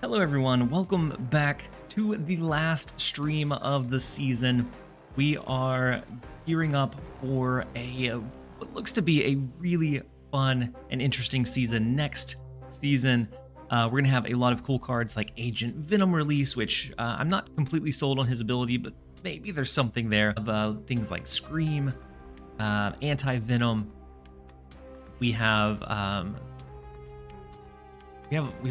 Hello everyone, welcome back to the last stream of the season. We are gearing up for what looks to be a really fun and interesting season. Next season, we're going to have a lot of cool cards like Agent Venom release, which I'm not completely sold on his ability, but maybe there's something there. Of things like Scream, Anti-Venom. We have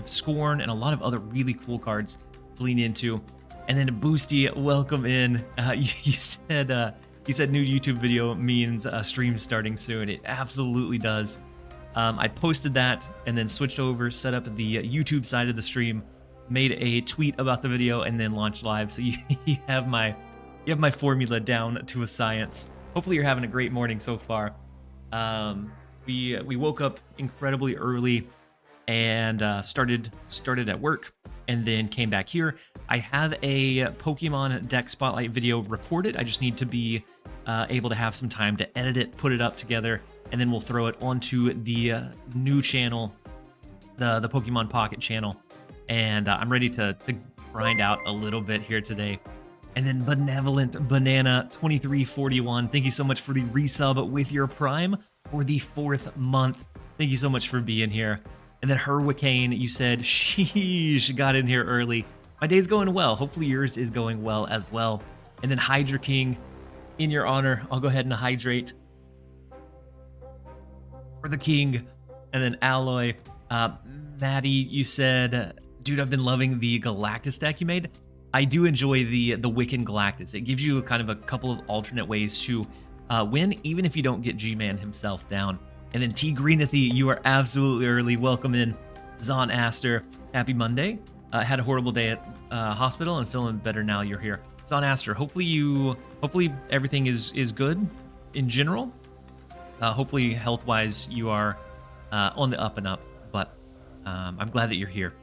Scorn and a lot of other really cool cards to lean into. And then Boosty, welcome in. You said new YouTube video means stream starting soon. It absolutely does. I posted that and then switched over, set up the YouTube side of the stream, made a tweet about the video, and then launched live. So you have my formula down to a science. Hopefully you're having a great morning so far. We woke up incredibly early and started at work, and then came back here. I have a Pokemon deck spotlight video recorded. I just need to be able to have some time to edit it, put it up together, and then we'll throw it onto the new channel, the Pokemon Pocket channel. And I'm ready to grind out a little bit here today. And then Benevolent Banana 2341, thank you so much for the resub with your Prime for the 4th month. Thank you so much for being here. And then Hurricane, you said, sheesh, got in here early. My day's going well. Hopefully yours is going well as well. And then Hydra King, in your honor, I'll go ahead and hydrate for the king. And then Alloy, Maddie, you said, dude, I've been loving the Galactus deck you made. I do enjoy the Wiccan Galactus. It gives you kind of a couple of alternate ways to win, even if you don't get G-Man himself down. And then T Greenathy, you are absolutely early. Welcome in. Zon Aster, happy Monday. Had a horrible day at hospital and feeling better now you're here. Zon Aster, hopefully everything is good in general. Hopefully health-wise you are on the up and up, but I'm glad that you're here.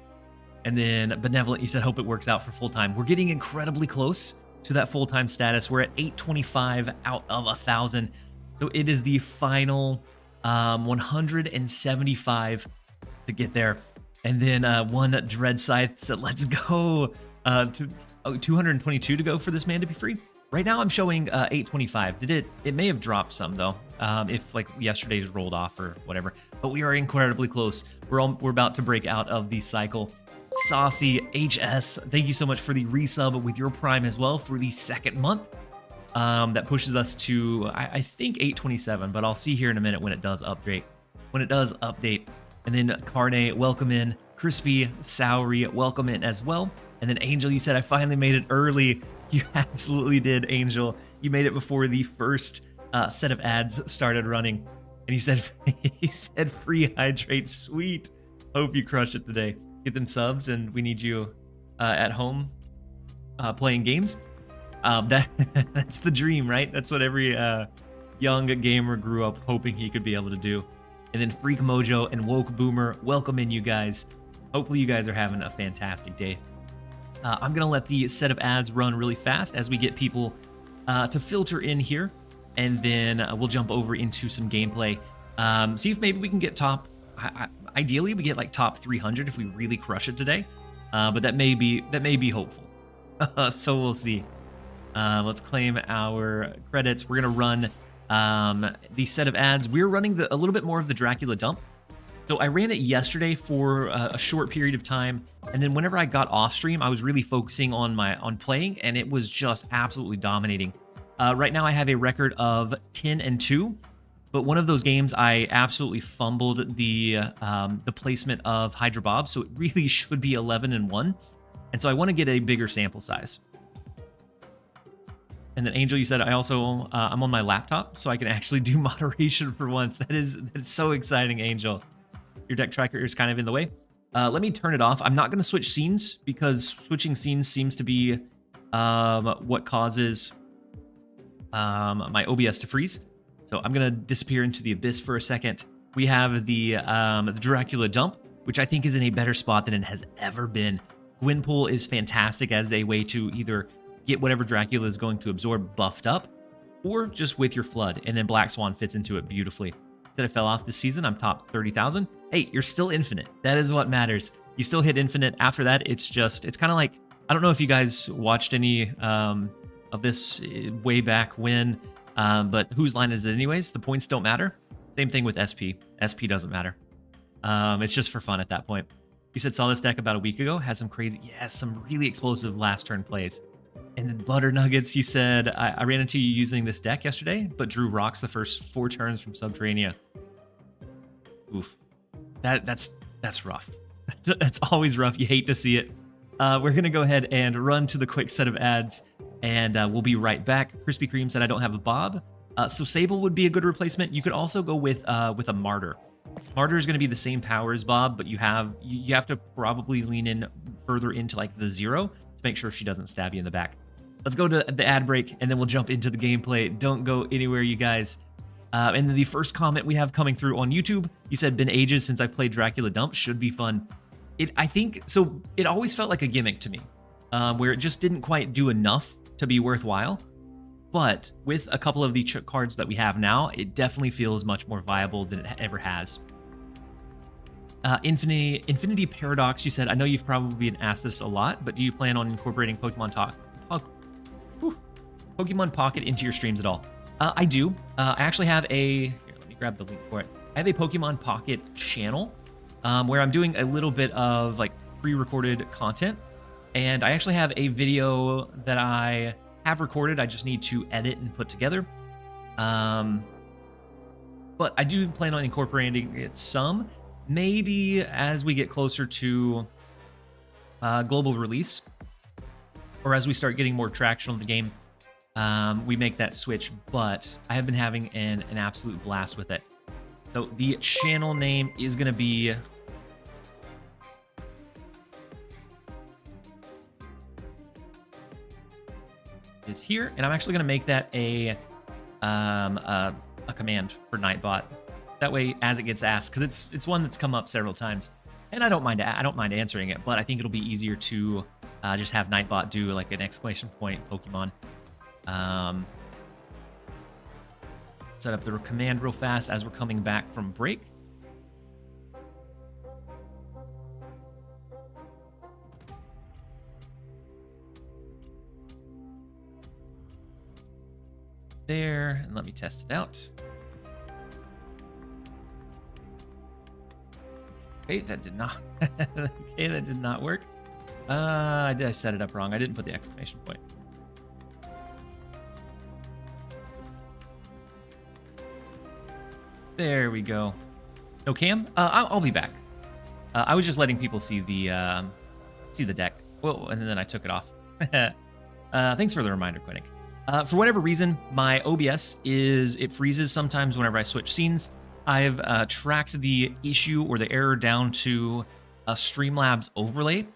And then Benevolent, you said hope it works out for full-time. We're getting incredibly close to that full-time status. We're at 825 out of 1,000. So it is the final 175 to get there. And then one Dread Scythe said, let's go. 222 to go for this man to be free. Right now I'm showing 825. It may have dropped some though, if like yesterday's rolled off or whatever, but we are incredibly close. We're about to break out of the cycle. Saucy HS, thank you so much for the resub with your Prime as well for the 2nd month. That pushes us to, I think, 827, but I'll see here in a minute when it does update. And then Carne, welcome in. Crispy, Soury, welcome in as well. And then Angel, you said, I finally made it early. You absolutely did, Angel. You made it before the first set of ads started running. And he said, free hydrate, sweet. Hope you crush it today. Get them subs, and we need you at home playing games. That's the dream, right? That's what every young gamer grew up hoping he could be able to do. And then Freak Mojo and Woke Boomer, welcome in, you guys. Hopefully you guys are having a fantastic day. I'm gonna let the set of ads run really fast as we get people to filter in here, and then we'll jump over into some gameplay. See if maybe we can get top. Ideally, we get like top 300 if we really crush it today, but that may be hopeful. So we'll see. Let's claim our credits. We're gonna run the set of ads. We're running a little bit more of the Dracula dump. So I ran it yesterday for a short period of time, and then whenever I got off stream, I was really focusing on playing, and it was just absolutely dominating. Right now I have a record of 10-2, but one of those games I absolutely fumbled the placement of Hydra Bob, so it really should be 11-1, and so I want to get a bigger sample size. And then Angel, you said I'm on my laptop, so I can actually do moderation for once. That is so exciting, Angel. Your deck tracker is kind of in the way. Let me turn it off. I'm not going to switch scenes because switching scenes seems to be what causes my OBS to freeze. So I'm going to disappear into the abyss for a second. We have the Dracula dump, which I think is in a better spot than it has ever been. Gwynpool is fantastic as a way to either get whatever Dracula is going to absorb buffed up, or just with your Flood, and then Black Swan fits into it beautifully. Said I fell off this season, I'm top 30,000. Hey, you're still infinite. That is what matters. You still hit infinite. After that, it's kind of like, I don't know if you guys watched any of this way back when, but whose line is it anyways? The points don't matter. Same thing with SP. SP doesn't matter. It's just for fun at that point. You said saw this deck about a week ago. Has some crazy, some really explosive last turn plays. And then Butter Nuggets, you said, I ran into you using this deck yesterday, but drew rocks the first 4 turns from Subterranea. Oof. That's rough. That's always rough. You hate to see it. We're going to go ahead and run to the quick set of ads, and we'll be right back. Krispy Kreme said I don't have a Bob. So Sable would be a good replacement. You could also go with a Martyr. Martyr is going to be the same power as Bob, but you have to probably lean in further into like the 0 to make sure she doesn't stab you in the back. Let's go to the ad break, and then we'll jump into the gameplay. Don't go anywhere, you guys. And then the first comment we have coming through on YouTube, he said, been ages since I played Dracula Dump. Should be fun. I think, so it always felt like a gimmick to me, where it just didn't quite do enough to be worthwhile. But with a couple of the cards that we have now, it definitely feels much more viable than it ever has. Infinity Paradox, you said, I know you've probably been asked this a lot, but do you plan on incorporating Pokemon Pocket into your streams at all? I do. I actually have here, let me grab the link for it. I have a Pokemon Pocket channel where I'm doing a little bit of like pre-recorded content. And I actually have a video that I have recorded. I just need to edit and put together. But I do plan on incorporating it some. Maybe as we get closer to global release, or as we start getting more traction on the game, we make that switch. But I have been having an absolute blast with it. So the channel name is going to be is here, and I'm actually going to make that a command for Nightbot. That way, as it gets asked, because it's one that's come up several times, and I don't mind answering it, but I think it'll be easier to just have Nightbot do like an exclamation point Pokemon. Set up the command real fast as we're coming back from break. There, and let me test it out. Okay, that did not. Okay, that did not work. I set it up wrong. I didn't put the exclamation point. There we go. No cam? I'll be back. I was just letting people see the deck. Whoa, and then I took it off. Thanks for the reminder, Quinnick. For whatever reason, my OBS it freezes sometimes whenever I switch scenes. I've tracked the issue or the error down to a Streamlabs overlay,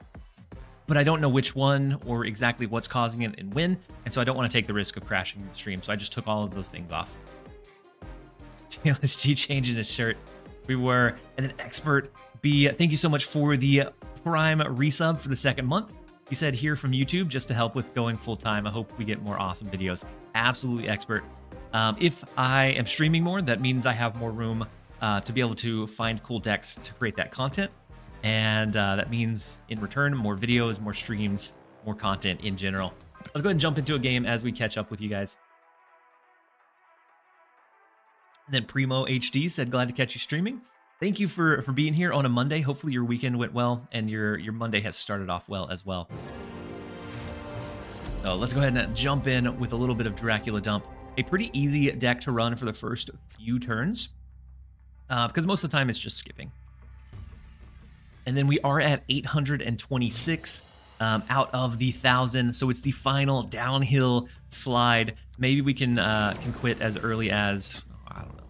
but I don't know which one or exactly what's causing it and when, and so I don't want to take the risk of crashing the stream, so I just took all of those things off. TLSG changing his shirt. We were. And then Expert B, thank you so much for the Prime resub for the 2nd month. You said here from YouTube just to help with going full time. I hope we get more awesome videos. Absolutely, Expert. If I am streaming more, that means I have more room to be able to find cool decks to create that content. And that means in return, more videos, more streams, more content in general. Let's go ahead and jump into a game as we catch up with you guys. And then Primo HD said, glad to catch you streaming. Thank you for being here on a Monday. Hopefully your weekend went well and your Monday has started off well as well. So let's go ahead and jump in with a little bit of Dracula Dump. A pretty easy deck to run for the first few turns, because most of the time it's just skipping. And then we are at 826 out of the 1,000, so it's the final downhill slide. Maybe we can quit as early as, I don't know,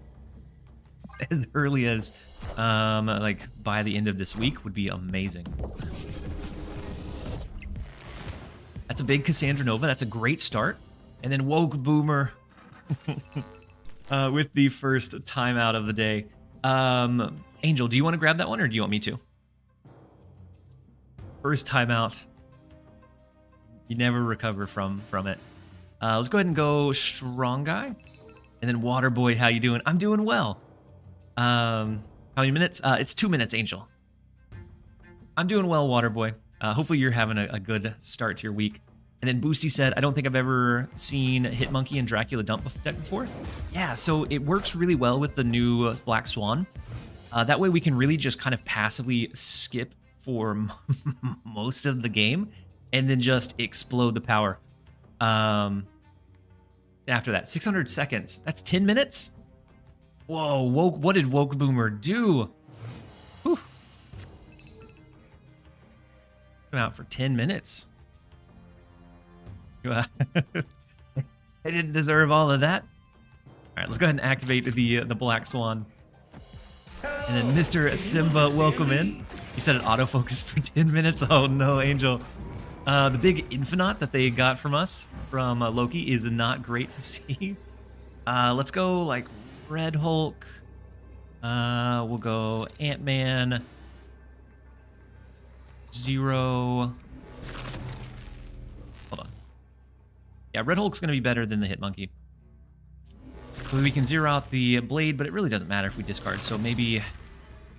as early as like by the end of this week would be amazing. That's a big Cassandra Nova. That's a great start. And then Woke Boomer with the first timeout of the day. Angel, do you want to grab that one or do you want me to? First timeout. You never recover from it. Let's go ahead and go Strong Guy. And then Waterboy, how you doing? I'm doing well. How many minutes? It's 2 minutes, Angel. I'm doing well, Waterboy. Hopefully you're having a good start to your week. And then Boosty said, I don't think I've ever seen Hitmonkey and Dracula dump deck before. Yeah, so it works really well with the new Black Swan. That way we can really just kind of passively skip for most of the game and then just explode the power. After that, 600 seconds. That's 10 minutes? Whoa, what did Woke Boomer do? Whew. Come out for 10 minutes. I didn't deserve all of that. All right, let's go ahead and activate the Black Swan. And then Mr. Simba, welcome in. He said it autofocus for 10 minutes. Oh no, Angel. The big Infinite that they got from us, from Loki, is not great to see. Let's go like Red Hulk. We'll go Ant-Man. Zero. Hold on. Yeah, Red Hulk's going to be better than the Hitmonkey. So we can zero out the Blade, but it really doesn't matter if we discard. So maybe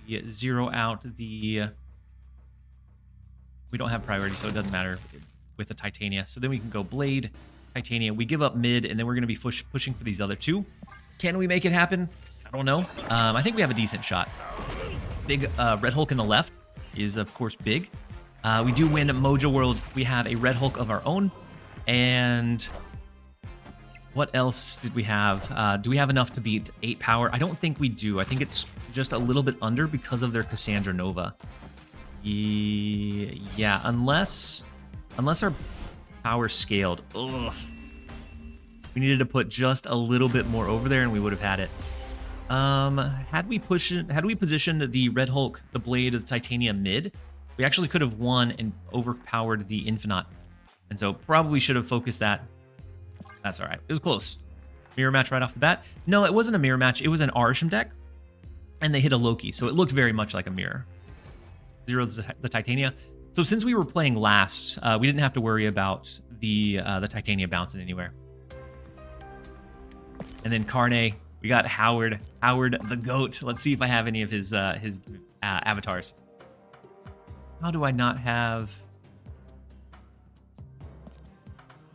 we zero out the... We don't have priority, so it doesn't matter with the Titania. So then we can go Blade, Titania. We give up mid, and then we're going to be pushing for these other two. Can we make it happen? I don't know. I think we have a decent shot. Big Red Hulk in the left is, of course, big. We do win Mojo World. We have a Red Hulk of our own. And what else did we have? Do we have enough to beat 8 power? I don't think we do. I think it's just a little bit under because of their Cassandra Nova. Yeah, unless our power scaled. Ugh. We needed to put just a little bit more over there and we would have had it. Had we positioned the Red Hulk, the Blade of the Titania mid, we actually could have won and overpowered the Infinite. And so probably should have focused that. That's all right. It was close. Mirror match right off the bat. No, it wasn't a mirror match. It was an Arisham deck. And they hit a Loki. So it looked very much like a mirror. Zero the Titania. So since we were playing last, we didn't have to worry about the Titania bouncing anywhere. And then Carne, we got Howard the GOAT. Let's see if I have any of his avatars. How do I not have...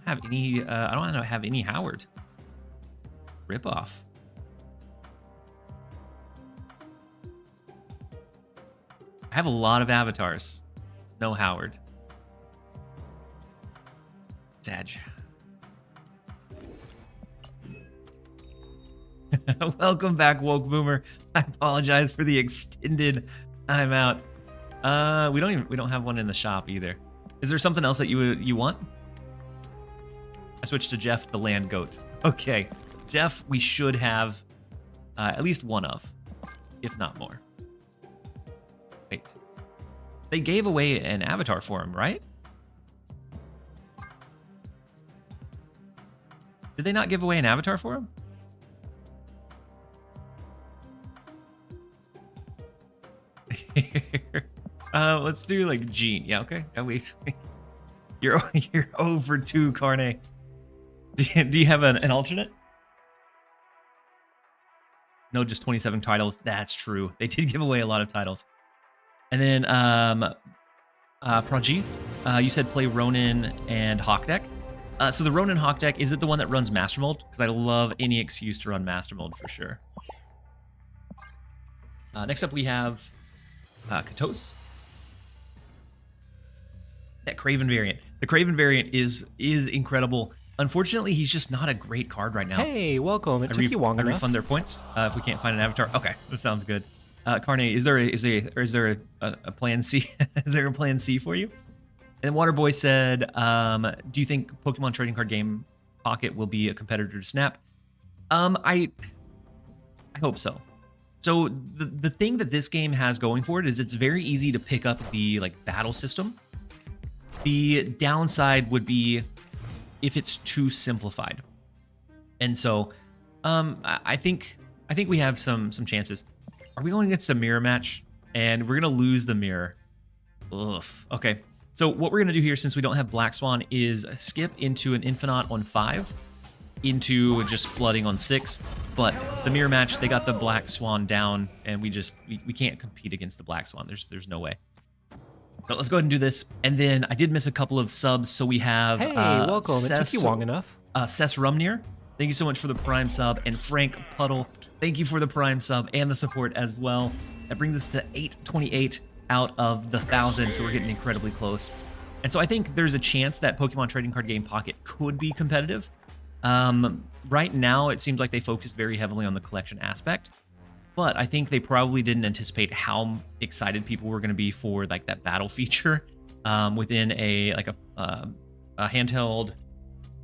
I don't have any Howard. Rip off. I have a lot of avatars. No Howard. Sag. Welcome back, Woke Boomer. I apologize for the extended timeout. We don't have one in the shop either. Is there something else that you want? I switched to Jeff, the land goat. Okay, Jeff, we should have at least one of, if not more. Wait, they gave away an avatar for him, right? Did they not give away an avatar for him? Let's do like Gene. Yeah, okay. Oh, wait. You're over 2, Carne. Do you have an alternate? No, just 27 titles. That's true. They did give away a lot of titles. And then Praji, you said play Ronin and Hawk deck. So the Ronin Hawk deck, is it the one that runs Master Mold? Because I love any excuse to run Master Mold for sure. Next up we have Katos. That Kraven variant. The Kraven variant is incredible. Unfortunately, he's just not a great card right now. Hey, welcome. It took you long enough. I refund their points if we can't find an avatar. Okay, that sounds good. Carne, is there a plan C? Is there a plan C for you? And Waterboy said, do you think Pokemon Trading Card Game Pocket will be a competitor to Snap? I hope so. So the thing that this game has going for it is it's very easy to pick up the battle system. The downside would be if it's too simplified. And so I think we have some chances. Are we going against a mirror match? And we're gonna lose the mirror. Ugh. Okay. So what we're gonna do here, since we don't have Black Swan, is skip into an Infinite on 5, into just flooding on 6. But the mirror match, they got the Black Swan down, and we can't compete against the Black Swan. There's no way. But let's go ahead and do this. And then I did miss a couple of subs, so we have Hey, welcome. It took you long enough. Cess Rumnir, thank you so much for the Prime sub, and Frank Puddle, thank you for the Prime sub and the support as well. That brings us to 828 out of the 1,000, so we're getting incredibly close. And so I think there's a chance that Pokemon Trading Card Game Pocket could be competitive. Right now, it seems like they focused very heavily on the collection aspect, but I think they probably didn't anticipate how excited people were going to be for like that battle feature within a handheld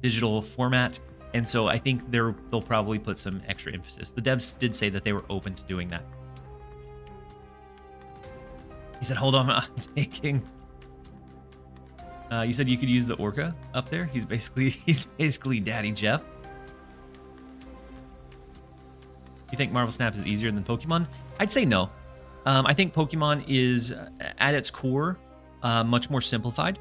digital format. And so I think they'll probably put some extra emphasis. The devs did say that they were open to doing that. He said, hold on, I'm thinking. You said you could use the Orca up there. He's basically Daddy Jeff. You think Marvel Snap is easier than Pokemon? I'd say no. I think Pokemon is, at its core, much more simplified.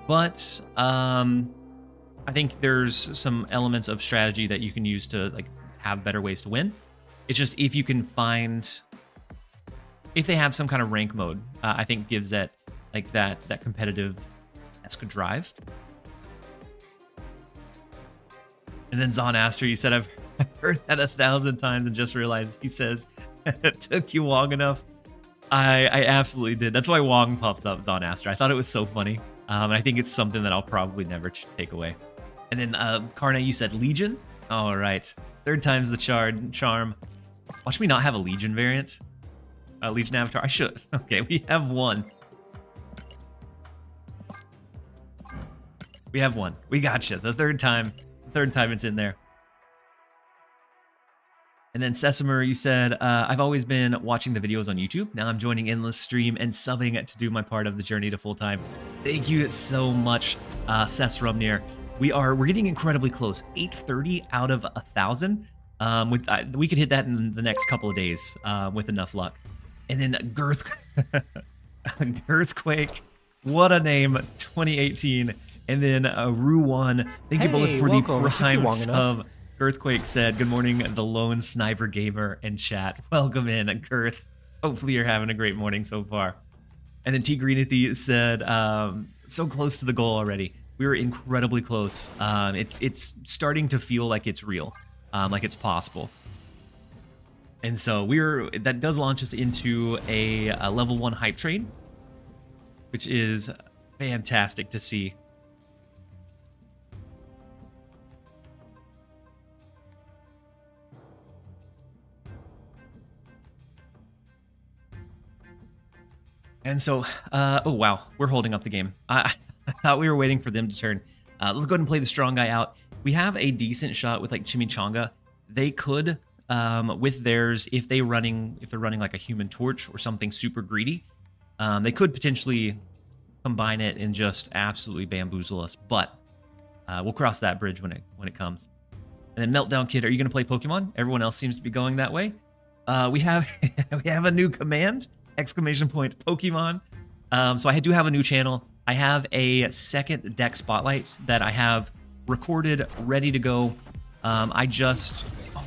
But I think there's some elements of strategy that you can use to like have better ways to win. It's just if you can find, if they have some kind of rank mode, I think gives that like that competitive-esque drive. And then Zon Aster, you said I've heard that 1,000 times and just realized he says it took you long enough. I absolutely did. That's why Wong pops up, Zon Aster. I thought it was so funny. And I think it's something that I'll probably never take away. And then Karna, you said Legion. All right, 3rd time's the charm. Watch me not have a Legion variant. Legion avatar. I should. Okay, we have one. We have one. We gotcha. The third time it's in there. And then Sesamer, you said, I've always been watching the videos on YouTube. Now I'm joining Endless Stream and subbing to do my part of the journey to full-time. Thank you so much, Ses Rumnir. We're getting incredibly close. 830 out of 1,000. We could hit that in the next couple of days with enough luck. And then Girthquake, what a name, 2018. And then Ru1, thank you both for welcome. The prime sub. Girthquake said, good morning, the lone sniper gamer in chat. Welcome in, Girth. Hopefully you're having a great morning so far. And then T Greenathy said, so close to the goal already. We were incredibly close. It's starting to feel like it's real, like it's possible. And so that does launch us into a level 1 hype train, which is fantastic to see. And so, oh wow, we're holding up the game. I thought we were waiting for them to turn. Let's go ahead and play the strong guy out. We have a decent shot with like Chimichanga. They could, with theirs, if they're running like a Human Torch or something super greedy, they could potentially combine it and just absolutely bamboozle us. But we'll cross that bridge when it comes. And then Meltdown Kid, are you gonna play Pokemon? Everyone else seems to be going that way. We have a new command. Exclamation point Pokemon. So I do have a new channel. I have a second deck spotlight that I have recorded, ready to go. Oh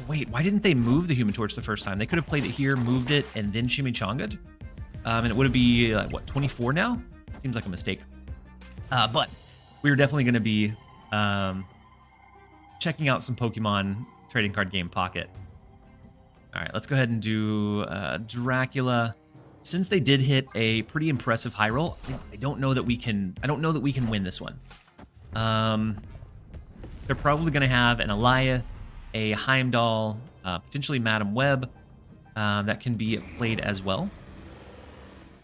wait, why didn't they move the Human Torch the first time? They could have played it here, moved it, and then chimichanga'd. And it would be what, 24 now? Seems like a mistake. But we're definitely going to be checking out some Pokemon Trading Card Game Pocket. All right, let's go ahead and do Dracula. Since they did hit a pretty impressive high roll, I don't know that we can win this one. They're probably going to have an Eliath, a Heimdall, potentially Madam Web that can be played as well.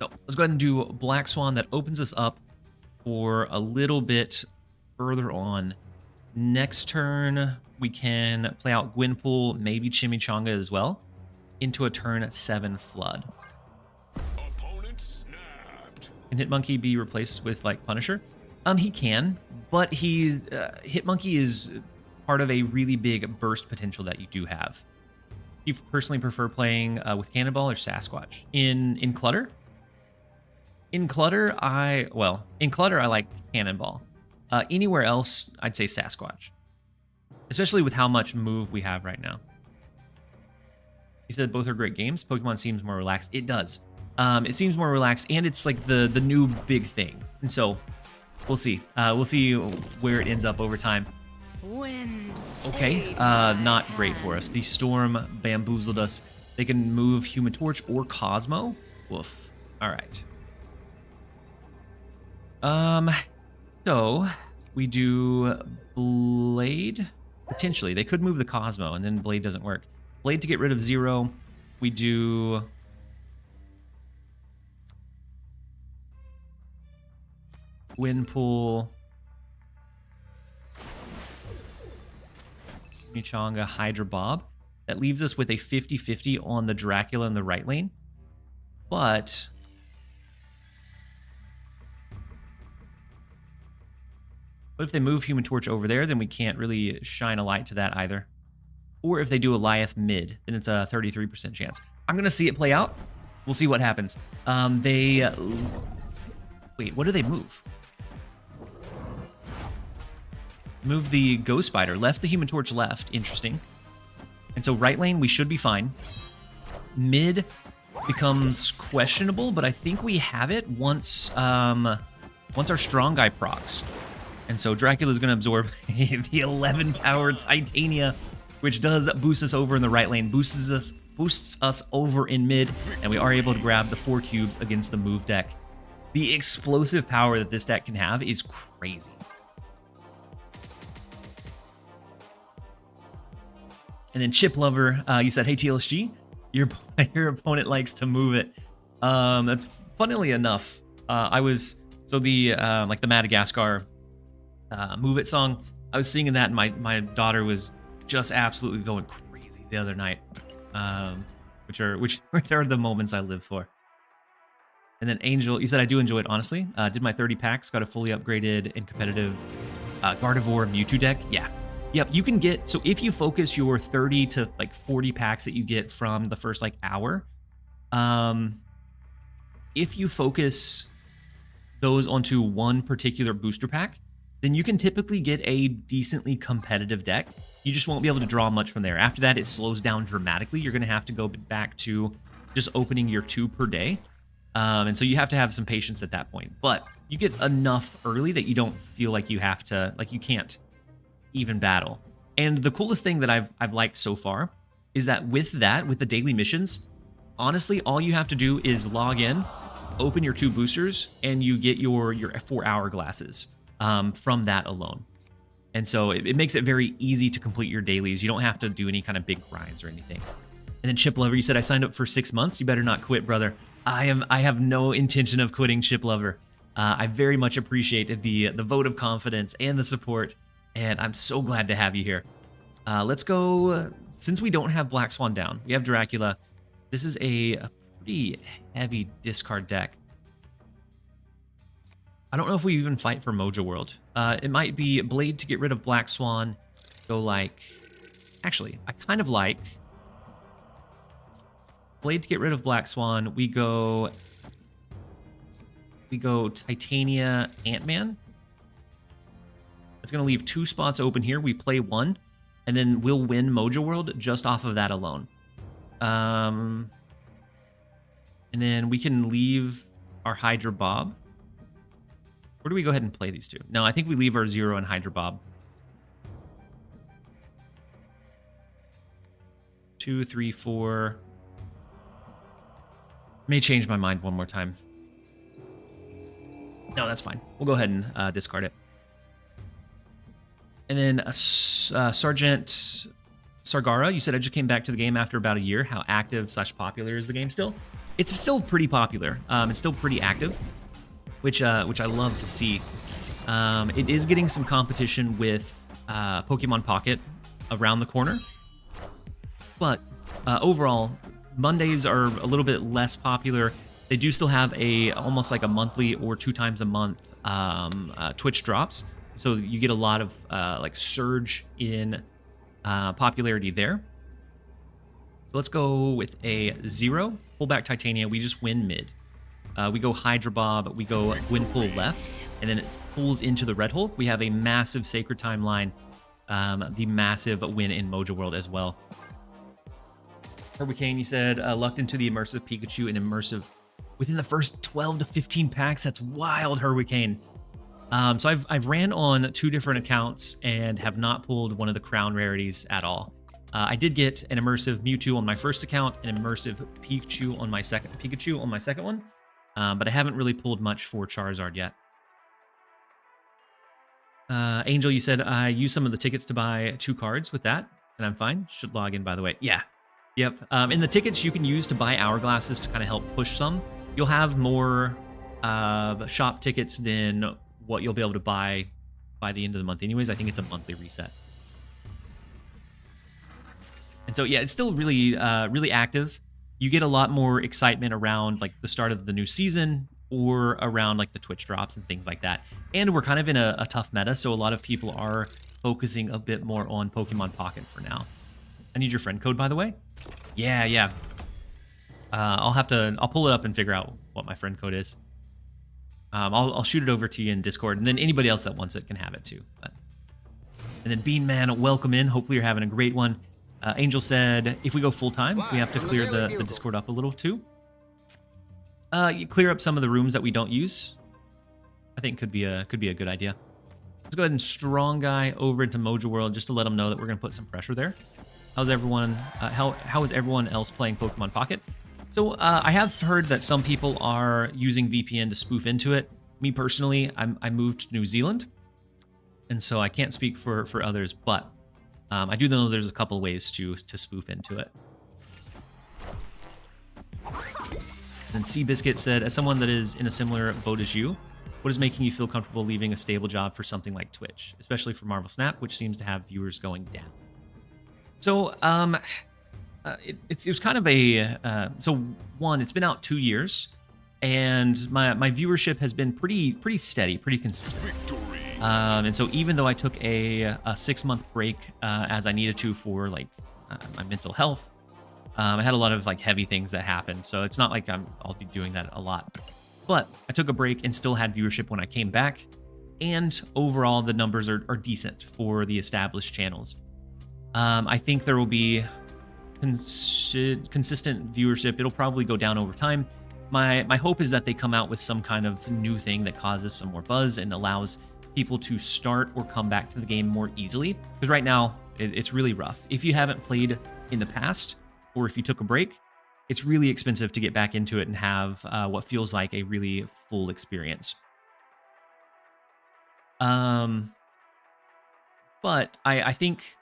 So let's go ahead and do Black Swan. That opens us up for a little bit further on. Next turn, we can play out Gwynpool, maybe Chimichanga as well, into a turn 7 Flood. Can Hitmonkey be replaced with like Punisher? He can, but Hitmonkey is part of a really big burst potential that you do have. You personally prefer playing with Cannonball or Sasquatch? In Clutter? In Clutter, I like Cannonball. Anywhere else, I'd say Sasquatch. Especially with how much move we have right now. He said both are great games. Pokemon seems more relaxed. It does. It seems more relaxed, and it's like the new big thing. And so we'll see. We'll see where it ends up over time. Wind. Okay, not great for us. The storm bamboozled us. They can move Human Torch or Cosmo. Woof. All right. So we do Blade. Potentially, they could move the Cosmo, and then Blade doesn't work. Blade to get rid of 0. We do Windpool, Chimichanga, Hydra Bob. That leaves us with a 50-50 on the Dracula in the right lane. But if they move Human Torch over there, then we can't really shine a light to that either. Or if they do Eliath mid, then it's a 33% chance. I'm going to see it play out. We'll see what happens. Wait, what do they move? Move the Ghost Spider. Left the Human Torch left. Interesting. And so right lane, we should be fine. Mid becomes questionable, but I think we have it once our strong guy procs. And so Dracula's going to absorb the 11 power Titania, which does boost us over in the right lane, boosts us over in mid, and we are able to grab the 4 cubes against the move deck. The explosive power that this deck can have is crazy. And then Chip Lover, you said, hey, TLSG, your opponent likes to move it. That's funnily enough, so the Madagascar Move It song, I was singing that, and my daughter was just absolutely going crazy the other night, which are the moments I live for. And then Angel, you said, I do enjoy it, honestly. Did my 30 packs, got a fully upgraded and competitive Gardevoir Mewtwo deck. Yeah. Yep, you can get, so if you focus your 30 to like 40 packs that you get from the first like hour, if you focus those onto one particular booster pack, then you can typically get a decently competitive deck. You just won't be able to draw much from there. After that, it slows down dramatically. You're going to have to go back to just opening your 2 per day. And so you have to have some patience at that point. But you get enough early that you don't feel like you have to, like you can't even battle. And the coolest thing that I've liked so far is that with the daily missions, honestly, all you have to do is log in, open your 2 boosters, and you get your 4 hourglasses from that alone. And so it makes it very easy to complete your dailies. You don't have to do any kind of big grinds or anything. And then Chip Lover, you said, I signed up for 6 months. You better not quit, brother. I have no intention of quitting, Chip Lover. I very much appreciate the vote of confidence and the support. And I'm so glad to have you here. Let's go, since we don't have Black Swan down, we have Dracula. This is a pretty heavy discard deck. I don't know if we even fight for Mojo World. It might be Blade to get rid of Black Swan. Go like, actually, I kind of like Blade to get rid of Black Swan. We go Titania Ant-Man. It's going to leave 2 spots open here. We play 1, and then we'll win Mojo World just off of that alone. And then we can leave our Hydra Bob. Or do we go ahead and play these 2? No, I think we leave our 0 and Hydra Bob. 2, 3, 4. May change my mind one more time. No, that's fine. We'll go ahead and discard it. And then Sergeant Sargara, you said I just came back to the game after about a year. How active / popular is the game still? It's still pretty popular. It's still pretty active, which I love to see. It is getting some competition with Pokemon Pocket around the corner. But overall, Mondays are a little bit less popular. They do still have almost like a monthly or 2 times a month Twitch drops. So you get a lot of like surge in popularity there. So let's go with a 0. Pull back Titania. We just win mid. We go Hydra Bob. We go Gwynpool left. And then it pulls into the Red Hulk. We have a massive Sacred Timeline. The massive win in Mojo World as well. Herbicane, you said, lucked into the immersive Pikachu and immersive within the first 12 to 15 packs. That's wild, Hurricane. So I've ran on 2 different accounts and have not pulled one of the crown rarities at all. I did get an immersive Mewtwo on my first account, an immersive Pikachu on my second one, but I haven't really pulled much for Charizard yet. Angel, you said I used some of the tickets to buy 2 cards with that, and I'm fine. Should log in, by the way. Yeah. Yep. In the tickets you can use to buy hourglasses to kind of help push some. You'll have more shop tickets than what you'll be able to buy by the end of the month. Anyways, I think it's a monthly reset. And so, yeah, it's still really, really active. You get a lot more excitement around like the start of the new season or around like the Twitch drops and things like that. And we're kind of in a tough meta, so a lot of people are focusing a bit more on Pokemon Pocket for now. I need your friend code, by the way. Yeah. I'll pull it up and figure out what my friend code is. I'll shoot it over to you in Discord, and then anybody else that wants it can have it too. And then Bean Man, welcome in. Hopefully you're having a great one. Angel said, if we go full time, we have to clear the Discord up a little too. You clear up some of the rooms that we don't use. I think could be a good idea. Let's go ahead and strong guy over into Mojo World just to let them know that we're gonna put some pressure there. How's everyone? How is everyone else playing Pokemon Pocket? So I have heard that some people are using VPN to spoof into it. Me personally, I moved to New Zealand, and so I can't speak for others, but I do know there's a couple ways to spoof into it. And Seabiscuit said, as someone that is in a similar boat as you, what is making you feel comfortable leaving a stable job for something like Twitch, especially for Marvel Snap, which seems to have viewers going down? So, it was kind of a so one. It's been out 2 years, and my viewership has been pretty steady, pretty consistent. And so even though I took a 6-month break as I needed to for like my mental health, I had a lot of like heavy things that happened. So it's not like I'll be doing that a lot. But I took a break and still had viewership when I came back, and overall the numbers are decent for the established channels. I think there will be consistent viewership. It'll probably go down over time. My hope is that they come out with some kind of new thing that causes some more buzz and allows people to start or come back to the game more easily. Because right now, it's really rough. If you haven't played in the past, or if you took a break, it's really expensive to get back into it and have what feels like a really full experience. But I think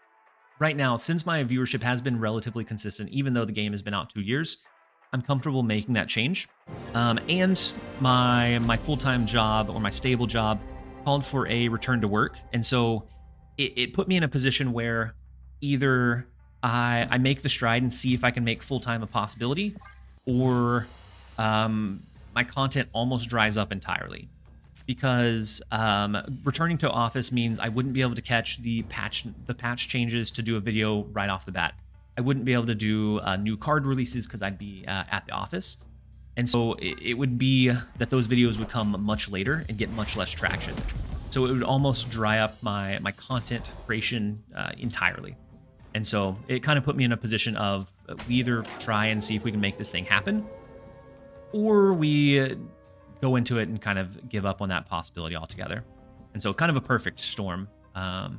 right now, since my viewership has been relatively consistent, even though the game has been out 2 years, I'm comfortable making that change. And my full-time job or my stable job called for a return to work. And so it put me in a position where either I make the stride and see if I can make full-time a possibility, or my content almost dries up entirely. Because returning to office means I wouldn't be able to catch the patch changes to do a video right off the bat. I wouldn't be able to do new card releases because I'd be at the office. And so it would be that those videos would come much later and get much less traction. So it would almost dry up my content creation entirely. And so it kind of put me in a position of we either try and see if we can make this thing happen, or we go into it and kind of give up on that possibility altogether. And so kind of a perfect storm of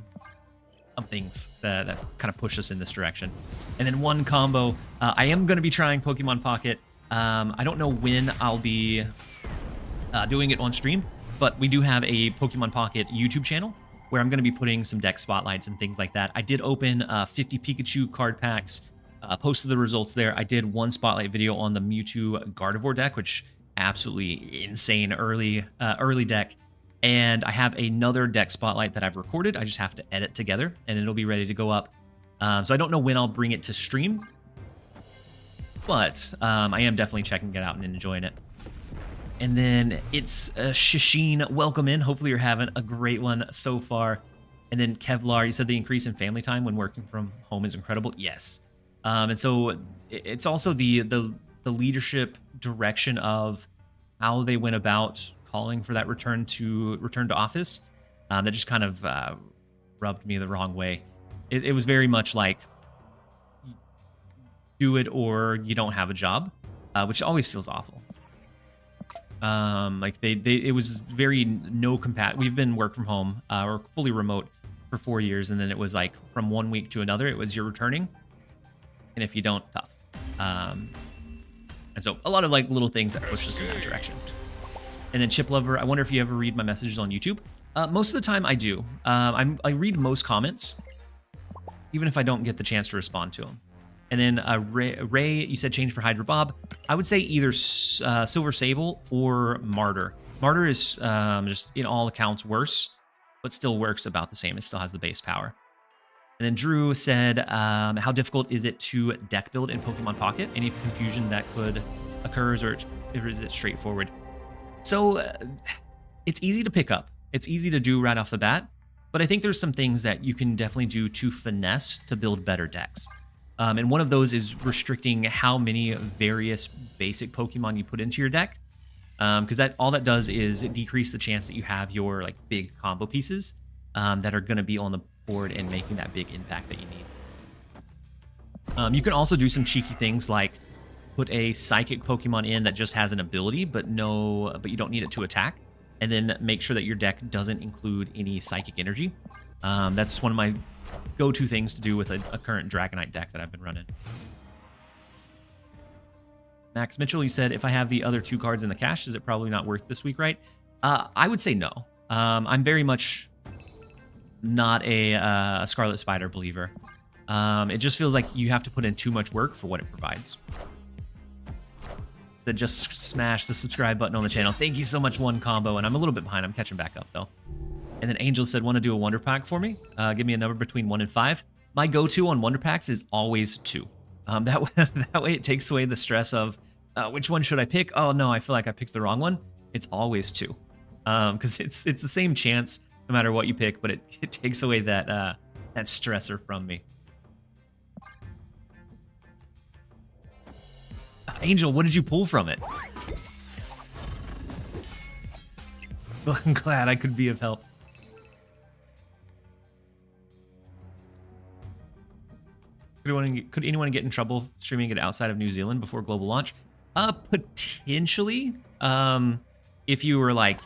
things that kind of push us in this direction. And then one combo, I am going to be trying Pokemon Pocket. I don't know when I'll be doing it on stream, but we do have a Pokemon Pocket YouTube channel where I'm going to be putting some deck spotlights and things like that. I did open 50 Pikachu card packs, posted the results there. I did one spotlight video on the Mewtwo Gardevoir deck, which absolutely insane early deck. And I have another deck spotlight that I've recorded. I just have to edit together, and it'll be ready to go up. So I don't know when I'll bring it to stream, but I am definitely checking it out and enjoying it. And then it's Shisheen, welcome in. Hopefully you're having a great one so far. And then Kevlar, you said the increase in family time when working from home is incredible. Yes. And so it's also the leadership direction of how they went about calling for that return to office. That just kind of rubbed me the wrong way. It was very much like, do it or you don't have a job, which always feels awful. Like it was very no compat. We've been work from home or fully remote for 4 years, and then it was like from 1 week to another, it was you're returning, and if you don't, tough. And so a lot of like little things that push us in that direction. And then Chip Lover, I wonder if you ever read my messages on YouTube. Most of the time I do. I read most comments, even if I don't get the chance to respond to them. And then Ray, you said change for Hydra Bob. I would say either Silver Sable or Martyr. Martyr is just in all accounts worse, but still works about the same. It still has the base power. And then Drew said, how difficult is it to deck build in Pokemon Pocket? Any confusion that could occur, or is it straightforward? So it's easy to pick up. It's easy to do right off the bat, but I think there's some things that you can definitely do to finesse to build better decks. And one of those is restricting how many various basic Pokemon you put into your deck, because all that does is decrease the chance that you have your like big combo pieces that are going to be on the board and making that big impact that you need. You can also do some cheeky things like put a psychic Pokemon in that just has an ability, but you don't need it to attack, and then make sure that your deck doesn't include any psychic energy. That's one of my go-to things to do with a current Dragonite deck that I've been running. Max Mitchell, you said, if I have the other 2 cards in the cache, is it probably not worth this week, right? I would say no. I'm very much not a Scarlet Spider believer. It just feels like you have to put in too much work for what it provides. That just smash the subscribe button on the channel. Thank you so much, One Combo, and I'm a little bit behind. I'm catching back up, though. And then Angel said, want to do a Wonder Pack for me? Give me a number between 1 and 5. My go-to on Wonder Packs is always 2. That way it takes away the stress of, which one should I pick? Oh, no, I feel like I picked the wrong one. It's always 2. Because it's the same chance no matter what you pick, but it takes away that stressor from me. Angel, what did you pull from it? Well, I'm glad I could be of help. Could anyone get in trouble streaming it outside of New Zealand before global launch? Potentially. If you were like,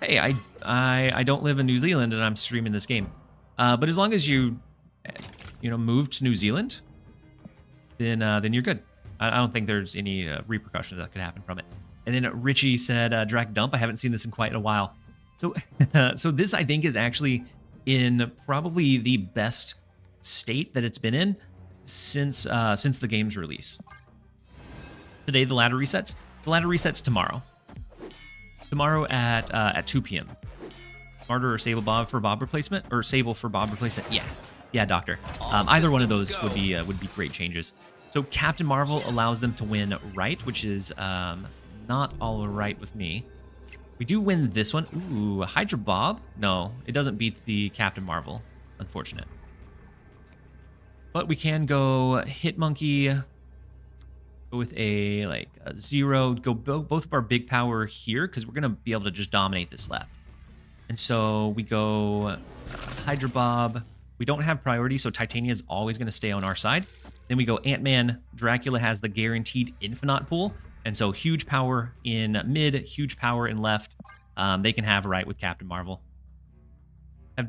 hey, I don't live in New Zealand and I'm streaming this game. But as long as you moved to New Zealand, then you're good. I don't think there's any repercussions that could happen from it. And then Richie said, Drac Dump. I haven't seen this in quite a while. So, so this, I think, is actually in probably the best state that it's been in since the game's release. Today, the ladder resets. The ladder resets tomorrow. Tomorrow at 2 p.m. Martyr or Sable Bob for Bob replacement, or Sable for Bob replacement. Yeah, Doctor. Either one of those would be great changes. So Captain Marvel allows them to win right, which is not all right with me. We do win this one. Ooh, Hydra Bob? No, it doesn't beat the Captain Marvel. Unfortunate. But we can go Hit Monkey, go with a 0, go both of our big power here, because we're going to be able to just dominate this left. And so we go Hydra Bob. We don't have priority, so Titania is always going to stay on our side. Then we go Ant-Man. Dracula has the guaranteed Infinite pool. And so huge power in mid, huge power in left. They can have right with Captain Marvel.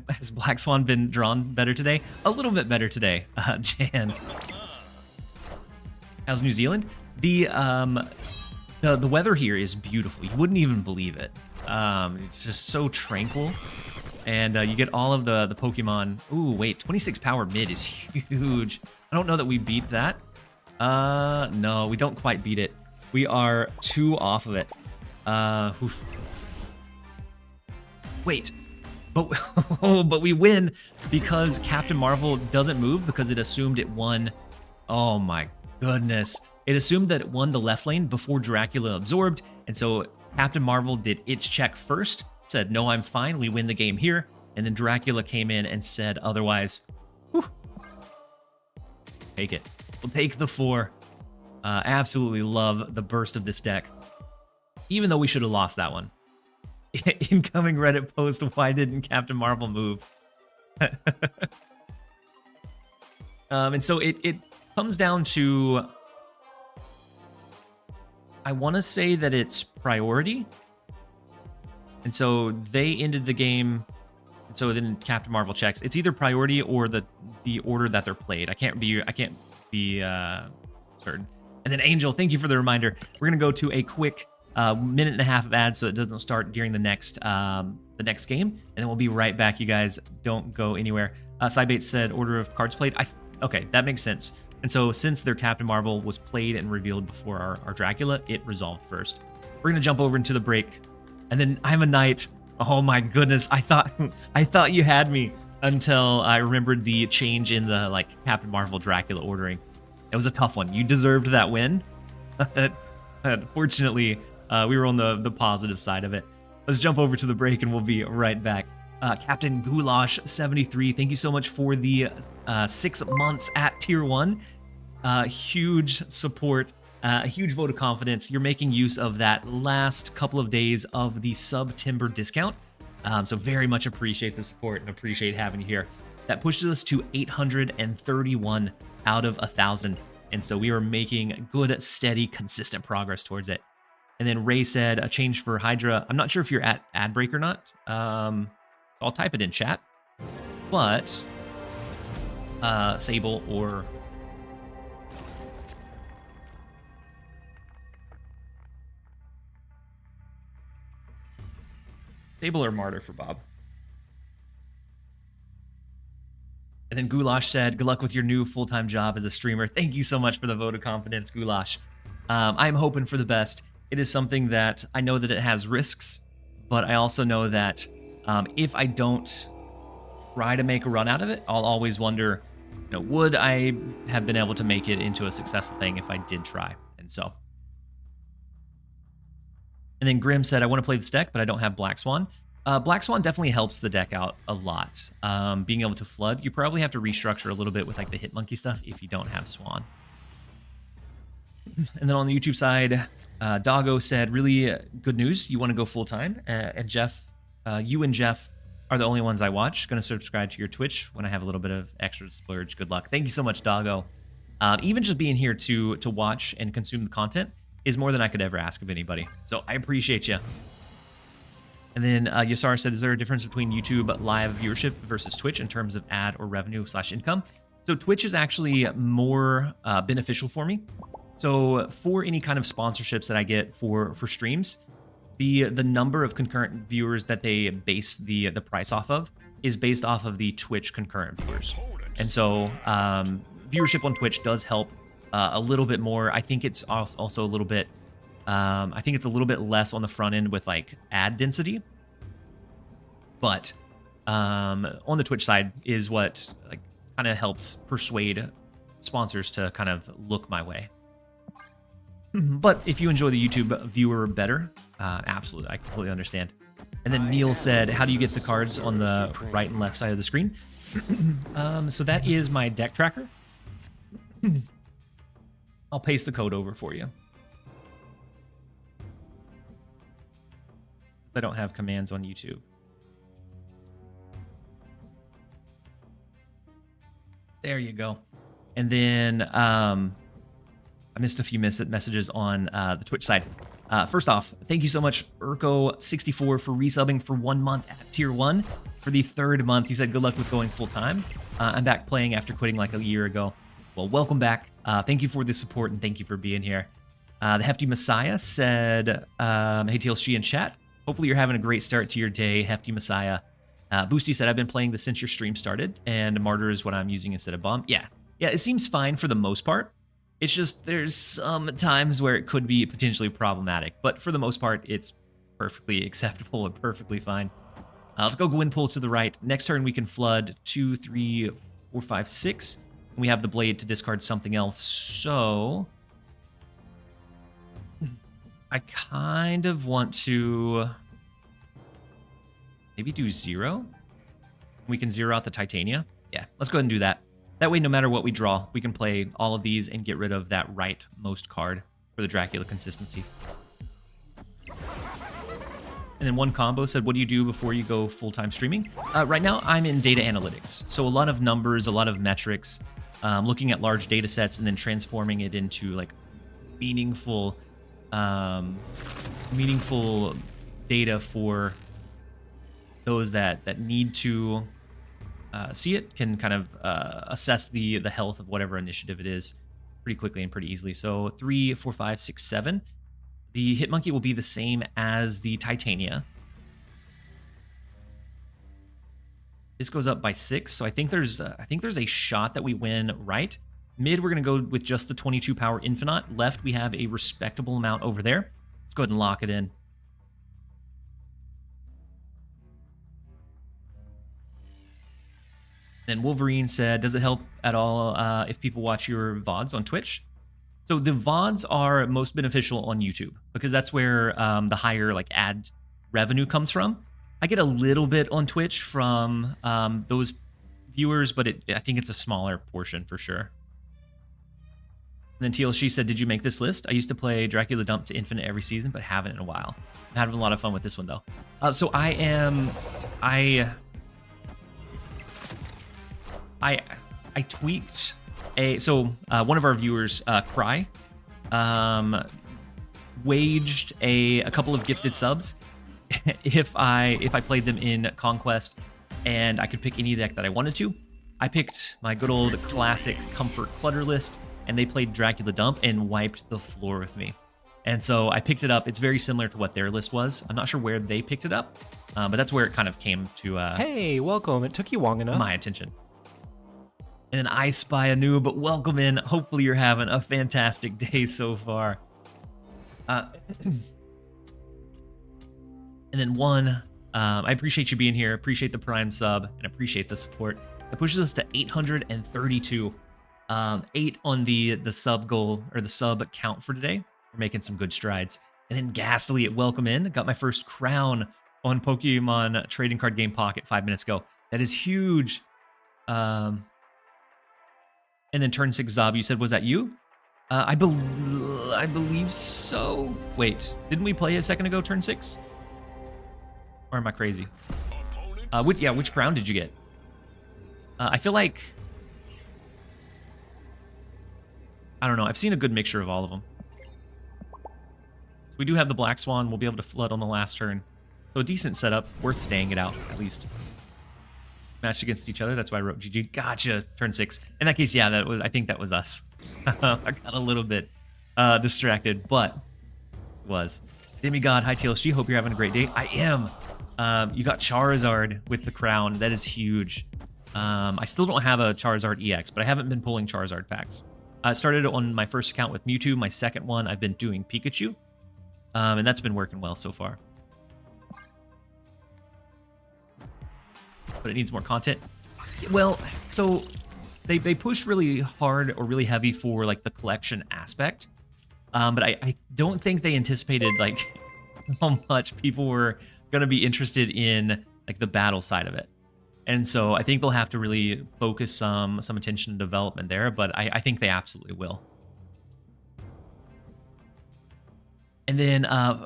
Has Black Swan been drawn better today? A little bit better today, Jan. How's New Zealand? The weather here is beautiful. You wouldn't even believe it. It's just so tranquil. And you get all of the Pokemon. Ooh, wait, 26 power mid is huge. I don't know that we beat that. No, we don't quite beat it. We are 2 off of it. Oof. Wait, but we win because Captain Marvel doesn't move because it assumed it won. Oh my goodness. It assumed that it won the left lane before Dracula absorbed. And so Captain Marvel did its check first, said, no, I'm fine. We win the game here. And then Dracula came in and said otherwise. Whew. Take it. We'll take the 4. Absolutely love the burst of this deck. Even though we should have lost that one. Incoming Reddit post, why didn't Captain Marvel move? And so it comes down to, I want to say that it's priority, And so they ended the game. So then Captain Marvel checks. It's either priority or the order that they're played. I can't be certain. And then Angel, thank you for the reminder. We're gonna go to a quick minute and a half of ads so it doesn't start during the next game, and then we'll be right back. You guys don't go anywhere. Cybate said order of cards played. Okay, that makes sense. And so since their Captain Marvel was played and revealed before our Dracula, it resolved first. We're gonna jump over into the break, and then I'm a knight. Oh my goodness, I thought you had me until I remembered the change in the Captain Marvel Dracula ordering. It was a tough one. You deserved that win. Fortunately, we were on the positive side of it. Let's jump over to the break and we'll be right back. Captain Goulash 73, thank you so much for the 6 months at tier 1. Huge support, a huge vote of confidence. You're making use of that last couple of days of the September discount. So very much appreciate the support and appreciate having you here. That pushes us to 831 out of 1,000. And so we are making good, steady, consistent progress towards it. And then Ray said a change for Hydra. I'm not sure if you're at ad break or not. I'll type it in chat. But Sable or Martyr for Bob. And then Goulash said, good luck with your new full-time job as a streamer. Thank you so much for the vote of confidence, Goulash. I'm hoping for the best. It is something that I know that it has risks, but I also know that if I don't try to make a run out of it, I'll always wonder, would I have been able to make it into a successful thing if I did try? And so. And then Grim said, I want to play this deck, but I don't have Black Swan. Black Swan definitely helps the deck out a lot. Being able to flood, you probably have to restructure a little bit with the Hit Monkey stuff if you don't have Swan. And then on the YouTube side, Doggo said, really good news. You want to go full time. And Jeff, you and Jeff are the only ones I watch. Going to subscribe to your Twitch when I have a little bit of extra splurge. Good luck. Thank you so much, Doggo. Even just being here to watch and consume the content is more than I could ever ask of anybody. So I appreciate you. And then Yasar said, is there a difference between YouTube live viewership versus Twitch in terms of ad or revenue/income? So Twitch is actually more beneficial for me. So for any kind of sponsorships that I get for streams, the number of concurrent viewers that they base the price off of is based off of the Twitch concurrent viewers. And so viewership on Twitch does help a little bit more. I think it's also a little bit, I think it's a little bit less on the front end with ad density. But on the Twitch side is what kind of helps persuade sponsors to kind of look my way. But if you enjoy the YouTube viewer better, absolutely, I completely understand. And then Neil said, how do you get the cards on the right and left side of the screen? So that is my deck tracker. I'll paste the code over for you. I don't have commands on YouTube. There you go. And then I missed a few messages on the Twitch side. First off, thank you so much, Urko64, for resubbing for 1 month at tier 1. For the 3rd month, he said, good luck with going full time. I'm back playing after quitting a year ago. Well, welcome back. Thank you for the support and thank you for being here. The Hefty Messiah said, hey, TLSG in chat. Hopefully you're having a great start to your day, Hefty Messiah. Boosty said, I've been playing this since your stream started, and Martyr is what I'm using instead of Bomb. Yeah, it seems fine for the most part. It's just there's some times where it could be potentially problematic, but for the most part, it's perfectly acceptable and perfectly fine. Let's go Gwyn pull to the right. Next turn, we can flood 2, 3, 4, 5, 6. And we have the blade to discard something else, so I kind of want to maybe do 0. We can 0 out the Titania. Yeah, let's go ahead and do that. That way, no matter what we draw, we can play all of these and get rid of that rightmost card for the Dracula consistency. And then one combo said, what do you do before you go full-time streaming? Right now, I'm in data analytics. So a lot of numbers, a lot of metrics, looking at large data sets and then transforming it into meaningful data for those that need to see it can kind of assess the health of whatever initiative it is pretty quickly and pretty easily. So 3, 4, 5, 6, 7. The hit monkey will be the same as the Titania. This goes up by 6, so I think there's a shot that we win right. Mid, we're going to go with just the 22 power Infinite. Left, we have a respectable amount over there. Let's go ahead and lock it in. Then Wolverine said, does it help at all if people watch your VODs on Twitch? So the VODs are most beneficial on YouTube because that's where the higher like ad revenue comes from. I get a little bit on Twitch from those viewers, but I think it's a smaller portion for sure. And then TLSG said, did you make this list? I used to play Dracula Dump to Infinite every season, but haven't in a while. I'm having a lot of fun with this one though. So I tweaked one of our viewers, Cry, waged a couple of gifted subs if I played them in Conquest and I could pick any deck that I wanted to. I picked my good old classic Comfort Clutter list, and they played Dracula Dump and wiped the floor with me. And so I picked it up. It's very similar to what their list was. I'm not sure where they picked it up, but that's where it kind of came to hey, welcome. It took you long enough. My attention. And then I spy a noob, welcome in. Hopefully you're having a fantastic day so far. And then one, I appreciate you being here, appreciate the Prime sub, and appreciate the support. That pushes us to 832. 8 on the sub goal, or the sub count for today. We're making some good strides. And then Ghastly at welcome in. Got my first crown on Pokemon Trading Card Game Pocket 5 minutes ago. That is huge. And then turn 6 Zob, you said, was that you? I believe so. Wait, didn't we play a second ago, turn 6? Or am I crazy? Which crown did you get? I feel like... I don't know. I've seen a good mixture of all of them. So we do have the Black Swan. We'll be able to flood on the last turn. So a decent setup. Worth staying it out, at least. Matched against each other. That's why I wrote GG. Gotcha. Turn 6. In that case, yeah, I think that was us. I got a little bit distracted, but it was. Demigod, hi TLSG. Hope you're having a great day. I am. You got Charizard with the crown. That is huge. I still don't have a Charizard EX, but I haven't been pulling Charizard packs. I started on my first account with Mewtwo. My second one, I've been doing Pikachu. And that's been working well so far. But it needs more content. Well, so they push really hard or really heavy for like the collection aspect. But I don't think they anticipated like how much people were going to be interested in like the battle side of it. And so I think they'll have to really focus some attention and development there, but I think they absolutely will. And then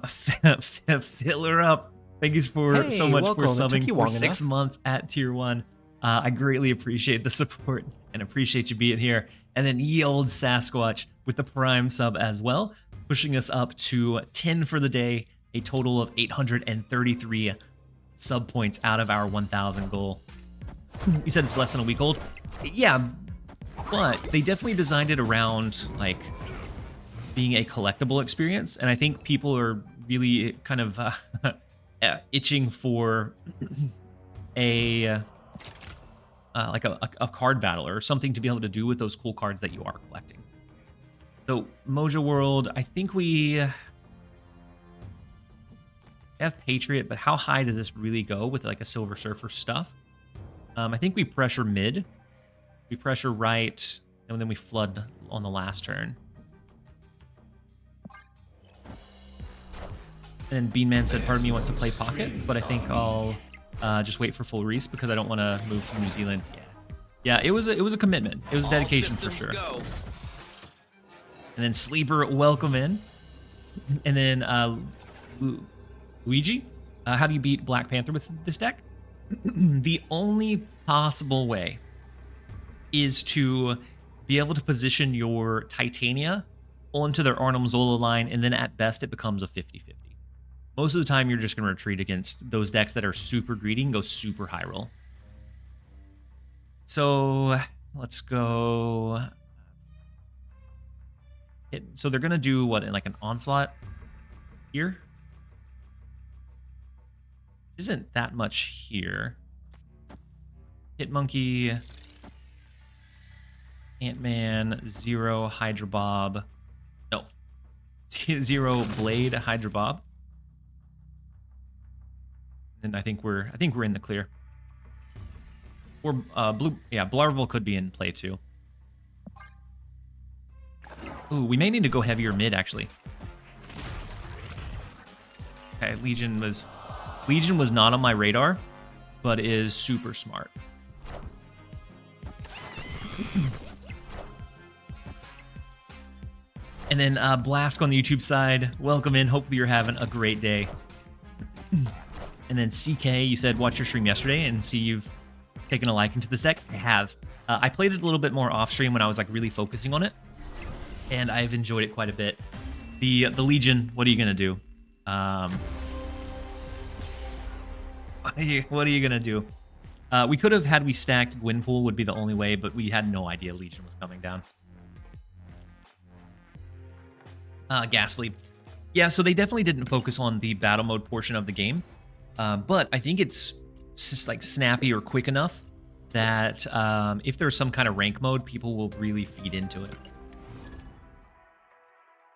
Filler Up, thank you so much for subbing for 6 months at Tier 1. I greatly appreciate the support and appreciate you being here. And then Ye Old Sasquatch with the Prime sub as well, pushing us up to 10 for the day, a total of 833 sub points out of our 1,000 goal. You said it's less than a week old. Yeah, but they definitely designed it around like being a collectible experience, and I think people are really kind of itching for a card battle or something to be able to do with those cool cards that you are collecting. So Mojo World, I think we have Patriot, but how high does this really go with like a Silver Surfer stuff? I think we pressure mid, we pressure right, and then we flood on the last turn. And Beanman said part of me wants to play Pocket, but I think I'll just wait for full Reese because I don't want to move to New Zealand. Yeah, it was a commitment. It was a dedication for sure. Go. And then Sleeper, welcome in. And then Luigi, how do you beat Black Panther with this deck? The only possible way is to be able to position your Titania onto their Arnim Zola line, and then at best it becomes a 50-50. Most of the time, you're just going to retreat against those decks that are super greedy and go super high roll. So let's go. So they're going to do what, in like an onslaught here? Isn't that much here. Hit Monkey, Ant-Man, 0 Hydra Bob. No. 0 Blade Hydra Bob. And I think we're in the clear. Or blue, yeah, Blarvel could be in play too. Ooh, we may need to go heavier mid actually. Okay, Legion was not on my radar, but is super smart. And then Blask on the YouTube side, welcome in. Hopefully you're having a great day. And then CK, you said watch your stream yesterday and see you've taken a liking to this deck. I have. I played it a little bit more off stream when I was like really focusing on it, and I've enjoyed it quite a bit. The Legion, what are you gonna do? What are you gonna do? We could have, had we stacked Gwynpool would be the only way, but we had no idea Legion was coming down. Ghastly. Yeah, so they definitely didn't focus on the battle mode portion of the game, but I think it's just like snappy or quick enough that if there's some kind of rank mode, people will really feed into it.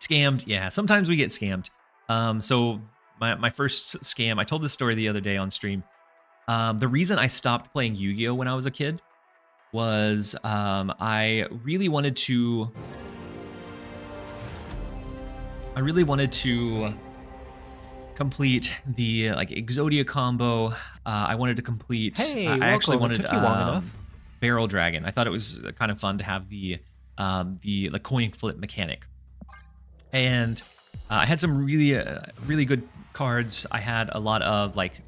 Scammed, yeah, sometimes we get scammed. So my first scam, I told this story the other day on stream. The reason I stopped playing Yu-Gi-Oh when I was a kid was I really wanted to complete the like Exodia combo. I wanted to complete. Hey, I actually wanted it took you long enough. Barrel Dragon. I thought it was kind of fun to have the like coin flip mechanic, and I had some really good cards. I had a lot of like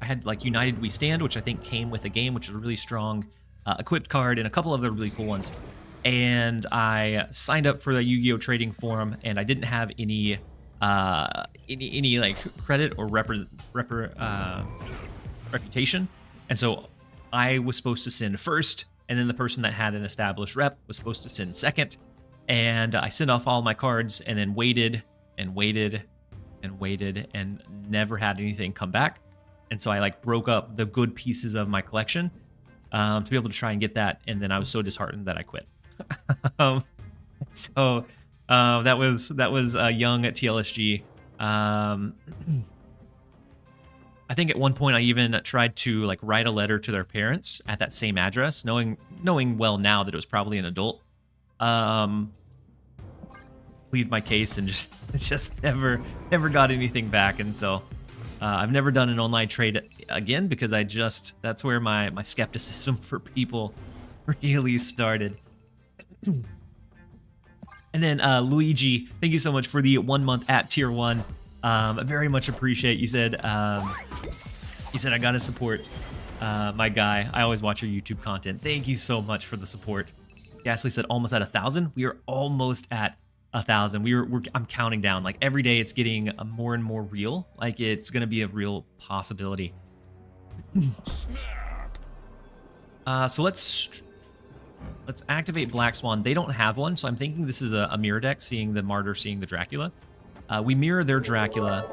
United We Stand, which I think came with a game, which is a really strong equipped card, and a couple other really cool ones. And I signed up for the Yu-Gi-Oh trading forum, and I didn't have any like credit or reputation, and so I was supposed to send first, and then the person that had an established rep was supposed to send second, and I sent off all my cards and then waited and waited and waited and never had anything come back. And so I like broke up the good pieces of my collection to be able to try and get that, and then I was so disheartened that I quit. So that was young at TLSG. I think at one point I even tried to like write a letter to their parents at that same address, knowing well now that it was probably an adult. Plead my case and just never got anything back, and so I've never done an online trade again because that's where my skepticism for people really started. And then Luigi, thank you so much for the 1 month at tier 1. I very much appreciate. You said I gotta support my guy. I always watch your YouTube content. Thank you so much for the support. Ghastly said almost at 1,000. We are almost at 1,000. I'm counting down. Like every day, it's getting more and more real. Like it's gonna be a real possibility. So let's activate Black Swan. They don't have one, so I'm thinking this is a mirror deck, seeing the Martyr, seeing the Dracula. We mirror their Dracula.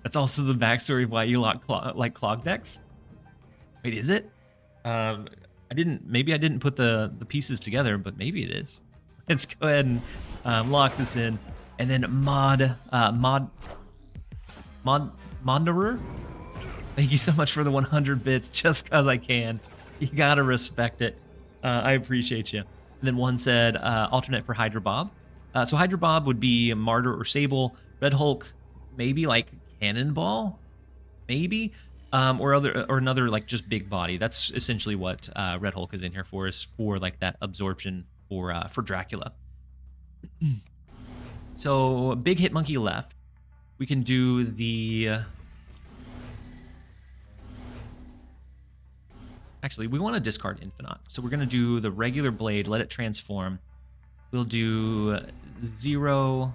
That's also the backstory of why you like clog decks. Wait, is it? Maybe I didn't put the pieces together, but maybe it is. Let's go ahead and lock this in. And then Monderer. Thank you so much for the 100 bits, just because I can. You gotta respect it. I appreciate you. And then one said alternate for Hydra Bob. So Hydra Bob would be Martyr or Sable. Red Hulk, maybe like Cannonball, maybe, or another like just big body. That's essentially what Red Hulk is in here for, is for like that absorption for Dracula. So big hit monkey left. We can do the. Actually, we want to discard Infinite. So we're going to do the regular blade, let it transform. We'll do 0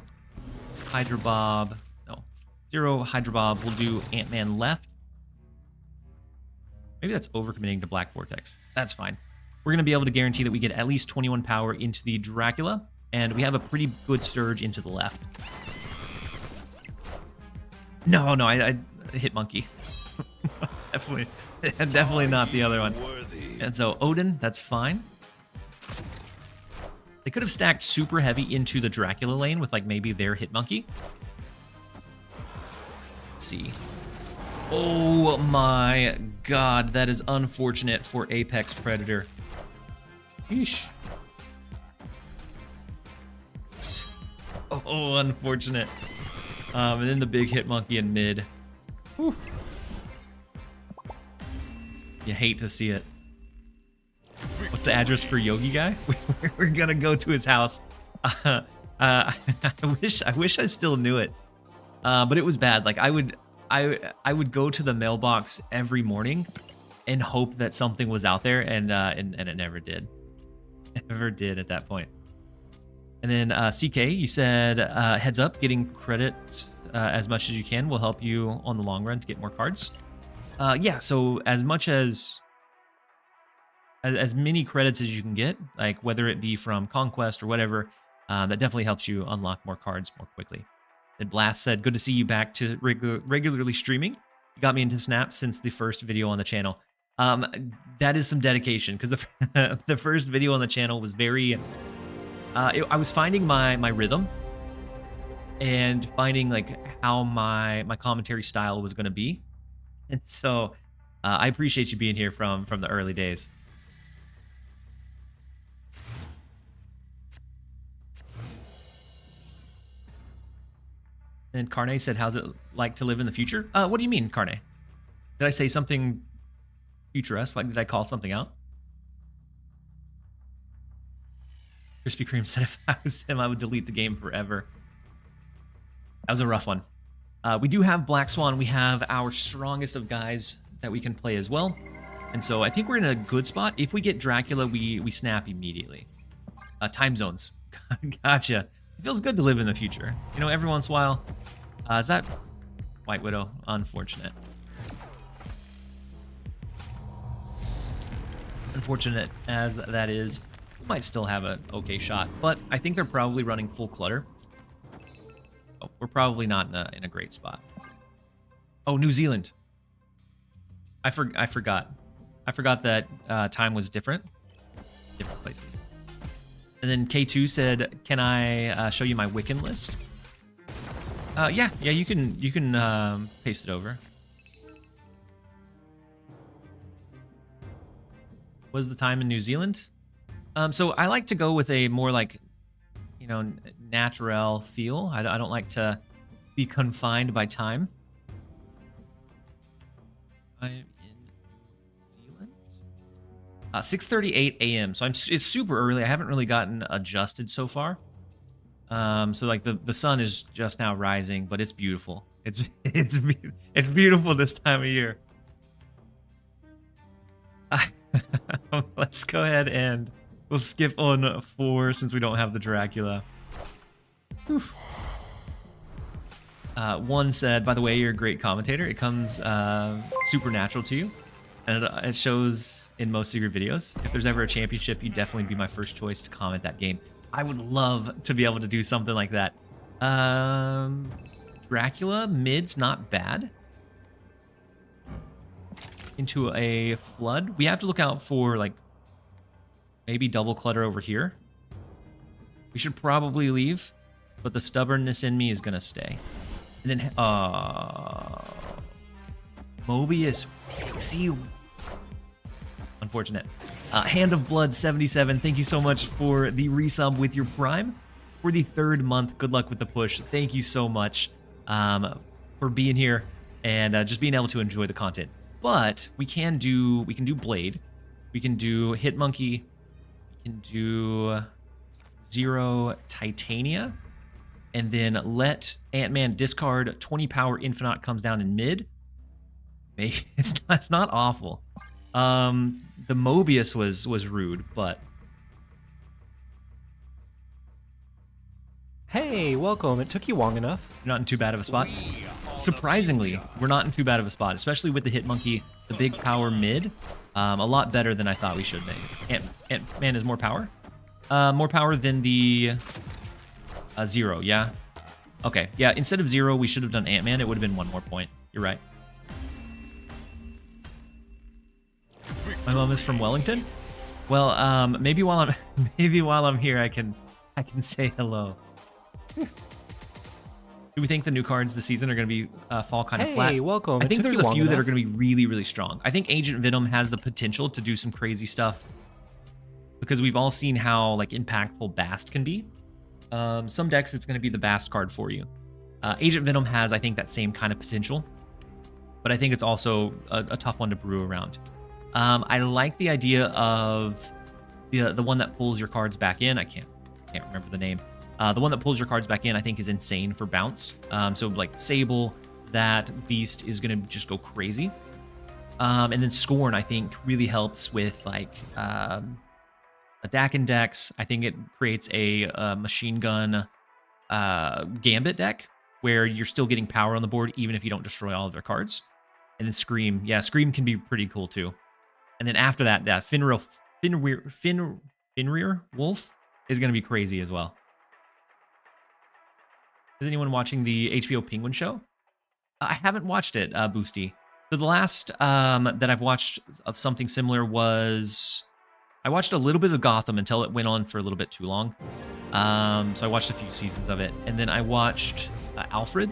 Hydra Bob. No. 0 Hydro Bob. We'll do Ant-Man left. Maybe that's overcommitting to Black Vortex. That's fine. We're going to be able to guarantee that we get at least 21 power into the Dracula, and we have a pretty good surge into the left. No, I hit Monkey. Definitely not the other one. And so Odin, that's fine. They could have stacked super heavy into the Dracula lane with like maybe their hit Monkey. Let's see. Oh my god, that is unfortunate for Apex Predator. Yeesh. Oh, unfortunate. And then the big hit monkey in mid. Whew. You hate to see it. What's the address for Yogi Guy? We're gonna go to his house. I wish I still knew it, but it was bad. Like I would go to the mailbox every morning and hope that something was out there, and it never did. Never did at that point. And then CK, you said heads up, getting credit as much as you can will help you on the long run to get more cards. Yeah, so as many credits as you can get, like whether it be from Conquest or whatever, that definitely helps you unlock more cards more quickly. Then Blast said, good to see you back to regularly streaming. You got me into Snap since the first video on the channel. That is some dedication, because the first video on the channel was very... I was finding my rhythm and finding like how my commentary style was going to be. And so I appreciate you being here from the early days. And Carne said, how's it like to live in the future? What do you mean, Carne? Did I say something futuresque? Like, did I call something out? Krispy Kreme said if I was them, I would delete the game forever. That was a rough one. We do have Black Swan. We have our strongest of guys that we can play as well. And so I think we're in a good spot. If we get Dracula, we snap immediately. Time zones. Gotcha. It feels good to live in the future. You know, every once in a while. Is that White Widow? Unfortunate. Unfortunate as that is. Might still have an okay shot, but I think they're probably running full clutter. So we're probably not in a great spot. Oh, New Zealand. I forgot. I forgot that time was different places. And then K2 said, "Can I show you my Wiccan list?" Yeah, you can paste it over. What is the time in New Zealand? So I like to go with a more like, you know, natural feel. I don't like to be confined by time. I'm in New Zealand. 6:38 a.m. So it's super early. I haven't really gotten adjusted so far. So like the sun is just now rising, but it's beautiful. It's beautiful this time of year. Let's go ahead and we'll skip on 4 since we don't have the Dracula. One said, by the way, you're a great commentator. It comes super natural to you, and it shows in most of your videos. If there's ever a championship, you'd definitely be my first choice to comment that game. I would love to be able to do something like that. Dracula, mid's not bad. Into a flood. We have to look out for like maybe double clutter over here. We should probably leave, but the stubbornness in me is gonna stay. And then Mobius Pixie. Unfortunate. Hand of Blood 77. Thank you so much for the resub with your Prime for the 3rd month. Good luck with the push. Thank you so much for being here and just being able to enjoy the content. But we can do Blade, we can do Hit Monkey, we can do 0 Titania, and then let Ant-Man discard 20 power Infinite comes down in mid. Maybe it's not awful. The Mobius was rude, but hey, welcome. It took you long enough. not in too bad of a spot. surprisingly, we're not in too bad of a spot, especially with the Hit Monkey, the big power mid. A lot better than I thought we should make. Ant-Man is more power? More power than the 0, yeah? Okay, yeah, instead of 0, we should have done Ant-Man. It would have been 1 more point. You're right. My mom is from Wellington? Well, maybe while I'm here, I can say hello. Do we think the new cards this season are going to be fall kind of flat? Hey, welcome. I think there's a few that are going to be really, really strong. I think Agent Venom has the potential to do some crazy stuff because we've all seen how like impactful Bast can be. Some decks, it's going to be the Bast card for you. Agent Venom has, I think, that same kind of potential, but I think it's also a tough one to brew around. I like the idea of the one that pulls your cards back in. I can't remember the name. The one that pulls your cards back in, I think, is insane for bounce. So like Sable, that beast is going to just go crazy. And then Scorn, I think, really helps with like Dakin decks. I think it creates a machine gun Gambit deck where you're still getting power on the board even if you don't destroy all of their cards. And then Scream, yeah, Scream can be pretty cool too. And then after that, Fenrir Wolf is going to be crazy as well. Is anyone watching the HBO Penguin show? I haven't watched it, Boosty. So the last that I've watched of something similar was... I watched a little bit of Gotham until it went on for a little bit too long. So I watched a few seasons of it. And then I watched Alfred.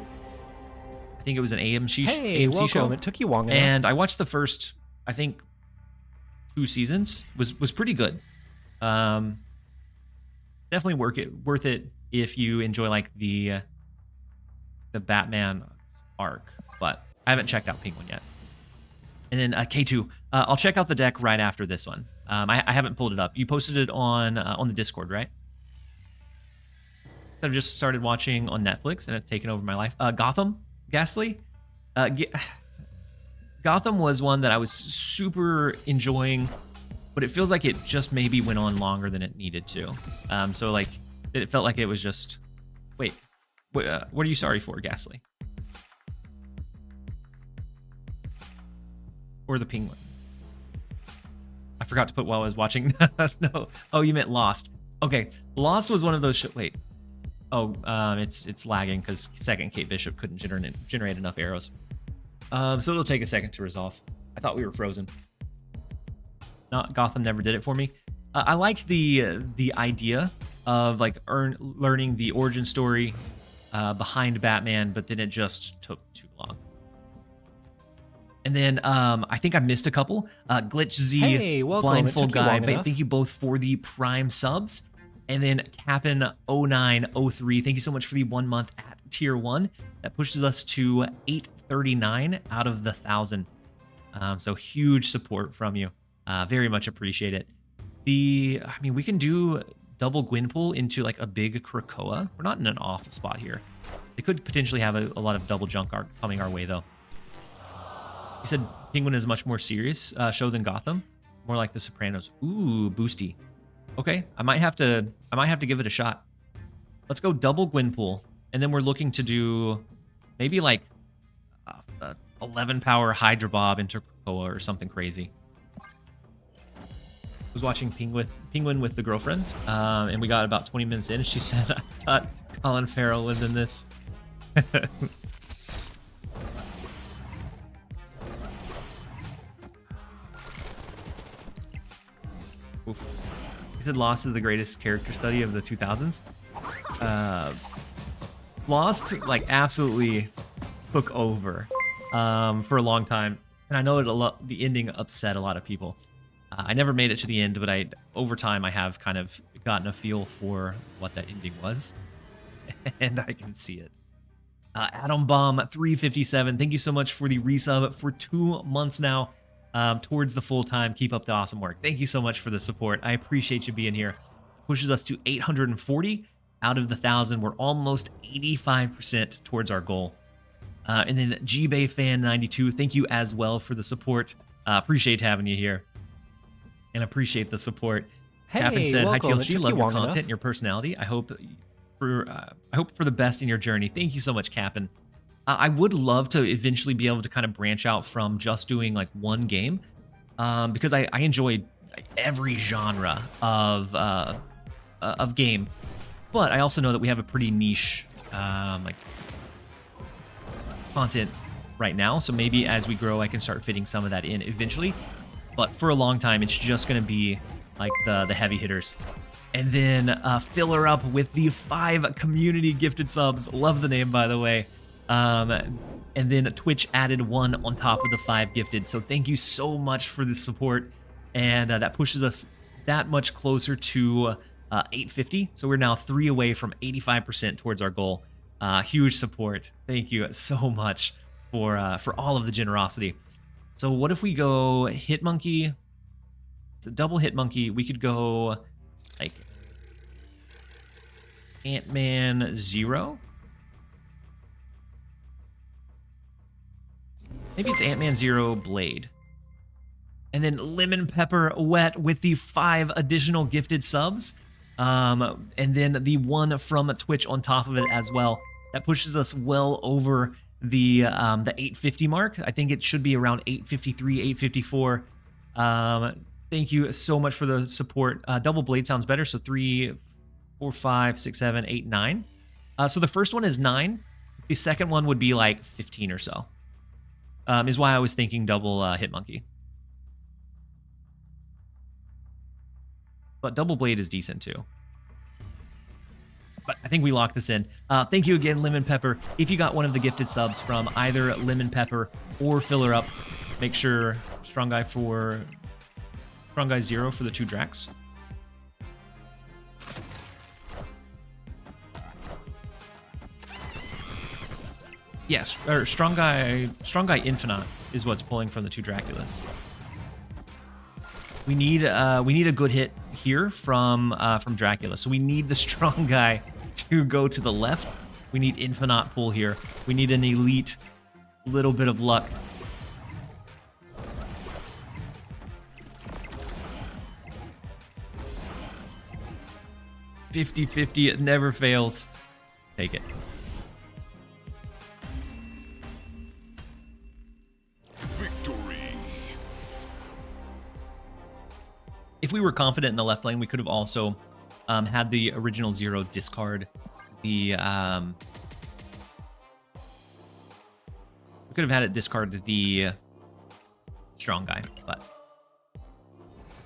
I think it was an AMC show. It took you long enough. And I watched the first, I think, 2 seasons. Was pretty good. Definitely worth it if you enjoy like the Batman arc. But I haven't checked out Penguin yet. And then K2. I'll check out the deck right after this one. I haven't pulled it up. You posted it on the Discord, right? I've just started watching on Netflix and it's taken over my life. Gotham, Ghastly. Gotham was one that I was super enjoying, but it feels like it just maybe went on longer than it needed to. So like it felt like it was just. Wait, what are you sorry for, Ghastly? Or the Penguin? I forgot to put while I was watching. No. Oh, you meant Lost. Okay, Lost was one of those. Wait. Oh, it's lagging because second Kate Bishop couldn't generate enough arrows. So it'll take a second to resolve. I thought we were frozen. Not Gotham never did it for me. I liked the idea of like learning the origin story behind Batman, but then it just took too long. And then I think I missed a couple. Glitch Z, hey, welcome. Blindfold Guy, thank you both for the Prime subs. And then Cap'n0903, thank you so much for the 1 month at tier 1. That pushes us to 839 out of the 1,000. So huge support from you. Very much appreciate it. I mean, we can do double Gwynpool into like a big Krakoa. We're not in an off spot here. They could potentially have a lot of double junk coming our way though. You said Penguin is a much more serious show than Gotham, more like The Sopranos. Ooh, boosty. Okay, I might have to give it a shot. Let's go double Gwynpool, and then we're looking to do maybe like 11 power Hydra Bob into Krakoa or something crazy. I was watching Penguin with the girlfriend, and we got about 20 minutes in, and she said, "I thought Colin Farrell was in this." Oof. He said Lost is the greatest character study of the 2000s. Lost like absolutely took over for a long time, and I know the ending upset a lot of people. I never made it to the end, but over time I have kind of gotten a feel for what that ending was, and I can see it. Atom Bomb 357, thank you so much for the resub for 2 months now. Towards the full time. Keep up the awesome work. Thank you so much for the support. I appreciate you being here. Pushes us to 840 out of the 1,000. We're almost 85% towards our goal. And then G-Bay Fan 92, thank you as well for the support. Appreciate having you here. And appreciate the support. Hey, Captain said, hi welcome. TLSG, love your content and your personality. I hope for the best in your journey. Thank you so much, Captain. I would love to eventually be able to kind of branch out from just doing like one game, because I enjoy every genre of game, but I also know that we have a pretty niche like content right now. So maybe as we grow, I can start fitting some of that in eventually. But for a long time, it's just going to be like the heavy hitters. And then fill her up with the 5 community gifted subs. Love the name, by the way. And then Twitch added 1 on top of the 5 gifted. So thank you so much for the support. And that pushes us that much closer to 850. So we're now 3 away from 85% towards our goal. Huge support. Thank you so much for all of the generosity. So what if we go Hit Monkey? It's a double Hit Monkey. We could go like Ant-Man 0. Maybe it's Ant-Man 0 Blade. And then Lemon Pepper Wet with the 5 additional gifted subs. And then the 1 from Twitch on top of it as well. That pushes us well over the 850 mark. I think it should be around 853, 854. Thank you so much for the support. Double Blade sounds better. So 3, 4, 5, 6, 7, 8, 9. So the first one is 9. The second one would be like 15 or so. Is why I was thinking double Hit Monkey. But double Blade is decent too. But I think we lock this in. Thank you again, Lemon Pepper. If you got one of the gifted subs from either Lemon Pepper or Filler Up, make sure Strong Guy 0 for the 2 Dracs. Yes, or Strong Guy Infinite is what's pulling from the 2 Draculas. We need a good hit here from Dracula. So we need the Strong Guy to go to the left. We need Infinite pull here. We need an elite little bit of luck. $50-50, it never fails. Take it. If we were confident in the left lane, we could have also had the original 0 discard the... we could have had it discard the Strong Guy, but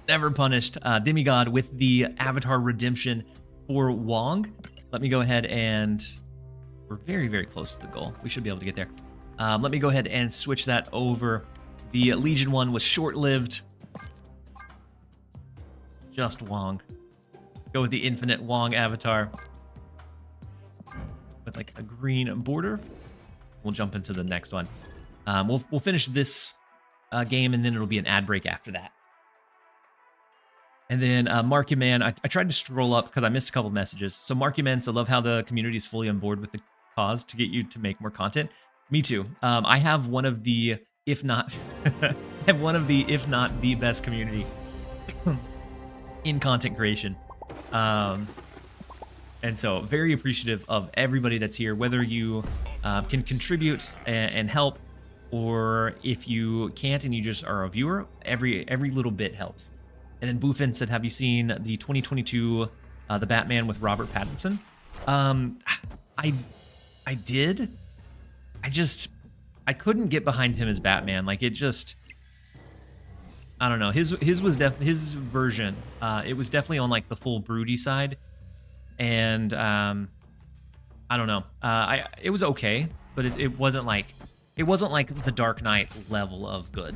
never punished. Demigod with the Avatar Redemption for Wong. Let me go ahead and... We're very, very close to the goal. We should be able to get there. Let me go ahead and switch that over. The Legion one was short-lived. Just Wong. Go with the Infinite Wong avatar. With like a green border. We'll jump into the next one. We'll finish this game and then it'll be an ad break after that. And then Marky Man, I tried to scroll up because I missed a couple messages. So Marky Man, I love how the community is fully on board with the cause to get you to make more content. Me too. I have one of the, if not, if not the best community in content creation. And so very appreciative of everybody that's here, whether you can contribute and help, or if you can't and you just are a viewer, every little bit helps. And then Boofin said, have you seen the 2022 The Batman with Robert Pattinson? I did. I couldn't get behind him as Batman. Like, it just, I don't know. His version. It was definitely on like the full broody side, and I don't know. It was okay, but it wasn't like the Dark Knight level of good.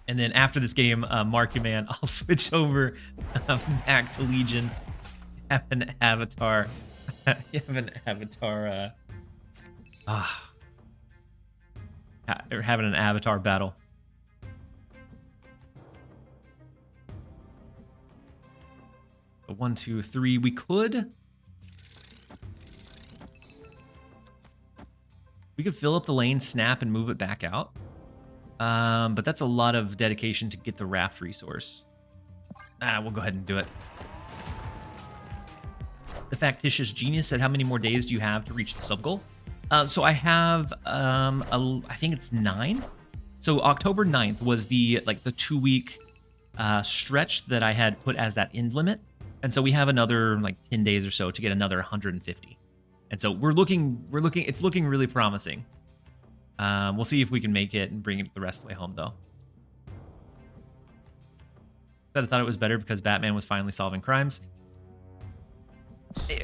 And then after this game, Marky Man, I'll switch over back to Legion. Have an avatar. Having an avatar battle. So 1, 2, 3. We could fill up the lane, snap, and move it back out. But that's a lot of dedication to get the raft resource. We'll go ahead and do it. The Factitious Genius said, how many more days do you have to reach the sub goal? So I have, I think it's 9. So October 9th was the 2-week stretch that I had put as that end limit. And so we have another like 10 days or so to get another 150. And so it's looking really promising. We'll see if we can make it and bring it the rest of the way home though. Said I thought it was better because Batman was finally solving crimes.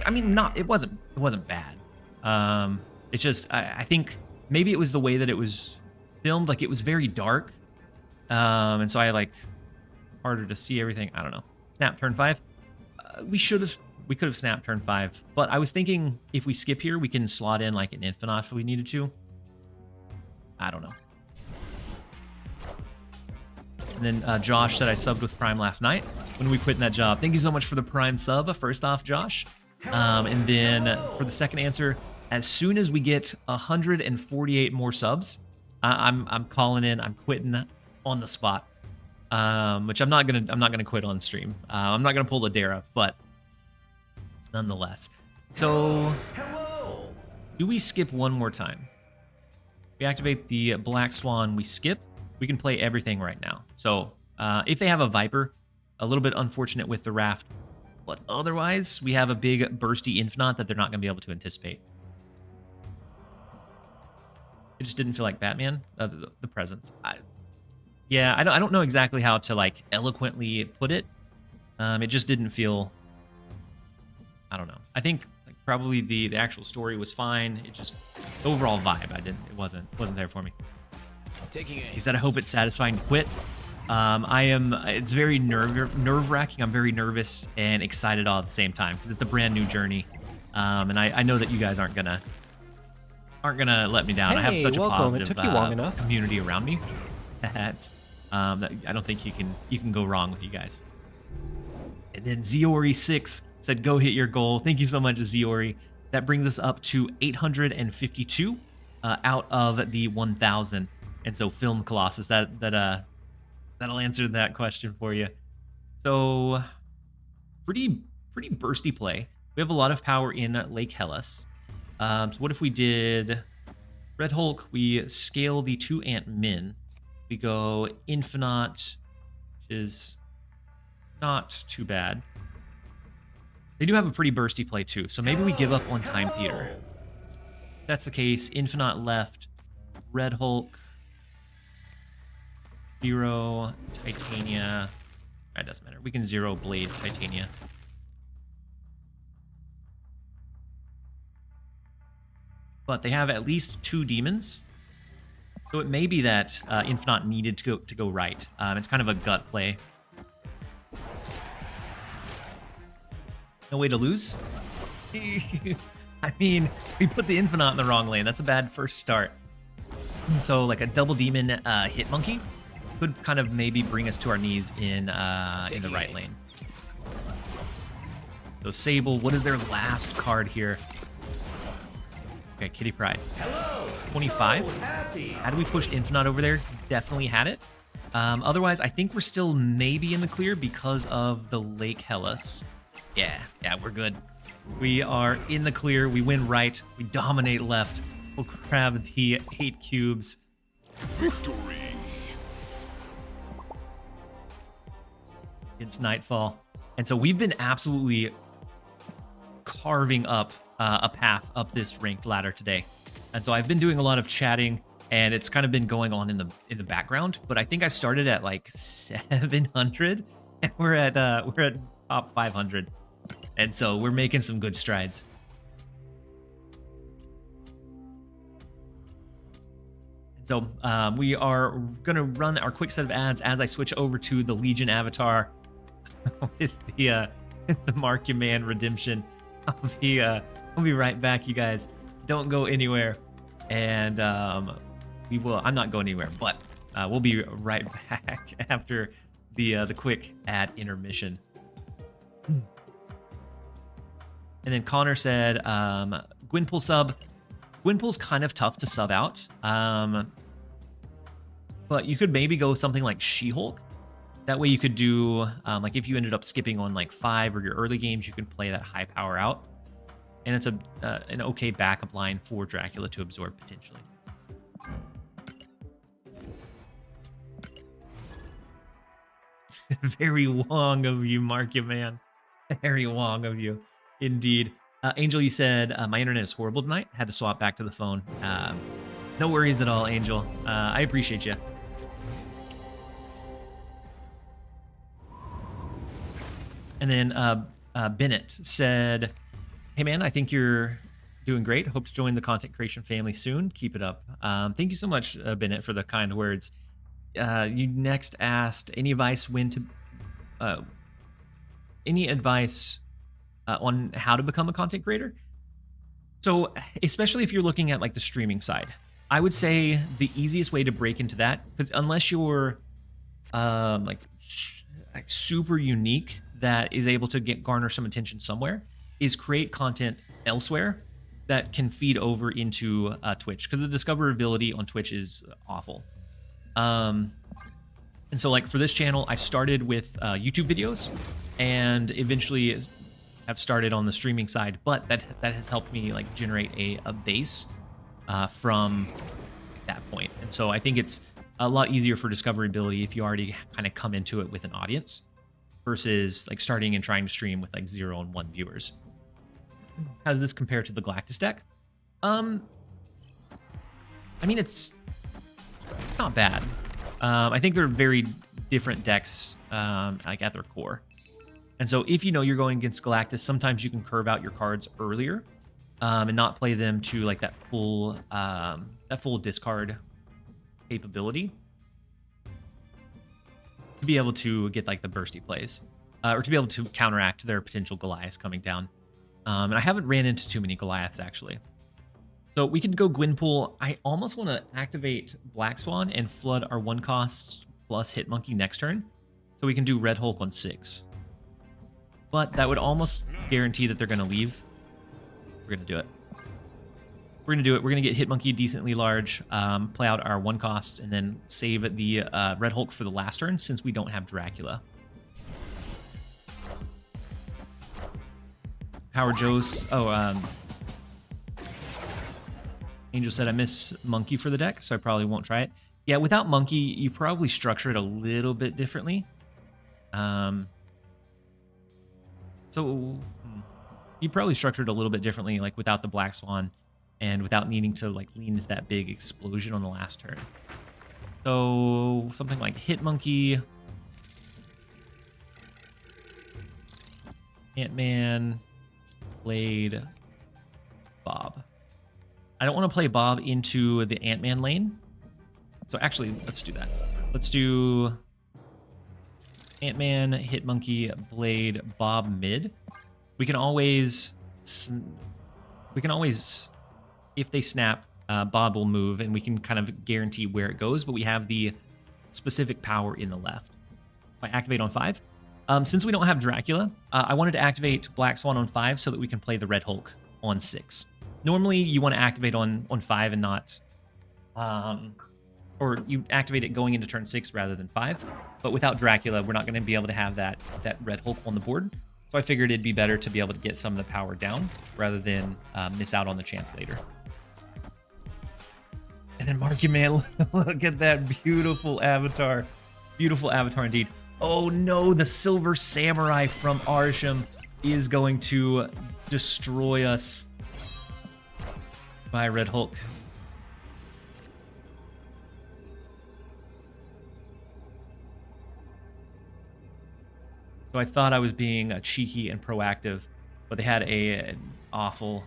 I mean, it wasn't bad. It's just, I think maybe it was the way that it was filmed. Like, it was very dark. And so I, harder to see everything. I don't know. Snap turn 5. We could have snapped turn 5. But I was thinking if we skip here, we can slot in, an Infinite if we needed to. I don't know. And then Josh said I subbed with Prime last night when we quit in that job. Thank you so much for the Prime sub, first off, Josh. And then for the second answer, as soon as we get 148 more subs, I'm calling in. I'm quitting on the spot, which I'm not gonna quit on stream. I'm not gonna pull the Dara, but nonetheless. So, do we skip one more time? We activate the Black Swan. We skip. We can play everything right now. So, if they have a Viper, a little bit unfortunate with the Raft, but otherwise we have a big bursty Infinite that they're not gonna be able to anticipate. It just didn't feel like Batman, the presence. I don't know exactly how to eloquently put it. It just didn't feel. I don't know. I think probably the actual story was fine. It just the overall vibe. It wasn't there for me. He said, "I hope it's satisfying to quit." I am. It's very nerve-wracking. I'm very nervous and excited all at the same time because it's a brand new journey, and I know that you guys aren't gonna let me down. Hey, I have such a positive it took you long enough. community around me that I don't think you can go wrong with you guys. And then Ziori6 said, "Go hit your goal." Thank you so much, Ziori. That brings us up to 852 out of the 1,000. And so, Film Colossus, that'll answer that question for you. So, pretty bursty play. We have a lot of power in Lake Hellas. So what if we did Red Hulk? We scale the 2 Ant-Min. We go Infinite, which is not too bad. They do have a pretty bursty play too, so maybe we give up on Time Theater. If that's the case, Infinite left, Red Hulk, 0 Titania. That doesn't matter. We can 0 Blade Titania. But they have at least 2 demons, so it may be that Infinite needed to go right. It's kind of a gut play. No way to lose. I mean, we put the Infinite in the wrong lane. That's a bad first start. So a double demon hit monkey could kind of maybe bring us to our knees in the right lane. So Sable, what is their last card here? Okay, Kitty Pryde. 25. Had we pushed Infinite over there, definitely had it. Otherwise, I think we're still maybe in the clear because of the Lake Hellas. Yeah, we're good. We are in the clear. We win right. We dominate left. We'll grab the 8 cubes. Victory. It's nightfall. And so we've been absolutely carving up a path up this ranked ladder today. And so I've been doing a lot of chatting, and it's kind of been going on in the background. But I think I started at 700, and we're at top 500, and so we're making some good strides. And so we are gonna run our quick set of ads as I switch over to the Legion avatar with the Mark Your Man redemption. I'll be right back, you guys. Don't go anywhere, and we will. I'm not going anywhere, but we'll be right back after the quick ad intermission. And then Connor said, Gwynpool sub. Gwynpool's kind of tough to sub out, but you could maybe go something like She-Hulk. That way you could do, if you ended up skipping on 5 or your early games, you can play that high power out. and it's an okay backup line for Dracula to absorb potentially. Very Wong of you, Marky Man. Very Wong of you, indeed. Angel, you said my internet is horrible tonight. Had to swap back to the phone. No worries at all, Angel. I appreciate you. And then Bennett said, "Hey man, I think you're doing great. Hope to join the content creation family soon. Keep it up." Thank you so much, Bennett, for the kind words. You next asked any advice on how to become a content creator. So especially if you're looking at like the streaming side, I would say the easiest way to break into that, because unless you're like super unique that is able to garner some attention somewhere, is create content elsewhere that can feed over into Twitch, because the discoverability on Twitch is awful. And so like for this channel, I started with YouTube videos and eventually have started on the streaming side, but that has helped me like generate a base from that point. And so I think it's a lot easier for discoverability if you already kind of come into it with an audience versus like starting and trying to stream with like 0 and 1 viewers. How does this compare to the Galactus deck? I mean, it's not bad. I think they're very different decks, like at their core. And so if you know you're going against Galactus, sometimes you can curve out your cards earlier and not play them to like that full discard capability to be able to get like the bursty plays or to be able to counteract their potential Goliaths coming down. And I haven't ran into too many Goliaths actually. So we can go Gwynpool. I almost want to activate Black Swan and flood our 1 cost plus Hit Monkey next turn, so we can do Red Hulk on 6. But that would almost guarantee that they're going to leave. We're going to do it. We're going to do it. We're going to get Hit Monkey decently large, play out our 1 costs, and then save the Red Hulk for the last turn since we don't have Dracula. Power Joe's. Angel said I miss Monkey for the deck, so I probably won't try it. Yeah, without Monkey, you probably structure it a little bit differently. So you probably structured a little bit differently, like without the Black Swan and without needing to like lean into that big explosion on the last turn. So something like Hit Monkey, Ant-Man, Blade, Bob. I don't want to play Bob into the Ant-Man lane. So actually, let's do that. Let's do Ant-Man, Hit Monkey, Blade, Bob mid. We can always, if they snap, Bob will move and we can kind of guarantee where it goes, but we have the specific power in the left. If I activate on 5. Since we don't have Dracula, I wanted to activate Black Swan on 5 so that we can play the Red Hulk on 6. Normally, you want to activate on 5 and not, or you activate it going into turn 6 rather than 5. But without Dracula, we're not going to be able to have that Red Hulk on the board. So I figured it'd be better to be able to get some of the power down rather than miss out on the chance later. And then Marky Man, look at that beautiful avatar. Beautiful avatar indeed. Oh no, the Silver Samurai from Arsham is going to destroy us by Red Hulk. So I thought I was being cheeky and proactive, but they had an awful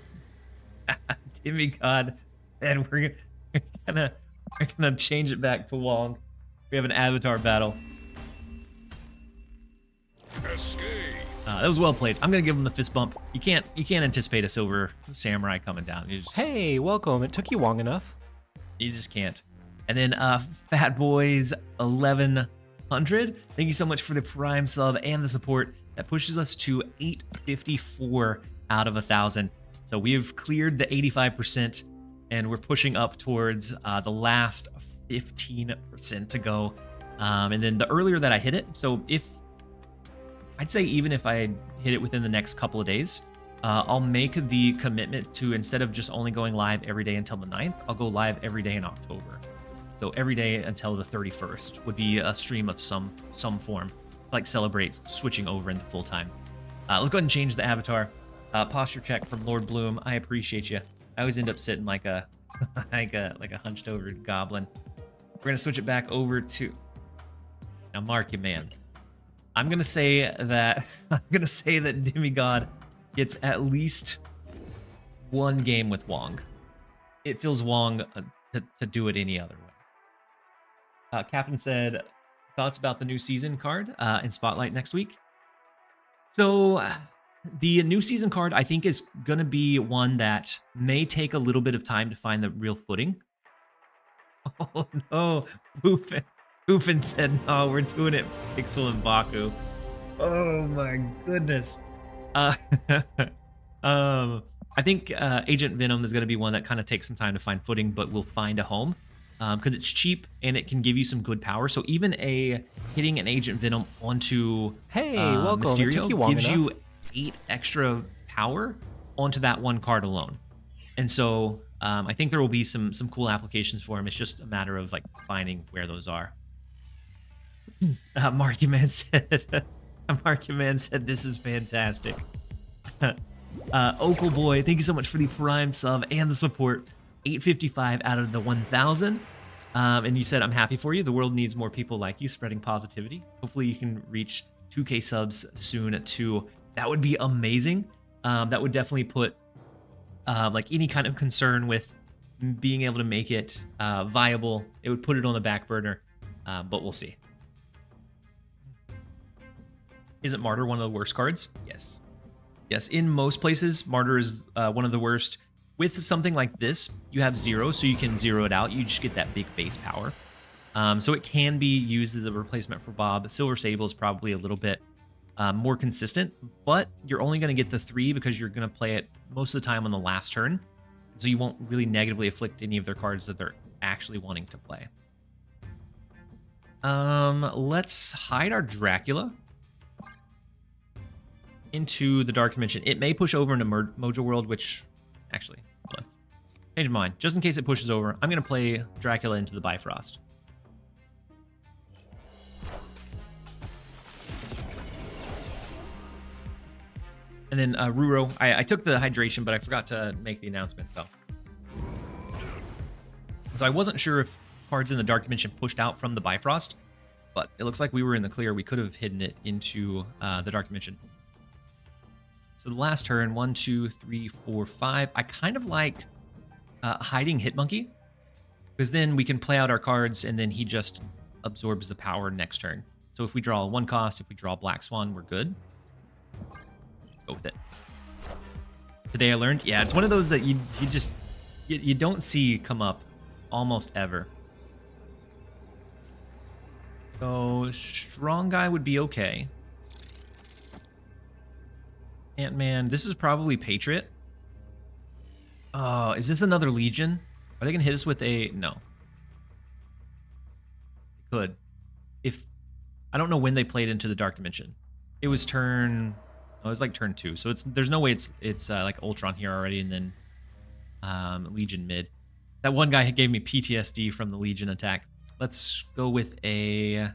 demigod, and we're gonna change it back to Wong. We have an avatar battle. That was well played. I'm gonna give him the fist bump. You can't anticipate a Silver Samurai coming down. Hey, welcome. It took you long enough. You just can't. And then Fat Boys 1100. Thank you so much for the Prime sub and the support. That pushes us to 854 out of 1,000. So we've cleared the 85%, and we're pushing up towards the last 15% to go. And then the earlier that I hit it, so I'd say even if I hit it within the next couple of days, I'll make the commitment to, instead of just only going live every day until the 9th, I'll go live every day in October. So every day until the 31st would be a stream of some form, like celebrate switching over into full time. Let's go ahead and change the avatar. Posture check from Lord Bloom. I appreciate you. I always end up sitting like a like a hunched over goblin. We're gonna switch it back over to, now mark you, man. I'm gonna say that Demigod gets at least one game with Wong. It feels Wong to do it any other way. Captain said, thoughts about the new season card in Spotlight next week. So the new season card, I think, is going to be one that may take a little bit of time to find the real footing. Oh, no. Boofin said, no, we're doing it Pixel and Baku. Oh, my goodness. I think Agent Venom is going to be one that kind of takes some time to find footing, but will find a home. Because it's cheap and it can give you some good power. So even hitting an Agent Venom onto welcome. Mysterio gives you 8 extra power onto that one card alone. And so I think there will be some cool applications for him. It's just a matter of like finding where those are. Marky Man said this is fantastic. Okal Boy, thank you so much for the Prime sub and the support. 855 out of the 1,000. And you said, I'm happy for you. The world needs more people like you spreading positivity. Hopefully you can reach 2K subs soon too. That would be amazing. That would definitely put like any kind of concern with being able to make it viable. It would put it on the back burner, but we'll see. Isn't Martyr one of the worst cards? Yes. Yes, in most places, Martyr is one of the worst. With something like this, you have 0, so you can 0 it out. You just get that big base power. So it can be used as a replacement for Bob. Silver Sable is probably a little bit more consistent, but you're only going to get the 3 because you're going to play it most of the time on the last turn. So you won't really negatively afflict any of their cards that they're actually wanting to play. Let's hide our Dracula into the Dark Dimension. It may push over into Mojo World, which... Actually, hold on. Change my mind. Just in case it pushes over, I'm going to play Dracula into the Bifrost. And then Ruro. I took the hydration, but I forgot to make the announcement, so I wasn't sure if cards in the Dark Dimension pushed out from the Bifrost, but it looks like we were in the clear. We could have hidden it into the Dark Dimension. So the last turn, 1, 2, 3, 4, 5. I kind of like hiding Hitmonkey, because then we can play out our cards and then he just absorbs the power next turn. So if we draw a 1 cost, if we draw Black Swan, we're good. Let's go with it. Today I learned, yeah, it's one of those that you don't see come up almost ever. So Strong Guy would be okay. Ant-Man, this is probably Patriot. Oh, is this another Legion? Are they gonna hit us with a... No. They could. If... I don't know when they played into the Dark Dimension. It was turn... Oh, it was like turn 2. So there's no way it's like Ultron here already and then Legion mid. That one guy gave me PTSD from the Legion attack. Let's go with a...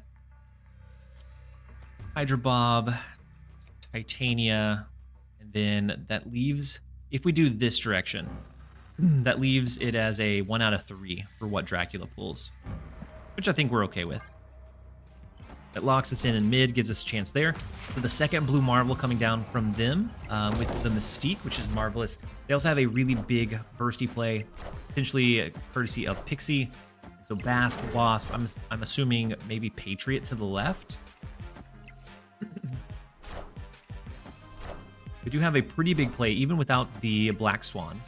Hydra Bob, Titania... And then that leaves, if we do this direction, that leaves it as a 1 out of 3 for what Dracula pulls, which I think we're okay with. It locks us in mid, gives us a chance there. So the second blue Marvel coming down from them with the Mystique, which is marvelous. They also have a really big bursty play, potentially courtesy of Pixie. So Bast, Wasp, I'm assuming maybe Patriot to the left. We do have a pretty big play, even without the Black Swan.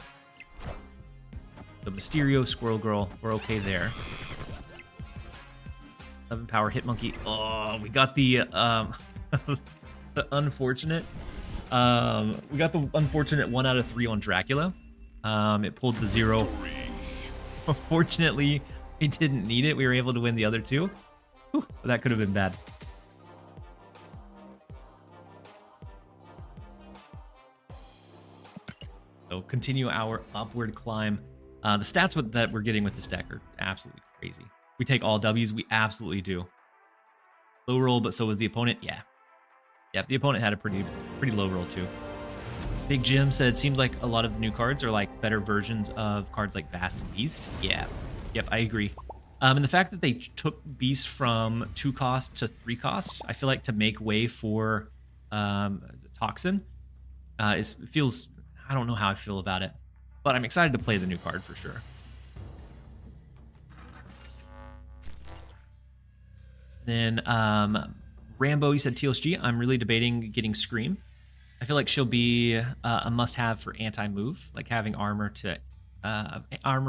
The Mysterio, Squirrel Girl, we're okay there. 7 power Hitmonkey. Oh, we got the the unfortunate. We got the unfortunate 1 out of 3 on Dracula. It pulled the 0. Unfortunately, we didn't need it. We were able to win the other 2. Whew, but that could have been bad. So continue our upward climb. The stats that we're getting with this deck are absolutely crazy. We take all W's, we absolutely do. Low roll, but so was the opponent. Yeah. Yep, the opponent had a pretty low roll too. Big Jim said, seems like a lot of the new cards are like better versions of cards like Vast and Beast. Yeah. Yep, I agree. And the fact that they took Beast from 2 cost to 3 cost, I feel like to make way for Toxin, feels, I don't know how I feel about it, but I'm excited to play the new card for sure. Then Rambo, you said TLSG. I'm really debating getting Scream. I feel like she'll be a must-have for anti-move, like having armor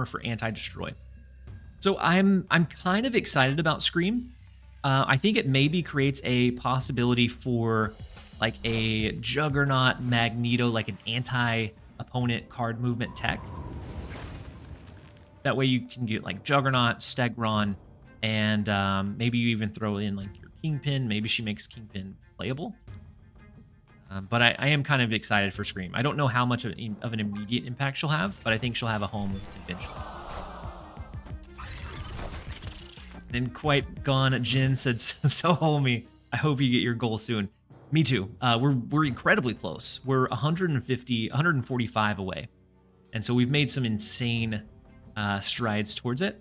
for anti-destroy. So I'm kind of excited about Scream. I think it maybe creates a possibility for like a Juggernaut Magneto, like an anti-opponent card movement tech. That way you can get like Juggernaut, Stegron, and maybe you even throw in like your Kingpin. Maybe she makes Kingpin playable. But I am kind of excited for Scream. I don't know how much of an immediate impact she'll have, but I think she'll have a home eventually. Then Quite Gone Jin said, so homie, I hope you get your goal soon. Me too. We're incredibly close. We're 145 away. And so we've made some insane strides towards it.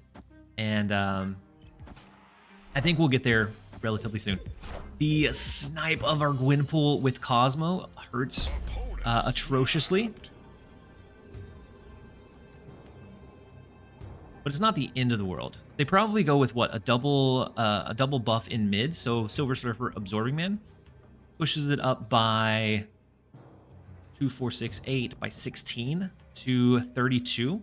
And I think we'll get there relatively soon. The snipe of our Gwynpool with Cosmo hurts atrociously. But it's not the end of the world. They probably go with what, a double buff in mid. So Silver Surfer Absorbing Man pushes it up by 2, 4, 6, 8 by 16 to 32.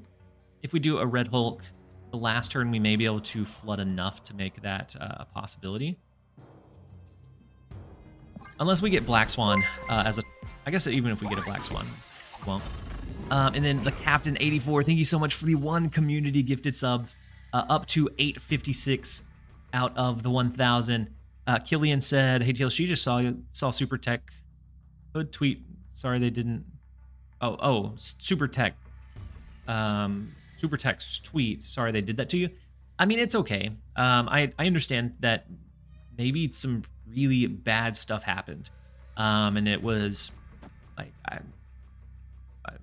If we do a Red Hulk, the last turn we may be able to flood enough to make that a possibility. Unless we get Black Swan I guess even if we get a Black Swan, we won't. And then the Captain 84, thank you so much for the 1 community gifted sub, up to 856 out of the 1,000. Killian said, hey TLSG, just saw Super Tech Hood tweet. Sorry they didn't. Oh, Super Tech. Super Tech's tweet. Sorry they did that to you. I mean, it's okay. I understand that maybe some really bad stuff happened. And it was like,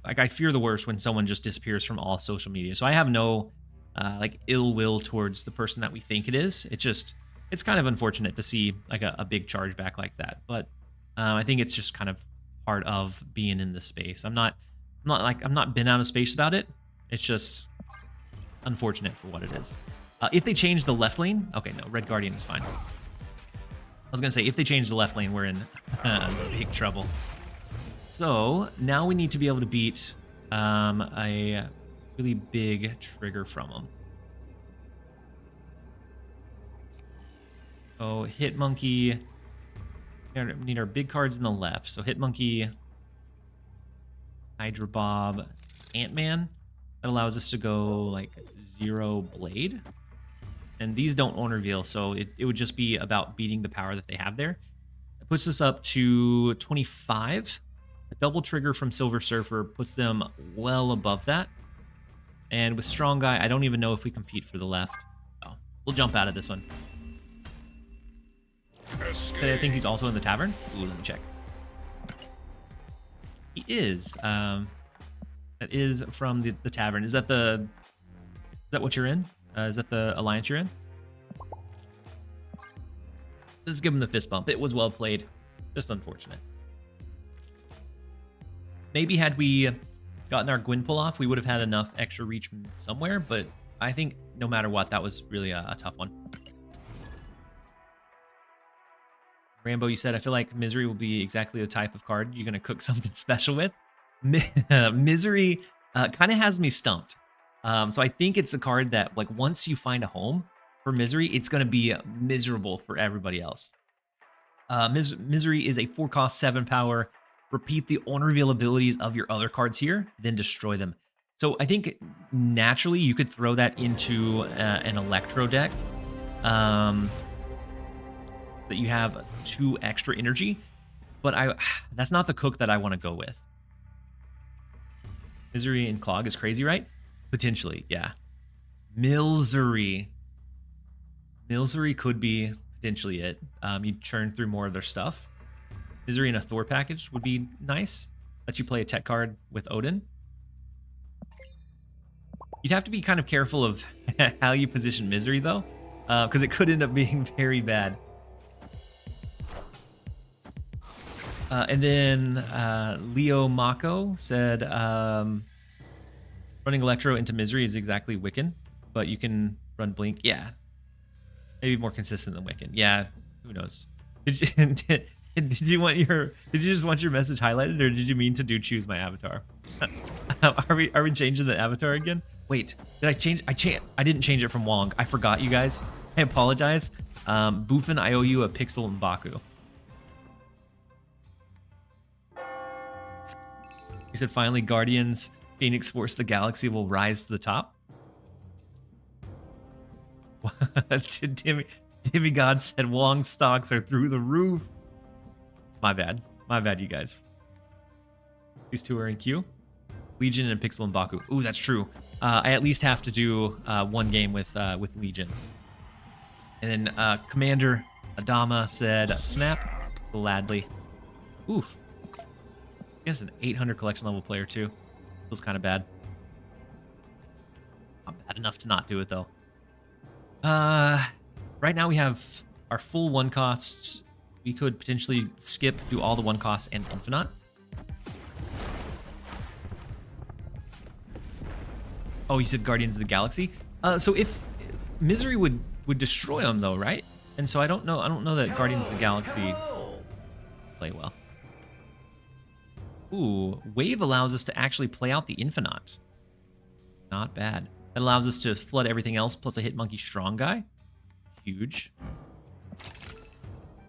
I fear the worst when someone just disappears from all social media. So I have no like ill will towards the person that we think it is. It's kind of unfortunate to see like a big chargeback like that. But I think it's just kind of part of being in this space. I'm not been out of space about it. It's just unfortunate for what it is. If they change the left lane, okay, no, Red Guardian is fine. I was gonna say, if they change the left lane, we're in big trouble. So now we need to be able to beat a really big trigger from them. So Hit Monkey, we need our big cards in the left. So Hit Monkey, Hydra Bob, Ant-Man. That allows us to go like 0 Blade. And these don't own reveal, so it would just be about beating the power that they have there. It puts us up to 25. A double trigger from Silver Surfer puts them well above that. And with Strong Guy, I don't even know if we compete for the left. Oh, we'll jump out of this one. Okay, I think he's also in the tavern. Ooh, let me check. He is. That is from the tavern. Is that what you're in? Is that the alliance you're in? Let's give him the fist bump. It was well played. Just unfortunate. Maybe had we gotten our Gwynpool off, we would have had enough extra reach somewhere, but I think no matter what, that was really a tough one. Rambo, you said, I feel like Misery will be exactly the type of card you're going to cook something special with. Misery kind of has me stumped. So I think it's a card that, like, once you find a home for Misery, it's going to be miserable for everybody else. Misery is a 4-cost, 7 power. Repeat the on reveal abilities of your other cards here, then destroy them. So I think naturally you could throw that into an Electro deck. That you have 2 extra energy, but that's not the cook that I want to go with. Misery and Clog is crazy, right? Potentially, yeah. Milsery. Milsery could be potentially it. You churn through more of their stuff. Misery and a Thor package would be nice. Let you play a tech card with Odin. You'd have to be kind of careful of how you position Misery, though, because it could end up being very bad. And then Leo Mako said, running Electro into Misery is exactly Wiccan, but you can run Blink. Yeah, maybe more consistent than Wiccan. Yeah, who knows? Did you just want your message highlighted, or did you mean to choose my avatar? Are we changing the avatar again? Wait, did I change? I didn't change it from Wong. I forgot, you guys. I apologize. Boofin, I owe you a Pixel and Baku. He said, finally, Guardians, Phoenix Force, the galaxy will rise to the top. Timmy God said Wong stocks are through the roof. My bad, you guys. These two are in queue. Legion and Pixel and Baku. Ooh, that's true. I at least have to do one game with Legion. And then Commander Adama said, snap, gladly. Oof. He has an 800 collection level player too. Feels kind of bad. Not bad enough to not do it though. Right now we have our full one costs. We could potentially skip, do all the one costs and Infinite. Oh, you said Guardians of the Galaxy. So if Misery would destroy them though, right? And so I don't know that Guardians of the Galaxy play well. Ooh, Wave allows us to actually play out the Infinite. Not bad. That allows us to flood everything else, plus a Hit Monkey Strong Guy. Huge.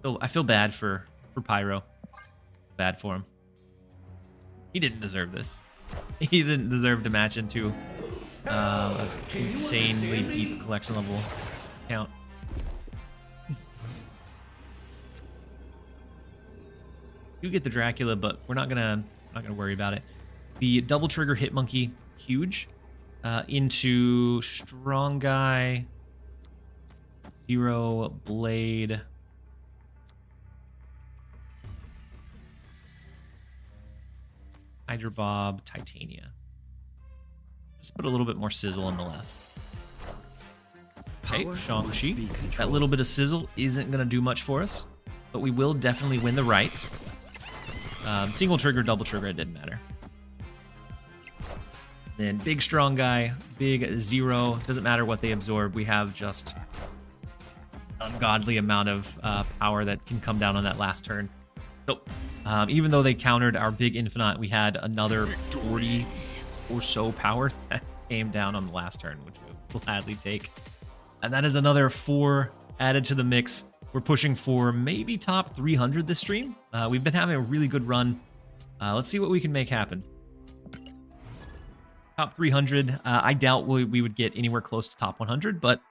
So I feel bad for Pyro. Bad for him. He didn't deserve this. He didn't deserve to match into an insanely deep collection level count. You get the Dracula, but we're not gonna worry about it. The double trigger Hit Monkey, huge. Into Strong Guy, Zero Blade, Hydra Bob, Titania. Just put a little bit more sizzle on the left. Okay, Shang-Chi. That little bit of sizzle isn't gonna do much for us, but we will definitely win the right. Single trigger, double trigger, it didn't matter. Then big strong guy, big zero. Doesn't matter what they absorb. We have just ungodly amount of power that can come down on that last turn. So even though they countered our big infinite, we had another 40 or so power that came down on the last turn, which we'll gladly take. And that is another 4 added to the mix. We're pushing for maybe top 300 this stream. We've been having a really good run. Let's see what we can make happen. Top 300. I doubt we would get anywhere close to top 100, but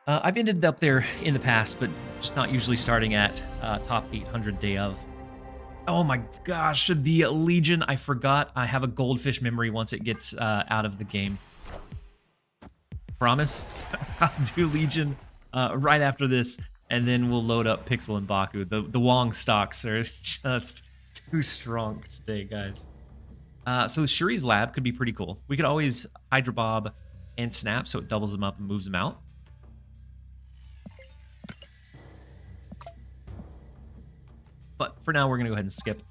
I've ended up there in the past, but just not usually starting at top 800 day of. Oh my gosh, the Legion, I forgot. I have a goldfish memory once it gets out of the game. Promise? I'll do Legion right after this, and then we'll load up Pixel and Baku. The Wong stocks are just too strong today, guys. So Shuri's Lab could be pretty cool. We could always Hydra Bob and Snap, so it doubles them up and moves them out. But for now, we're going to go ahead and skip.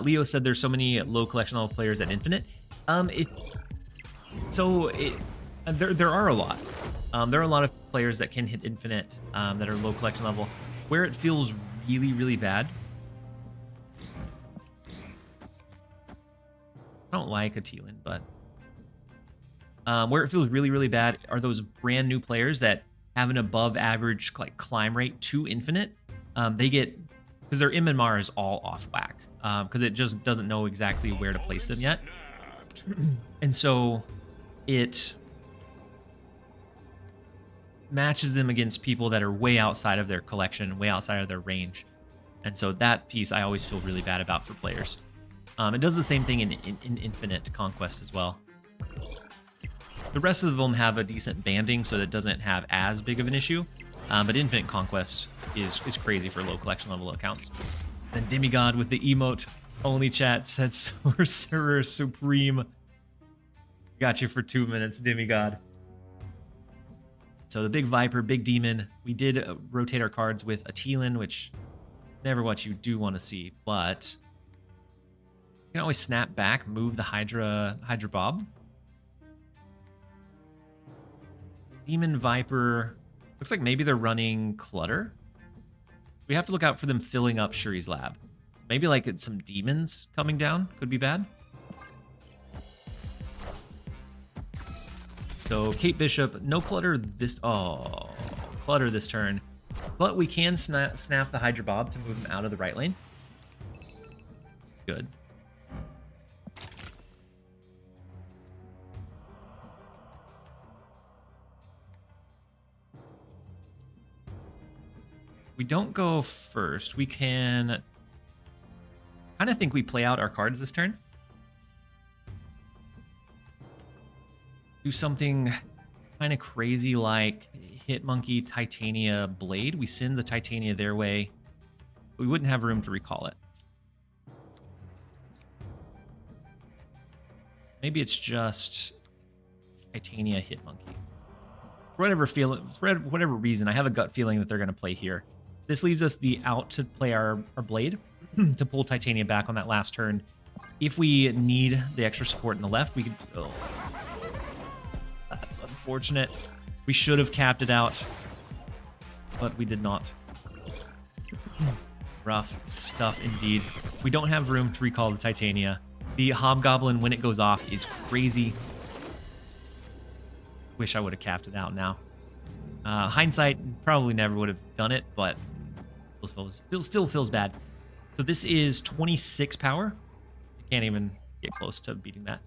Leo said there's so many low collection level players at Infinite. There are a lot. There are a lot of players that can hit Infinite that are low collection level. Where it feels really, really bad. I don't like a Tealin, but where it feels really, really bad are those brand new players that have an above average like climb rate to Infinite. They get, because their MMR is all off whack, because it just doesn't know exactly where to place them yet. And so it matches them against people that are way outside of their collection, way outside of their range. And so that piece I always feel really bad about for players. It does the same thing in Infinite Conquest as well. The rest of them have a decent banding, so that it doesn't have as big of an issue. But Infinite Conquest is crazy for low collection level accounts. Then Demigod with the emote only chat said Sorcerer Supreme. Got you for 2 minutes, Demigod. So the big Viper, big Demon. We did rotate our cards with a Teal'c, which is never what you do want to see, but you can always snap back, move the Hydra Bob. Demon Viper. Looks like maybe they're running Clutter. We have to look out for them filling up Shuri's lab. Maybe like it's some demons coming down. Could be bad. So Kate Bishop, no Clutter this... Oh, Clutter this turn. But we can snap the Hydra Bob to move him out of the right lane. Good. We don't go first. We can... kind of think we play out our cards this turn. Do something kind of crazy like Hitmonkey Titania Blade. We send the Titania their way. We wouldn't have room to recall it. Maybe it's just Titania Hitmonkey. For whatever reason, I have a gut feeling that they're going to play here. This leaves us the out to play our Blade to pull Titania back on that last turn. If we need the extra support in the left, we could... Oh, that's unfortunate. We should have capped it out, but we did not. Rough stuff indeed. We don't have room to recall the Titania. The Hobgoblin, when it goes off, is crazy. Wish I would have capped it out now. Hindsight, probably never would have done it, but still feels bad. So this is 26 power. I can't even get close to beating that.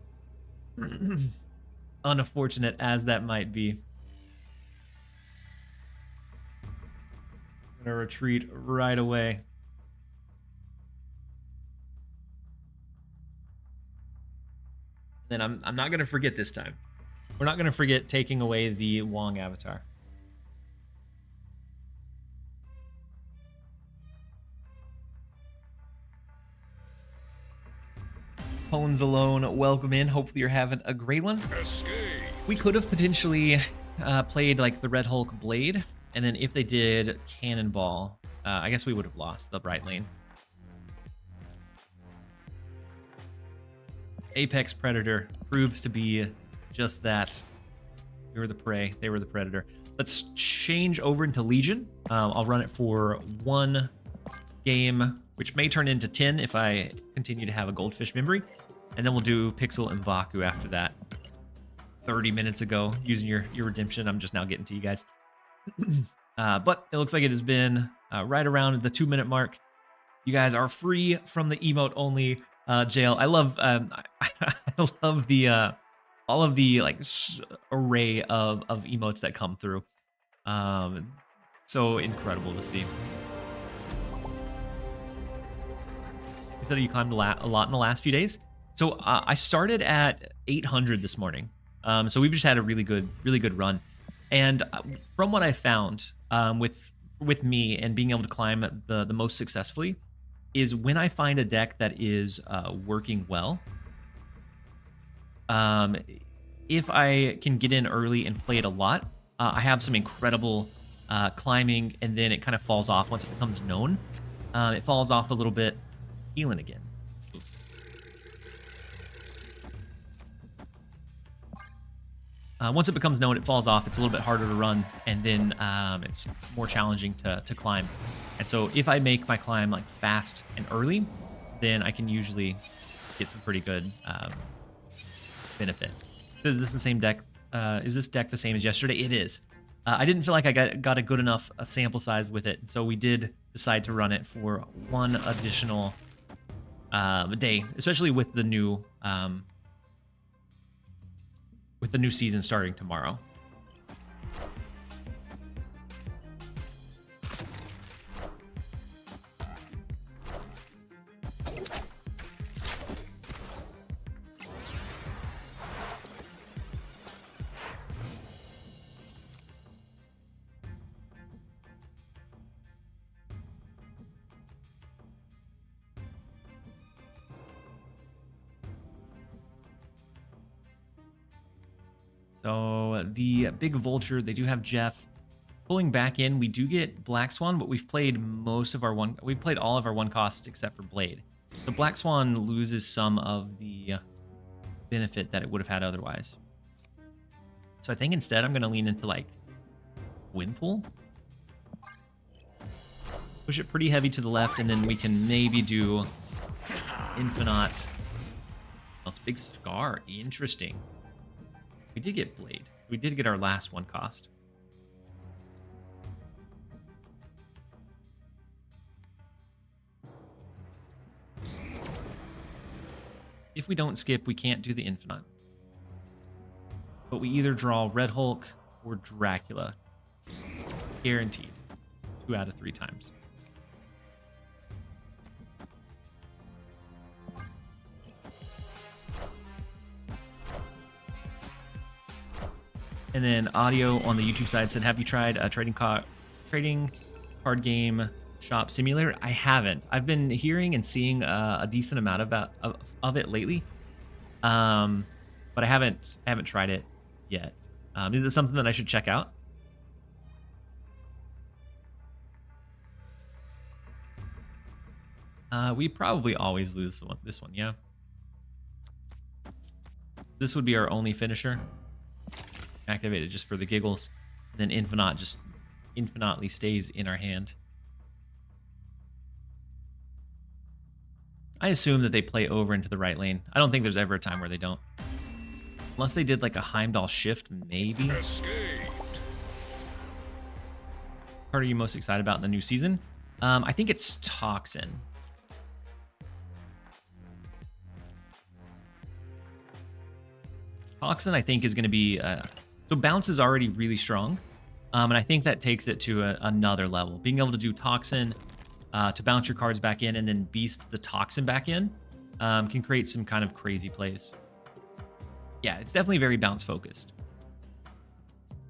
Unfortunate as that might be. I'm gonna retreat right away. Then I'm not gonna forget this time. We're not gonna forget taking away the Wong avatar. Hones Alone, welcome in. Hopefully you're having a great one. Escape. We could have potentially played like the Red Hulk Blade, and then if they did Cannonball, I guess we would have lost the right lane. Apex Predator proves to be just that. We were the prey, they were the predator. Let's change over into Legion. I'll run it for 1 game, which may turn into 10 if I continue to have a Goldfish memory. And then we'll do Pixel and Baku after that. 30 minutes ago, using your redemption. I'm just now getting to you guys. But it looks like it has been right around the 2-minute mark. You guys are free from the emote only jail. I love I love the all of the like array of emotes that come through. So incredible to see. You said you climbed a lot in the last few days. So I started at 800 this morning. So we've just had a really good run. And from what I found with me and being able to climb the most successfully is when I find a deck that is working well. If I can get in early and play it a lot, I have some incredible climbing, and then it kind of falls off once it becomes known. It falls off a little bit. Healing again. Once it becomes known, it falls off. It's a little bit harder to run, and then it's more challenging to climb. And so if I make my climb like fast and early, then I can usually get some pretty good benefit. Is this the same deck? Is this deck the same as yesterday? It is. I didn't feel like I got a good enough sample size with it, so we did decide to run it for 1 additional day, especially with the new season starting tomorrow. So the big vulture, they do have Jeff. Pulling back in, we do get Black Swan, but we've played we've played all of our one costs except for Blade. So Black Swan loses some of the benefit that it would have had otherwise. So I think instead I'm going to lean into like Windpool. Push it pretty heavy to the left, and then we can maybe do Infinite. That's big Scar. Interesting. We did get Blade. We did get our last one cost. If we don't skip, we can't do the Infinite. But we either draw Red Hulk or Dracula. Guaranteed. 2 out of 3 times. And then Audio on the YouTube side said, have you tried a trading card game shop simulator? I haven't. I've been hearing and seeing a decent amount of it lately, but I haven't tried it yet. Is it something that I should check out? We probably always lose this one, yeah. This would be our only finisher. Activate it just for the giggles. And then Infinite just infinitely stays in our hand. I assume that they play over into the right lane. I don't think there's ever a time where they don't. Unless they did like a Heimdall shift, maybe. Escaped. What are you most excited about in the new season? I think it's Toxin. Toxin, I think, is going to be... so Bounce is already really strong, and I think that takes it to another level. Being able to do Toxin to bounce your cards back in and then Beast the Toxin back in can create some kind of crazy plays. Yeah, it's definitely very Bounce focused.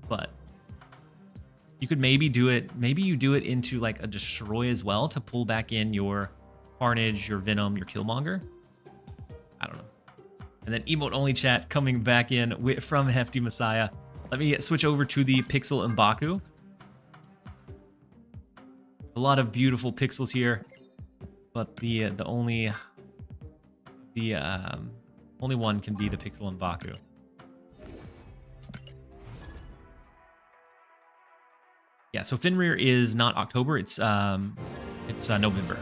But you could maybe do it... Maybe you do it into like a Destroy as well to pull back in your Carnage, your Venom, your Killmonger. I don't know. And then emote only chat coming back in from Hefty Messiah. Let me switch over to the Pixel M'Baku. A lot of beautiful pixels here, but the only one can be the Pixel M'Baku. Yeah, so Fenrir is not October, it's November.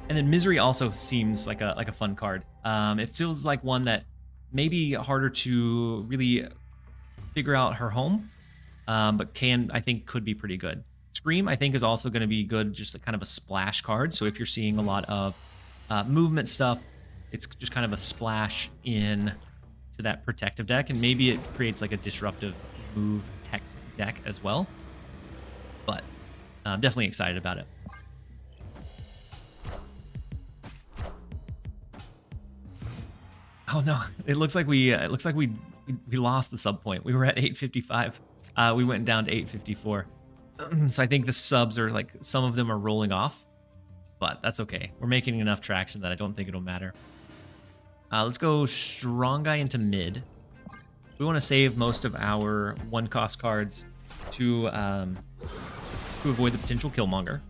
And then Misery also seems like a fun card. It feels like one that may be harder to really figure out her home, but I think could be pretty good. Scream, I think, is also going to be good, just kind of a splash card. So if you're seeing a lot of movement stuff, it's just kind of a splash in to that protective deck, and maybe it creates like a disruptive move tech deck as well. But I'm definitely excited about it. Oh no! It looks like we lost the sub point. We were at 855. We went down to 854. So I think the subs are like, some of them are rolling off, but that's okay. We're making enough traction that I don't think it'll matter. Let's go strong guy into mid. We want to save most of our one cost cards to avoid the potential Killmonger.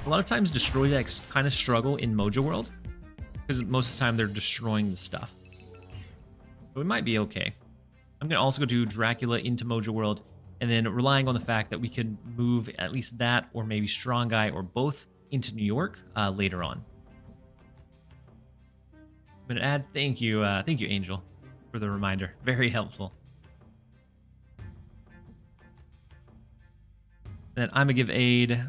A lot of times Destroy decks kind of struggle in Mojo World, because most of the time they're destroying the stuff. So we might be okay. I'm going to also go do Dracula into Mojo World, and then relying on the fact that we could move at least that, or maybe Strong Guy, or both into New York later on. I'm going to add, thank you Angel, for the reminder. Very helpful. Then I'm going to give aid.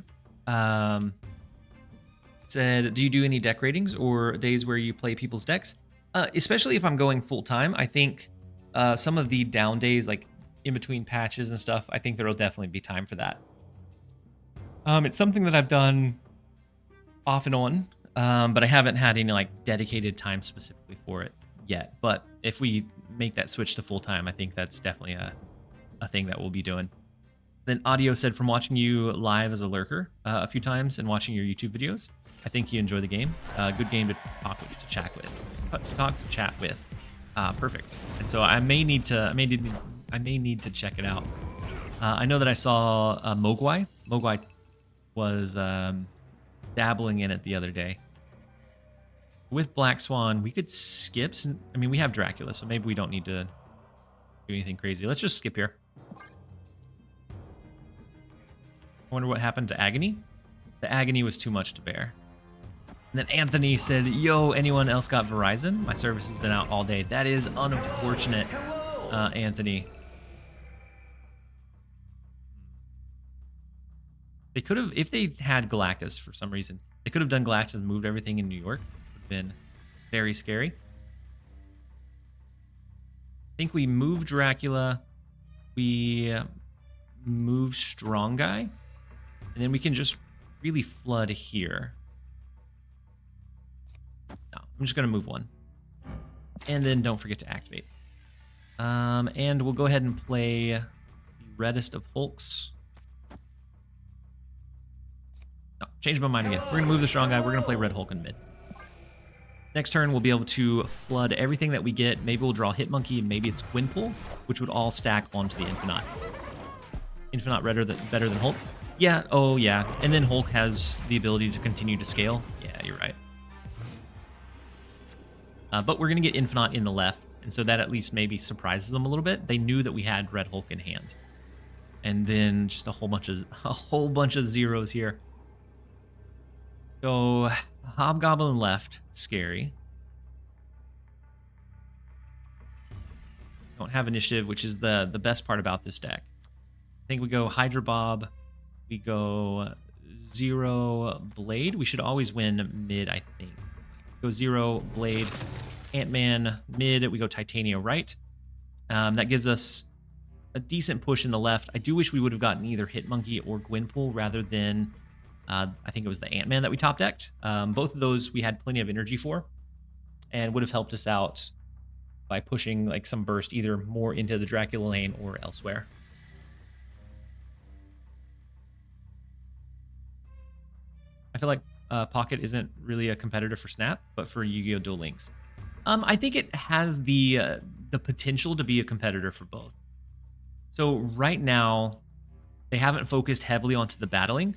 Said, do you do any deck ratings or days where you play people's decks? Especially if I'm going full time, I think some of the down days, like in between patches and stuff, I think there will definitely be time for that. It's something that I've done off and on, but I haven't had any like dedicated time specifically for it yet. But if we make that switch to full time, I think that's definitely a thing that we'll be doing. Then Audio said, from watching you live as a lurker a few times and watching your YouTube videos, I think you enjoy the game. Good game to talk with, to chat with. Perfect. And so I may need to check it out. I know that I saw Mogwai. Mogwai was dabbling in it the other day. With Black Swan, we could skip. I mean, we have Dracula, so maybe we don't need to do anything crazy. Let's just skip here. I wonder what happened to Agony. The Agony was too much to bear. And then Anthony said, yo, anyone else got Verizon? My service has been out all day. That is unfortunate, Anthony. They could have, if they had Galactus for some reason, they could have done Galactus and moved everything in New York. Would have been very scary. I think we move Dracula. We move Strong Guy. And then we can just really flood here. No, I'm just going to move one. And then don't forget to activate. And we'll go ahead and play the Reddest of Hulks. No, change my mind again. We're going to move the Strong Guy. We're going to play Red Hulk in mid. Next turn, we'll be able to flood everything that we get. Maybe we'll draw Hit Monkey, and maybe it's Gwynpool, which would all stack onto the Infinite. Infinite better than Hulk? Yeah, oh yeah. And then Hulk has the ability to continue to scale. Yeah, you're right. But we're going to get Infinite in the left, and so that at least maybe surprises them a little bit. They knew that we had Red Hulk in hand. And then just a whole bunch of zeros here. So Hobgoblin left, scary. Don't have initiative, which is the best part about this deck. I think we go Hydra Bob, we go Zero Blade. We should always win mid, I think. Go Zero Blade, Ant-Man mid. We go Titania right. That gives us a decent push in the left. I do wish we would have gotten either Hit Monkey or Gwynpool rather than I think it was the Ant-Man that we top decked. Both of those we had plenty of energy for and would have helped us out by pushing like some burst either more into the Dracula lane or elsewhere. I feel like Pocket isn't really a competitor for Snap, but for Yu-Gi-Oh! Duel Links. I think it has the potential to be a competitor for both. So right now, they haven't focused heavily onto the battling,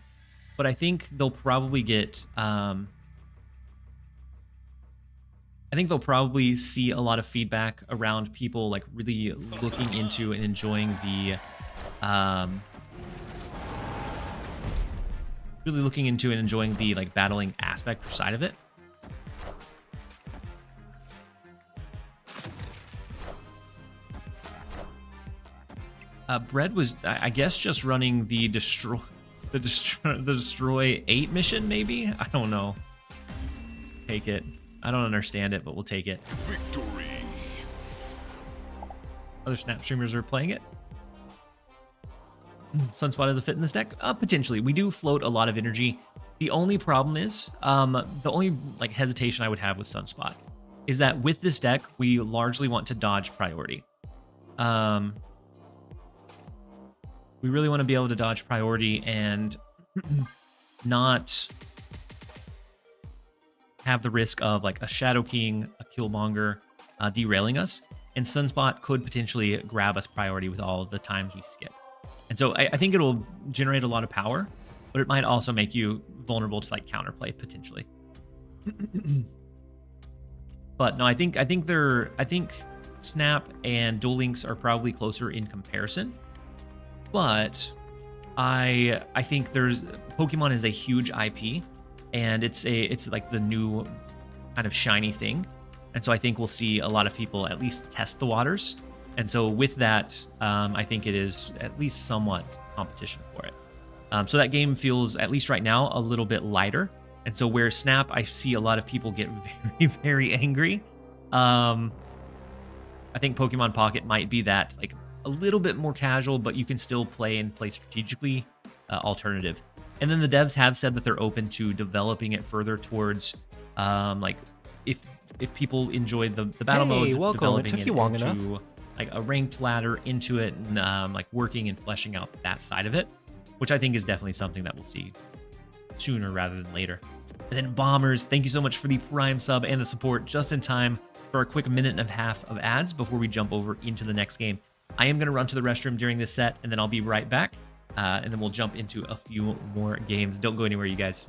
but I think they'll probably get... I think they'll probably see a lot of feedback around people like really looking into and enjoying the... really looking into and enjoying the like battling aspect or side of it. Bread was, I guess, just running the destroy 8 mission, maybe? I don't know. Take it. I don't understand it, but we'll take it. Victory. Other Snap streamers are playing it. Sunspot has a fit in this deck? Potentially. We do float a lot of energy. The only problem is, the only like hesitation I would have with Sunspot is that with this deck, we largely want to dodge priority. We really want to be able to dodge priority and not have the risk of like a Shadow King, a Killmonger derailing us. And Sunspot could potentially grab us priority with all of the times we skip. And so I think it'll generate a lot of power, but it might also make you vulnerable to like counterplay potentially. But no, I think Snap and Duel Links are probably closer in comparison. But I think Pokemon is a huge IP, and it's like the new kind of shiny thing. And so I think we'll see a lot of people at least test the waters. And so with that, I think it is at least somewhat competition for it. So that game feels, at least right now, a little bit lighter. And so where Snap, I see a lot of people get very, very angry. I think Pokemon Pocket might be that, like, a little bit more casual, but you can still play and play strategically alternative. And then the devs have said that they're open to developing it further towards, like, if people enjoy the battle mode, welcome. developing it took you long enough. like a ranked ladder into it and like working and fleshing out that side of it, which I think is definitely something that we'll see sooner rather than later. And then Bombers, thank you so much for the Prime sub and the support just in time for a quick minute and a half of ads before we jump over into the next game. I am going to run to the restroom during this set, and then I'll be right back, and then we'll jump into a few more games. Don't go anywhere, you guys.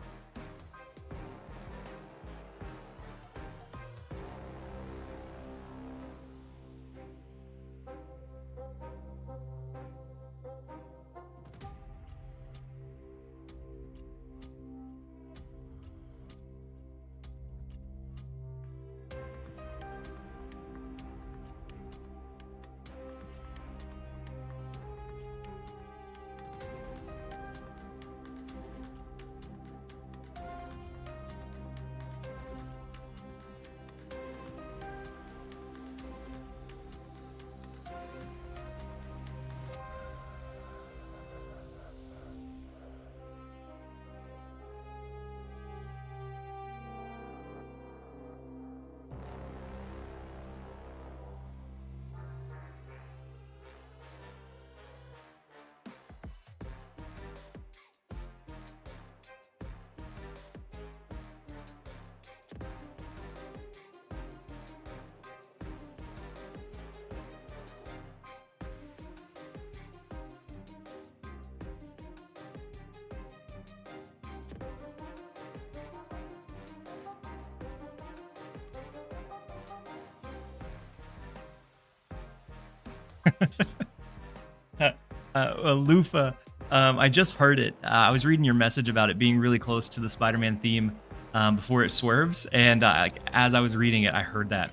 Lufa, I just heard it. I was reading your message about it being really close to the Spider-Man theme before it swerves, and as I was reading it, I heard that,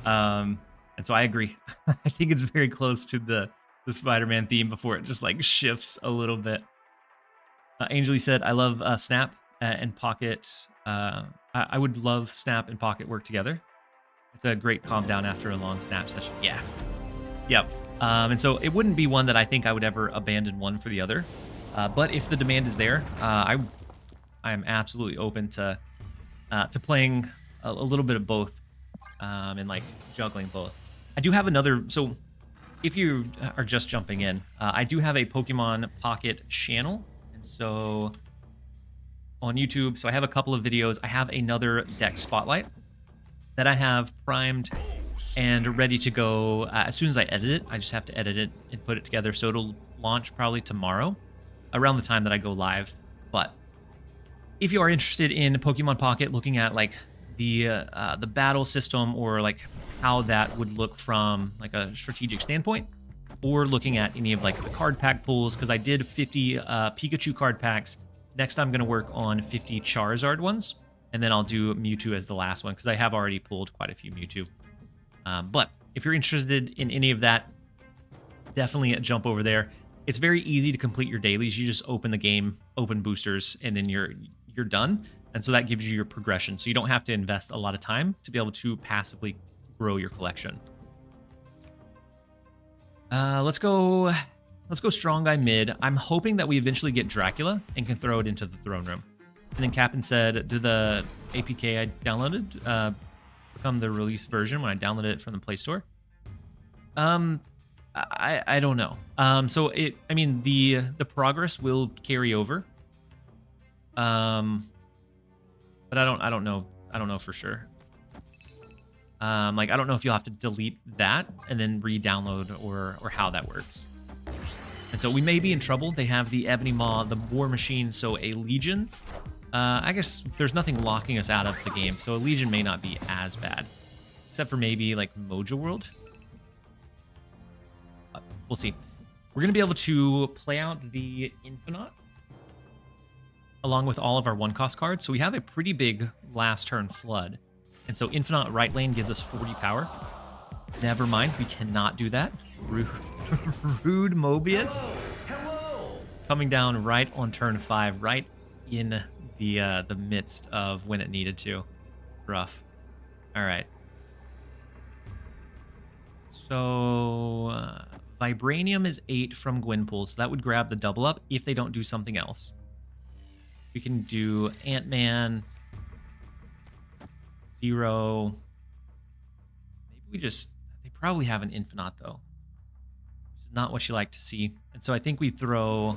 and so I agree. I think it's very close to the Spider-Man theme before it just like shifts a little bit. Angel said, "I love Snap and Pocket. I would love Snap and Pocket work together. It's a great calm down after a long Snap session." Yeah, yep. And so it wouldn't be one that I think I would ever abandon one for the other. But if the demand is there, I am absolutely open to playing a little bit of both, and like juggling both. I do have another. So if you are just jumping in, I do have a Pokemon Pocket channel, and so on YouTube. So I have a couple of videos. I have another deck spotlight that I have primed and ready to go as soon as I edit it. I just have to edit it and put it together, so it'll launch probably tomorrow around the time that I go live. But if you are interested in Pokemon Pocket, looking at like the battle system, or like how that would look from like a strategic standpoint, or looking at any of like the card pack pulls, because I did 50 Pikachu card packs. Next I'm going to work on 50 Charizard ones, and then I'll do Mewtwo as the last one, because I have already pulled quite a few Mewtwo. But if you're interested in any of that, definitely jump over there. It's very easy to complete your dailies. You just open the game, open boosters, and then you're done. And so that gives you your progression. So you don't have to invest a lot of time to be able to passively grow your collection. Let's go strong guy mid. I'm hoping that we eventually get Dracula and can throw it into the throne room. And then Captain said, did the APK I downloaded become the release version when I downloaded it from the Play Store? I don't know. So I mean the progress will carry over. But I don't know for sure. Like I don't know if you'll have to delete that and then re-download or how that works. And so we may be in trouble. They have the Ebony Maw, the War Machine, so a Legion. I guess there's nothing locking us out of the game, so a Legion may not be as bad. Except for maybe, like, Mojo World. We'll see. We're going to be able to play out the Infinite along with all of our one-cost cards. So we have a pretty big last turn flood. And so Infinite right lane gives us 40 power. Never mind, we cannot do that. Rude Mobius. Coming down right on turn 5, right in the midst of when it needed to. Rough. All right. So Vibranium is 8 from Gwynpool, so that would grab the double up if they don't do something else. We can do Ant-Man, 0. Maybe we just... They probably have an Infinite, though. not what you like to see. And so I think we throw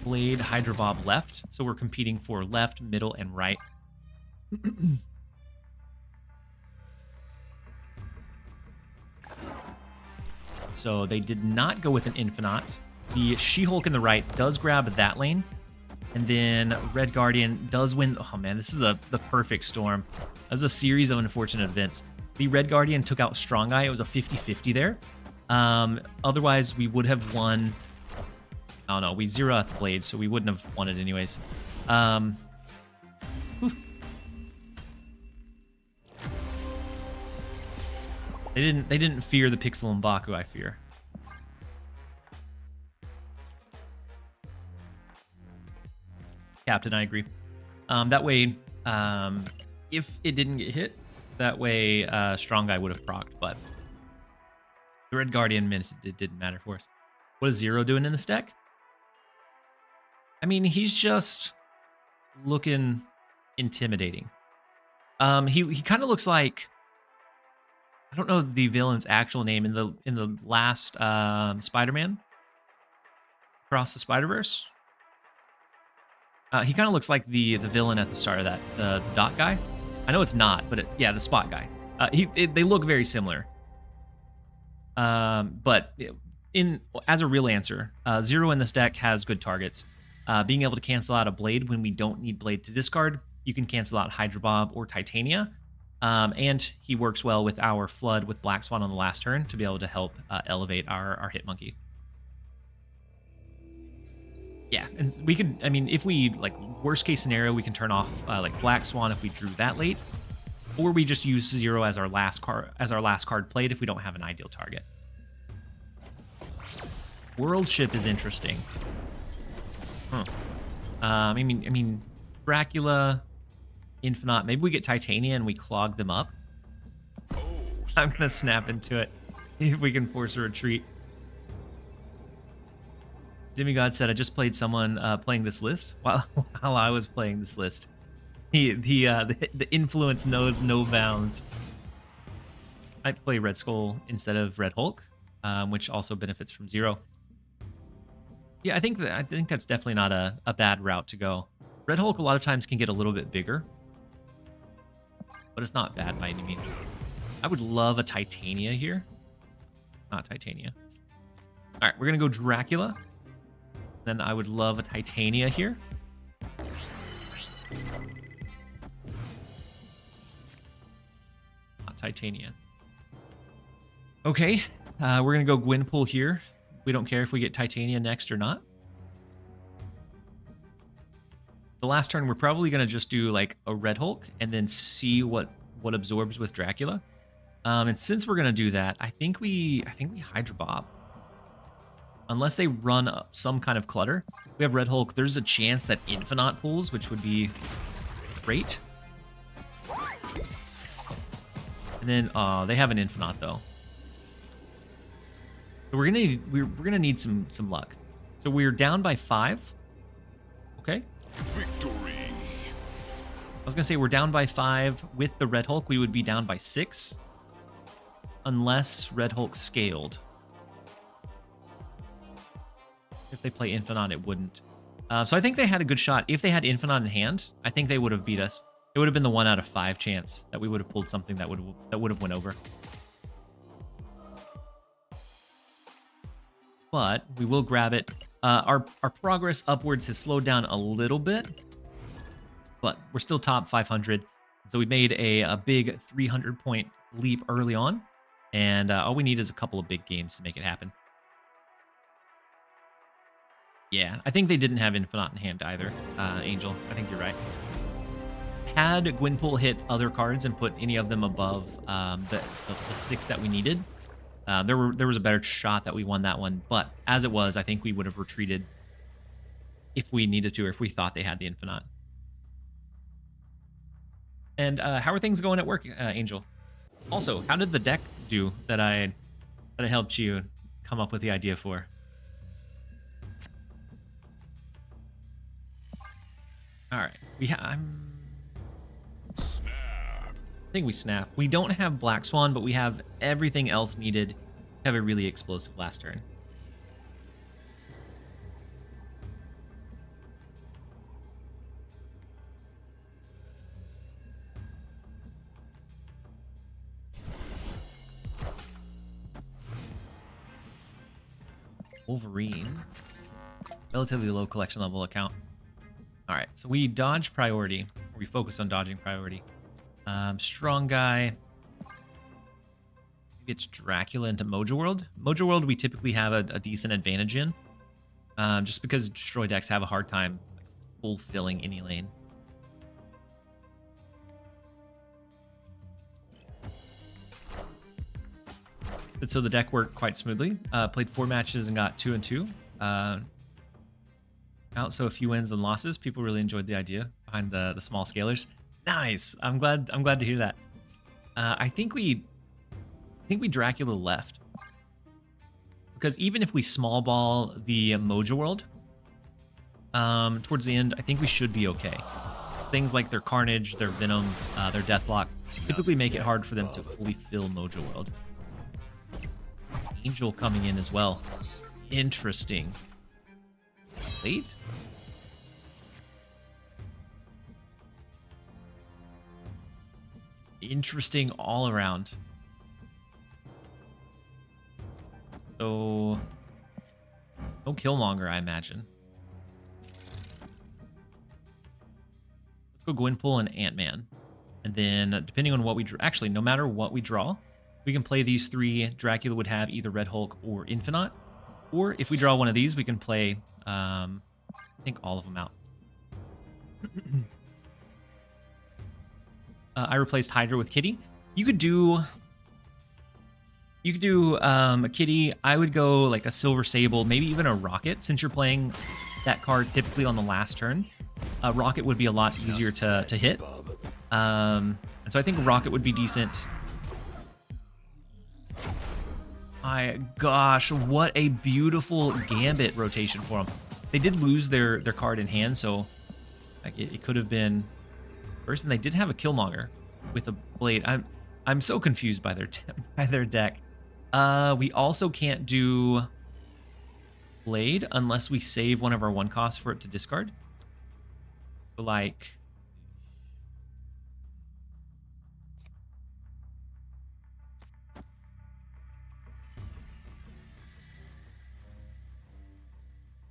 Blade, Hydra Bob left. So we're competing for left, middle, and right. So they did not go with an Infinite. The She-Hulk in the right does grab that lane. And then Red Guardian does win. Oh man, this is the perfect storm. That was a series of unfortunate events. The Red Guardian took out Strong Guy. It was a 50-50 there. Otherwise, we would have won. Oh no, we 0 out the Blade, so we wouldn't have won it anyways. They didn't fear the Pixel M'Baku, I fear. Captain, I agree. That way, if it didn't get hit, that way Strong Guy would have procced, but the Red Guardian meant it didn't matter for us. What is Zero doing in this deck? I mean, he's just looking intimidating. He kind of looks like, I don't know the villain's actual name in the last Spider-Man Across the Spider-Verse. He kind of looks like the villain at the start of that, the dot guy. I know it's not, but yeah, the spot guy. They look very similar. But as a real answer, Zero in this deck has good targets. Being able to cancel out a Blade when we don't need Blade to discard. You can cancel out Hydra Bob or Titania. And he works well with our Flood with Black Swan on the last turn to be able to help elevate our Hit Monkey. Yeah, and we could, I mean, if we, like, worst case scenario, we can turn off, like, Black Swan if we drew that late. Or we just use Zero as our last card played if we don't have an ideal target. World Ship is interesting. Huh. I mean, Dracula, Infinite. Maybe we get Titania and we clog them up. I'm gonna snap into it if we can force a retreat. Demigod said, "I just played someone playing this list while I was playing this list. The influence knows no bounds." I play Red Skull instead of Red Hulk, which also benefits from Zero. Yeah, I think that's definitely not a bad route to go. Red Hulk a lot of times can get a little bit bigger, but it's not bad by any means. I would love a Titania here. Not Titania. All right, we're gonna go Dracula. Then I would love a Titania here. Not Titania. Okay, we're gonna go Gwynpool here. We don't care if we get Titania next or not. The last turn, we're probably gonna just do like a Red Hulk and then see what absorbs with Dracula. And since we're gonna do that, I think we Hydra Bob. Unless they run up some kind of clutter. We have Red Hulk. There's a chance that Infinite pulls, which would be great. And then they have an Infinite though. So we're gonna need some luck. So we're down by 5. Okay. Victory. I was gonna say we're down by 5 with the Red Hulk. We would be down by 6, unless Red Hulk scaled. If they play Infinite, it wouldn't. So I think they had a good shot. If they had Infinite in hand, I think they would have beat us. It would have been the 1 out of 5 chance that we would have pulled something that would have went over. But we will grab it. Our progress upwards has slowed down a little bit, but we're still top 500. So we made a big 300-point leap early on, and all we need is a couple of big games to make it happen. Yeah, I think they didn't have Infinite in hand either, Angel. I think you're right. Had Gwynpool hit other cards and put any of them above the 6 that we needed, there was a better shot that we won that one. But as it was, I think we would have retreated if we needed to, or if we thought they had the Infinite. And how are things going at work, Angel? Also, how did the deck do that I helped you come up with the idea for? All right, I'm. Snap. think we snap. We don't have Black Swan, but we have everything else needed to have a really explosive last turn. Wolverine. Relatively low collection level account. All right, so we dodge priority. Or we focus on dodging priority. Strong guy. Maybe it's Dracula into Mojo World. Mojo World we typically have a decent advantage in. Just because destroy decks have a hard time fulfilling any lane. So the deck worked quite smoothly. Played 4 matches and got 2 and 2. Out, so a few wins and losses. People really enjoyed the idea behind the small scalers. Nice. I'm glad to hear that. I think we Dracula left, because even if we small ball the Mojo World towards the end, I think we should be okay. Things like their Carnage, their Venom, their Deathblock typically make it hard for them to fully fill Mojo World. Angel coming in as well. Interesting. Blade? Interesting all around. So, no Killmonger, I imagine. Let's go Gwenpool and Ant-Man. And then, depending on what we draw, actually, no matter what we draw, we can play these 3. Dracula would have either Red Hulk or Infinite. Or if we draw one of these, we can play, I think, all of them out. I replaced Hydra with Kitty. You could do a Kitty. I would go like a Silver Sable, maybe even a Rocket, since you're playing that card typically on the last turn. Rocket would be a lot easier to hit. And so I think Rocket would be decent. My gosh, what a beautiful Gambit rotation for them. They did lose their card in hand, so like it could have been first. And they did have a Killmonger with a Blade. I'm so confused by their deck. We also can't do Blade unless we save one of our 1 costs for it to discard. So like,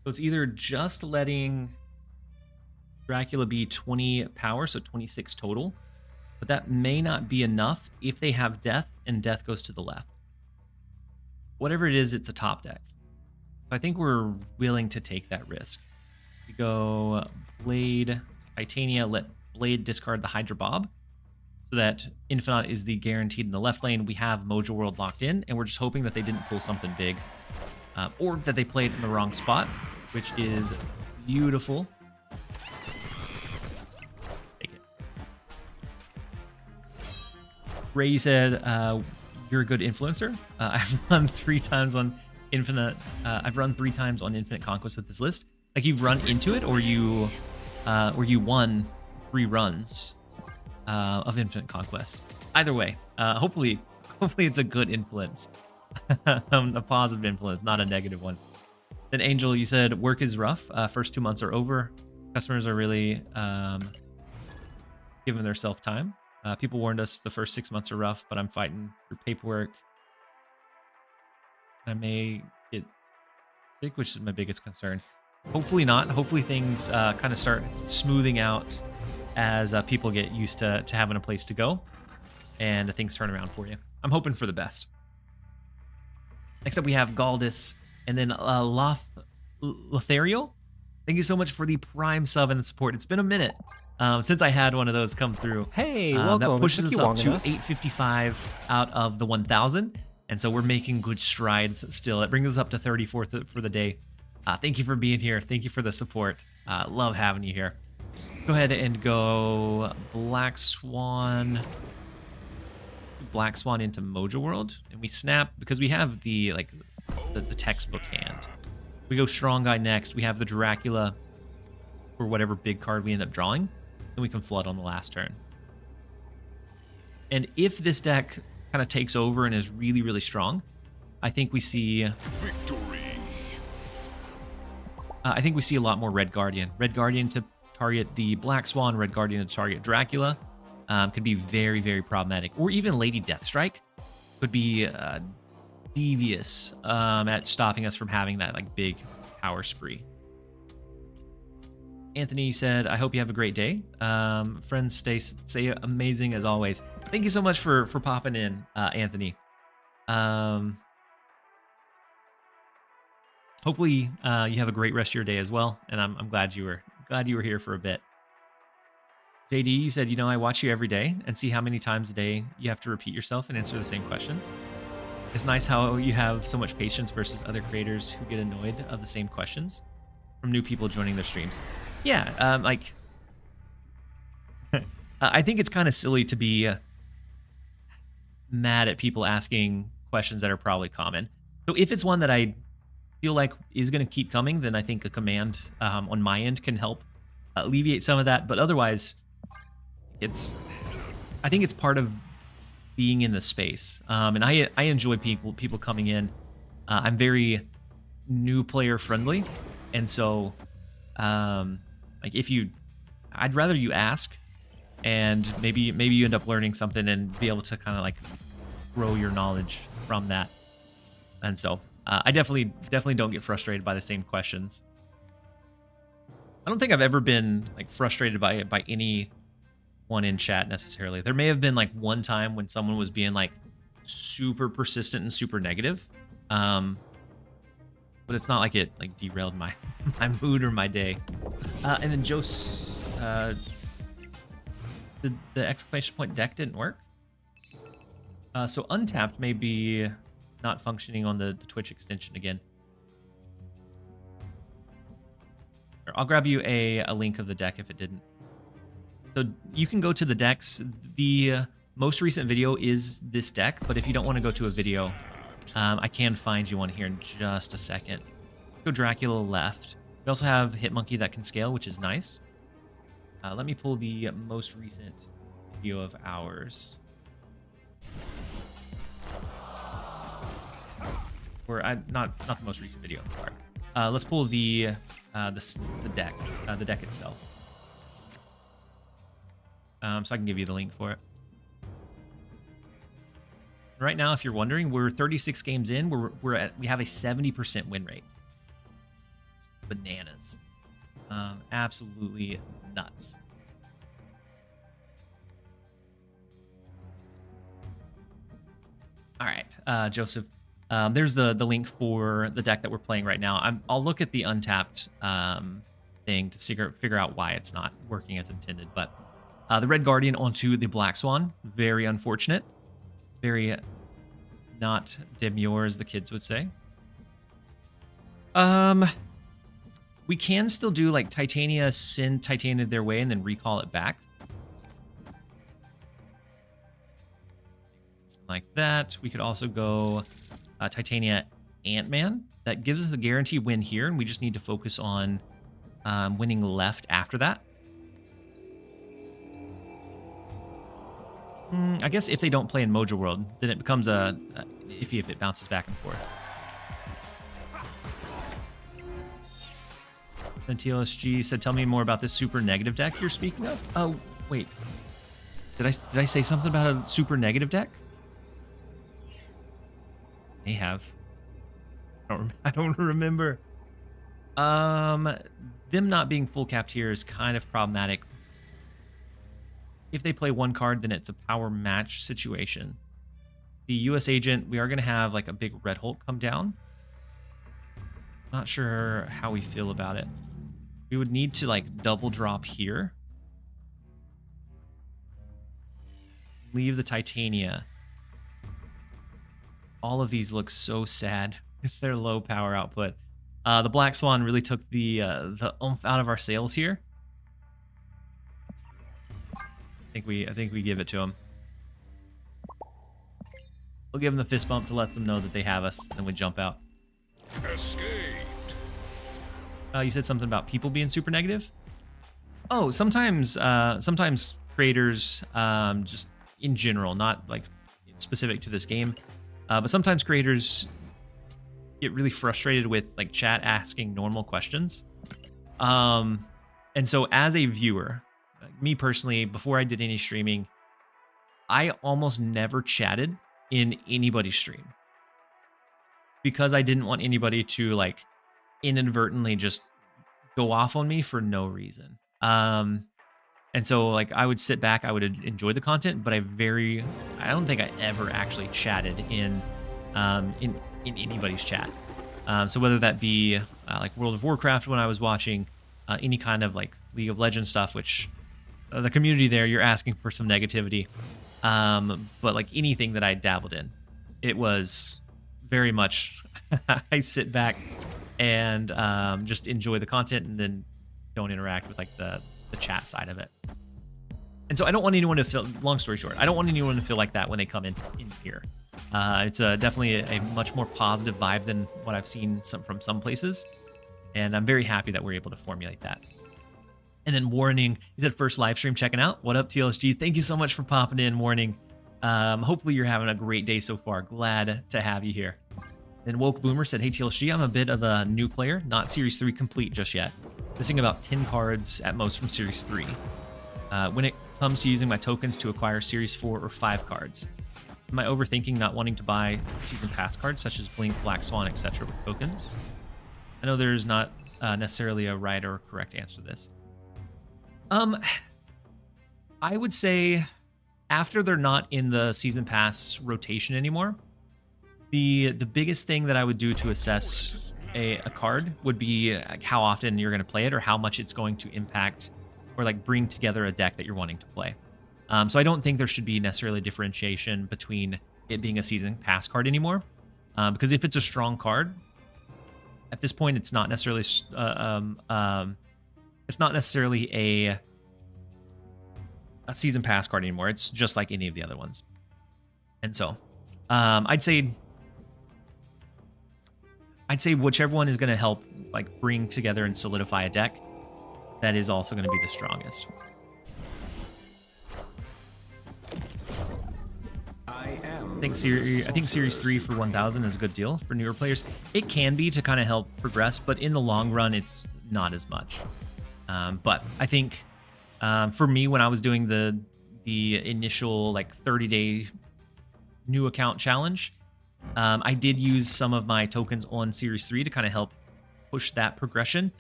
so it's either just letting Dracula be 20 power, so 26 total, but that may not be enough if they have Death and Death goes to the left. Whatever it is, it's a top deck. So I think we're willing to take that risk. We go Blade, Titania, let Blade discard the Hydra Bob, so that Infinite is the guaranteed in the left lane. We have Mojo World locked in, and we're just hoping that they didn't pull something big. Or that they played in the wrong spot, which is beautiful. Take it. Ray said, you're a good influencer. I've run 3 times on Infinite. I've run 3 times on Infinite Conquest with this list. Like, you've run into it, or you won 3 runs of Infinite Conquest. Either way, hopefully it's a good influence. A positive influence, not a negative one. Then Angel, you said work is rough. First 2 months are over. Customers are really giving their self time. People warned us the first 6 months are rough, but I'm fighting through paperwork. I may get sick, which is my biggest concern. Hopefully not. Hopefully things kind of start smoothing out as people get used to having a place to go, and things turn around for you. I'm hoping for the best. Next up, we have Galdis, and then Lothario. Thank you so much for the Prime sub and the support. It's been a minute since I had one of those come through. Hey, welcome. That pushes us up to enough. 855 out of the 1,000, and so we're making good strides still. It brings us up to 34th for the day. Thank you for being here. Thank you for the support. Love having you here. Go ahead and go Black Swan. Black Swan into Mojo World, and we snap because we have the textbook hand. We go Strong Guy next. We have the Dracula or whatever big card we end up drawing, and we can flood on the last turn. And if this deck kind of takes over and is really, really strong, I think we see Victory. I think we see a lot more Red Guardian. Red Guardian to target the Black Swan, Red Guardian to target Dracula could be very, very problematic. Or even Lady Deathstrike could be devious at stopping us from having that like big power spree. Anthony said, I hope you have a great day. Friends, stay amazing as always. Thank you so much for popping in, Anthony. Hopefully you have a great rest of your day as well, and I'm glad you were here for a bit. JD, you said, you know, I watch you every day and see how many times a day you have to repeat yourself and answer the same questions. It's nice how you have so much patience versus other creators who get annoyed of the same questions from new people joining their streams. Yeah, like, I think it's kind of silly to be mad at people asking questions that are probably common. So if it's one that I feel like is going to keep coming, then I think a command on my end can help alleviate some of that. But otherwise, I think it's part of being in the space, and I enjoy people coming in. I'm very new player friendly, and so like I'd rather you ask, and maybe you end up learning something and be able to kind of like grow your knowledge from that. And so I definitely don't get frustrated by the same questions. I don't think I've ever been like frustrated by anyone in chat necessarily. There may have been like one time when someone was being like super persistent and super negative, but it's not like it like derailed my mood or my day. And then the exclamation point deck didn't work. So Untapped may be not functioning on the Twitch extension again. I'll grab you a link of the deck if it didn't. So you can go to the decks. The most recent video is this deck, but if you don't want to go to a video, I can find you one here in just a second. Let's go Dracula left. We also have Hitmonkey that can scale, which is nice. Let me pull the most recent video of ours. Or not the most recent video. Sorry. Let's pull the deck itself. So I can give you the link for it. Right now, if you're wondering, we're 36 games in. We have a 70% win rate. Bananas. Absolutely nuts. All right, Joseph. There's the link for the deck that we're playing right now. I'll look at the Untapped thing to figure out why it's not working as intended. But the Red Guardian onto the Black Swan, very unfortunate. Very not demure, as the kids would say. We can still do like Titania, send Titania their way and then recall it back. Like that. We could also go Titania Ant-Man. That gives us a guaranteed win here, and we just need to focus on winning left after that. I guess if they don't play in Mojo World, then it becomes iffy if it bounces back and forth. Then TLSG said, tell me more about this super negative deck you're speaking of. Oh, wait. Did I say something about a super negative deck? May have. I don't remember. Them not being full capped here is kind of problematic. If they play one card, then it's a power match situation. The US agent, we are going to have like a big Red Hulk come down. Not sure how we feel about it. We would need to like double drop here. Leave the Titania. All of these look so sad with their low power output. The Black Swan really took the oomph out of our sails here. I think we give it to him. We'll give them the fist bump to let them know that they have us, and we jump out. Escaped. You said something about people being super negative. Oh, sometimes creators just in general, not like specific to this game. But sometimes creators get really frustrated with like chat asking normal questions. And so as a viewer, like me personally, before I did any streaming, I almost never chatted in anybody's stream because I didn't want anybody to like inadvertently just go off on me for no reason. And so like I would sit back, I would enjoy the content, but I don't think I ever actually chatted in anybody's chat. So whether that be like World of Warcraft when I was watching, any kind of like League of Legends stuff, which the community there, you're asking for some negativity. But like anything that I dabbled in, it was very much I sit back and just enjoy the content and then don't interact with like the chat side of it. And so I don't want anyone to feel, long story short, I don't want anyone to feel like that when they come in here. It's definitely a much more positive vibe than what I've seen from some places. And I'm very happy that we're able to formulate that. And then Warning, he said first live stream checking out. What up, TLSG? Thank you so much for popping in, Warning. Hopefully you're having a great day so far. Glad to have you here. Then Woke Boomer said, hey TLSG, I'm a bit of a new player, not Series 3 complete just yet. Missing about 10 cards at most from Series 3. When it comes to using my tokens to acquire Series 4 or 5 cards, am I overthinking not wanting to buy Season Pass cards such as Blink, Black Swan, etc. with tokens? I know there's not necessarily a right or correct answer to this. I would say after they're not in the Season Pass rotation anymore, the biggest thing that I would do to assess a card would be like how often you're going to play it or how much it's going to impact or like bring together a deck that you're wanting to play. So I don't think there should be necessarily a differentiation between it being a Season Pass card anymore, because if it's a strong card, at this point it's not necessarily a Season Pass card anymore. It's just like any of the other ones. And so I'd say whichever one is going to help like bring together and solidify a deck, that is also going to be the strongest. I think Series 3 for 1,000 is a good deal for newer players. It can be to kind of help progress, but in the long run, it's not as much. But I think for me, when I was doing the initial like 30-day new account challenge, I did use some of my tokens on Series 3 to kind of help push that progression.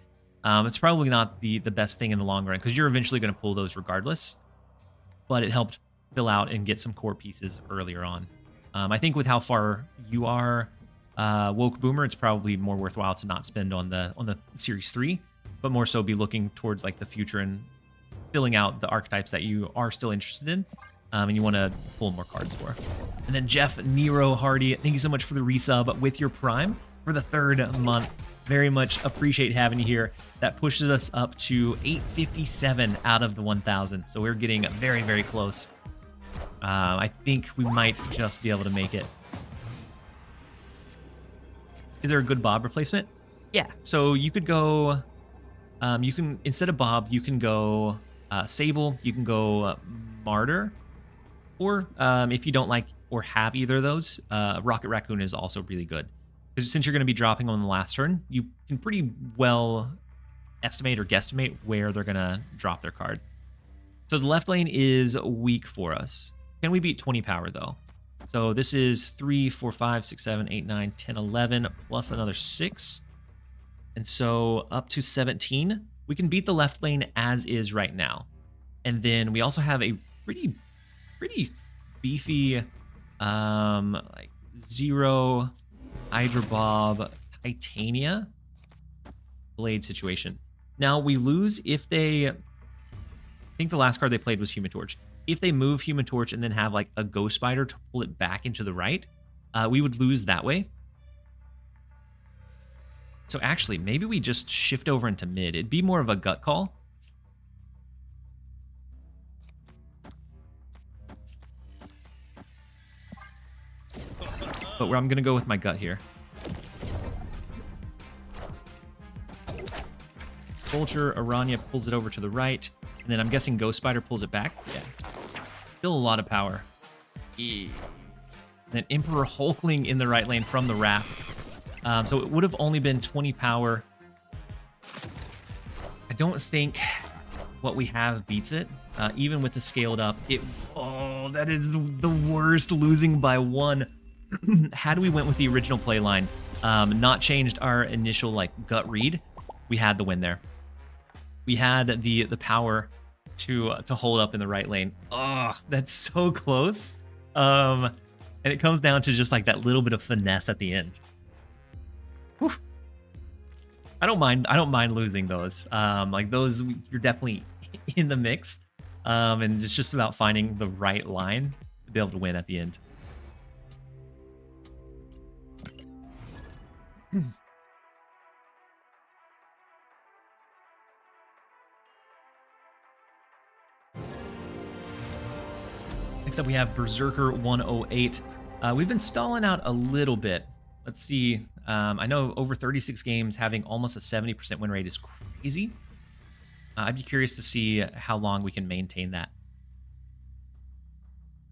It's probably not the best thing in the long run because you're eventually going to pull those regardless, but it helped fill out and get some core pieces earlier on. I think with how far you are, Woke Boomer, it's probably more worthwhile to not spend on the Series 3, but more so be looking towards like the future and filling out the archetypes that you are still interested in. And you want to pull more cards for. And then Jeff Nero Hardy, thank you so much for the resub with your Prime for the 3rd month. Very much appreciate having you here. That pushes us up to 857 out of the 1,000. So we're getting very, very close. I think we might just be able to make it. Is there a good Bob replacement? Yeah. So you could go, instead of Bob, you can go Sable, you can go Martyr. Or if you don't like or have either of those, Rocket Raccoon is also really good. Because since you're going to be dropping on the last turn, you can pretty well estimate or guesstimate where they're going to drop their card. So the left lane is weak for us. Can we beat 20 power, though? So this is 3, 4, 5, 6, 7, 8, 9, 10, 11, plus another 6. And so up to 17. We can beat the left lane as is right now. And then we also have a pretty beefy like 0 Hydra Bob Titania blade situation. Now we lose if they, I think the last card they played was Human Torch. If they move Human Torch and then have like a Ghost Spider to pull it back into the right, we would lose that way. So actually, maybe we just shift over into mid. It'd be more of a gut call. But I'm going to go with my gut here. Vulture, Aranya pulls it over to the right. And then I'm guessing Ghost Spider pulls it back. Yeah. Still a lot of power. And then Emperor Hulkling in the right lane from the Wrath. So it would have only been 20 power. I don't think what we have beats it. Even with the scaled up, oh, that is the worst, losing by 1. Had we went with the original play line, not changed our initial like gut read, we had the win there. We had the power to hold up in the right lane. Oh, that's so close. And it comes down to just like that little bit of finesse at the end. Whew. I don't mind losing those. Like those, you're definitely in the mix. And it's just about finding the right line to be able to win at the end. Next up, we have Berserker 108. We've been stalling out a little bit. Let's see. I know over 36 games, having almost a 70% win rate is crazy. I'd be curious to see how long we can maintain that.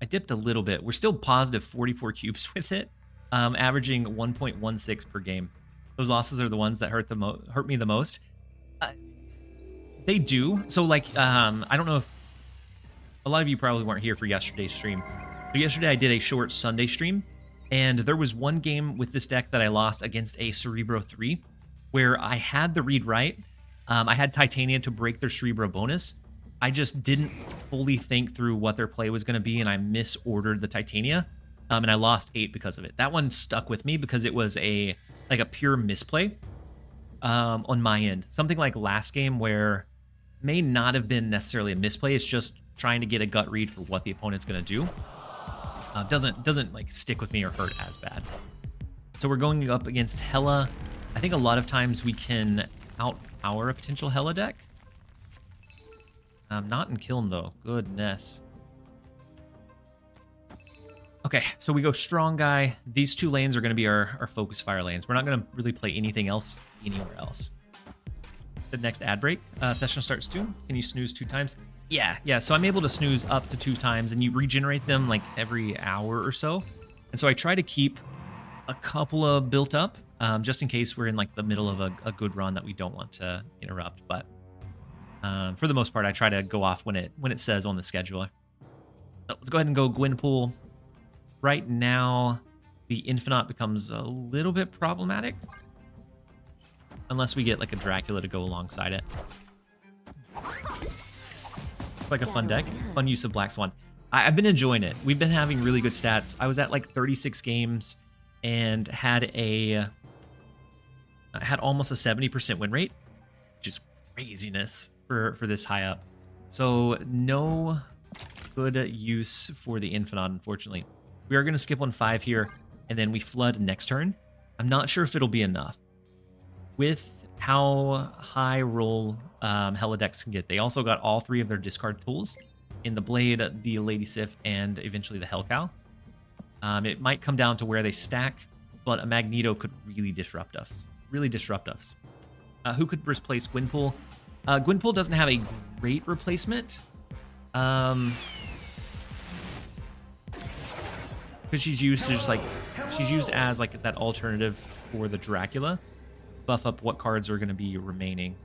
I dipped a little bit. We're still positive 44 cubes with it, averaging 1.16 per game. Those losses are the ones that hurt me the most. They do. So like, I don't know if a lot of you probably weren't here for yesterday's stream. But yesterday I did a short Sunday stream, and there was one game with this deck that I lost against a Cerebro 3, where I had the read right. I had Titania to break their Cerebro bonus. I just didn't fully think through what their play was going to be, and I misordered the Titania, and I lost 8 because of it. That one stuck with me because it was a pure misplay on my end. Something like last game where may not have been necessarily a misplay. It's just trying to get a gut read for what the opponent's going to do. Doesn't like stick with me or hurt as bad. So we're going up against Hela. I think a lot of times we can outpower a potential Hela deck. Not in Kiln though. Goodness. Okay, so we go Strong Guy. These 2 lanes are going to be our focus fire lanes. We're not going to really play anything else anywhere else. The next ad break. Session starts soon. Can you snooze 2 times? Yeah. So I'm able to snooze up to 2 times, and you regenerate them like every hour or so. And so I try to keep a couple of built up, just in case we're in like the middle of a good run that we don't want to interrupt. But for the most part, I try to go off when it says on the scheduler. So let's go ahead and go Gwynpool. Right now, the Infinite becomes a little bit problematic, unless we get like a Dracula to go alongside it. Like a fun deck, fun use of Black Swan. I've been enjoying it. We've been having really good stats. I was at like 36 games and had almost a 70% win rate, which is craziness for this high up. So no good use for the Infinite, unfortunately. We are going to skip on 5 here, and then we flood next turn. I'm not sure if it'll be enough. With how high roll Hela decks can get, they also got all 3 of their discard tools in the Blade, the Lady Sif, and eventually the Hell Cow. It might come down to where they stack, but a Magneto could really disrupt us. Who could replace Gwynpool? Gwynpool doesn't have a great replacement. Because she's used to she's used as like that alternative for the Dracula. Buff up what cards are going to be remaining.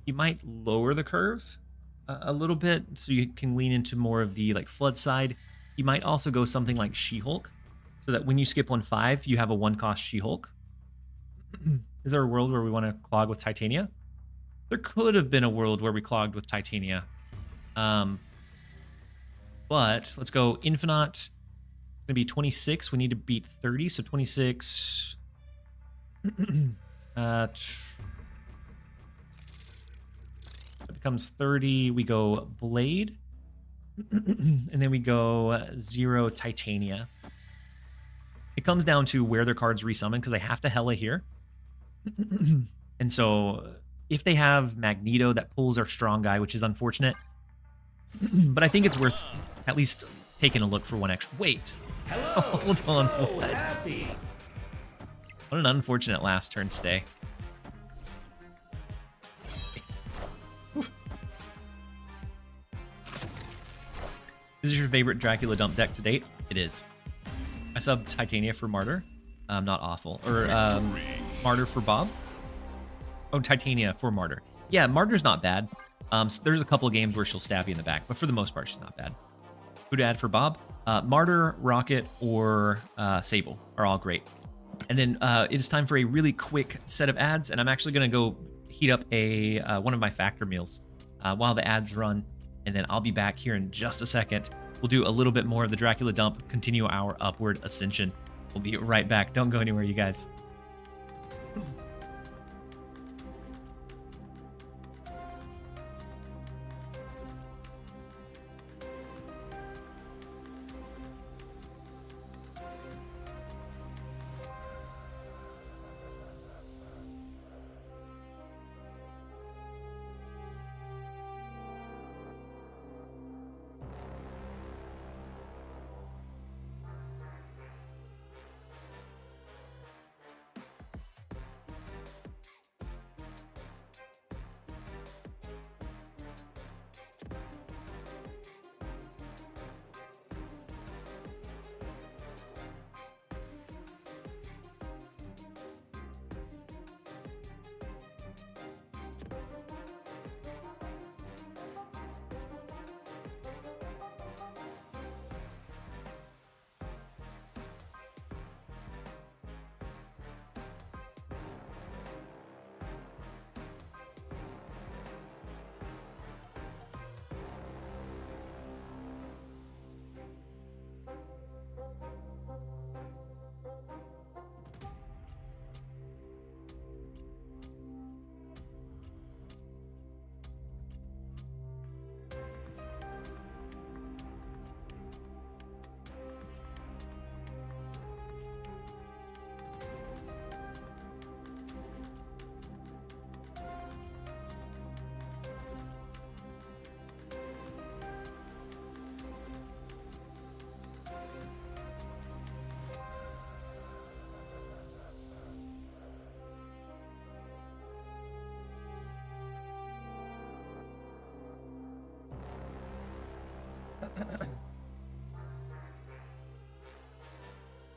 You might lower the curve a little bit so you can lean into more of the like flood side. You might also go something like She-Hulk, so that when you skip 1/5, you have a 1-cost She-Hulk. Is there a world where we want to clog with Titania? There could have been a world where we clogged with Titania. But let's go Infinite. It's going to be 26. We need to beat 30, so 26. It becomes 30. We go Blade. And then we go 0 Titania. It comes down to where their cards resummon, because they have to Hela here. And so if they have Magneto, that pulls our Strong Guy, which is unfortunate. But I think it's worth at least taking a look for 1 extra. Wait. Hello, hold on. What? What an unfortunate last turn stay. Oof. This is your favorite Dracula dump deck to date? It is. I subbed Titania for Martyr. Not awful. Or Martyr for Bob. Oh, Titania for Martyr. Yeah, Martyr's not bad. So there's a couple of games where she'll stab you in the back, but for the most part, she's not bad. Who to add for Bob? Martyr, Rocket, or Sable are all great. And then it is time for a really quick set of ads, and I'm actually going to go heat up one of my factor meals while the ads run, and then I'll be back here in just a second. We'll do a little bit more of the Dracula dump, continue our upward ascension. We'll be right back. Don't go anywhere, you guys.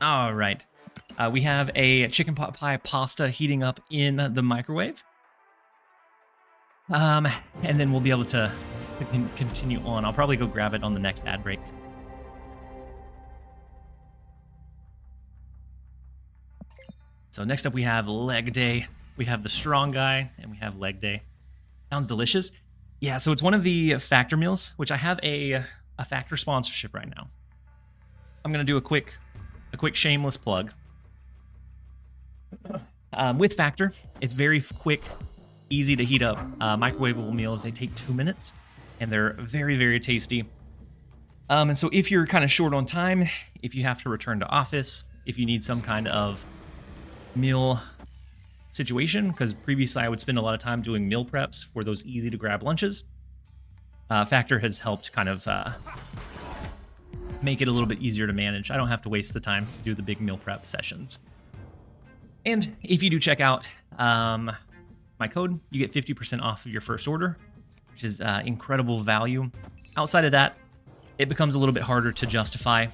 All right. We have a chicken pot pie pasta heating up in the microwave. And then we'll be able to continue on. I'll probably go grab it on the next ad break. So next up we have leg day. We have the strong guy and we have leg day. Sounds delicious. Yeah, so it's one of the factor meals, which I have a factor sponsorship right now. I'm gonna do a quick shameless plug. With factor, it's very quick, easy to heat up. Microwavable meals, they take 2 minutes, and they're very, very tasty. And so if you're kind of short on time, if you have to return to office, if you need some kind of meal situation, because previously I would spend a lot of time doing meal preps for those easy to grab lunches, Factor has helped kind of make it a little bit easier to manage. I don't have to waste the time to do the big meal prep sessions. And if you do check out my code, you get 50% off of your first order, which is incredible value. Outside of that, it becomes a little bit harder to justify,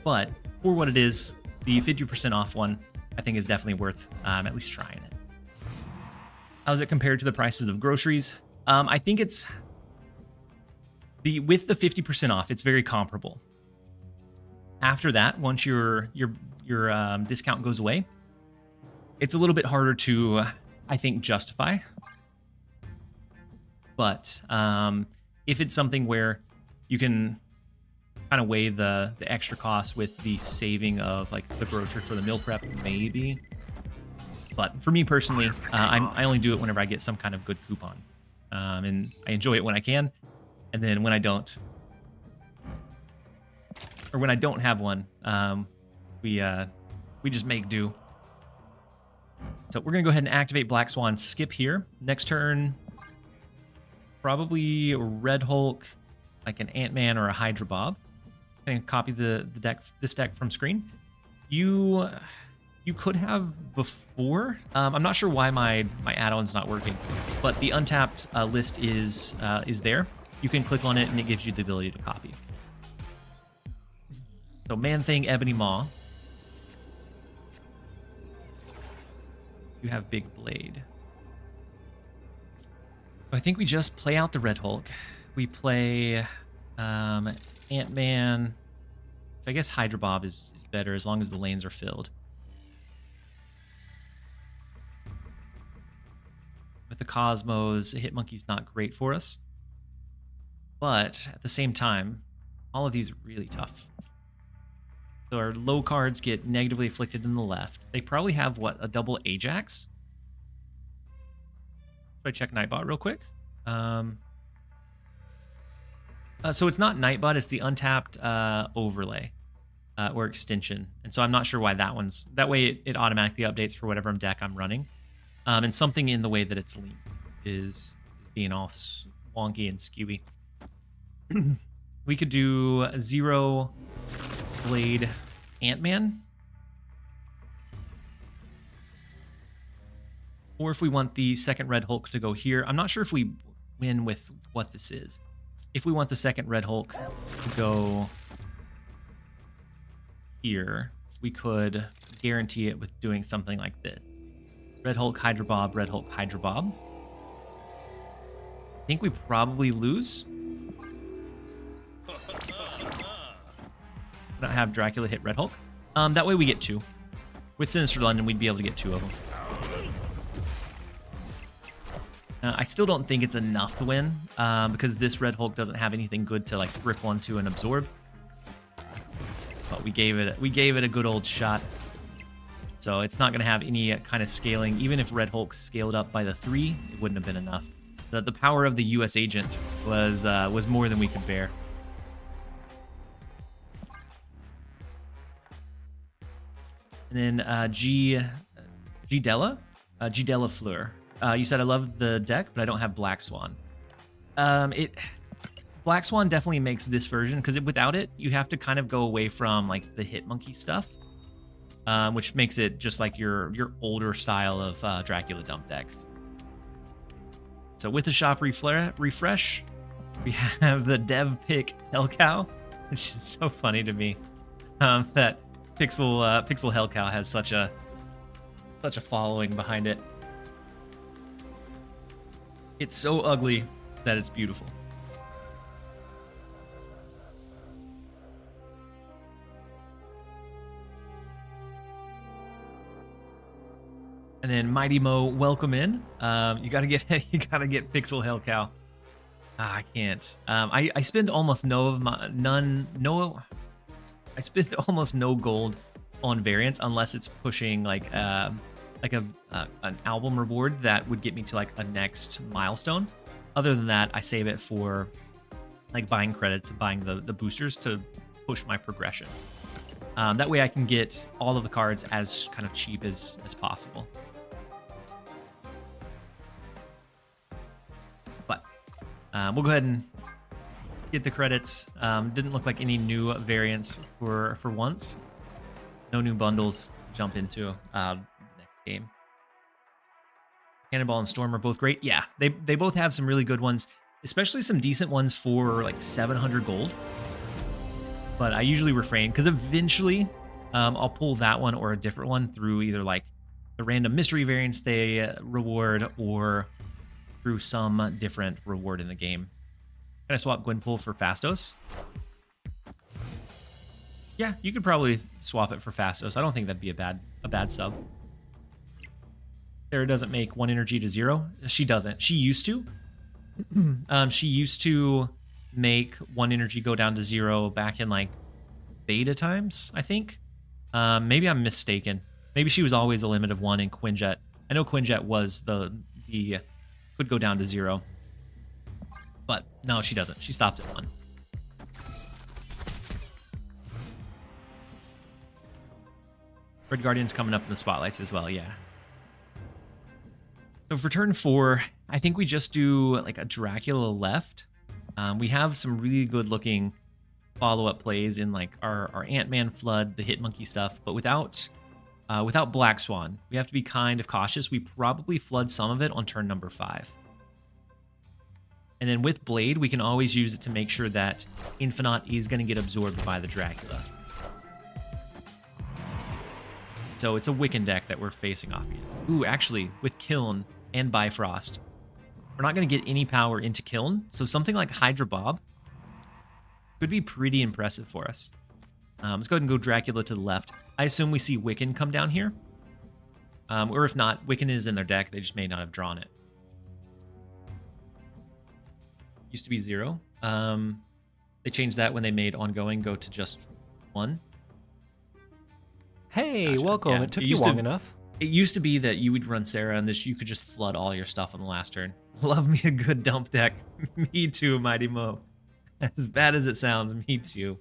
but for what it is, the 50% off one, I think is definitely worth at least trying it. How's it compared to the prices of groceries? I think it's with the 50% off, it's very comparable. After that, once your discount goes away, it's a little bit harder to, I think, justify. But if it's something where you can kind of weigh the extra cost with the saving of like the grocery for the meal prep, maybe. But for me personally, I only do it whenever I get some kind of good coupon, and I enjoy it when I can, and then when I don't, or when I don't have one, we just make do. So we're gonna go ahead and activate Black Swan. Skip here. Next turn, probably Red Hulk, like an Ant-Man or a Hydra Bob. I'm gonna copy this deck from screen. You you could have before. I'm not sure why my add-on's not working, but the untapped list is there. You can click on it and it gives you the ability to copy. So Man-Thing, Ebony Maw. You have Big Blade. So I think we just play out the Red Hulk. We play Ant-Man. I guess Hydra Bob is better as long as the lanes are filled. With the Cosmos, Hitmonkey's not great for us. But at the same time, all of these are really tough. So our low cards get negatively afflicted in the left. They probably have, what, a double Ajax? Should I check Nightbot real quick? So it's not Nightbot, it's the untapped overlay or extension. And so I'm not sure why that one's... That way it automatically updates for whatever deck I'm running. And something in the way that it's linked is being all wonky and skewy. We could do a 0 Blade Ant-Man. Or if we want the second Red Hulk to go here. I'm not sure if we win with what this is. If we want the second Red Hulk to go here, we could guarantee it with doing something like this. Red Hulk, Hydra Bob, Red Hulk, Hydra Bob. I think we probably lose. Not have Dracula hit Red Hulk. That way we get 2. With Sinister London, we'd be able to get 2 of them. I still don't think it's enough to win because this Red Hulk doesn't have anything good to like rip onto and absorb. But we gave it a good old shot. So it's not going to have any kind of scaling. Even if Red Hulk scaled up by the 3, it wouldn't have been enough. The power of the U.S. agent was more than we could bear. And then G Della Fleur. You said I love the deck, but I don't have Black Swan. Black Swan definitely makes this version because without it, you have to kind of go away from like the Hitmonkey stuff, which makes it just like your older style of Dracula dump decks. So with the shop refresh, we have the dev pick Hellcow, which is so funny to me that Pixel Hellcow has such a following behind it. It's so ugly that it's beautiful. And then Mighty Mo, welcome in. You gotta get Pixel Hellcow. I can't. I spend almost I spend almost no gold on variants unless it's pushing like an album reward that would get me to like a next milestone. Other than that, I save it for like buying credits and buying the boosters to push my progression. That way I can get all of the cards as kind of cheap as possible. But we'll go ahead and get the credits. Didn't look like any new variants for once. No new bundles to jump into next game. Cannonball and Storm are both great. Yeah, they both have some really good ones, especially some decent ones for like 700 gold. But I usually refrain because eventually I'll pull that one or a different one through either like the random mystery variants they reward or through some different reward in the game. Can I swap Gwenpool for Fastos? Yeah, you could probably swap it for Fastos. I don't think that'd be a bad sub. Sarah doesn't make 1 energy to 0. She doesn't. She used to. She used to make 1 energy go down to 0 back in like beta times, I think. Maybe I'm mistaken. Maybe she was always a limit of 1 in Quinjet. I know Quinjet was the could go down to 0. But no, she doesn't. She stopped at 1. Red Guardian's coming up in the spotlights as well, yeah. So for turn 4, I think we just do like a Dracula left. We have some really good looking follow-up plays in like our Ant-Man Flood, the Hitmonkey stuff, but without Without Black Swan, we have to be kind of cautious. We probably flood some of it on turn number 5. And then with Blade, we can always use it to make sure that Infinite is going to get absorbed by the Dracula. So it's a Wiccan deck that we're facing off against. Ooh, actually, with Kiln and Bifrost, we're not going to get any power into Kiln, so something like Hydra Bob could be pretty impressive for us. Let's go ahead and go Dracula to the left. I assume we see Wiccan come down here. Or if not, Wiccan is in their deck. They just may not have drawn it. Used to be 0. They changed that when they made ongoing go to just 1. Hey, Gotcha. welcome. Yeah, It took you long enough. It used to be that you would run Sarah and this you could just flood all your stuff on the last turn. Love me a good dump deck. Me too, Mighty Mo. As bad as it sounds, me too.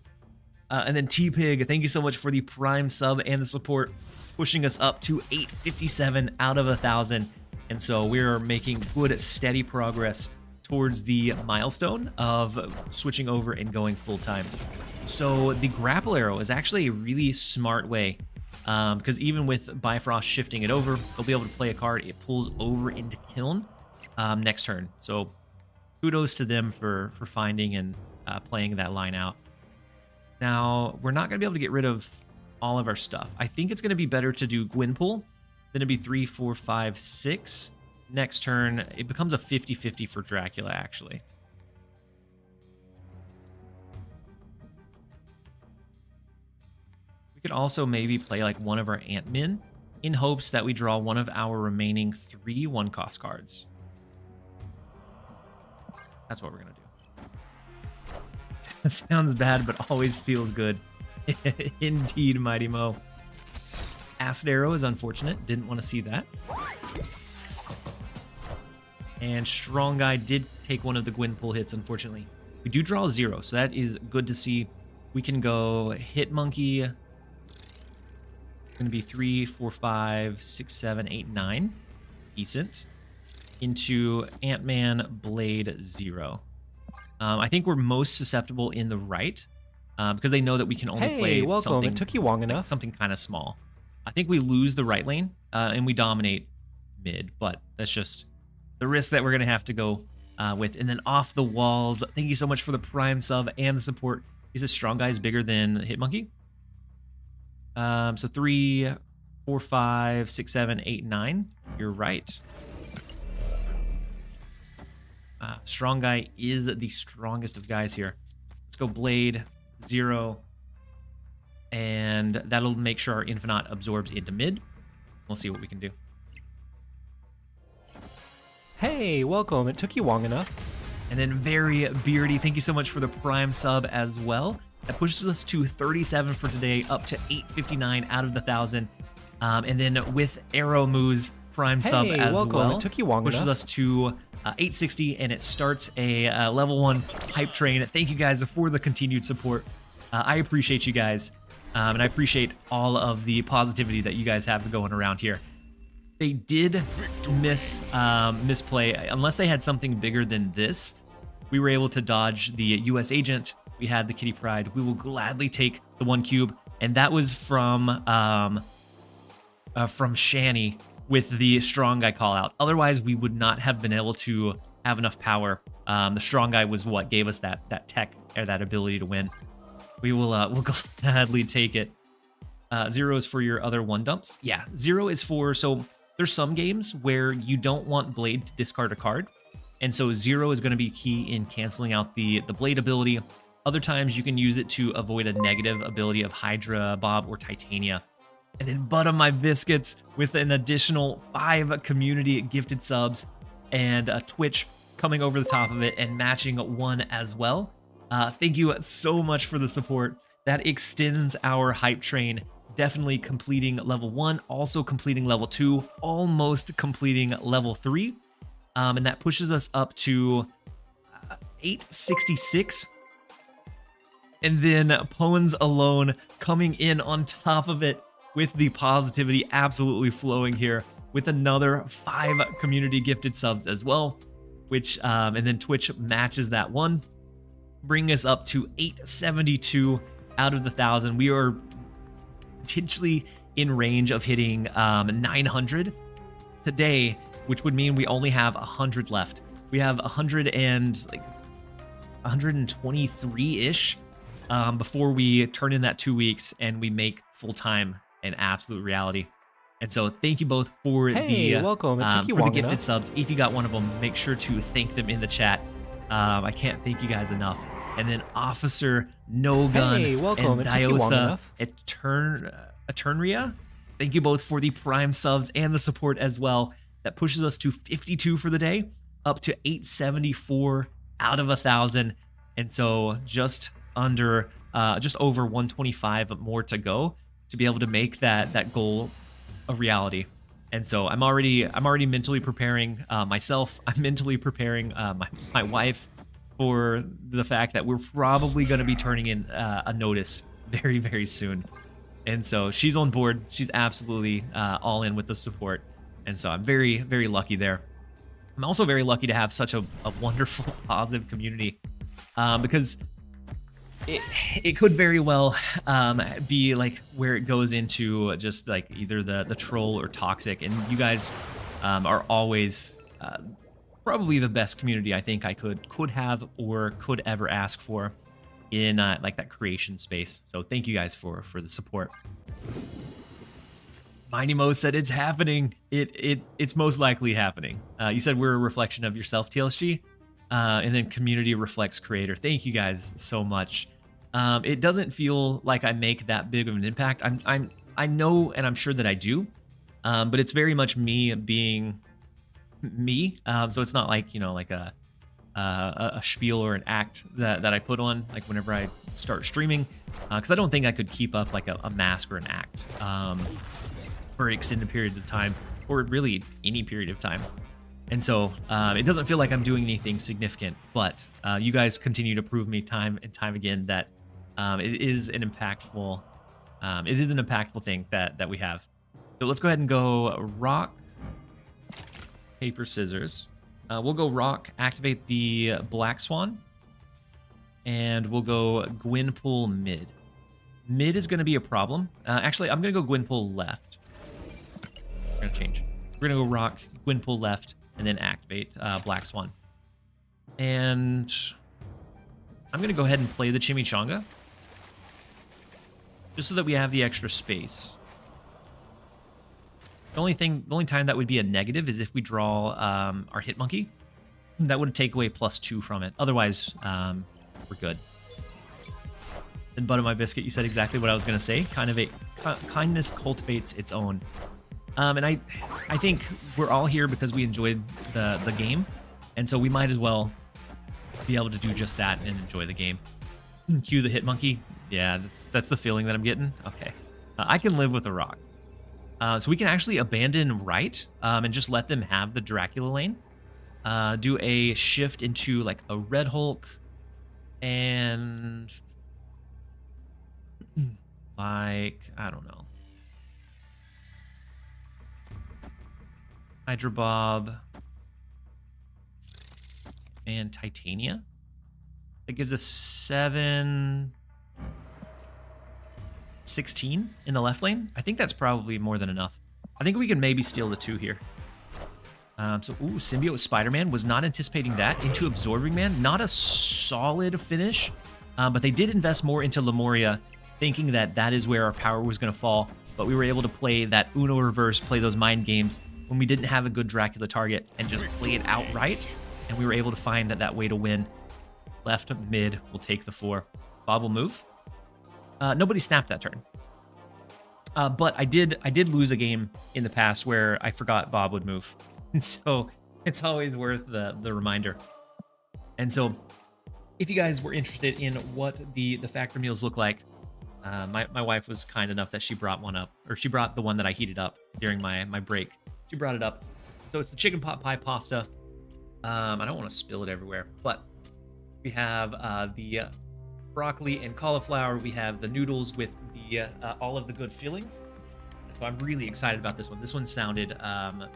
And then T-Pig, thank you so much for the Prime sub and the support, pushing us up to 857 out of 1,000. And so we're making good, steady progress towards the milestone of switching over and going full-time. So the grapple arrow is actually a really smart way, because even with Bifrost shifting it over, they'll be able to play a card. It pulls over into Kiln next turn. So kudos to them for finding and playing that line out. Now, we're not going to be able to get rid of all of our stuff. I think it's going to be better to do Gwynpull. Then it'd be 3, 4, 5, 6. Next turn, it becomes a 50-50 for Dracula, actually. We could also maybe play like one of our Ant-Men in hopes that we draw one of our remaining 3 1-cost cards. That's what we're going to do. Sounds bad, but always feels good. Indeed, Mighty Mo. Acid Arrow is unfortunate. Didn't want to see that. And Strong Guy did take one of the Gwynpull hits, unfortunately. We do draw 0, so that is good to see. We can go Hit Monkey. It's going to be 3, 4, 5, 6, 7, 8, 9. Decent. Into Ant-Man Blade 0. I think we're most susceptible in the right because they know that we can only play welcome. something. It took you long enough. Something kind of small. I think we lose the right lane and we dominate mid, but that's just the risk that we're going to have to go with. And then off the walls, thank you so much for the Prime sub and the support. Is this Strong Guy is bigger than Hitmonkey? So 3, 4, 5, 6, 7, 8, 9. You're right. Strong Guy is the strongest of guys here. Let's go Blade 0. And that'll make sure our Infinite absorbs into mid. We'll see what we can do. Hey, welcome. It took you long enough. And then Very Beardy, thank you so much for the Prime sub as well. That pushes us to 37 for today, up to 859 out of the 1,000. And then with Arrow Moose Prime sub as welcome. well. It took you long pushes enough. us to 860, and it starts a level 1 hype train. Thank you guys for the continued support. I appreciate you guys, and I appreciate all of the positivity that you guys have going around here. They did misplay. Unless they had something bigger than this, we were able to dodge the US agent. We had the Kitty Pride. We will gladly take the 1 cube, and that was from Shani with the Strong Guy call out. Otherwise, we would not have been able to have enough power. The Strong Guy was what gave us that tech or that ability to win. We will we'll gladly take it. 0 is for your other 1 dumps. Yeah, 0 is for, so there's some games where you don't want Blade to discard a card. And so 0 is going to be key in canceling out the Blade ability. Other times you can use it to avoid a negative ability of Hydra, Bob, or Titania. And then Butter My Biscuits with an additional 5 community gifted subs and Twitch coming over the top of it and matching 1 as well. Thank you so much for the support. That extends our hype train. Definitely completing level 1, also completing level 2, almost completing level 3. And that pushes us up to 866. And then Poens alone coming in on top of it with the positivity absolutely flowing here with another 5 community gifted subs as well, which and then Twitch matches that 1, bringing us up to 872 out of the 1,000. We are potentially in range of hitting 900 today, which would mean we only have 100 left. We have 123-ish before we turn in that 2 weeks and we make full-time an absolute reality. And so thank you both for welcome. It took you for the long gifted enough. subs. If you got one of them, make sure to thank them in the chat. I can't thank you guys enough. And then Officer No Gun Hey, welcome. and It took you long Diosa enough. Eternria. Thank you both for the Prime subs and the support as well. That pushes us to 52 for the day, up to 874 out of 1,000. And so just over 125 more to go to be able to make that goal a reality. And so I'm already mentally preparing myself. I'm mentally preparing my wife for the fact that we're probably going to be turning in a notice very, very soon. And so she's on board. She's absolutely all in with the support. And so I'm very, very lucky there. I'm also very lucky to have such a wonderful, positive community because it could very well be like where it goes into just like either the troll or toxic. And you guys are always probably the best community I think I could have or could ever ask for in like that creation space. So thank you guys for the support. Mighty Mo said it's happening. It's most likely happening. You said we're a reflection of yourself, TLSG, and then community reflects creator. Thank you guys so much. It doesn't feel like I make that big of an impact. I know, and I'm sure that I do, but it's very much me being me. So it's not like like a spiel or an act that I put on like whenever I start streaming, because I don't think I could keep up like a mask or an act for extended periods of time, or really any period of time. And so it doesn't feel like I'm doing anything significant, but you guys continue to prove me time and time again that it is an impactful thing that we have. So let's go ahead and go rock, paper, scissors. We'll go rock, activate the Black Swan, and we'll go Gwynpool mid. Mid is going to be a problem. Actually, I'm going to go Gwynpool left. We're going to change. We're going to go rock, Gwynpool left, and then activate Black Swan. And I'm going to go ahead and play the Chimichanga, just so that we have the extra space. The only time that would be a negative is if we draw our Hit Monkey. That would take away +2 from it. Otherwise, we're good. And Butter My Biscuit, you said exactly what I was going to say. Kindness cultivates its own. And I think we're all here because we enjoyed the game. And so we might as well be able to do just that and enjoy the game. Cue the Hit Monkey. Yeah, that's the feeling that I'm getting. Okay. I can live with a rock. So we can actually abandon right and just let them have the Dracula lane. Do a shift into like a Red Hulk and like, I don't know. Hydra Bob and Titania. That gives us 7... 16 in the left lane. I think that's probably more than enough. I think we can maybe steal the 2 here. Symbiote Spider-Man. Was not anticipating that. Into Absorbing Man. Not a solid finish, but they did invest more into Lemuria, thinking that is where our power was going to fall. But we were able to play that Uno reverse, play those mind games when we didn't have a good Dracula target, and just play it outright. And we were able to find that way to win. Left mid will take the 4. Bob will move. Nobody snapped that turn. But I did lose a game in the past where I forgot Bob would move. And so it's always worth the reminder. And so if you guys were interested in what the factor meals look like, my wife was kind enough that she brought one up, or she brought the one that I heated up during my break. She brought it up. So it's the chicken pot pie pasta. I don't want to spill it everywhere, but we have the broccoli and cauliflower. We have the noodles with the all of the good fillings. And so I'm really excited about this one. This one sounded I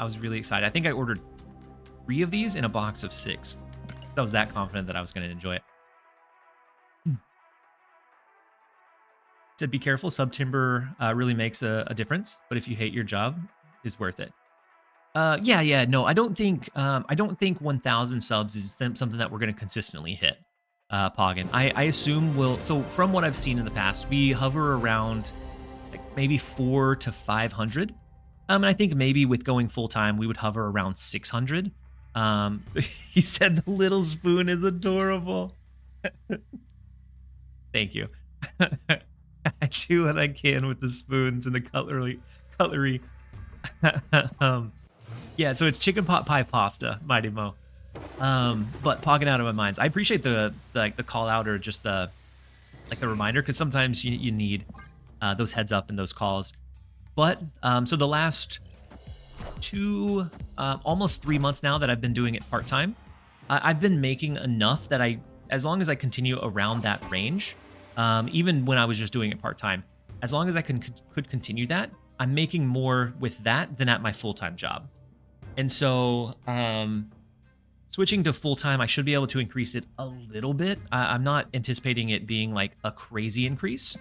was really excited. I think I ordered 3 of these in a box of 6. So I was that confident that I was going to enjoy it. said, be careful. Subtimber really makes a difference, but if you hate your job, it's worth it. Yeah, no, I don't think 1,000 subs is something that we're going to consistently hit, Poggin. I assume so from what I've seen in the past, we hover around like maybe 400 to 500. And I think maybe with going full time, we would hover around 600. He said the little spoon is adorable. Thank you. I do what I can with the spoons and the cutlery. Yeah, so it's chicken pot pie pasta, Mighty Mo. But Pogging out of my minds. I appreciate the call out or just the reminder, because sometimes you need those heads up and those calls. But so the last almost 3 months now that I've been doing it part time, I've been making enough that as long as I continue around that range, even when I was just doing it part time, as long as I could continue that, I'm making more with that than at my full time job. And so switching to full time, I should be able to increase it a little bit. I'm not anticipating it being like a crazy increase,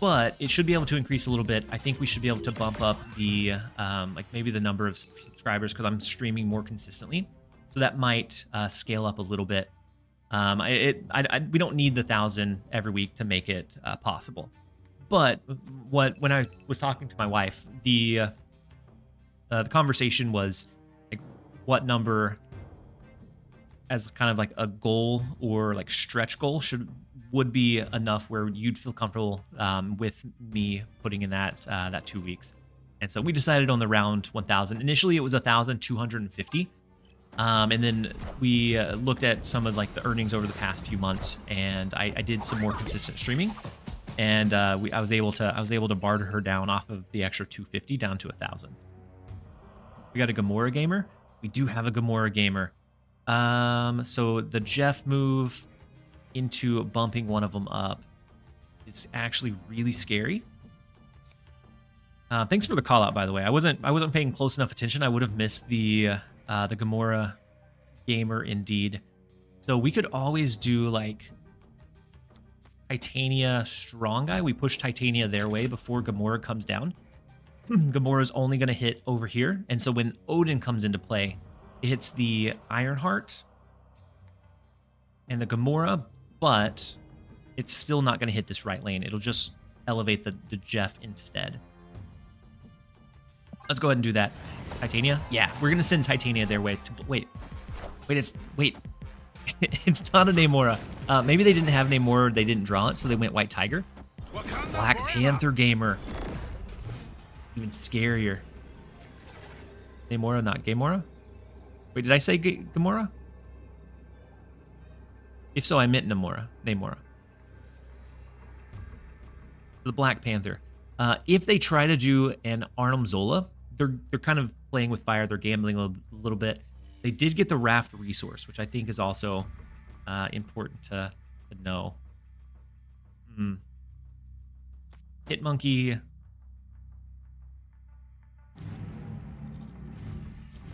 but it should be able to increase a little bit. I think we should be able to bump up the like maybe the number of subscribers, because I'm streaming more consistently, so that might scale up a little bit. We don't need the 1,000 every week to make it possible. But when I was talking to my wife, the conversation was like, what number as kind of like a goal or like stretch goal would be enough where you'd feel comfortable with me putting in that 2 weeks. And so we decided on the round 1,000. Initially, it was 1,250. And then we looked at some of like the earnings over the past few months, and I did some more consistent streaming, and I was able to barter her down off of the extra 250 down to 1,000. We got a Gamora gamer. We do have a Gamora gamer. So the Jeff move into bumping one of them up is actually really scary. Thanks for the call out, by the way. I wasn't paying close enough attention. I would have missed the Gamora gamer indeed. So we could always do like Titania strong guy. We push Titania their way before Gamora comes down. Gamora's only going to hit over here. And so when Odin comes into play, it hits the Ironheart and the Gamora, but it's still not going to hit this right lane. It'll just elevate the Jeff instead. Let's go ahead and do that. Titania? Yeah, we're going to send Titania their way. Wait, it's not a Namora. Maybe they didn't have Namora, they didn't draw it, so they went White Tiger. Black Panther gamer. Even scarier. Namora, not Gamora? Wait, did I say Gamora? If so, I meant Namora. The Black Panther. If they try to do an Arnim Zola, they're kind of playing with fire. They're gambling a little bit. They did get the Raft resource, which I think is also important to know. Hitmonkey.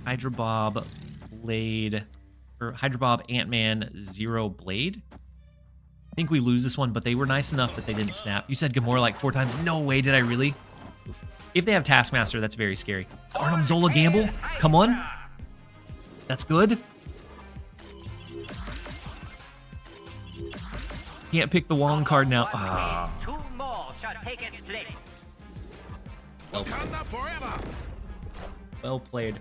Hydra Bob, Blade, or Hydra Bob, Ant-Man, Zero, Blade. I think we lose this one, but they were nice enough that they didn't snap. You said Gamora like 4 times. No way, did I really? If they have Taskmaster, that's very scary. Arnim Zola gamble? Come on. That's good. Can't pick the Wong card now. Ah. 2 more shall take its place. Wakanda forever. Well played.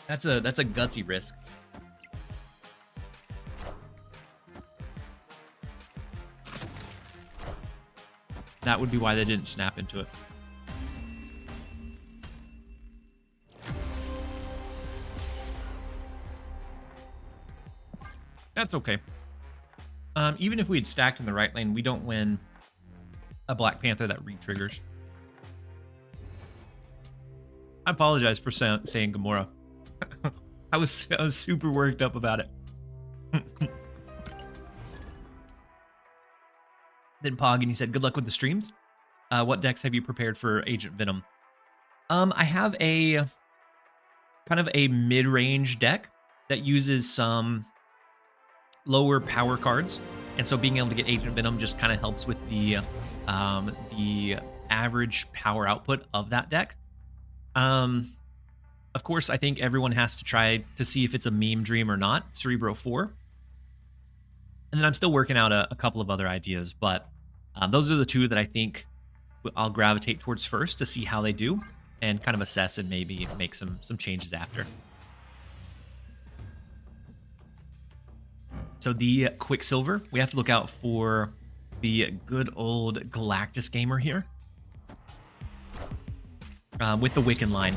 That's a gutsy risk. That would be why they didn't snap into it. That's okay. Even if we had stacked in the right lane, we don't win a Black Panther that re-triggers. I apologize for saying Gamora. I was super worked up about it. Then Pog, and he said, good luck with the streams. What decks have you prepared for Agent Venom? I have a kind of a mid-range deck that uses some lower power cards And so being able to get Agent Venom just kind of helps with the average power output of that deck. Of course, I think everyone has to try to see if it's a meme dream or not, Cerebro 4. And then I'm still working out a couple of other ideas, but those are the two that I think I'll gravitate towards first to see how they do and kind of assess and maybe make some changes after. So the Quicksilver, we have to look out for the good old Galactus Gamer here with the Wiccan line.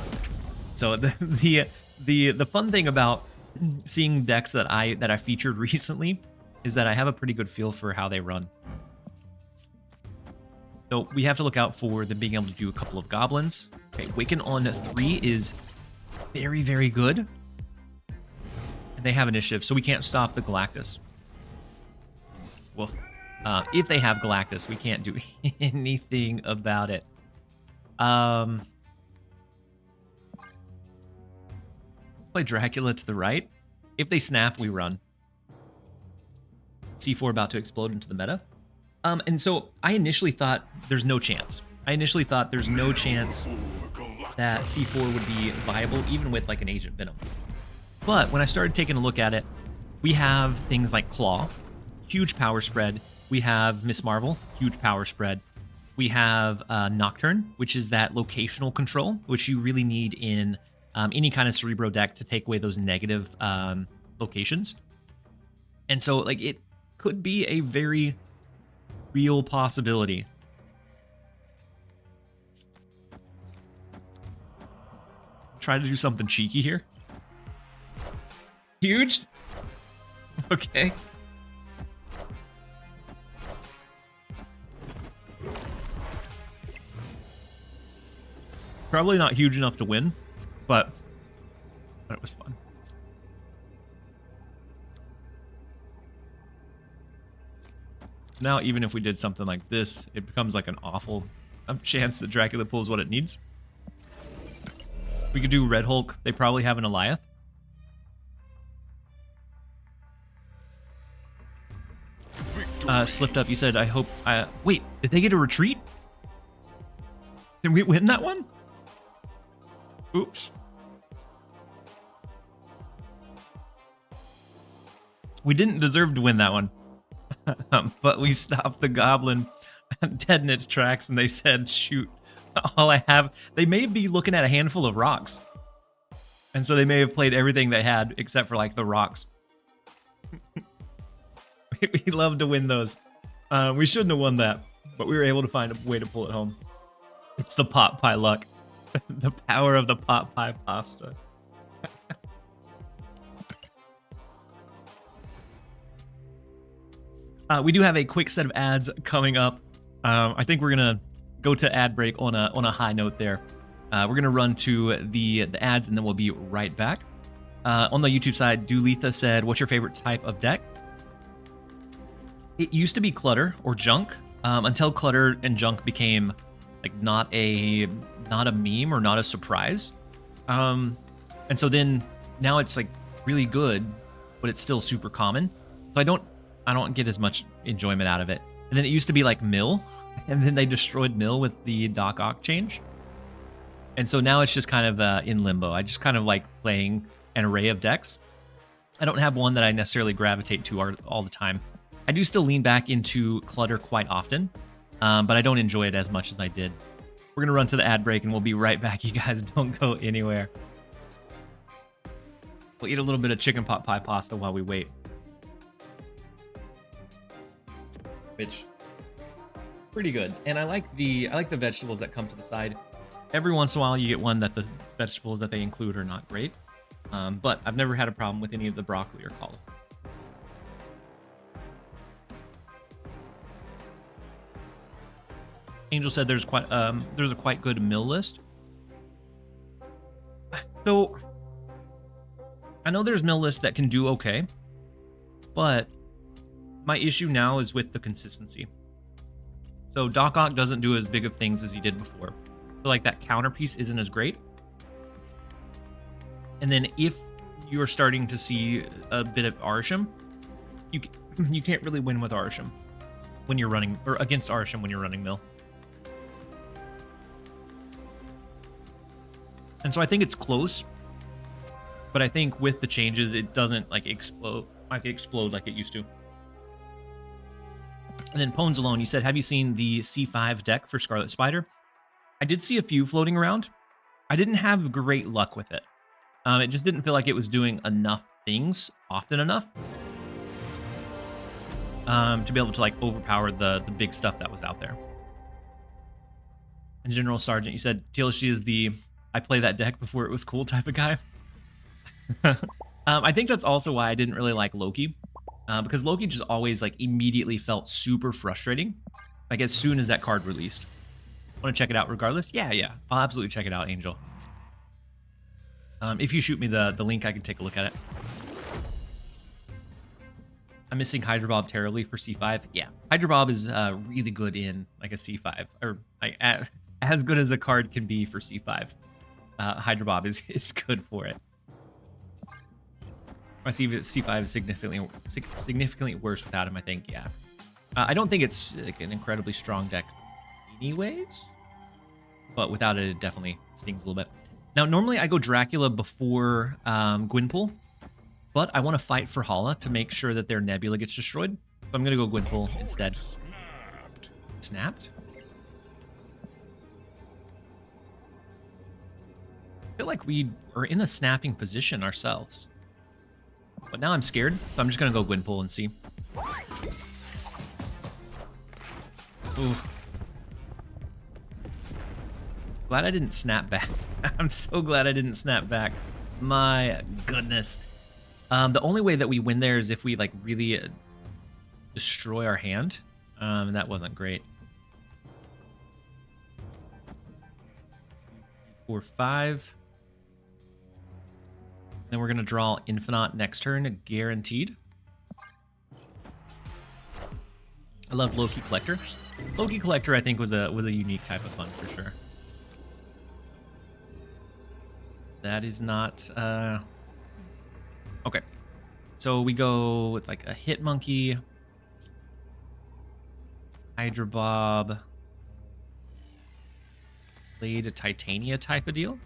So the fun thing about seeing decks that I featured recently is that I have a pretty good feel for how they run. So we have to look out for them being able to do a couple of goblins. Okay, Wiccan on 3 is very, very good. And they have initiative, so we can't stop the Galactus. Well, if they have Galactus, we can't do anything about it. Play Dracula to the right. If they snap, we run. C4 about to explode into the meta. And so I initially thought there's no chance. that C4 would be viable even with like an Agent Venom. But when I started taking a look at it, we have things like Claw, huge power spread. We have Miss Marvel, huge power spread. We have Nocturne, which is that locational control, which you really need in any kind of Cerebro deck to take away those negative locations. And so like it could be a very real possibility. Try to do something cheeky here. Huge? Okay. Probably not huge enough to win, but it was fun. Now, even if we did something like this, it becomes like an awful chance that Dracula pulls what it needs. We could do Red Hulk. They probably have an Eliath. Slipped up. You said, I hope... wait, did they get a retreat? Did we win that one? Oops. We didn't deserve to win that one. But we stopped the goblin dead in its tracks, and they said, shoot, all I have... They may be looking at a handful of rocks. And so they may have played everything they had, except for, like, the rocks. We love to win those. We shouldn't have won that, but we were able to find a way to pull it home. It's the pot pie luck. The power of the pot pie pasta. We do have a quick set of ads coming up. I think we're gonna go to ad break on a high note there. We're gonna run to the ads and then we'll be right back. On the YouTube side, Dulitha said, "What's your favorite type of deck?" It used to be clutter or junk until clutter and junk became like not a meme or not a surprise. And so then now it's like really good, but it's still super common. So I don't get as much enjoyment out of it. And then it used to be like Mill, and then they destroyed Mill with the Doc Ock change. And so now it's just kind of in limbo. I just kind of like playing an array of decks. I don't have one that I necessarily gravitate to all the time. I do still lean back into clutter quite often, but I don't enjoy it as much as I did. We're going to run to the ad break, and we'll be right back. You guys don't go anywhere. We'll eat a little bit of chicken pot pie pasta while we wait. Which, pretty good. And I like the vegetables that come to the side. Every once in a while, you get one that the vegetables that they include are not great. But I've never had a problem with any of the broccoli or cauliflower. Angel said there's a quite good mill list. So I know there's mill lists that can do okay, but my issue now is with the consistency. So Doc Ock doesn't do as big of things as he did before. So like that counterpiece isn't as great. And then if you're starting to see a bit of Arsham, you can't really win with Arsham when you're running, or against Arsham when you're running mill. And so I think it's close, but I think with the changes, it doesn't like explode like it used to. And then Pones Alone, you said, have you seen the C5 deck for Scarlet Spider? I did see a few floating around. I didn't have great luck with it. It just didn't feel like it was doing enough things often enough to be able to like overpower the big stuff that was out there. And General Sergeant, you said TLSG is the I play that deck before it was cool type of guy. I think that's also why I didn't really like Loki, because Loki just always like immediately felt super frustrating, like as soon as that card released. Want to check it out regardless? Yeah, I'll absolutely check it out, Angel. If you shoot me the link, I can take a look at it. I'm missing Hydra Bob terribly for C5. Yeah, Hydra Bob is really good in like a C5, or like, as good as a card can be for C5. Hydra Bob is good for it. I see C5 is significantly worse without him, I think, yeah. I don't think it's like an incredibly strong deck anyways, but without it, it definitely stings a little bit. Now, normally I go Dracula before Gwynpool, but I want to fight for Hala to make sure that their Nebula gets destroyed. So I'm going to go Gwynpool instead. Snapped? I feel like we are in a snapping position ourselves. But now I'm scared, so I'm just going to go Gwynpool and see. Ooh. Glad I didn't snap back. I'm so glad I didn't snap back. My goodness. The only way that we win there is if we like really destroy our hand. And that wasn't great. 4, 5. Then we're gonna draw Infinite next turn, guaranteed. I love Loki Collector. Loki Collector, I think, was a unique type of fun for sure. That is not okay. So we go with like a Hit Monkey, Hydra Bob, Blade of Titania type of deal.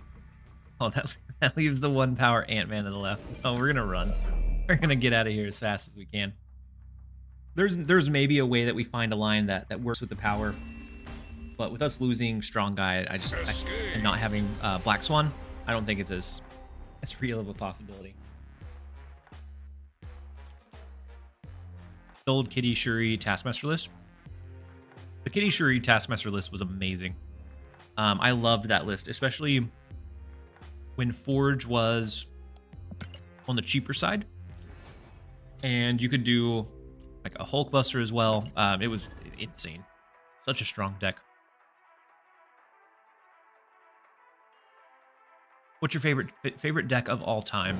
Oh, that leaves the 1 power Ant-Man to the left. Oh, we're gonna run. We're gonna get out of here as fast as we can. There's maybe a way that we find a line that works with the power, but with us losing Strong Guy, and not having Black Swan, I don't think it's as real of a possibility. The old Kitty Shuri Taskmaster list. The Kitty Shuri Taskmaster list was amazing. I loved that list, especially when Forge was on the cheaper side, and you could do like a Hulkbuster as well. It was insane. Such a strong deck. What's your favorite deck of all time?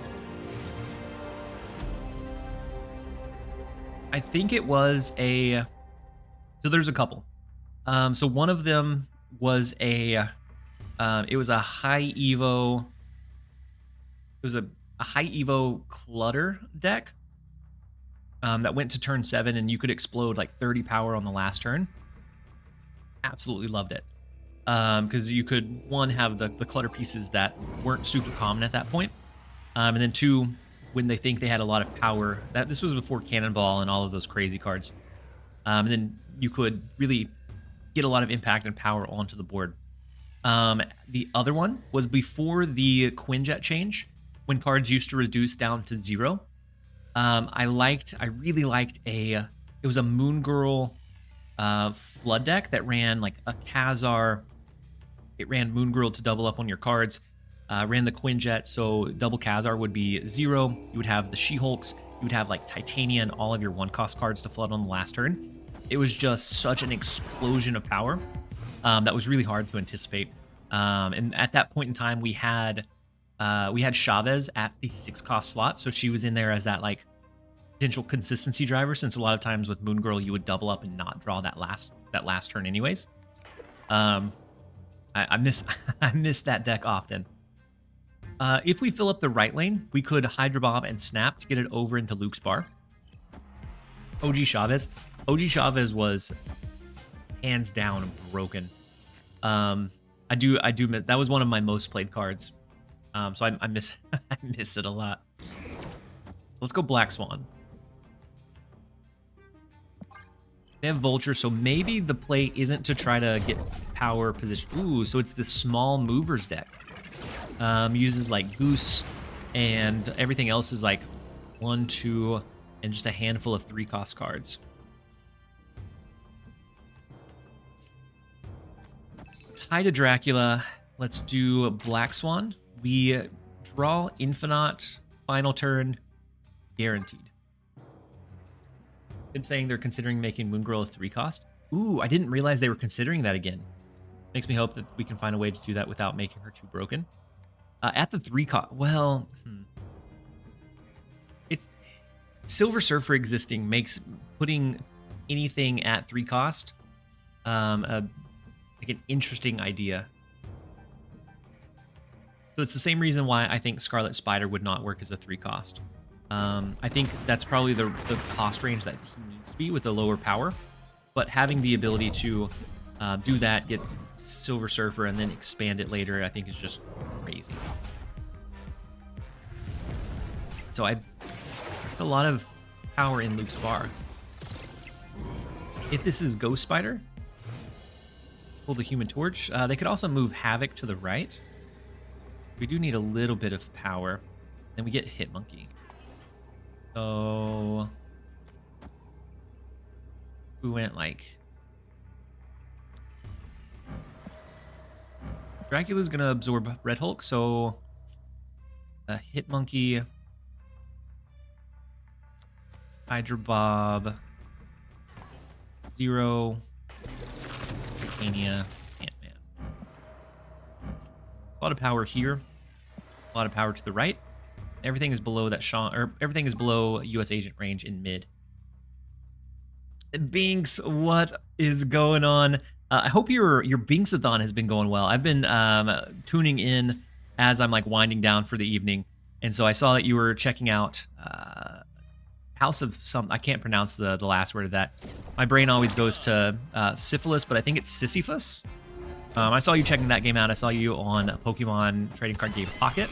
I think it was so there's a couple. So one of them was it was a high Evo. It was a high Evo Clutter deck that went to turn 7, and you could explode like 30 power on the last turn. Absolutely loved it. Because you could, 1, have the clutter pieces that weren't super common at that point, and then 2, when they think they had a lot of power, this was before Cannonball and all of those crazy cards, and then you could really get a lot of impact and power onto the board. The other one was before the Quinjet change, when cards used to reduce down to 0. I really liked it was a Moon Girl flood deck that ran like a Khazar. It ran Moon Girl to double up on your cards, ran the Quinjet, so double Khazar would be 0. You would have the She-Hulks, you would have like Titania and all of your 1-cost cards to flood on the last turn. It was just such an explosion of power that was really hard to anticipate. And at that point in time, we had Chavez at the 6-cost slot, so she was in there as that like potential consistency driver, since a lot of times with Moon Girl you would double up and not draw that last turn anyways. I miss that deck often. If we fill up the right lane, we could Hydra Bomb and Snap to get it over into Luke's bar. OG Chavez. OG Chavez was hands down broken. I do miss, that was one of my most played cards. So I miss I miss it a lot. Let's go Black Swan. They have Vulture, so maybe the play isn't to try to get power position. Ooh, so it's the small movers deck. Uses like Goose, and everything else is like 1, 2, and just a handful of 3-cost cards. Tie to Dracula. Let's do Black Swan. We draw Infinite, final turn, guaranteed. Them saying they're considering making Moongirl a 3-cost. Ooh, I didn't realize they were considering that again. Makes me hope that we can find a way to do that without making her too broken. At the 3-cost, well, it's Silver Surfer existing makes putting anything at 3-cost like an interesting idea. So it's the same reason why I think Scarlet Spider would not work as a 3-cost. I think that's probably the cost range that he needs to be with a lower power. But having the ability to do that, get Silver Surfer, and then expand it later, I think is just crazy. So I put a lot of power in Luke's bar. If this is Ghost Spider, pull the Human Torch. They could also move Havoc to the right. We do need a little bit of power. Then we get Hit Monkey. So we went like Dracula's gonna absorb Red Hulk, so Hit Monkey, Hydra Bob, Zero, Titania, Ant-Man. A lot of power here, a lot of power to the right. Everything is below that Sean, or everything is below US agent range in mid. Binks, what is going on? I hope your Binksathon has been going well. I've been tuning in as I'm like winding down for the evening, and so I saw that you were checking out House of some. I can't pronounce the last word of that. My brain always goes to syphilis, but I think it's Sisyphus. I saw you checking that game out. I saw you on Pokemon trading card game Pocket.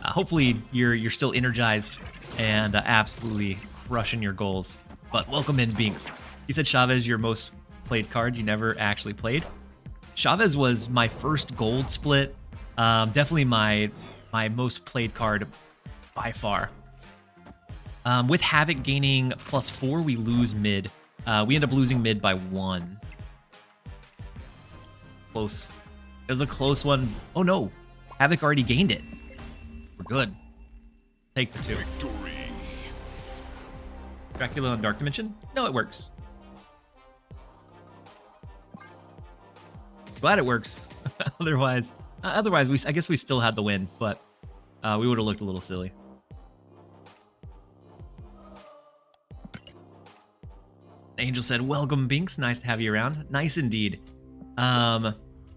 Hopefully you're still energized and absolutely crushing your goals. But welcome in, Binks. You said Chavez your most played card you never actually played. Chavez was my first gold split. Definitely my most played card by far. With Havoc gaining +4, we lose mid. We end up losing mid by 1. Close. It was a close one. Oh no, Havoc already gained it. We're good. Take the 2. Victory. Dracula on Dark Dimension? No, it works. Glad it works. otherwise, I guess we still had the win, but we would have looked a little silly. Angel said, "Welcome, Binks. Nice to have you around." Nice indeed.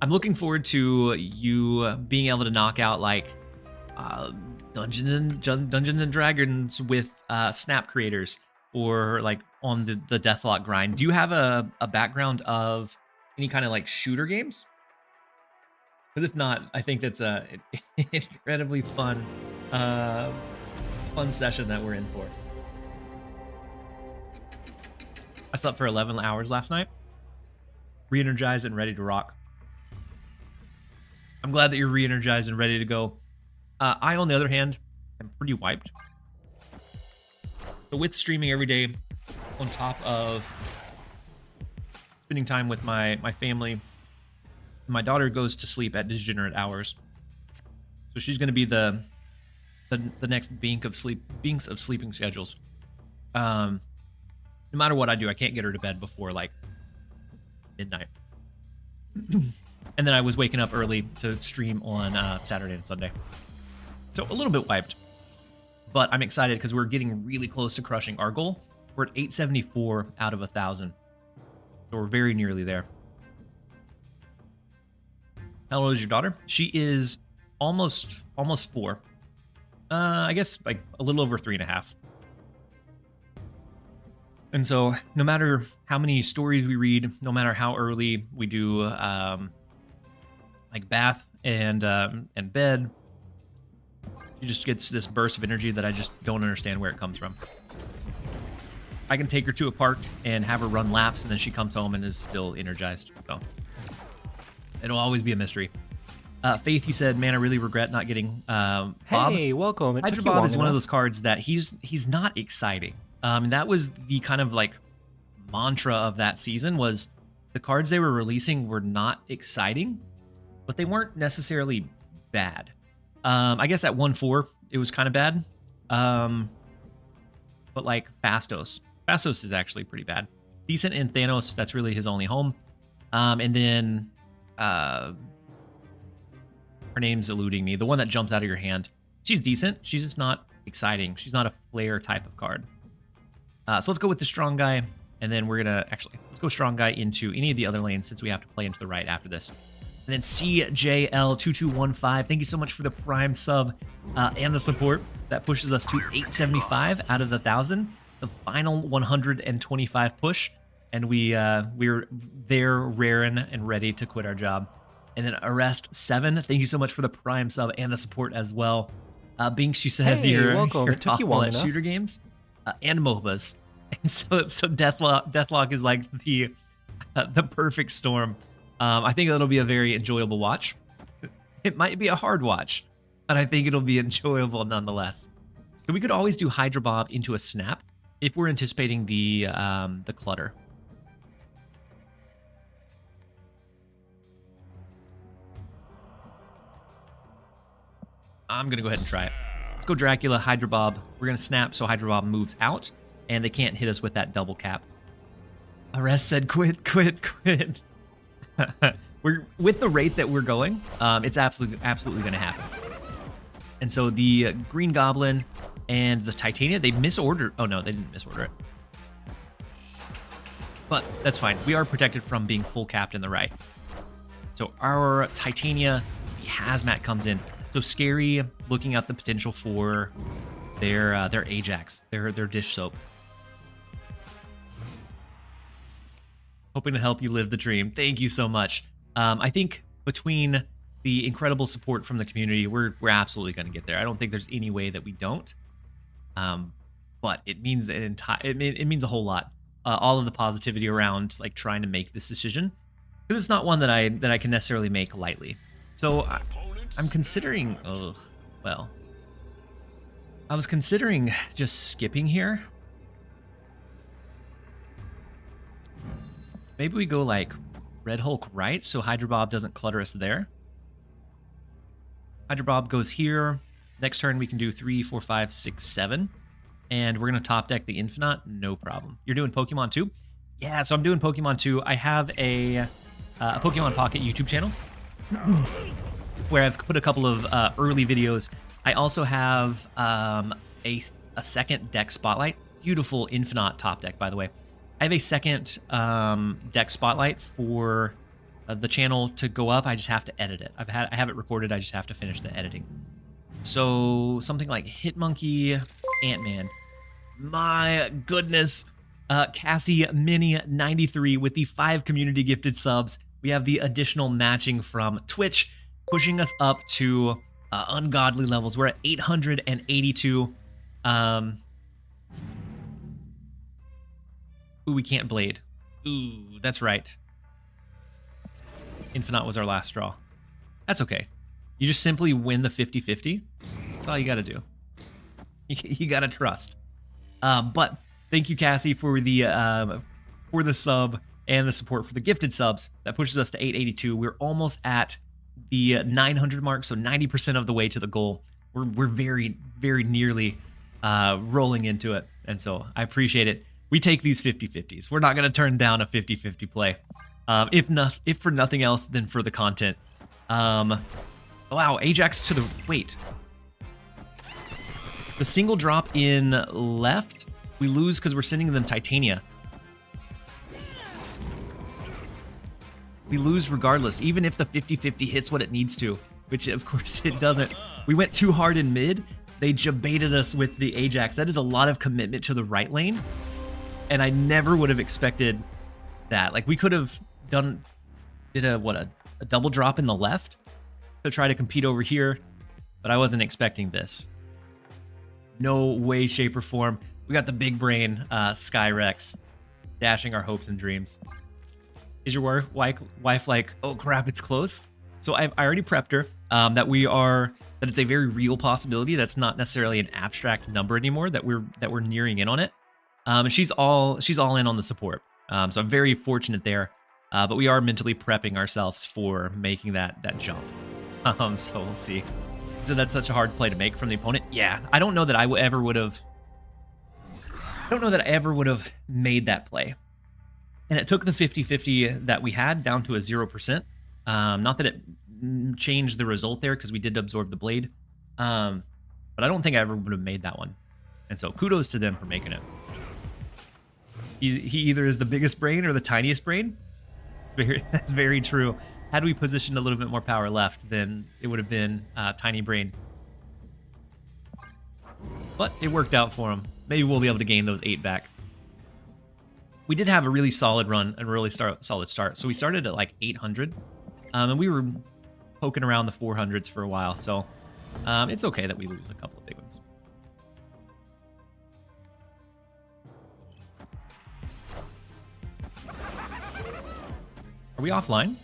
I'm looking forward to you being able to knock out like Dungeons and Dragons with Snap creators, or like on the Deathlock grind. Do you have a background of any kind of like shooter games? Because if not, I think that's a incredibly fun session that we're in for. I slept for 11 hours last night. Re-energized and ready to rock. I'm glad that you're re-energized and ready to go. I, on the other hand, am pretty wiped. So with streaming every day, on top of spending time with my family, my daughter goes to sleep at degenerate hours. So she's going to be the next Binks of sleeping schedules. No matter what I do, I can't get her to bed before like midnight. And then I was waking up early to stream on Saturday and Sunday. So a little bit wiped. But I'm excited because we're getting really close to crushing our goal. We're at 874 out of 1,000. So we're very nearly there. How old is your daughter? She is almost 4. I guess like a little over 3.5. And so no matter how many stories we read, no matter how early we do like bath and bed, she just gets this burst of energy that I just don't understand where it comes from. I can take her to a park and have her run laps, and then she comes home and is still energized. So it'll always be a mystery. Faith, you said, man, I really regret not getting Bob. Hey, welcome. It took Hydra you Bob long is one of enough. those cards that he's not exciting. And that was the kind of like mantra of that season, was the cards they were releasing were not exciting, but they weren't necessarily bad. I guess at 1-4 it was kind of bad. But like Fastos is actually pretty bad. Decent in Thanos, that's really his only home. And then her name's eluding me. The one that jumps out of your hand. She's decent. She's just not exciting. She's not a flare type of card. So let's go with the strong guy. And then we're going to let's go strong guy into any of the other lanes since we have to play into the right after this. And then CJL2215. Thank you so much for the Prime sub and the support. That pushes us to 875 out of the 1,000. The final 125 push. And we're there raring and ready to quit our job. And then Arrest 7, thank you so much for the Prime sub and the support as well. Binks, you said Hey, you're welcome. It took you awful long at enough. shooter games and MOBAs. And so Deathlock is like the perfect storm. I think it'll be a very enjoyable watch. It might be a hard watch, but I think it'll be enjoyable nonetheless. So we could always do Hydra Bob into a snap if we're anticipating the clutter. I'm going to go ahead and try it. Let's go Dracula, Hydra Bob. We're going to snap so Hydra Bob moves out, and they can't hit us with that double cap. Arrest said, quit. We're with the rate that we're going, it's absolutely going to happen. And so the Green Goblin and the Titania, they misordered. Oh, no, they didn't misorder it. But that's fine. We are protected from being full capped in the right. So our Titania, the Hazmat comes in. So Scary looking at the potential for their Ajax, their dish soap. Hoping to help you live the dream. Thank you so much. I think between the incredible support from the community, we're absolutely going to get there. I don't think there's any way that we don't. But it means it means a whole lot. All of the positivity around like trying to make this decision, because it's not one that I can necessarily make lightly. So I'm considering. Oh, well, I was considering just skipping here. Maybe we go like Red Hulk right, so Hydra Bob doesn't clutter us there. Hydra Bob goes here. Next turn we can do 3, 4, 5, 6, 7. And we're going to top deck the Infinite, no problem. You're doing Pokemon too? Yeah, so I'm doing Pokemon too. I have a Pokemon Pocket YouTube channel where I've put a couple of early videos. I also have a second deck spotlight. Beautiful Infinite top deck, by the way. I have a second deck spotlight for the channel to go up. I just have to edit it. I have it recorded. I just have to finish the editing. So something like Hitmonkey, Ant-Man. My goodness. Cassie Mini 93 with the 5 community gifted subs. We have the additional matching from Twitch, pushing us up to ungodly levels. We're at 882. Ooh, we can't blade. Ooh, that's right. Infinite was our last straw. That's okay. You just simply win the 50-50. That's all you got to do. You got to trust. But thank you, Cassie, for the sub and the support for the gifted subs. That pushes us to 882. We're almost at the 900 mark, so 90% of the way to the goal. We're very, very nearly rolling into it, and so I appreciate it. We take these 50-50s. We're not going to turn down a 50-50 play. If for nothing else than for the content. Wow, Ajax to the... Wait. The single drop in left, we lose because we're sending them Titania. We lose regardless, even if the 50-50 hits what it needs to, which of course it doesn't. We went too hard in mid. They baited us with the Ajax. That is a lot of commitment to the right lane. And I never would have expected that. Like, we could have did a double drop in the left to try to compete over here, but I wasn't expecting this. No way, shape, or form. We got the big brain Skyrex dashing our hopes and dreams. Is your wife like, oh crap, it's close? So I already prepped her that it's a very real possibility. That's not necessarily an abstract number anymore, that we're nearing in on it. And she's all in on the support. So I'm very fortunate there. But we are mentally prepping ourselves for making that jump. So we'll see. So that's such a hard play to make from the opponent. Yeah, I don't know that I ever would have made that play. And it took the 50-50 that we had down to a 0%. Not that it changed the result there, because we did absorb the blade. But I don't think I ever would have made that one. And so kudos to them for making it. He either is the biggest brain or the tiniest brain. That's very true. Had we positioned a little bit more power left, then it would have been tiny brain. But it worked out for him. Maybe we'll be able to gain those 8 back. We did have a really solid run, a really solid start. So we started at like 800, and we were poking around the 400s for a while. So it's okay that we lose a couple of big ones. Are we offline?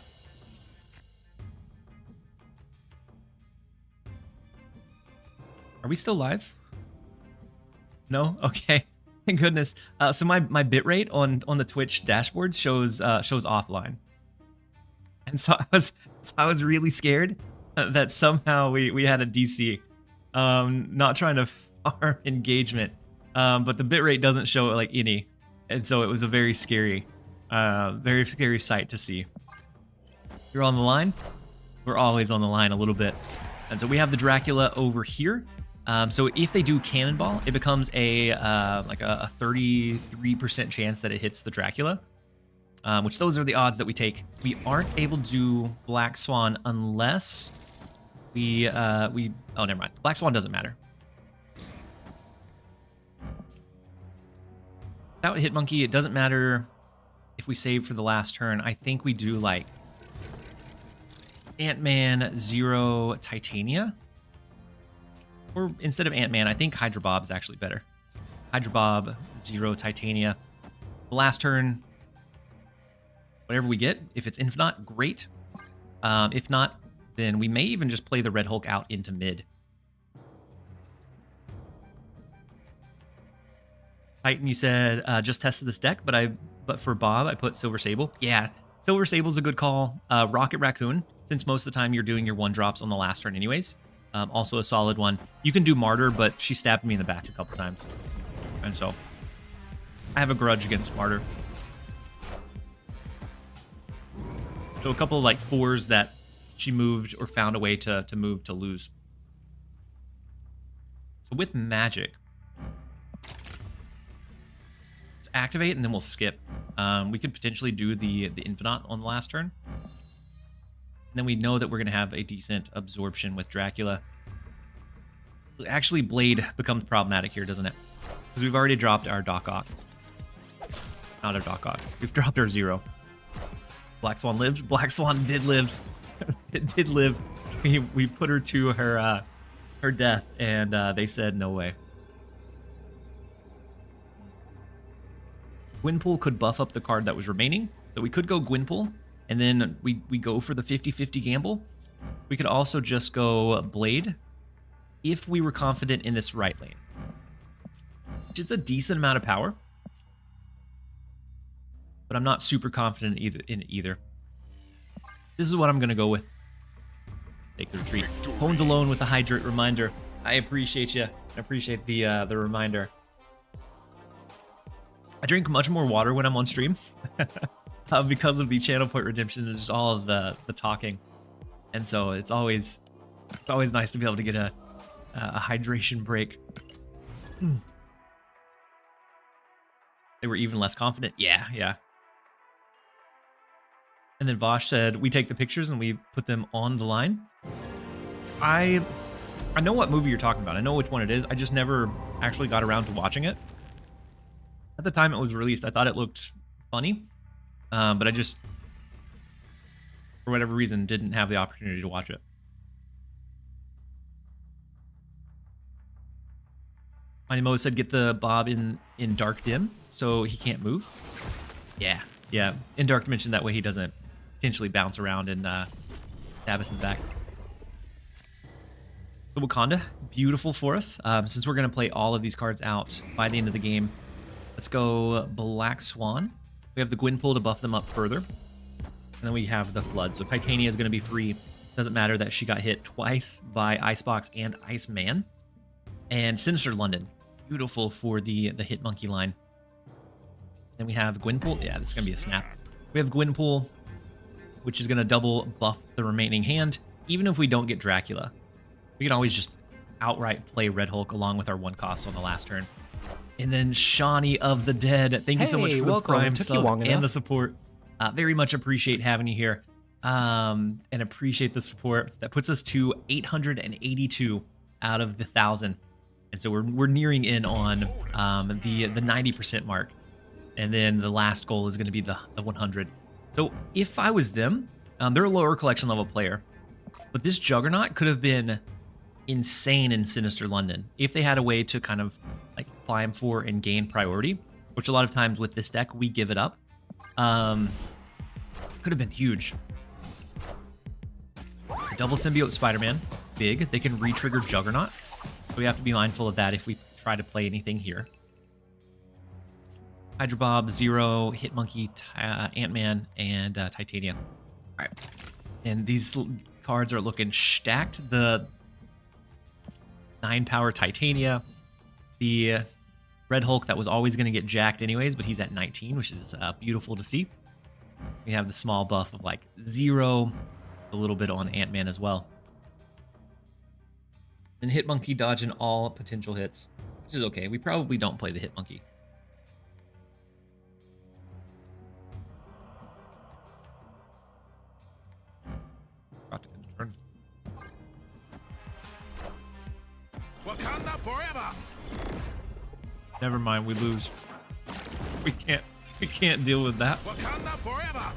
Are we still live? No? Okay. Thank goodness. So my bitrate on the Twitch dashboard shows offline. And so I was really scared that somehow we had a DC. Not trying to farm engagement. But the bitrate doesn't show like any. And so it was a very scary sight to see. You're on the line? We're always on the line a little bit. And so we have the Dracula over here. So if they do Cannonball, it becomes like a 33% chance that it hits the Dracula, which those are the odds that we take. We aren't able to do Black Swan unless we oh, never mind. Black Swan doesn't matter. Without Hit Monkey, it doesn't matter if we save for the last turn. I think we do like Ant-Man 0 Titania. Or instead of Ant-Man, I think Hydra Bob is actually better. Hydra Bob 0 Titania. The last turn, whatever we get, if it's Infinite, great. If not, then we may even just play the Red Hulk out into mid. Titan, you said just tested this deck, but for Bob, I put Silver Sable. Yeah, Silver Sable's a good call. Rocket Raccoon, since most of the time you're doing your 1-drops on the last turn anyways. Also a solid one. You can do Martyr, but she stabbed me in the back a couple times. And so I have a grudge against Martyr. So a couple of like 4s that she moved or found a way to move to lose. So with magic, let's activate and then we'll skip. We could potentially do the Infinite on the last turn. And then we know that we're going to have a decent absorption with Dracula. Actually, Blade becomes problematic here, doesn't it? Because we've already dropped our Doc Ock. Not our Doc Ock. We've dropped our 0. Black Swan lives. Black Swan did live. It did live. We put her to her death, and they said no way. Gwynpool could buff up the card that was remaining. So we could go Gwynpool. And then we go for the 50-50 gamble. We could also just go Blade if we were confident in this right lane. Which is a decent amount of power. But I'm not super confident in either. This is what I'm going to go with. Take the retreat. Hones alone with the Hydrate reminder. I appreciate you. I appreciate the reminder. I drink much more water when I'm on stream. Because of the channel point redemption and just all of the talking. And so it's always nice to be able to get a hydration break. They were even less confident. Yeah. And then Vosh said, we take the pictures and we put them on the line. I know what movie you're talking about. I know which one it is. I just never actually got around to watching it. At the time it was released, I thought it looked funny, but I just, for whatever reason, didn't have the opportunity to watch it. Mo said get the Bob in Dark Dim so he can't move. Yeah. In Dark Dimension, that way he doesn't potentially bounce around and stab us in the back. So Wakanda, beautiful for us. Since we're going to play all of these cards out by the end of the game, let's go Black Swan. We have the Gwynpool to buff them up further. And then we have the Flood. So Titania is going to be free. Doesn't matter that she got hit twice by Icebox and Iceman. And Sinister London, beautiful for the Hit Monkey line. Then we have Gwynpool. Yeah, this is going to be a snap. We have Gwynpool, which is going to double buff the remaining hand. Even if we don't get Dracula, we can always just outright play Red Hulk along with our 1 cost on the last turn. And then Shawnee of the Dead. Thank you so much for the Prime sub and the support. Very much appreciate having you here. And appreciate the support. That puts us to 882 out of the 1,000. And so we're nearing in on the 90% mark. And then the last goal is going to be the 100. So if I was them, they're a lower collection level player. But this Juggernaut could have been insane in Sinister London if they had a way to kind of like climb for and gain priority, which a lot of times with this deck we give it up. Could have been huge. Double Symbiote Spider-Man, big. They can re-trigger Juggernaut, so we have to be mindful of that if we try to play anything here. Hydra Bob, Zero, Hit Monkey, Ant-Man, and Titania. All right, and these cards are looking stacked. The 9-power Titania, the Red Hulk that was always going to get jacked anyways, but he's at 19, which is beautiful to see. We have the small buff of like Zero, a little bit on Ant-Man as well. And Hit Monkey dodging all potential hits, which is okay. We probably don't play the Hit Monkey. About to end the turn. Wakanda forever. Never mind, we lose. We can't deal with that. Wakanda forever.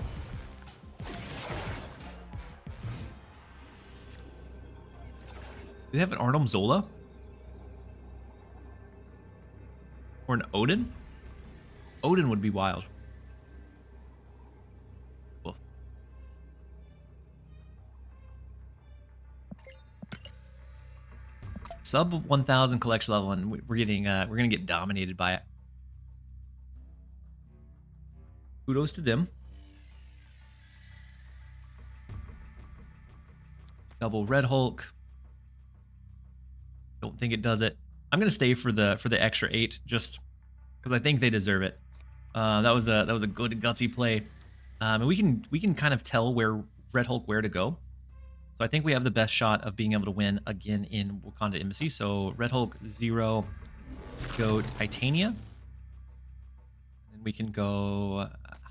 Do they have an Arnim Zola? Or an Odin? Odin would be wild. Woof. Sub 1,000 collection level, and we're gonna get dominated by it. Kudos to them. Double Red Hulk. Don't think it does it. I'm gonna stay for the extra 8 just because I think they deserve it. That was a good gutsy play, and we can kind of tell where Red Hulk where to go. So I think we have the best shot of being able to win again in Wakanda Embassy. So Red Hulk, Zero, go Titania, and we can go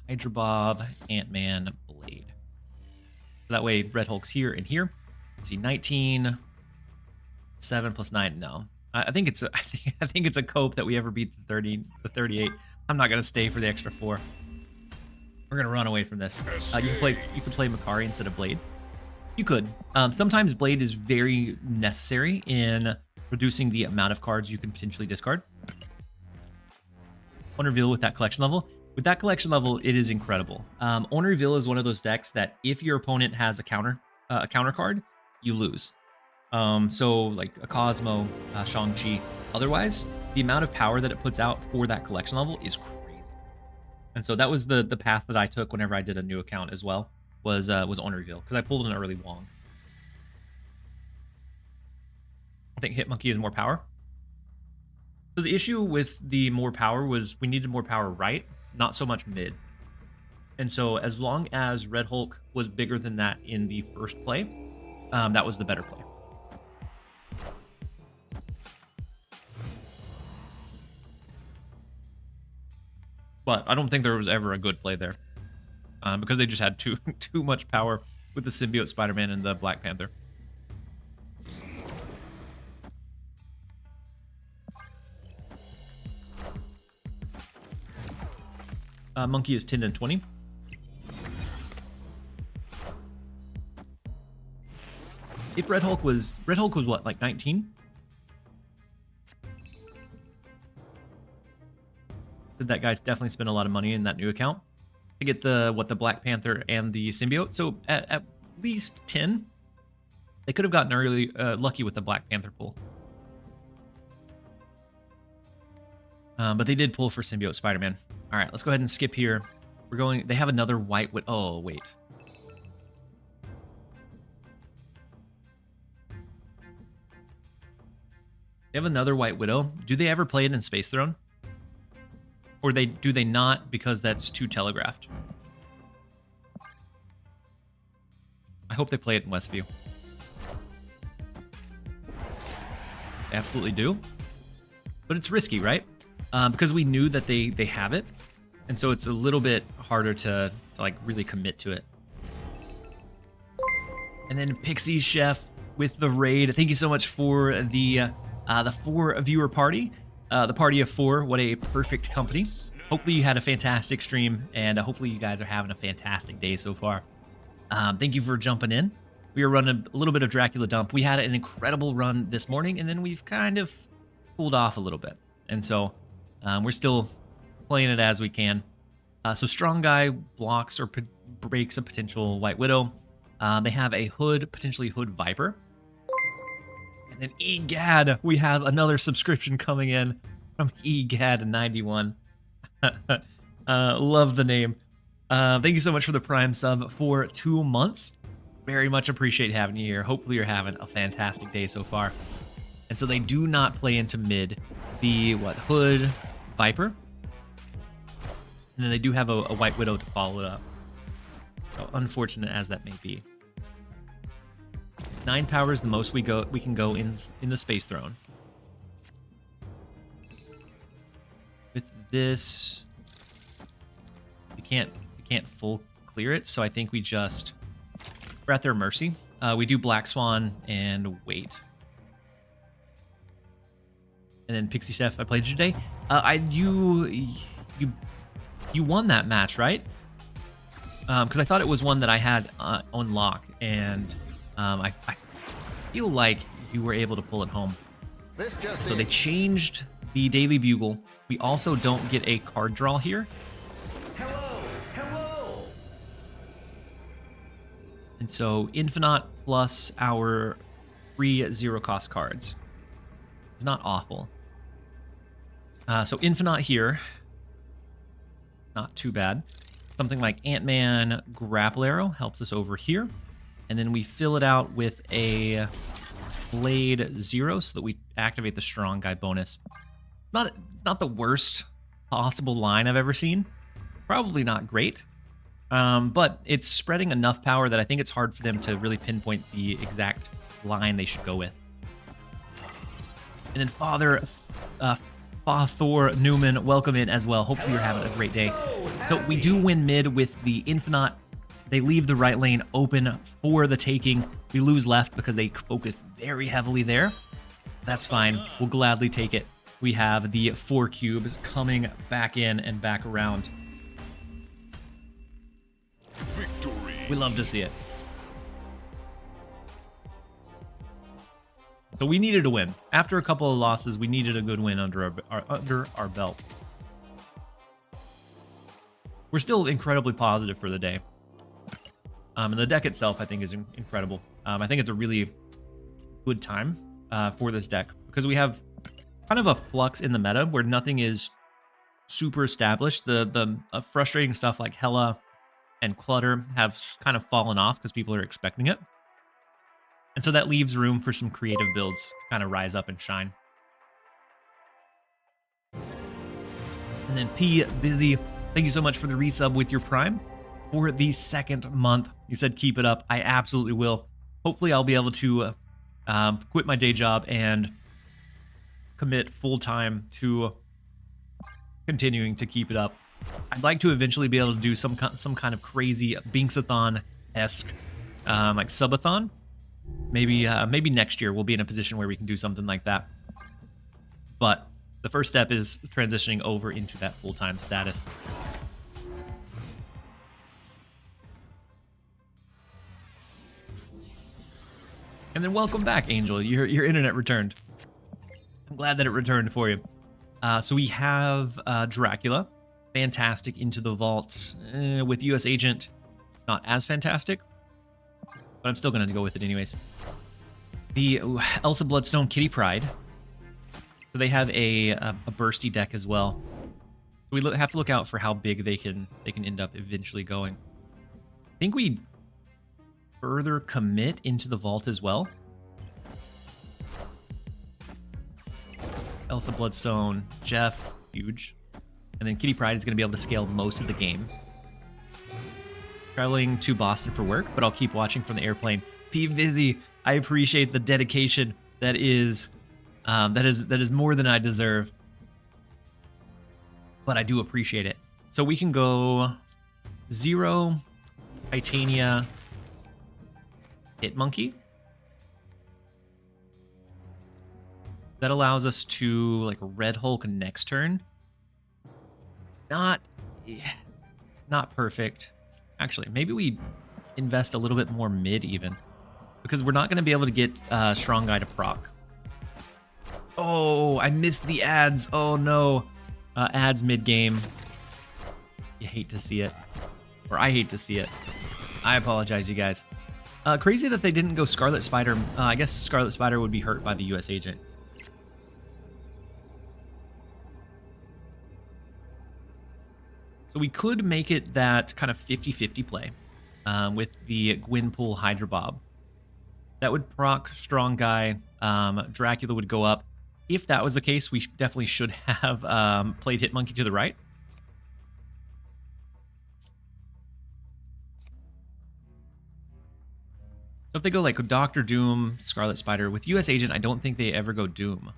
Hydra Bob, Ant-Man, Blade. So that way Red Hulk's here and here. Let's see, 19. 7 plus 9. No, I think it's a cope that we ever beat the 38. I'm not gonna stay for the extra 4. We're gonna run away from this. You could play Makari instead of Blade. You could. Sometimes Blade is very necessary in reducing the amount of cards you can potentially discard. Own Reveal with that collection level. With that collection level, it is incredible. Own Reveal is one of those decks that if your opponent has a counter card, you lose. So like a Cosmo, Shang-Chi. Otherwise, the amount of power that it puts out for that collection level is crazy. And so that was the path that I took whenever I did a new account as well, was Own Reveal, because I pulled an early Wong. I think Hit Monkey has more power. So the issue with the more power was we needed more power right, not so much mid. And so as long as Red Hulk was bigger than that in the first play, that was the better play. But I don't think there was ever a good play there, because they just had too much power with the Symbiote Spider-Man and the Black Panther. Monkey is 10 and 20. If Red Hulk was what, like 19? Said that guy's definitely spent a lot of money in that new account to get the Black Panther and the symbiote. So at least 10. They could have gotten early lucky with the Black Panther pull. But they did pull for symbiote Spider-Man. All right, let's go ahead and skip here. We're going. They have another White Widow. Oh wait. They have another White Widow. Do they ever play it in Space Throne? Or do they not because that's too telegraphed? I hope they play it in Westview. They absolutely do. But it's risky, right? Because we knew that they have it. And so it's a little bit harder to like really commit to it. And then Pixie Chef with the raid. Thank you so much for the 4 viewer party. The party of 4. What a perfect company. Hopefully you had a fantastic stream, and hopefully you guys are having a fantastic day so far. Thank you for jumping in. We are running a little bit of Dracula Dump. We had an incredible run this morning, and then we've kind of cooled off a little bit. And so we're still playing it as we can. So Strong Guy blocks or breaks a potential White Widow. They have a Hood, potentially Hood Viper. And then Egad, we have another subscription coming in from Egad91. Love the name. Thank you so much for the Prime sub for 2 months. Very much appreciate having you here. Hopefully you're having a fantastic day so far. And so they do not play into mid the Hood Viper. And then they do have a White Widow to follow it up. So unfortunate as that may be. 9 power is the most we can go in the Space Throne. With this, we can't full clear it, so I think we're at their mercy. We do Black Swan and wait. And then Pixie Chef, I played you today. You won that match, right? Because I thought it was one that I had on lock, and I feel like you were able to pull it home. So they changed the Daily Bugle. We also don't get a card draw here. Hello. And so Infinite plus our free 0 cost cards. It's not awful. So Infinite here. Not too bad. Something like Ant-Man Grapple Arrow helps us over here. And then we fill it out with a Blade 0 so that we activate the Strong Guy bonus. It's not the worst possible line I've ever seen. Probably not great. But it's spreading enough power that I think it's hard for them to really pinpoint the exact line they should go with. And then Father Thor Newman, welcome in as well. Hopefully you're having a great day. So we do win mid with the Infinite. They leave the right lane open for the taking. We lose left because they focused very heavily there. That's fine. We'll gladly take it. We have the 4 cubes coming back in and back around. Victory. We love to see it. So we needed a win. After a couple of losses, we needed a good win under our belt. We're still incredibly positive for the day. And the deck itself, I think, is incredible. I think it's a really good time for this deck because we have kind of a flux in the meta where nothing is super established. The frustrating stuff like Hela and Clutter have kind of fallen off because people are expecting it. And so that leaves room for some creative builds to kind of rise up and shine. And then P Busy, thank you so much for the resub with your Prime for the 2nd month. You said keep it up. I absolutely will. Hopefully I'll be able to quit my day job and commit full time to continuing to keep it up. I'd like to eventually be able to do some kind of crazy Binksathon-esque like subathon. Maybe next year we'll be in a position where we can do something like that. But the first step is transitioning over into that full-time status. And then welcome back, Angel. Your internet returned. I'm glad that it returned for you. So we have Dracula. Fantastic into the vaults. With US Agent, not as fantastic. But I'm still going to go with it anyways. The Elsa Bloodstone Kitty Pryde. So they have a bursty deck as well. So we have to look out for how big they can end up eventually going. I think we further commit into the vault as well. Elsa Bloodstone, Jeff, huge. And then Kitty Pryde is going to be able to scale most of the game. Traveling to Boston for work, but I'll keep watching from the airplane. Be busy. I appreciate the dedication that is more than I deserve. But I do appreciate it. So we can go 0, Titania, Hit Monkey. That allows us to like Red Hulk next turn. Not perfect. Actually, maybe we invest a little bit more mid even. Because we're not going to be able to get Strong Guy to proc. Oh, I missed the ads. Oh no. Ads mid-game. You hate to see it. Or I hate to see it. I apologize, you guys. Crazy that they didn't go Scarlet Spider. I guess Scarlet Spider would be hurt by the US Agent. So we could make it that kind of 50-50 play with the Gwynpool Hydra Bob. That would proc Strong Guy. Dracula would go up. If that was the case, we definitely should have played Hit Monkey to the right. So if they go like Doctor Doom, Scarlet Spider, with US Agent, I don't think they ever go Doom.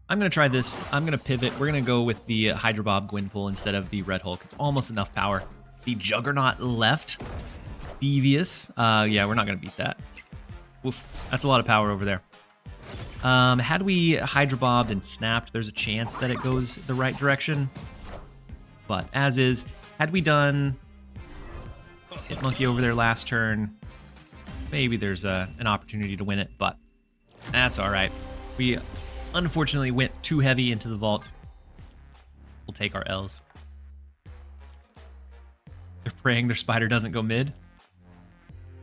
I'm going to try this. I'm going to pivot. We're going to go with the Hydra Bob Gwynpool instead of the Red Hulk. It's almost enough power. The Juggernaut left. Devious. Yeah, we're not going to beat that. Oof, that's a lot of power over there. Had we Hydra Bobbed and snapped, there's a chance that it goes the right direction. But as is, had we done Hit Monkey over there last turn, maybe there's an opportunity to win it, but that's all right. We unfortunately went too heavy into the vault. We'll take our L's. They're praying their spider doesn't go mid.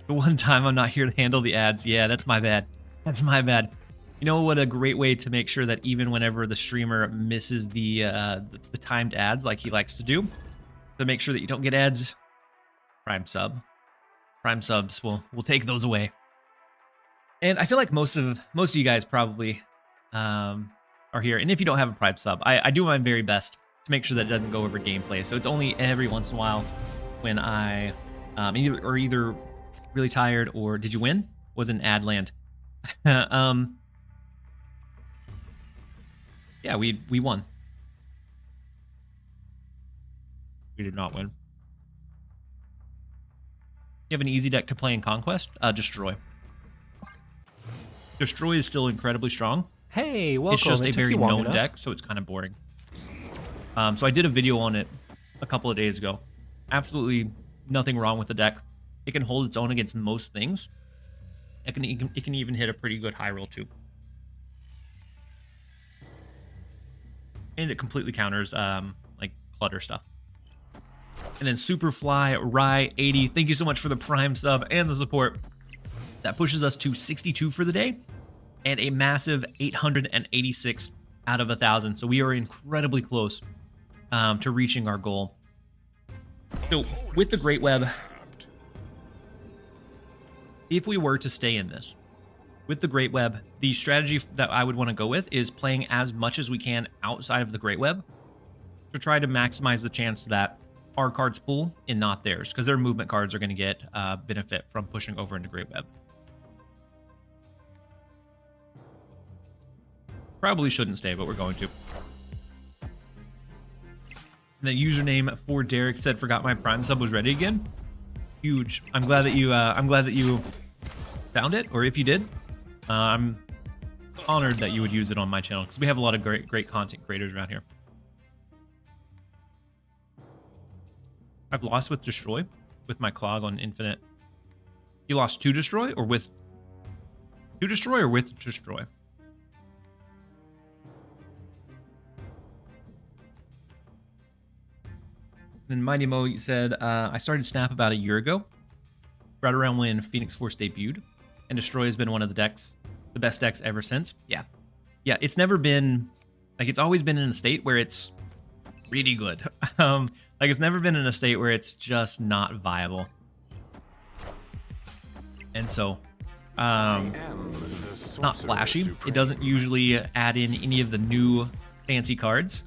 The one time I'm not here to handle the ads. Yeah, that's my bad. That's my bad. You know what a great way to make sure that even whenever the streamer misses the timed ads like he likes to do, to make sure that you don't get ads, Prime sub. Prime subs, we'll take those away. And I feel like most of you guys probably are here. And if you don't have a Prime sub, I do my very best to make sure that it doesn't go over gameplay. So it's only every once in a while when I either really tired or did you win? Was an ad land. Yeah, we won. We did not win. You have an easy deck to play in Conquest? Destroy. Destroy is still incredibly strong. Hey, welcome. It's just a very known enough. deck, so it's kind of boring. So I did a video on it a couple of days ago. Absolutely nothing wrong with the deck. It can hold its own against most things. It can even hit a pretty good high roll too. And it completely counters like clutter stuff. And then Superfly Rye 80, thank you so much for the Prime sub and the support. That pushes us to 62 for the day and a massive 886 out of 1,000. So we are incredibly close to reaching our goal. So with the Great Web, if we were to stay in this, with the Great Web, the strategy that I would want to go with is playing as much as we can outside of the Great Web to try to maximize the chance that our cards pull and not theirs, because their movement cards are going to get benefit from pushing over into Great Web. Probably shouldn't stay, but we're going to. And the username for Derek said, "Forgot my Prime sub was ready again." Huge. I'm glad that you found it, or if you did, I'm honored that you would use it on my channel because we have a lot of great content creators around here. I've lost with destroy with my clog on infinite. You lost to destroy or with destroy? Then Mighty Mo said, I started Snap about a year ago, right around when Phoenix Force debuted, and Destroy has been one of the best decks ever since. Yeah. Yeah, it's never been, like, it's always been in a state where it's really good. Like, it's never been in a state where it's just not viable. And so, it's not flashy. It doesn't usually add in any of the new fancy cards,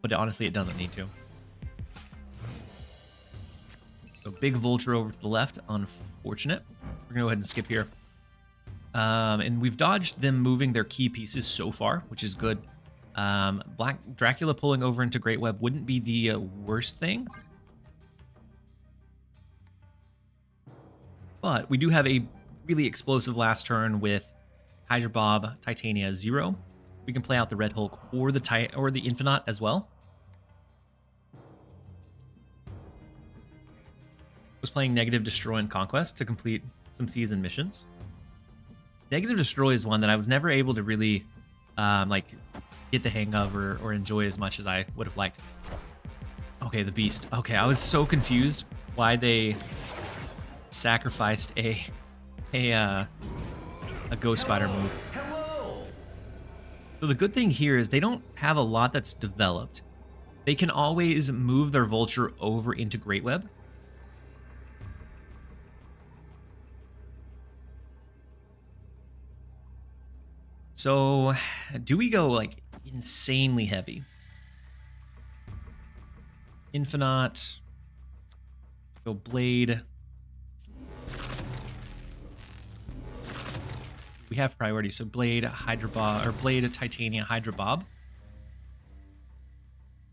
but honestly, it doesn't need to. So big Vulture over to the left, unfortunate. We're gonna go ahead and skip here. And we've dodged them moving their key pieces so far, which is good. Black Dracula pulling over into Great Web wouldn't be the worst thing. But we do have a really explosive last turn with Hydra Bob, Titania 0. We can play out the Red Hulk or the Infinite as well. Was playing Negative Destroy and Conquest to complete some season missions. Negative Destroy is one that I was never able to really like get the hang of or enjoy as much as I would have liked. Okay, the Beast. Okay, I was so confused why they sacrificed a Ghost Spider move. So the good thing here is they don't have a lot that's developed. They can always move their Vulture over into Great Web. So, do we go, like, insanely heavy? Infinite. Go Blade. We have priority, so Blade, Hydra Bob, or Blade, Titania, Hydra Bob.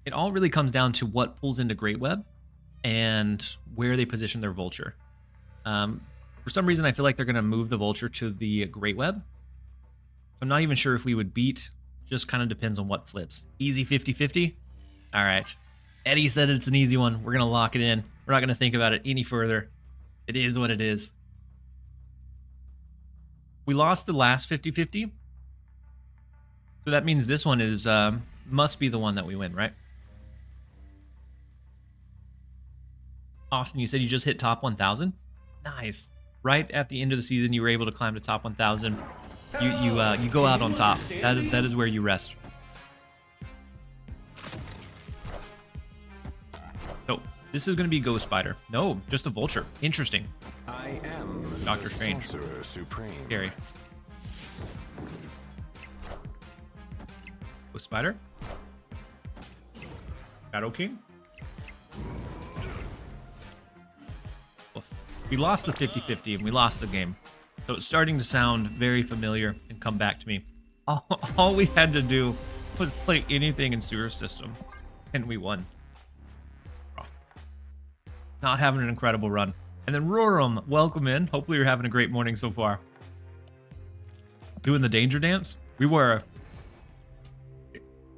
It all really comes down to what pulls into Great Web and where they position their Vulture. For some reason, I feel like they're going to move the Vulture to the Great Web. I'm not even sure if we would beat. Just kind of depends on what flips. Easy 50-50? All right. Eddie said it's an easy one. We're going to lock it in. We're not going to think about it any further. It is what it is. We lost the last 50-50. So that means this one is must be the one that we win, right? Austin, you said you just hit top 1,000? Nice. Right at the end of the season, you were able to climb to top 1,000. You go out on top. That is where you rest. So this is going to be Ghost Spider. No, just a Vulture. Interesting. I am Doctor Strange. Sorcerer Supreme. Scary. Ghost Spider. Shadow King. Oof. We lost the 50-50 and we lost the game. So it's starting to sound very familiar and come back to me. All we had to do was play anything in Sewer System, and we won. Rough. Not having an incredible run. And then Roram, welcome in. Hopefully you're having a great morning so far. Doing the danger dance? We were.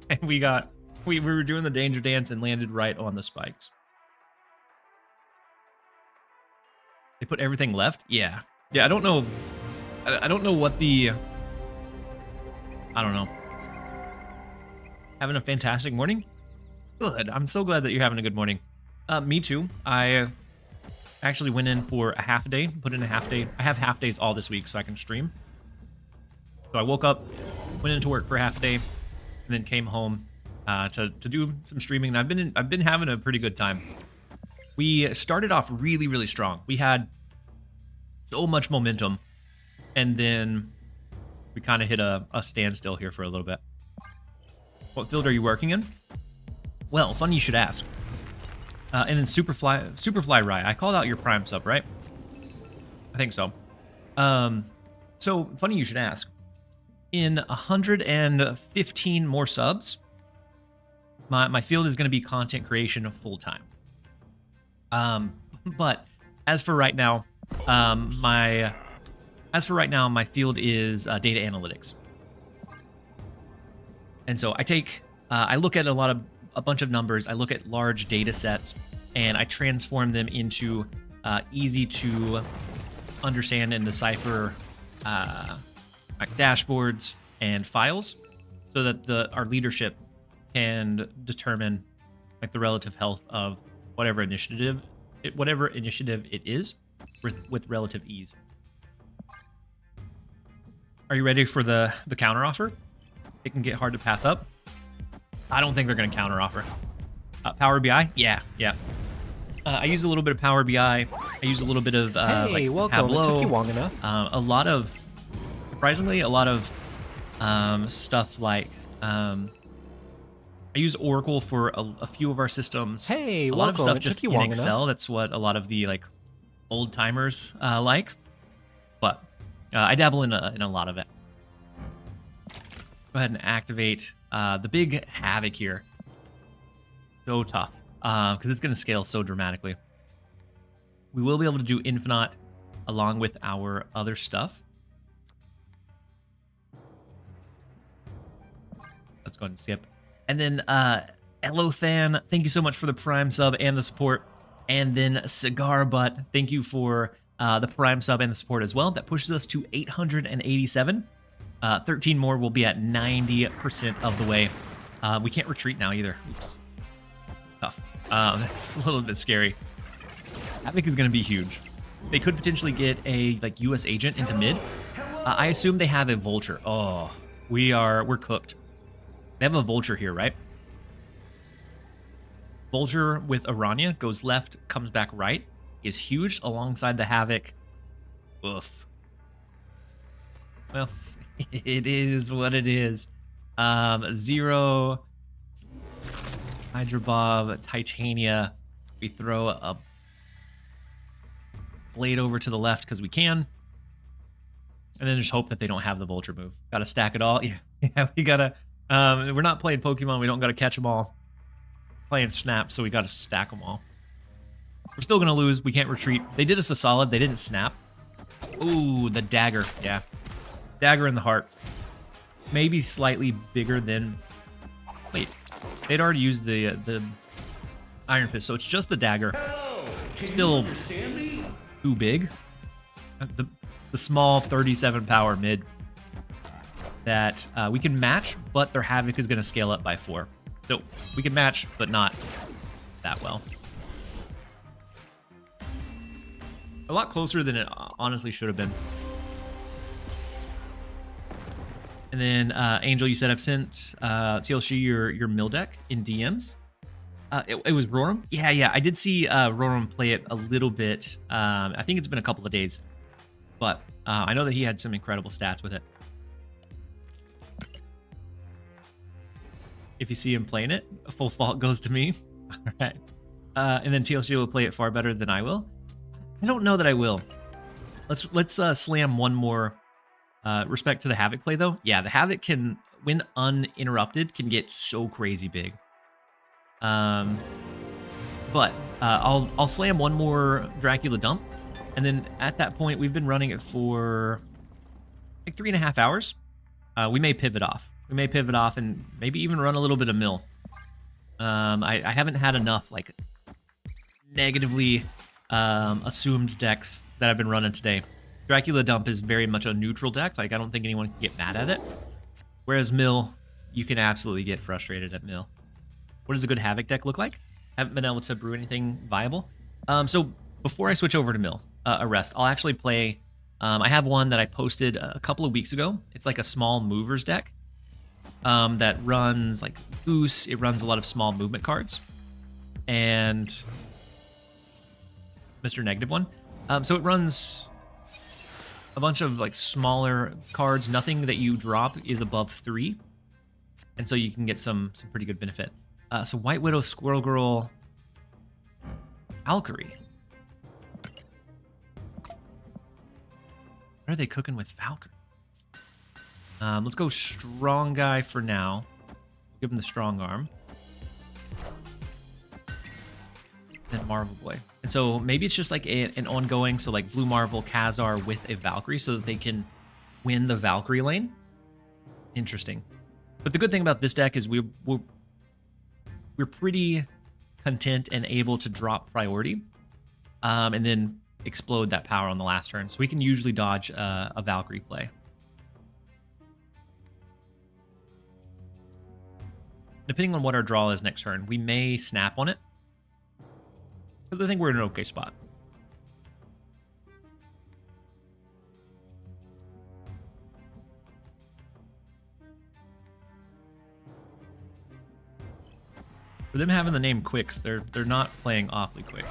And we were doing the danger dance and landed right on the spikes. They put everything left? Yeah. Yeah, I don't know. I don't know what the... I don't know. Having a fantastic morning? Good. I'm so glad that you're having a good morning. Me too. I actually went in for a half a day, put in a half day. I have half days all this week so I can stream. So I woke up, went into work for half a day, and then came home to do some streaming. And I've been having a pretty good time. We started off really, really strong. We had so much momentum, and then we kind of hit a standstill here for a little bit. What field are you working in? Well, funny you should ask. And then Superfly Rye. I called out your Prime sub, right? I think so. So funny you should ask. In 115 more subs, my field is going to be content creation full time. But as for right now, my field is data analytics. And so I look at a bunch of numbers. I look at large data sets, and I transform them into easy to understand and decipher like dashboards and files, so that our leadership can determine like the relative health of whatever initiative it is with relative ease. Are you ready for the counter offer? It can get hard to pass up. I don't think they're going to counter offer. Power BI? Yeah. I use a little bit of Power BI. I use a little bit of Hey, like welcome. Tableau. It took you long enough. Surprisingly, a lot of stuff like I use Oracle for a few of our systems. Hey, a lot of welcome. stuff It just took you in long Excel. enough. That's what a lot of the like old timers like. But I dabble in a lot of it. Go ahead and activate the big Havoc here. So tough because it's going to scale so dramatically. We will be able to do Infinite along with our other stuff. Let's go ahead and skip. And then Elothan, thank you so much for the Prime sub and the support. And then Cigar Butt, thank you for the Prime sub and the support as well. That pushes us to 887. 13 more, will be at 90% of the way. We can't retreat now either. Oops. Tough. That's a little bit scary. Havoc is going to be huge. They could potentially get a like US agent into mid. I assume they have a vulture. Oh, we're cooked. They have a vulture here, right? Vulture with Aranya goes left, comes back right. Is huge alongside the Havoc. Oof. Well, it is what it is. 0 Hydra Bob, Titania. We throw a blade over to the left because we can. And then just hope that they don't have the vulture move. Gotta stack it all. Yeah, we gotta. We're not playing Pokemon. We don't gotta catch them all. Playing Snap, so we gotta stack them all. We're still gonna lose. We can't retreat. They did us a solid. They didn't snap. Ooh, the dagger. Yeah. Dagger in the heart. Maybe slightly bigger than... Wait. They'd already used the Iron Fist, so it's just the dagger. Still too big. The small 37 power mid that we can match, but their Havoc is going to scale up by 4. So we can match, but not that well. A lot closer than it honestly should have been. And then Angel, you said I've sent TLSG your mill deck in DMs. It was Roram. Yeah. I did see Roram play it a little bit. I think it's been a couple of days, but I know that he had some incredible stats with it. If you see him playing it, a full fault goes to me. All right. And then TLSG will play it far better than I will. I don't know that I will. Let's slam one more. Respect to the Havoc play though. Yeah, the Havoc can, when uninterrupted, can get so crazy big. But I'll slam one more Dracula dump, and then at that point we've been running it for like 3.5 hours. We may pivot off. We may pivot off and maybe even run a little bit of mill. I haven't had enough like negatively assumed decks that I've been running today. Dracula dump is very much a neutral deck. Like, I don't think anyone can get mad at it. Whereas mill, you can absolutely get frustrated at mill. What does a good Havoc deck look like? Haven't been able to brew anything viable. So before I switch over to mill, Arrest, I'll actually play... I have one that I posted a couple of weeks ago. It's like a small movers deck that runs like Goose. It runs a lot of small movement cards. And Mr. Negative one. So it runs... a bunch of like smaller cards. Nothing that you drop is above 3, and so you can get some pretty good benefit. So White Widow, Squirrel Girl, Valkyrie. What are they cooking with Valkyrie? Let's go Strong Guy for now. Give him the Strong Arm. Then Marvel Boy. And so maybe it's just like an ongoing, so like Blue Marvel, Khazar with a Valkyrie so that they can win the Valkyrie lane. Interesting. But the good thing about this deck is we're pretty content and able to drop priority, and then explode that power on the last turn. So we can usually dodge a Valkyrie play. Depending on what our draw is next turn, we may snap on it. But I think we're in an okay spot. For them having the name Quicks, they're not playing awfully quick.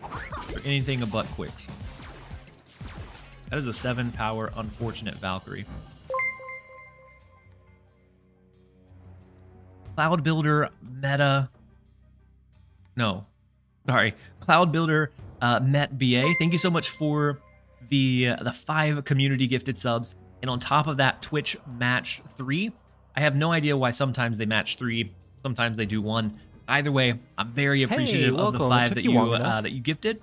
Or anything but Quicks. That is a 7 power unfortunate Valkyrie. Cloud Builder meta. No, sorry. Cloud Builder Met BA. Thank you so much for the 5 community gifted subs, and on top of that, Twitch matched 3. I have no idea why sometimes they match 3, sometimes they do 1. Either way, I'm very appreciative of the 5 that you gifted.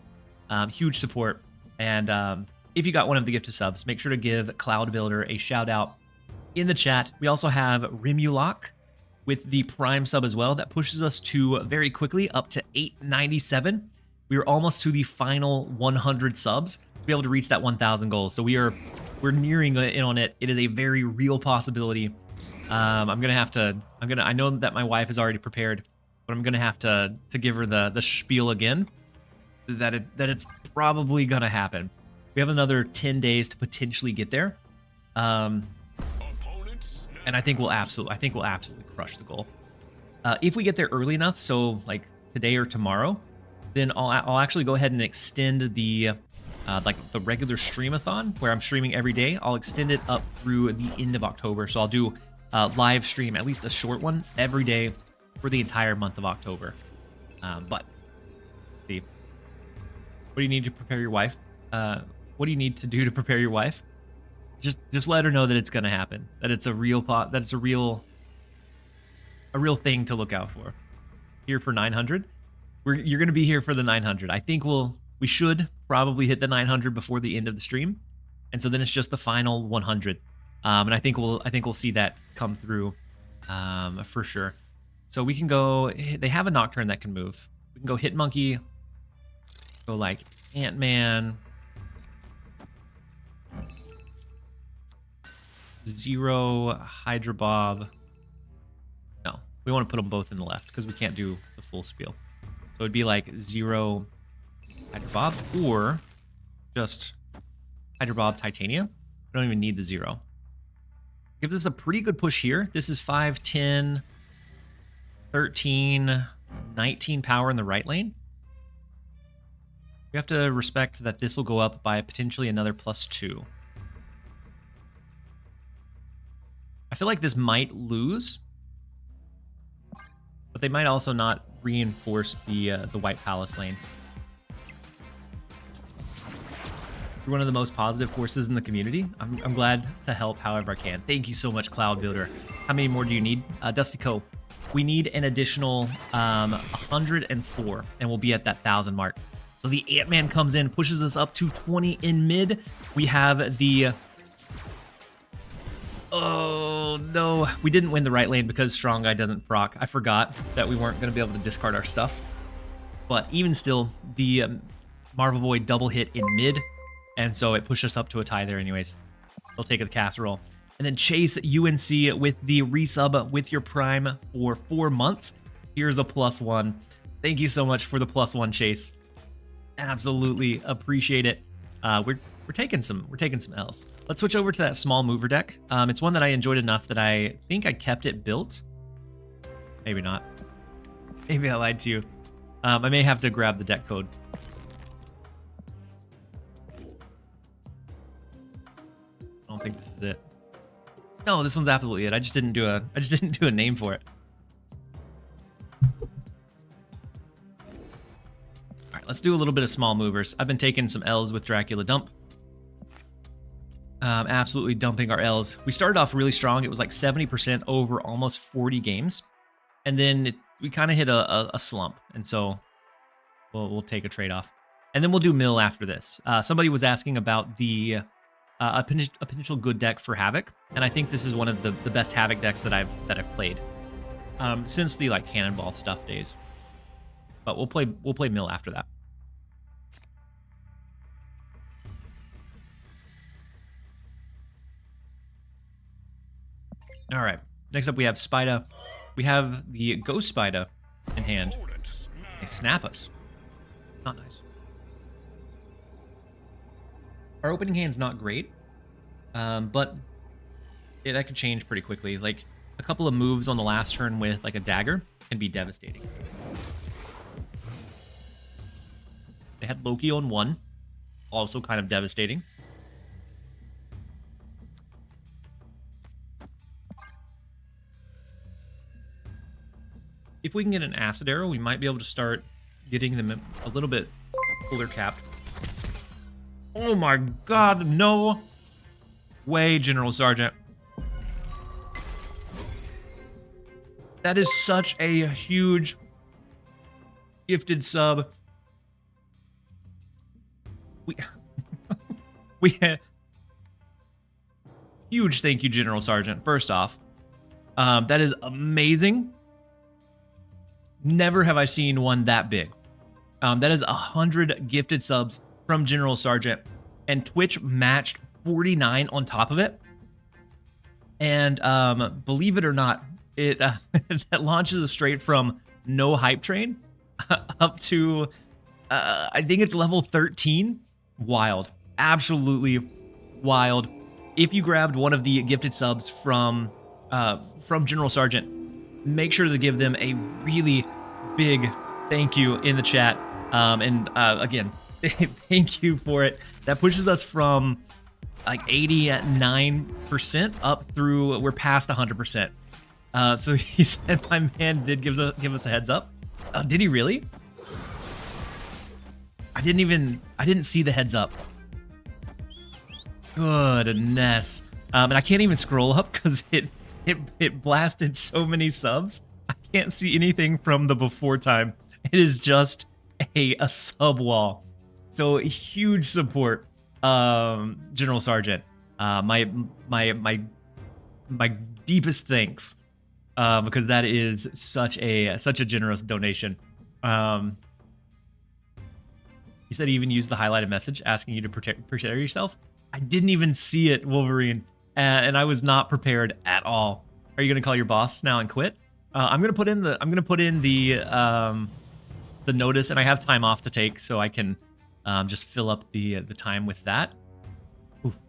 Huge support, and if you got one of the gifted subs, make sure to give Cloud Builder a shout out in the chat. We also have Rimulok with the Prime sub as well. That pushes us to very quickly up to 897. We are almost to the final 100 subs to be able to reach that 1,000 goal. So we're nearing in on it. It is a very real possibility. I know that my wife is already prepared, but I'm gonna have to give her the spiel again that it's probably gonna happen. We have another 10 days to potentially get there. And I think we'll absolutely crush the goal. If we get there early enough, so like today or tomorrow, then I'll actually go ahead and extend the like the regular streamathon where I'm streaming every day. I'll extend it up through the end of October. So I'll do live stream, at least a short one, every day for the entire month of October. But let's see, what do you need to prepare your wife? What do you need to do to prepare your wife? Just let her know that it's gonna happen. That it's a real thing to look out for. Here for 900. You're gonna be here for the 900. I think we should probably hit the 900 before the end of the stream, and so then it's just the final 100. And I think we'll see that come through for sure. So we can go. They have a Nocturne that can move. We can go Hit Monkey. Go like Ant-Man. 0 Hydra Bob. No, we want to put them both in the left because we can't do the full spiel. So it'd be like 0 Hydra Bob or just Hydra Bob Titania. We don't even need the 0. Gives us a pretty good push here. This is 5, 10, 13, 19 power in the right lane. We have to respect that this will go up by potentially another +2. I feel like this might lose, but they might also not reinforce the White Palace lane. You're one of the most positive forces in the community. I'm glad to help however I can. Thank you so much, Cloud Builder. How many more do you need? Dusty Co. We need an additional 104, and we'll be at that 1,000 mark. So the Ant-Man comes in, pushes us up to 20 in mid. We have the... Oh, no. We didn't win the right lane because Strong Guy doesn't proc. I forgot that we weren't going to be able to discard our stuff. But even still, the Marvel Boy double hit in mid, and so it pushed us up to a tie there anyways. They'll take the casserole. And then Chase UNC with the resub with your Prime for 4 months. Here's a +1. Thank you so much for the +1, Chase. Absolutely appreciate it. We're taking some L's. Let's switch over to that small mover deck. It's one that I enjoyed enough that I think I kept it built. Maybe not. Maybe I lied to you. I may have to grab the deck code. I don't think this is it. No, this one's absolutely it. I just didn't do a name for it. All right, let's do a little bit of small movers. I've been taking some L's with Dracula Dump. Absolutely dumping our L's. We started off really strong. It was like 70% over almost 40 games. And then we kind of hit a slump. And so we'll take a trade-off. And then we'll do mill after this. Somebody was asking about the a potential good deck for Havoc. And I think this is one of the best Havoc decks that I've played. since the like cannonball stuff days. But we'll play mill after that. All right. Next up, we have Spida. We have the Ghost Spida in hand. They snap us. Not nice. Our opening hand's not great, but yeah, that could change pretty quickly. Like a couple of moves on the last turn with like a dagger can be devastating. They had Loki on 1, also kind of devastating. If we can get an acid arrow, we might be able to start getting them a little bit fuller capped. Oh my god, no way, General Sergeant. That is such a huge gifted sub. We huge thank you, General Sergeant, first off. That is amazing. Never have I seen one that big. That is 100 gifted subs from General Sergeant, and Twitch matched 49 on top of it. And believe it or not, it that launches us straight from no hype train up to I think it's level 13. Wild, absolutely wild. If you grabbed one of the gifted subs from General Sergeant, make sure to give them a really big thank you in the chat. Again, thank you for it. That pushes us from like 89% up through, we're past 100%. So he said my man did give us a heads up. Did he really? I didn't see the heads up. Goodness. And I can't even scroll up because it blasted so many subs. I can't see anything from the before time. It is just a sub wall. So huge support, General Sergeant. My deepest thanks, because that is such a generous donation. He said he even used the highlighted message asking you to prepare yourself. I didn't even see it, Wolverine, and I was not prepared at all. Are you gonna call your boss now and quit? I'm gonna put in the notice, and I have time off to take, so I can just fill up the time with that. Oof.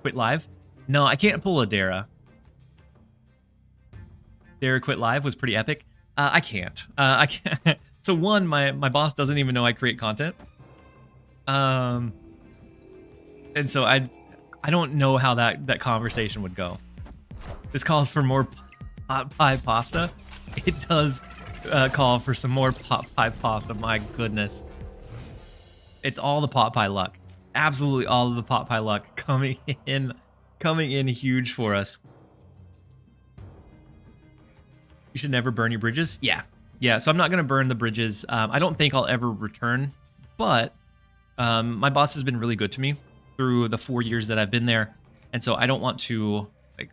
Quit live? No, I can't pull a Dara. Dara quit live was pretty epic. I can't. I can't. So one, my boss doesn't even know I create content. And so I don't know how that conversation would go. This calls for more pot pie pasta. It does call for some more pot pie pasta. My goodness. It's all the pot pie luck. Absolutely all of the pot pie luck coming in huge for us. You should never burn your bridges. Yeah, so I'm not going to burn the bridges. I don't think I'll ever return, but my boss has been really good to me through the 4 years that I've been there, and so I don't want to like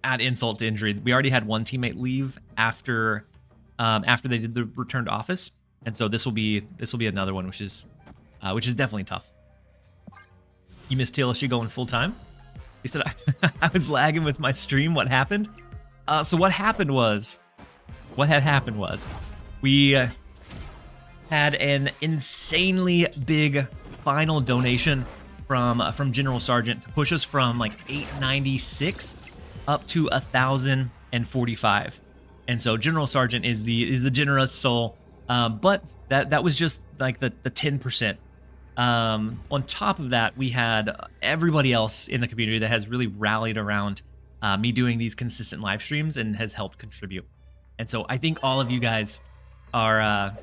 add insult to injury. We already had one teammate leave after they did the return to office, and so this will be another one, which is definitely tough. You missed TLSG going full time? He said I was lagging with my stream. What happened? So what had happened was we had an insanely big final donation from General Sergeant to push us from like 896 up to 1,045, and so General Sergeant is the generous soul, but that was just like the 10%. On top of that, we had everybody else in the community that has really rallied around me doing these consistent live streams and has helped contribute. And so I think all of you guys are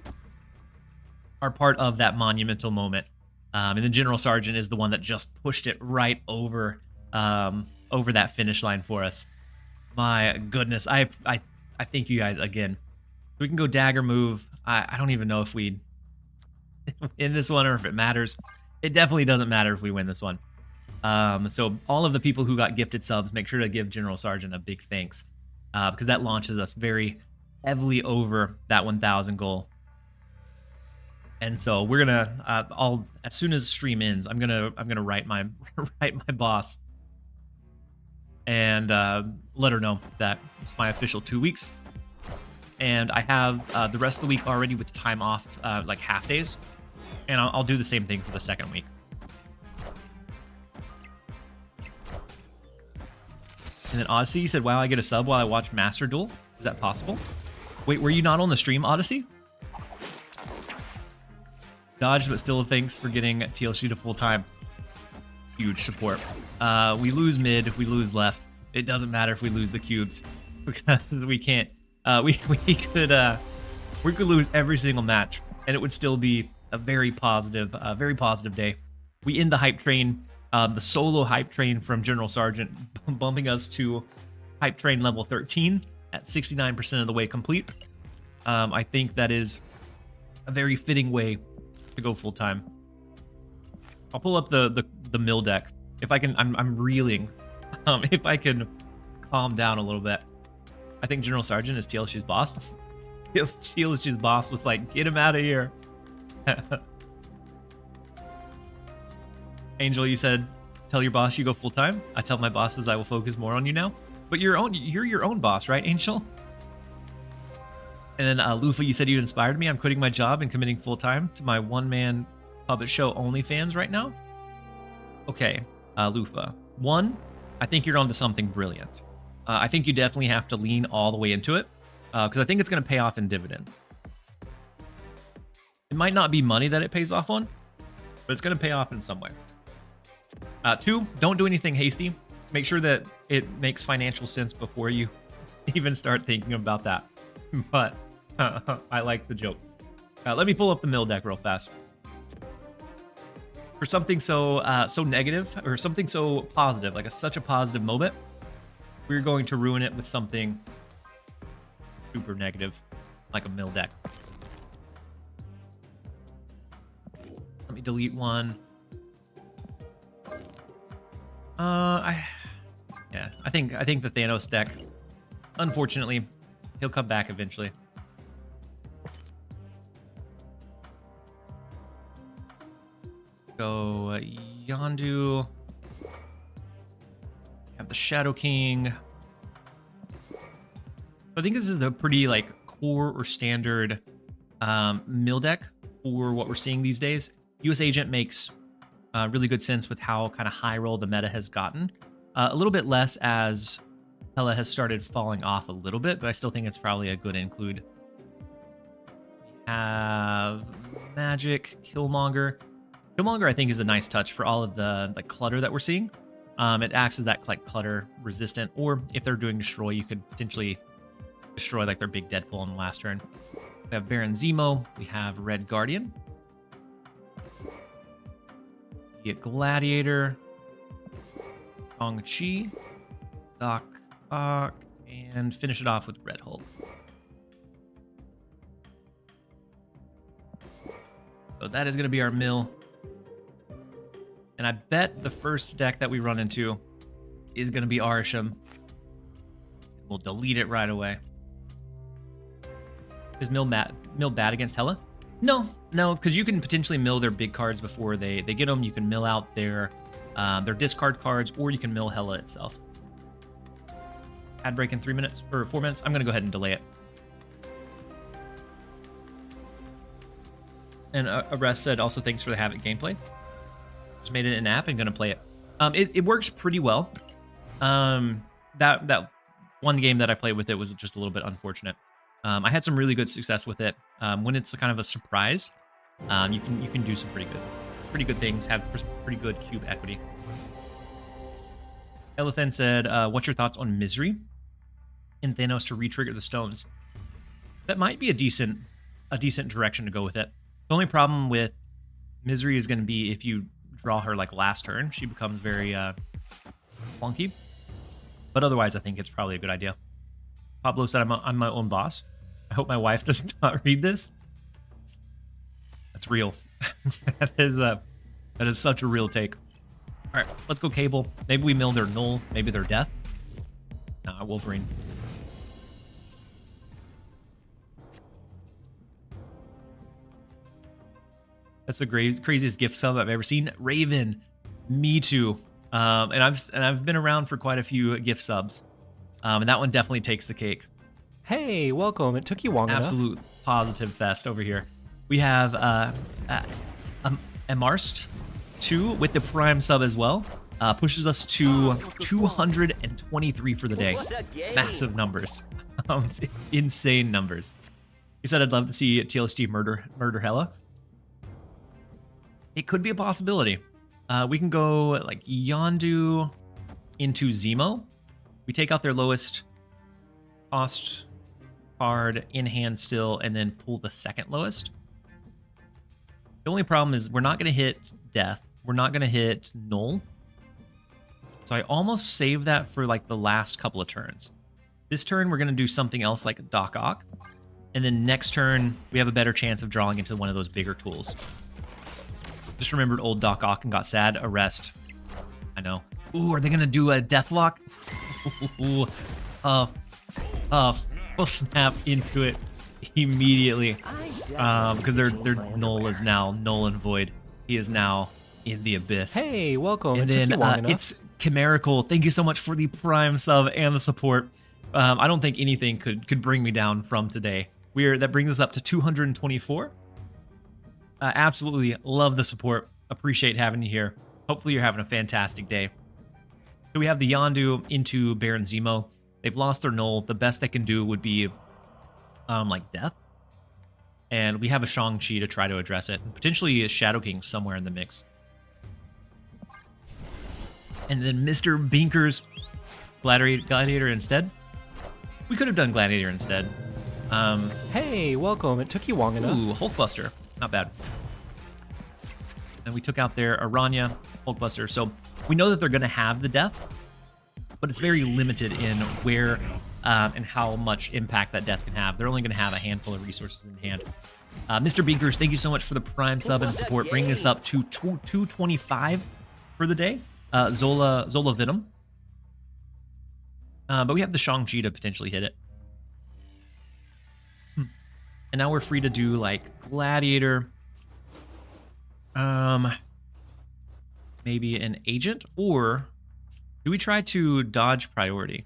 part of that monumental moment. And the General Sergeant is the one that just pushed it right over that finish line for us. My goodness, I thank you guys again. We can go dagger move. I don't even know if we win this one or if it matters. It definitely doesn't matter if we win this one. So all of the people who got gifted subs, make sure to give General Sergeant a big thanks, because that launches us very heavily over that 1,000 goal. And so we're gonna, as soon as stream ends, I'm gonna write my write my boss and let her know that it's my official 2 weeks. And I have the rest of the week already with time off, like half days, and I'll do the same thing for the second week. And then Odyssey said, "Wow, I get a sub while I watch Master Duel. Is that possible?" Wait, were you not on the stream, Odyssey? Dodged, but still thanks for getting TLSG to full time. Huge support. We lose mid, we lose left. It doesn't matter if we lose the cubes because we can't. We could lose every single match, and it would still be a very positive day. We end the hype train, the solo hype train from General Sergeant, bumping us to hype train level 13 at 69% of the way complete. I think that is a very fitting way to go full time. I'll pull up the mill deck if I can. I'm reeling. If I can calm down a little bit. I think General Sergeant is TLSG's boss. TLSG's boss was like, "Get him out of here." Angel, you said, "Tell your boss you go full time." I tell my bosses I will focus more on you now. But you're your own boss, right, Angel? And then Lufa, you said you inspired me. I'm quitting my job and committing full time to my one-man puppet show OnlyFans right now. Okay, Lufa. One, I think you're onto something brilliant. I think you definitely have to lean all the way into it, because I think it's going to pay off in dividends. It might not be money that it pays off on, but it's going to pay off in some way. Two, don't do anything hasty. Make sure that it makes financial sense before you even start thinking about that. But I like the joke. Let me pull up the mill deck real fast. For something so negative, or something so positive, like such a positive moment, we're going to ruin it with something super negative, like a mill deck. Let me delete one. I think the Thanos deck, unfortunately, he'll come back eventually. Go Yondu. Have the Shadow King. I think this is a pretty like core or standard mill deck for what we're seeing these days. US Agent makes really good sense with how kind of high roll the meta has gotten. A little bit less as Hela has started falling off a little bit, but I still think it's probably a good include. We have Magic, Killmonger. Killmonger, I think, is a nice touch for all of the like clutter that we're seeing. It acts as that like clutter resistant, or if they're doing destroy, you could potentially destroy like their big Deadpool in the last turn. We have Baron Zemo. We have Red Guardian. We get Gladiator, Shang-Chi, Doc Ock, and finish it off with Red Hulk. So that is going to be our mill. And I bet the first deck that we run into is going to be Arisham. We'll delete it right away. Is mill bad against Hela? No, because you can potentially mill their big cards before they get them. You can mill out their discard cards, or you can mill Hela itself. Ad break in 3 minutes or 4 minutes. I'm going to go ahead and delay it. And Arrest said also thanks for the Havoc gameplay. Just made it an app and going to play it. It works pretty well. That one game that I played with it was just a little bit unfortunate. I had some really good success with it. When it's kind of a surprise, you can do some pretty good things. Have pretty good cube equity. Elithan said, "What's your thoughts on Misery in Thanos to re-trigger the stones?" That might be a decent direction to go with it. The only problem with Misery is going to be if you draw her like last turn, she becomes very clunky. But otherwise, I think it's probably a good idea. Pablo said, I'm my own boss. I hope my wife does not read this. That's real. That is such a real take. All right, let's go Cable. Maybe we mill their Null. Maybe their Death. Nah, Wolverine. That's the craziest gift sub I've ever seen. Raven, me too. And I've been around for quite a few gift subs, and that one definitely takes the cake. Hey, welcome. It took you long enough. Absolute positive fest over here. We have Emarst 2 with the Prime sub as well. Pushes us to 223 for the day. Massive numbers. Insane numbers. He said I'd love to see TLSG murder Hella. It could be a possibility. We can go like Yondu into Zemo. We take out their lowest cost card in hand still, and then pull the second lowest. The only problem is we're not going to hit Death. We're not going to hit Null. So I almost saved that for like the last couple of turns. This turn we're going to do something else like Doc Ock. And then next turn we have a better chance of drawing into one of those bigger tools. Just remembered old Doc Ock and got sad. Arrest. I know. Ooh, are they going to do a Deathlock? Ooh. We'll snap into it immediately. Because their Null is now null and void. He is now in the abyss. Hey, welcome. And it then took you long enough. it's Chimerical. Thank you so much for the Prime sub and the support. I don't think anything could bring me down from today. That brings us up to 224. Absolutely love the support. Appreciate having you here. Hopefully you're having a fantastic day. So we have the Yondu into Baron Zemo. They've lost their Null. The best they can do would be like Death. And we have a Shang-Chi to try to address it. And potentially a Shadow King somewhere in the mix. And then Mr. Binker's Gladiator instead. We could have done Gladiator instead. Hey, welcome. It took you long enough. Ooh, Hulkbuster. Not bad. And we took out their Aranya, Hulkbuster. So we know that they're going to have the Death, but it's very limited in where and how much impact that Death can have. They're only going to have a handful of resources in hand. Mr. Binkers, thank you so much for the Prime sub and support, bringing us up to 225 for the day. Zola Venom. But we have the Shang-Chi to potentially hit it. And now we're free to do like Gladiator. Maybe an agent, or do we try to dodge priority?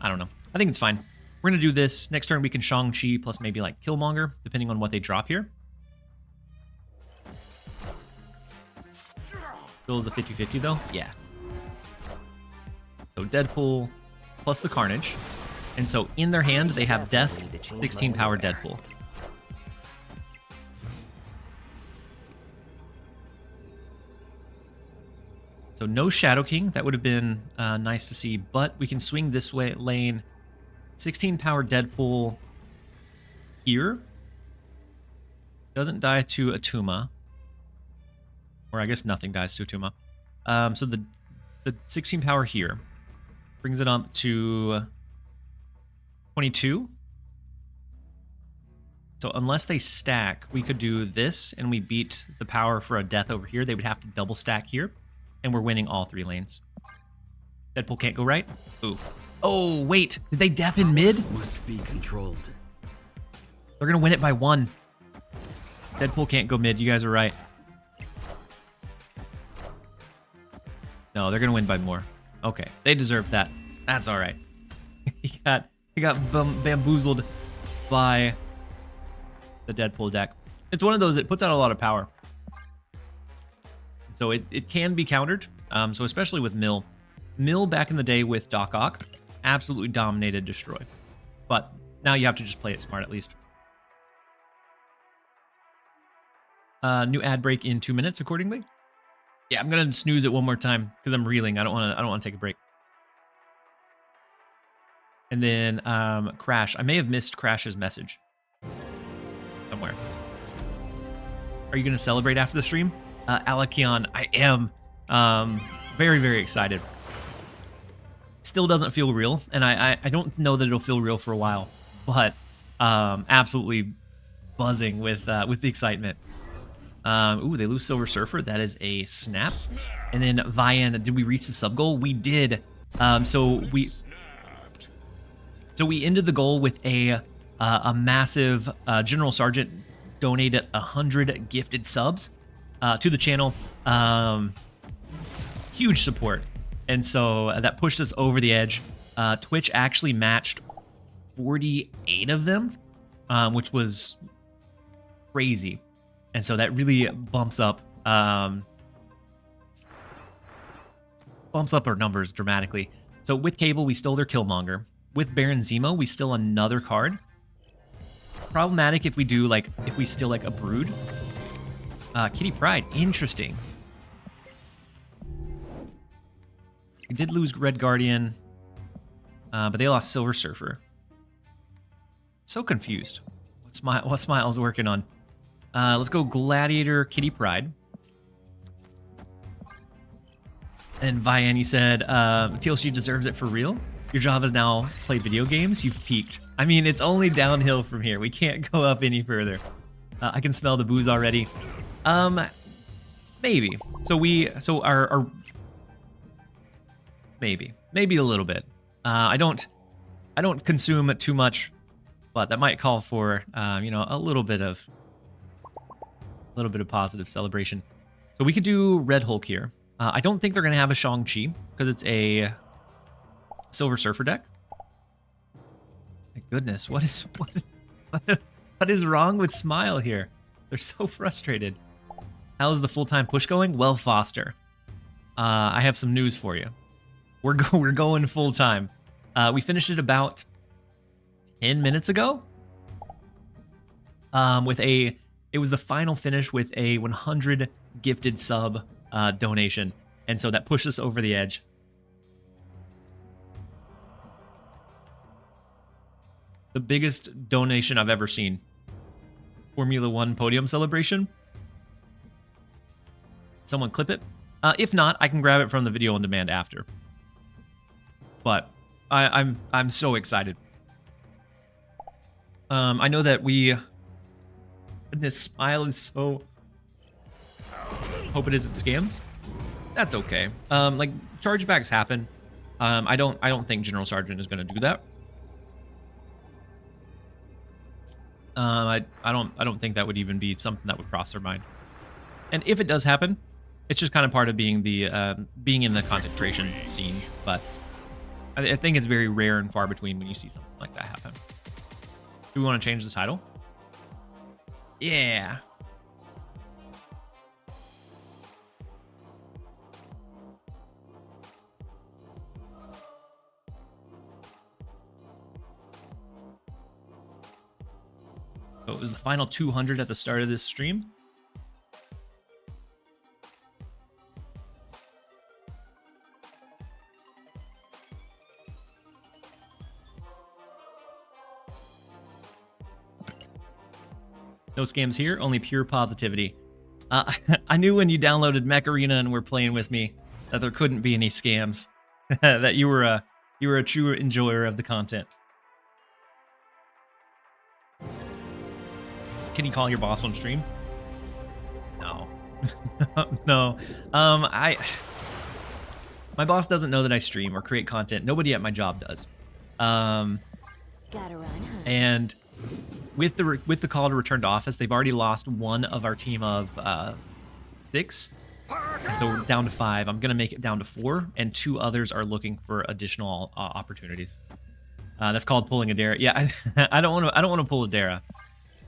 I don't know. I think it's fine. We're going to do this. Next turn we can Shang-Chi plus maybe like Killmonger, depending on what they drop here. Still is a 50-50 though? Yeah. So Deadpool plus the Carnage. And so in their hand, they have Death, 16 power Deadpool. So no Shadow King. That would have been nice to see, but we can swing this way lane. 16 power Deadpool here. Doesn't die to Atuma. Or I guess nothing dies to Atuma. So the 16 power here brings it up to 22. So unless they stack, we could do this and we beat the power for a Death over here. They would have to double stack here, and we're winning all three lanes. Deadpool can't go right. Ooh. Oh, wait. Did they Death in mid? Must be controlled. They're going to win it by 1. Deadpool can't go mid. You guys are right. No, they're going to win by more. Okay. They deserve that. That's all right. He got bamboozled by the Deadpool deck. It's one of those that puts out a lot of power. So it can be countered. So especially with Mill. Mill back in the day with Doc Ock absolutely dominated Destroy. But now you have to just play it smart at least. New ad break in 2 minutes accordingly. Yeah, I'm gonna snooze it one more time because I'm reeling. I don't want to take a break. And then Crash. I may have missed Crash's message somewhere. Are you gonna celebrate after the stream? Alakion, I am very, very excited. Still doesn't feel real, and I don't know that it'll feel real for a while, but absolutely buzzing with the excitement. Ooh, they lose Silver Surfer. That is a snap. And then Vian, did we reach the sub goal? We did. So we ended the goal with a massive General Sergeant donated 100 gifted subs to the channel. Huge support. And so that pushed us over the edge. Twitch actually matched 48 of them, which was crazy. And so that really bumps up our numbers dramatically. So with Cable, we stole their Killmonger. With Baron Zemo, we steal another card. Problematic if we do if we steal a Brood. Kitty Pryde, interesting. We did lose Red Guardian, but they lost Silver Surfer. So confused. What Smile's working on? Let's go Gladiator, Kitty Pryde. And Vianney said, TLSG deserves it for real. Your job is now play video games. You've peaked. I mean, it's only downhill from here. We can't go up any further. I can smell the booze already. Maybe. So our maybe a little bit. I don't consume too much, but that might call for a little bit of positive celebration. So we could do Red Hulk here. I don't think they're gonna have a Shang-Chi because it's a Silver Surfer deck. My goodness, what is wrong with Smile here? They're so frustrated. How's the full-time push going? Well, Foster, I have some news for you. We're going full-time. We finished it about 10 minutes ago. It was the final finish with a 100 gifted sub donation, and so that pushed us over the edge. The biggest donation I've ever seen. Formula 1 podium celebration. Someone clip it. If not, I can grab it from the video on demand after. But I'm so excited. I know that this Smile is so. Hope it isn't scams. That's okay. Chargebacks happen. I don't think General Sergeant is going to do that. I don't think that would even be something that would cross their mind. And if it does happen, it's just kind of part of being being in the content creation scene. But I think it's very rare and far between when you see something like that happen. Do we want to change the title? Yeah. So it was the final 200 at the start of this stream. No scams here, only pure positivity. I knew when you downloaded Mech Arena and were playing with me that there couldn't be any scams. That you were a true enjoyer of the content. Can you call your boss on stream? No. No. My boss doesn't know that I stream or create content. Nobody at my job does. Gotta run, huh? And with the call to return to office, they've already lost one of our team of 6. So we're down to 5. I'm gonna make it down to 4, and 2 others are looking for additional opportunities. That's called pulling a Dara. Yeah, I don't want to pull a Dara.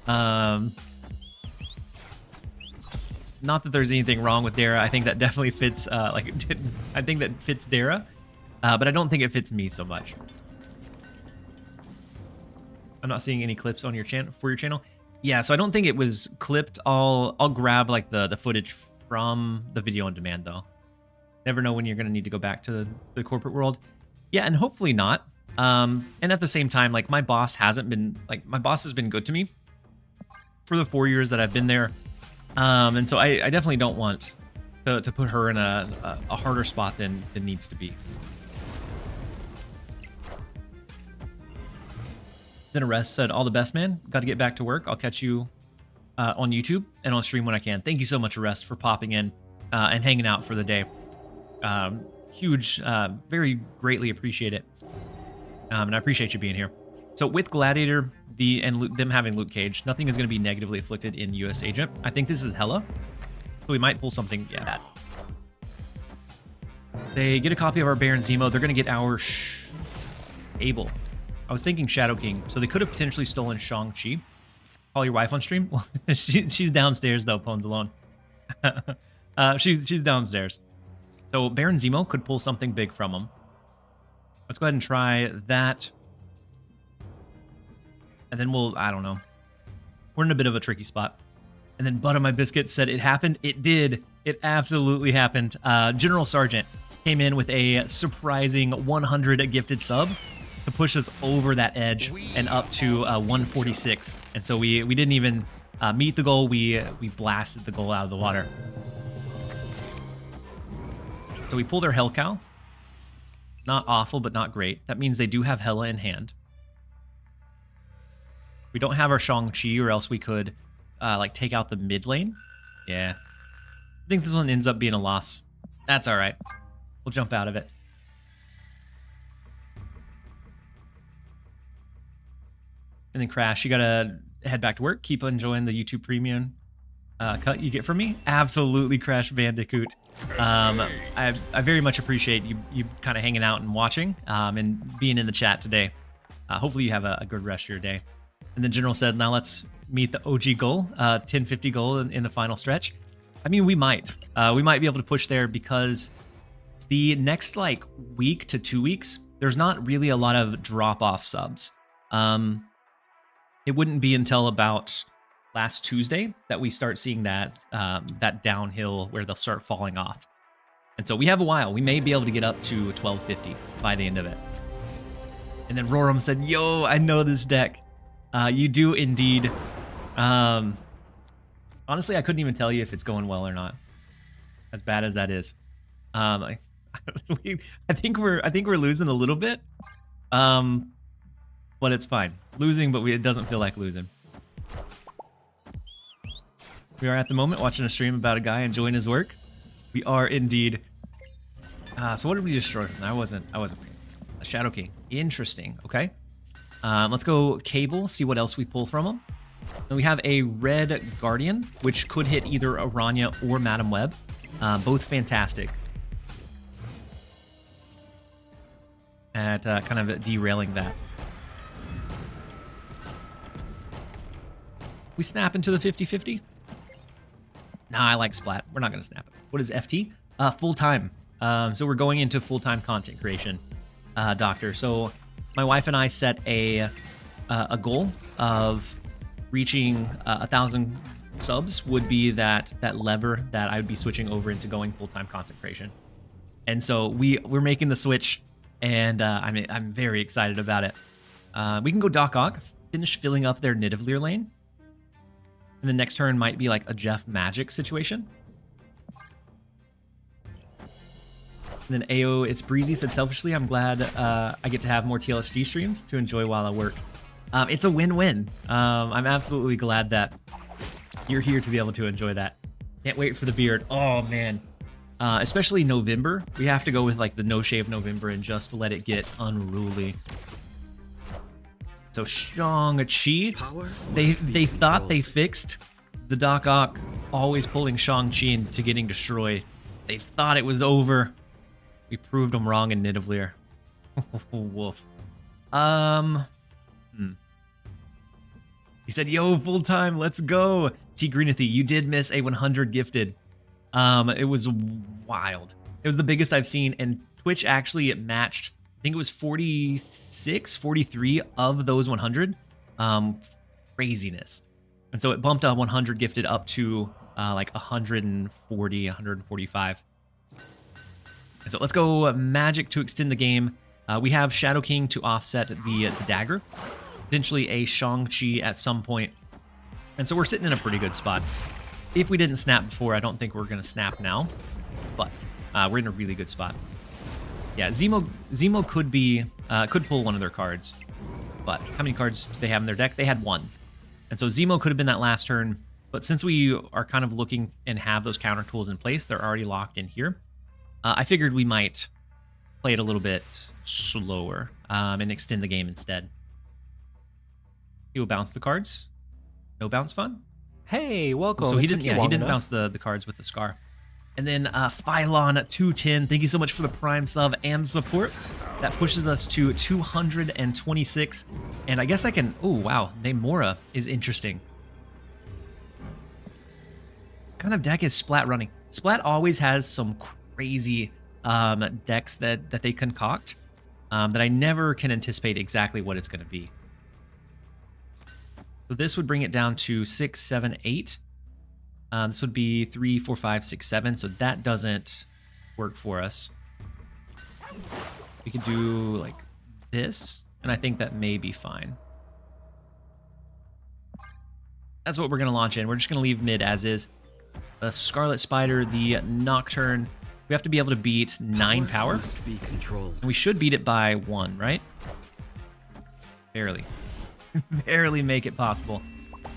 Not that there's anything wrong with Dara. I think that definitely fits. I think that fits Dara, but I don't think it fits me so much. I'm not seeing any clips on your channel for your channel. Yeah, so I don't think it was clipped. I'll grab the footage from the video on demand though. Never know when you're gonna need to go back to the corporate world. Yeah, and hopefully not. And at the same time, my boss has been good to me for the 4 years that I've been there. And so I definitely don't want to put her in a harder spot than needs to be. Then Arrest said, all the best, man. Got to get back to work. I'll catch you on YouTube and on stream when I can. Thank you so much, Arrest, for popping in and hanging out for the day. Huge, very greatly appreciate it. And I appreciate you being here. So with Gladiator and them having Luke Cage, nothing is going to be negatively afflicted in US Agent. I think this is Hella. So we might pull something, yeah, bad. They get a copy of our Baron Zemo. They're going to get our Abel. I was thinking Shadow King. So they could have potentially stolen Shang-Chi. Call your wife on stream? Well, she's downstairs, though, Pones alone. She's downstairs. So Baron Zemo could pull something big from him. Let's go ahead and try that. And then we'll, I don't know. We're in a bit of a tricky spot. And then Butter My Biscuit said it happened. It did. It absolutely happened. General Sergeant came in with a surprising 100 gifted sub to push us over that edge and up to 146. And so we didn't even meet the goal. We blasted the goal out of the water. So we pulled our Hell Cow. Not awful, but not great. That means they do have Hella in hand. We don't have our Shang-Chi, or else we could like take out the mid lane. Yeah. I think this one ends up being a loss. That's all right. We'll jump out of it. And then Crash, you gotta head back to work. Keep enjoying the YouTube Premium cut you get from me. Absolutely, Crash Bandicoot. I very much appreciate you kind of hanging out and watching and being in the chat today. Hopefully you have a good rest of your day. And then General said, now let's meet the OG goal, 1050 goal in the final stretch. I mean, we might be able to push there because the next like week to 2 weeks, there's not really a lot of drop-off subs. It wouldn't be until about last Tuesday that we start seeing that that downhill where they'll start falling off. And so we have a while. We may be able to get up to 1250 by the end of it. And then Roram said, yo, I know this deck. You do indeed. Honestly, I couldn't even tell you if it's going well or not. As bad as that is. I think we're losing a little bit. But it's fine. Losing, but it doesn't feel like losing. We are at the moment watching a stream about a guy enjoying his work. We are indeed. So what did we destroy from there? I wasn't. A Shadow King. Interesting. Okay. Let's go Cable. See what else we pull from him. Then we have a Red Guardian, which could hit either Aranya or Madam Web. Both fantastic. At kind of derailing that. We snap into the 50-50. Nah, I like Splat. We're not going to snap it. What is FT? Full-time. So we're going into full-time content creation, Doctor. So my wife and I set a goal of reaching 1,000 subs would be that lever that I would be switching over into going full-time content creation. And so we're making the switch, and I'm very excited about it. We can go Doc Ock, finish filling up their Nidavellir lane. And the next turn might be like a Jeff Magic situation. And then AO, it's Breezy said, selfishly, I'm glad I get to have more TLSG streams to enjoy while I work. It's a win-win. I'm absolutely glad that you're here to be able to enjoy that. Can't wait for the beard. Oh, man. Especially November. We have to go with like the no shave November and just let it get unruly. So Shang-Chi, they thought they fixed the Doc Ock always pulling Shang-Chi into getting destroyed. They thought it was over. We proved them wrong in Nidavellir. Woof. He said, yo, full time, let's go. T Greenathy, you did miss a 100 gifted. It was wild. It was the biggest I've seen, and Twitch actually matched, I think it was 46, 43 of those 100. Craziness. And so it bumped up 100 gifted up to like 140, 145. And so let's go Magic to extend the game. We have Shadow King to offset the dagger. Potentially a Shang-Chi at some point. And so we're sitting in a pretty good spot. If we didn't snap before, I don't think we're going to snap now. But we're in a really good spot. Yeah, Zemo could pull one of their cards. But how many cards do they have in their deck? They had one. And so Zemo could have been that last turn. But since we are kind of looking and have those counter tools in place, they're already locked in here. I figured we might play it a little bit slower and extend the game instead. He will bounce the cards. No bounce fun. Hey, welcome. So he It took didn't. you Yeah, he long didn't enough. bounce the cards with the scar. And then Phylon 210. Thank you so much for the Prime sub and support. That pushes us to 226. And I guess I can. Oh wow, Namora is interesting. What kind of deck is Splat running? Splat always has some crazy decks that they concoct that I never can anticipate exactly what it's going to be. So this would bring it down to 6, 7, 8. This would be 3, 4, 5, 6, 7. So that doesn't work for us. We could do like this, and I think that may be fine. That's what we're going to launch in. We're just going to leave mid as is. The Scarlet Spider, the Nocturne. We have to be able to beat 9 power. Must be controlled. And we should beat it by 1, right? Barely. Barely make it possible.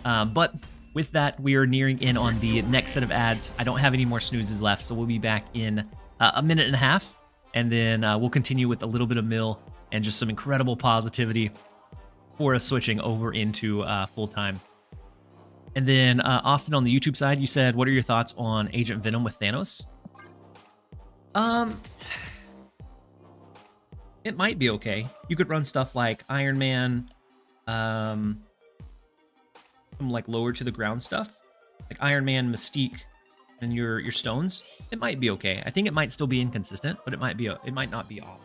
But with that, we are nearing in on the next set of ads. I don't have any more snoozes left, so we'll be back in a minute and a half. And then we'll continue with a little bit of mill and just some incredible positivity for us switching over into full-time. And then Austin, on the YouTube side, you said, what are your thoughts on Agent Venom with Thanos? It might be okay. You could run stuff like Iron Man, some like lower to the ground stuff, like Iron Man, Mystique, and your stones. It might be okay. I think it might still be inconsistent, but it might not be off.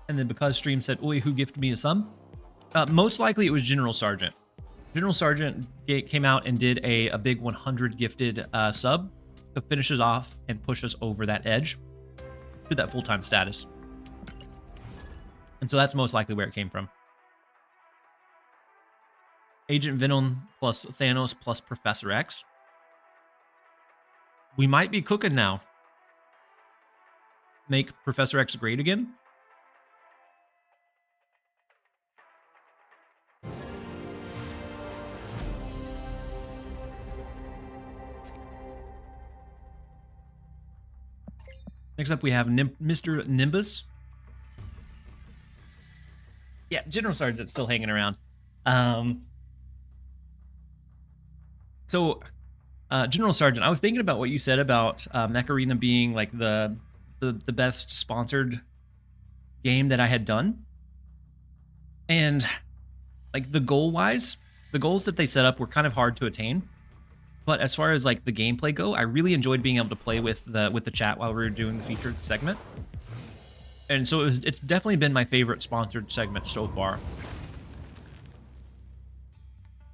And then because Stream said, "Oi, who gifted me a sub?" Most likely it was General Sergeant. General Sergeant came out and did a big 100 gifted sub to finish us off and push us over that edge to that full-time status. And so that's most likely where it came from. Agent Venom plus Thanos plus Professor X. We might be cooking now. Make Professor X great again. Next up, we have Mr. Nimbus. Yeah, General Sergeant's still hanging around. General Sergeant, I was thinking about what you said about Mech Arena being like the best sponsored game that I had done. And like the goal-wise, the goals that they set up were kind of hard to attain. But as far as like the gameplay go, I really enjoyed being able to play with the chat while we were doing the featured segment. And so it's definitely been my favorite sponsored segment so far.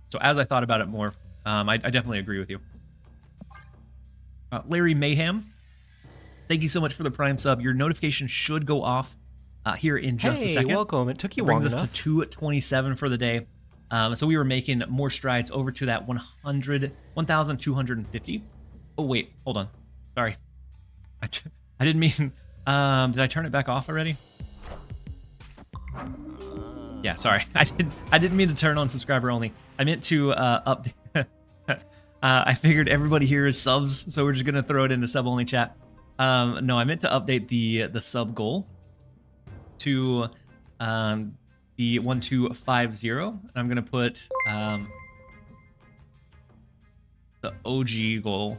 So as I thought about it more, I definitely agree with you. Larry Mayhem, thank you so much for the Prime sub. Your notification should go off here in just a second. Hey, welcome. It took you Brings long us enough. to 227 for the day. So we were making more strides over to that 1,250. Oh, wait, hold on. Sorry. I didn't mean... did I turn it back off already? Yeah, sorry. I didn't mean to turn on subscriber only. I meant to update... I figured everybody here is subs, so we're just going to throw it into sub only chat. No, I meant to update the sub goal to... the 1250, and I'm gonna put the OG goal.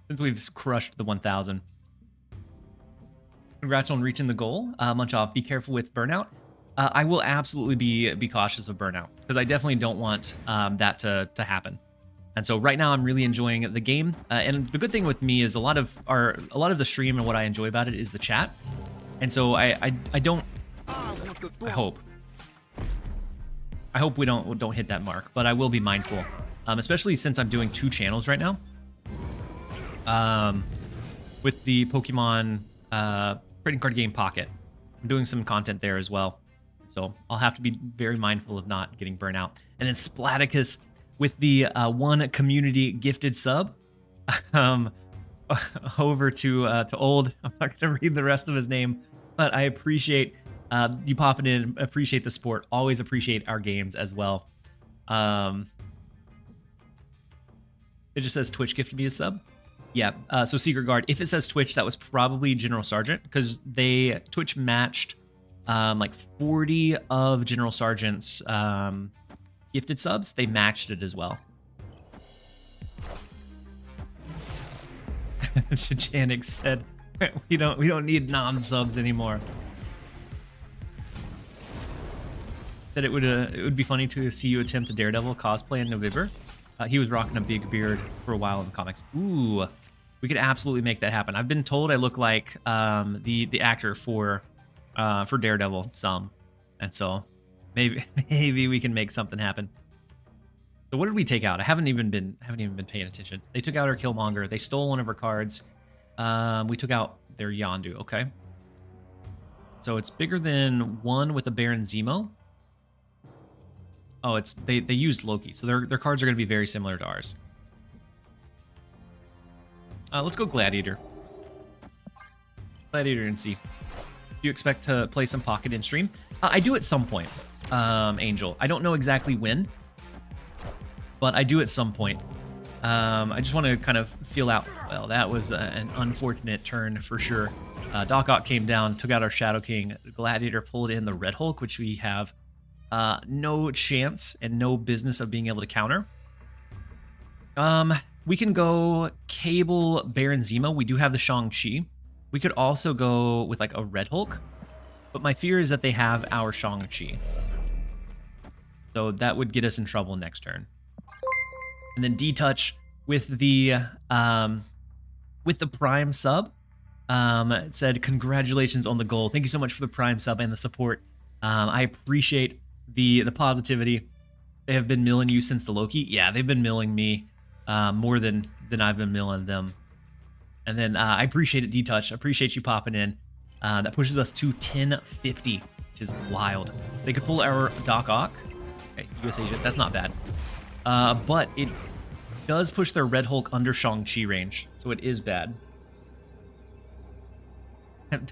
Since we've crushed the 1000. Congrats on reaching the goal. Munch off. Be careful with burnout. I will absolutely be cautious of burnout because I definitely don't want that to happen. And so right now I'm really enjoying the game. And the good thing with me is a lot of the stream and what I enjoy about it is the chat. And so I hope we don't hit that mark, but I will be mindful, especially since I'm doing 2 channels right now. With the Pokemon trading card game Pocket, I'm doing some content there as well. So I'll have to be very mindful of not getting burnt out. And then Splaticus with the 1 community gifted sub. over to Old. I'm not going to read the rest of his name, but I appreciate you popping in. Appreciate the support. Always appreciate our games as well. It just says Twitch gifted me a sub. Yeah, so Secret Guard. If it says Twitch, that was probably General Sergeant because Twitch matched like 40 of General Sergeant's gifted subs. They matched it as well. Janik said, "We don't need non-subs anymore." Said it would be funny to see you attempt a Daredevil cosplay in November. He was rocking a big beard for a while in the comics. Ooh, we could absolutely make that happen. I've been told I look like the actor for Daredevil some, and so maybe we can make something happen. So what did we take out? I haven't even been paying attention. They took out our Killmonger. They stole one of our cards. We took out their Yondu. Okay. So it's bigger than one with a Baron Zemo. Oh, they used Loki, so their cards are going to be very similar to ours. Let's go Gladiator. Gladiator and see. Do you expect to play some Pocket in stream? I do at some point, Angel. I don't know exactly when, but I do at some point. I just want to kind of feel out. Well, that was an unfortunate turn for sure. Doc Ock came down, took out our Shadow King. Gladiator pulled in the Red Hulk, which we have no chance and no business of being able to counter. We can go Cable Baron Zemo. We do have the Shang-Chi. We could also go with like a Red Hulk, but my fear is that they have our Shang-Chi. So that would get us in trouble next turn. And then D-Touch with the Prime sub. It said, "Congratulations on the goal. Thank you so much for the Prime sub and the support. I appreciate the positivity. They have been milling you since the Loki." Yeah, they've been milling me more than I've been milling them. And then I appreciate it, D-Touch. I appreciate you popping in. That pushes us to 1050, which is wild. They could pull our Doc Ock. Okay, US agent. That's not bad. But it does push their Red Hulk under Shang-Chi range, so it is bad.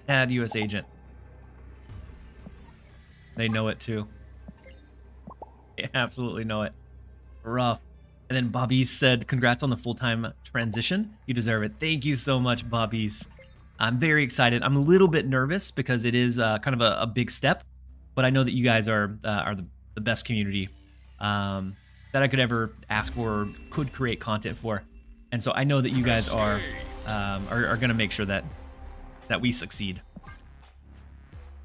Bad US agent. They know it too. They absolutely know it. Rough. And then Bobby's said, "Congrats on the full-time transition. You deserve it." Thank you so much, Bobby's. I'm very excited. I'm a little bit nervous because it is kind of a big step, but I know that you guys are the best community that I could ever ask for or could create content for. And so I know that you guys are going to make sure that we succeed.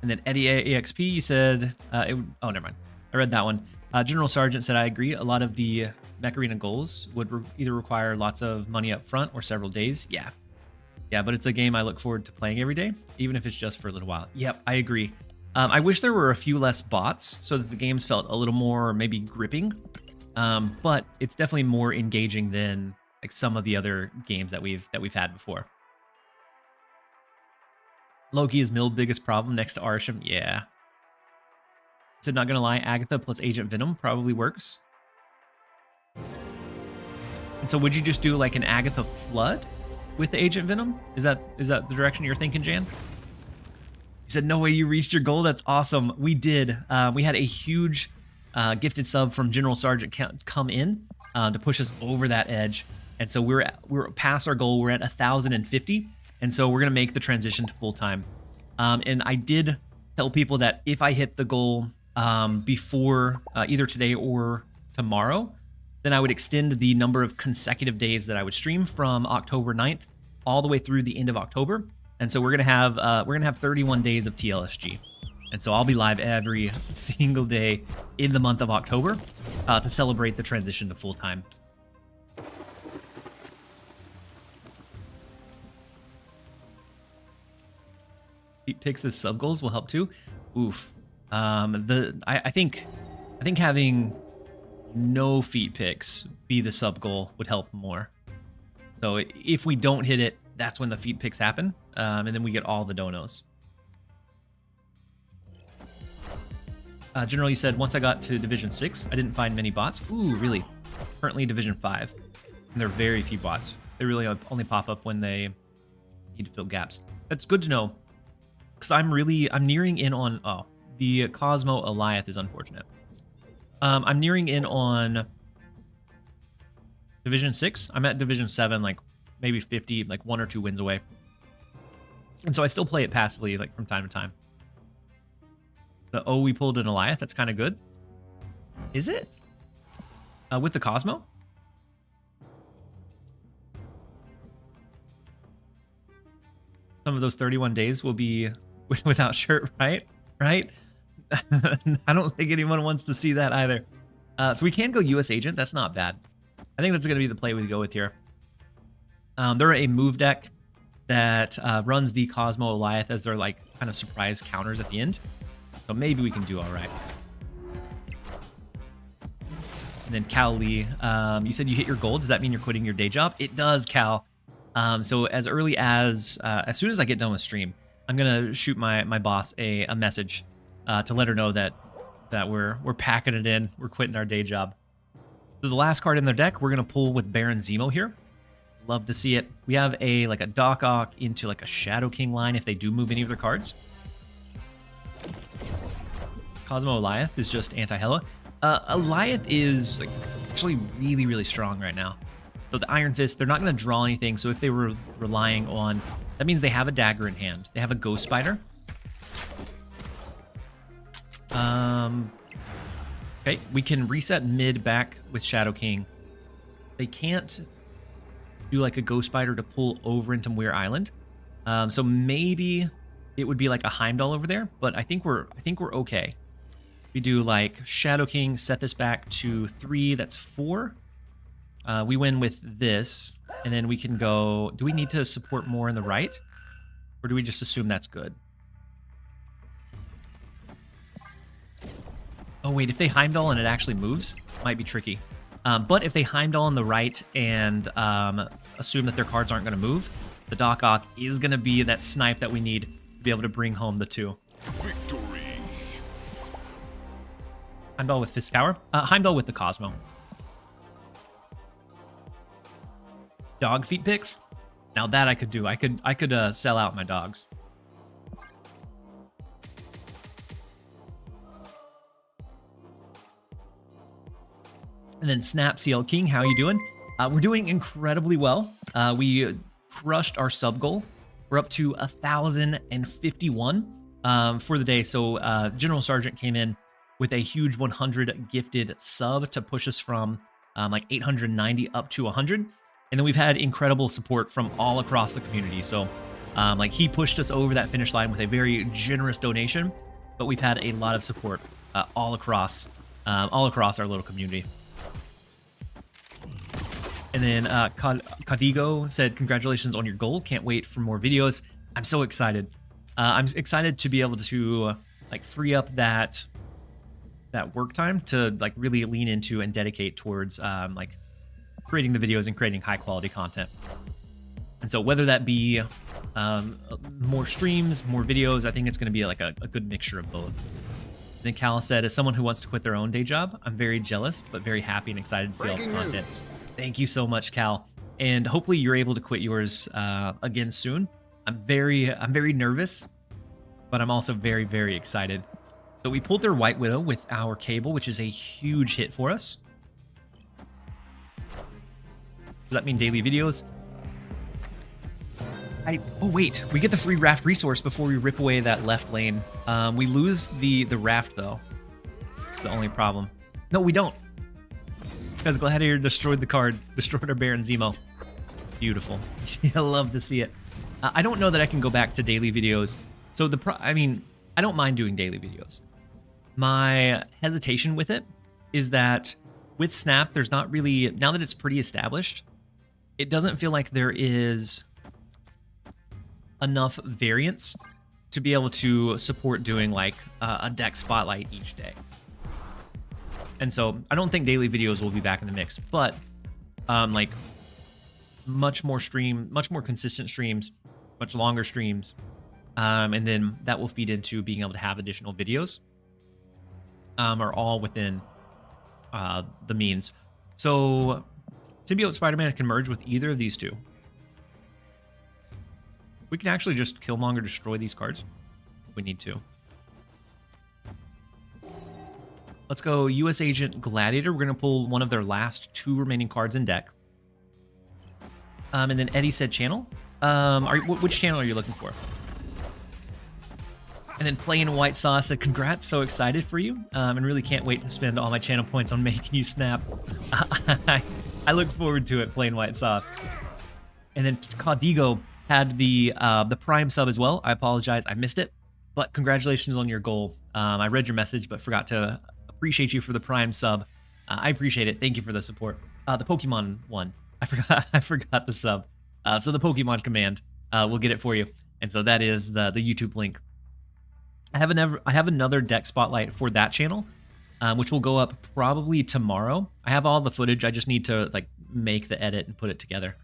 And then Eddie AXP, you said, oh, never mind. I read that one. General Sergeant said, "I agree. A lot of the Mech Arena goals would either require lots of money up front or several days." Yeah. Yeah, but it's a game I look forward to playing every day, even if it's just for a little while. Yep, I agree. I wish there were a few less bots so that the games felt a little more maybe gripping. But it's definitely more engaging than like some of the other games that we've had before. Loki is Mill's biggest problem next to Arsham. Yeah. Said, "Not gonna lie, Agatha plus Agent Venom probably works." And so would you just do like an Agatha Flood with the Agent Venom? Is that the direction you're thinking, Jan? He said, "No way you reached your goal. That's awesome." We did. We had a huge gifted sub from General Sergeant come in to push us over that edge. And so we're past our goal. We're at 1,050. And so we're going to make the transition to full-time. And I did tell people that if I hit the goal before either today or tomorrow, then I would extend the number of consecutive days that I would stream from October 9th all the way through the end of October. And so we're gonna have 31 days of TLSG. And so I'll be live every single day in the month of October to celebrate the transition to full-time. Feet picks as sub goals will help too. Oof. I think having no feet picks be the sub goal would help more. So if we don't hit it, that's when the feet picks happen, and then we get all the donos. General, you said once I got to Division 6, I didn't find many bots. Ooh, really? Currently Division 5, and there are very few bots. They really only pop up when they need to fill gaps. That's good to know, because I'm nearing in on, oh, the Cosmo Eliath is unfortunate. I'm nearing in on Division 6. I'm at Division 7, like maybe 50, like 1 or 2 wins away. And so I still play it passively, like from time to time. We pulled an Eliath. That's kind of good. Is it? With the Cosmo? Some of those 31 days will be without shirt, right? Right? I don't think anyone wants to see that either. So we can go US Agent. That's not bad. I think that's going to be the play we go with here. They're a move deck that runs the Cosmo Eliath as their like kind of surprise counters at the end. So maybe we can do all right. And then Cal Lee, you said you hit your goal. Does that mean you're quitting your day job? It does, Cal. So as early as soon as I get done with stream, I'm gonna shoot my boss a message to let her know that we're packing it in. We're quitting our day job. So the last card in their deck, we're gonna pull with Baron Zemo here. Love to see it. We have a like a Doc Ock into like a Shadow King line if they do move any of their cards. Cosmo Eliath is just anti-Hela. Eliath is like actually really, really strong right now. So the Iron Fist, they're not going to draw anything. So if they were relying on, that means they have a dagger in hand. They have a Ghost Spider. Okay, we can reset mid back with Shadow King. They can't do like a Ghost Spider to pull over into Muir Island. So maybe it would be like a Heimdall over there, but I think we're okay. We do like Shadow King, set this back to 3, that's 4. We win with this, and then we can go... Do we need to support more in the right? Or do we just assume that's good? Oh wait, if they Heimdall and it actually moves, might be tricky. But if they Heimdall on the right and assume that their cards aren't going to move, the Doc Ock is going to be that snipe that we need to be able to bring home the 2. Victory. Heimdall with Fiskauer. Heimdall with the Cosmo. Dog feet picks. Now that I could do. I could sell out my dogs. And then Snap CL King, how you doing? We're doing incredibly well. We crushed our sub goal. We're up to 1,051 for the day. So General Sergeant came in with a huge 100 gifted sub to push us from like 890 up to 100. And then we've had incredible support from all across the community. So like he pushed us over that finish line with a very generous donation, but we've had a lot of support all across our little community. And then Cadigo said, congratulations on your goal. Can't wait for more videos. I'm so excited. I'm excited to be able to like free up that work time to like really lean into and dedicate towards like creating the videos and creating high quality content. And so whether that be more streams, more videos, I think it's going to be like a good mixture of both. And then Cal said, as someone who wants to quit their own day job, I'm very jealous, but very happy and excited to see all the content. Thank you so much, Cal. And hopefully you're able to quit yours again soon. I'm very nervous, but I'm also very, very excited. So we pulled their White Widow with our Cable, which is a huge hit for us. Does that mean daily videos? Oh wait, we get the free raft resource before we rip away that left lane. We lose the raft though. That's the only problem. No, we don't. Because Gladiator destroyed the card, destroyed our Baron Zemo. Beautiful. I love to see it. I don't know that I can go back to daily videos. So I mean, I don't mind doing daily videos. My hesitation with it is that with Snap, there's not really, now that it's pretty established, it doesn't feel like there is enough variance to be able to support doing like a deck spotlight each day. And so I don't think daily videos will be back in the mix, but like much more consistent streams, much longer streams. And then that will feed into being able to have additional videos are all within the means. So Symbiote Spider-Man can merge with either of these two. We can actually just Killmonger destroy these cards if we need to. Let's go U.S. Agent Gladiator. We're going to pull one of their last 2 remaining cards in deck. And then Eddie said channel. Which channel are you looking for? And then Plain White Sauce said, congrats, so excited for you. And really can't wait to spend all my channel points on making you snap. I look forward to it, Plain White Sauce. And then Caudigo had the Prime sub as well. I apologize, I missed it. But congratulations on your goal. I read your message, but forgot to appreciate you for the Prime sub. I appreciate it. Thank you for the support. The Pokemon one. I forgot the sub. So the Pokemon command, we'll get it for you. And so that is the YouTube link. I have another deck spotlight for that channel, which will go up probably tomorrow. I have all the footage. I just need to like make the edit and put it together.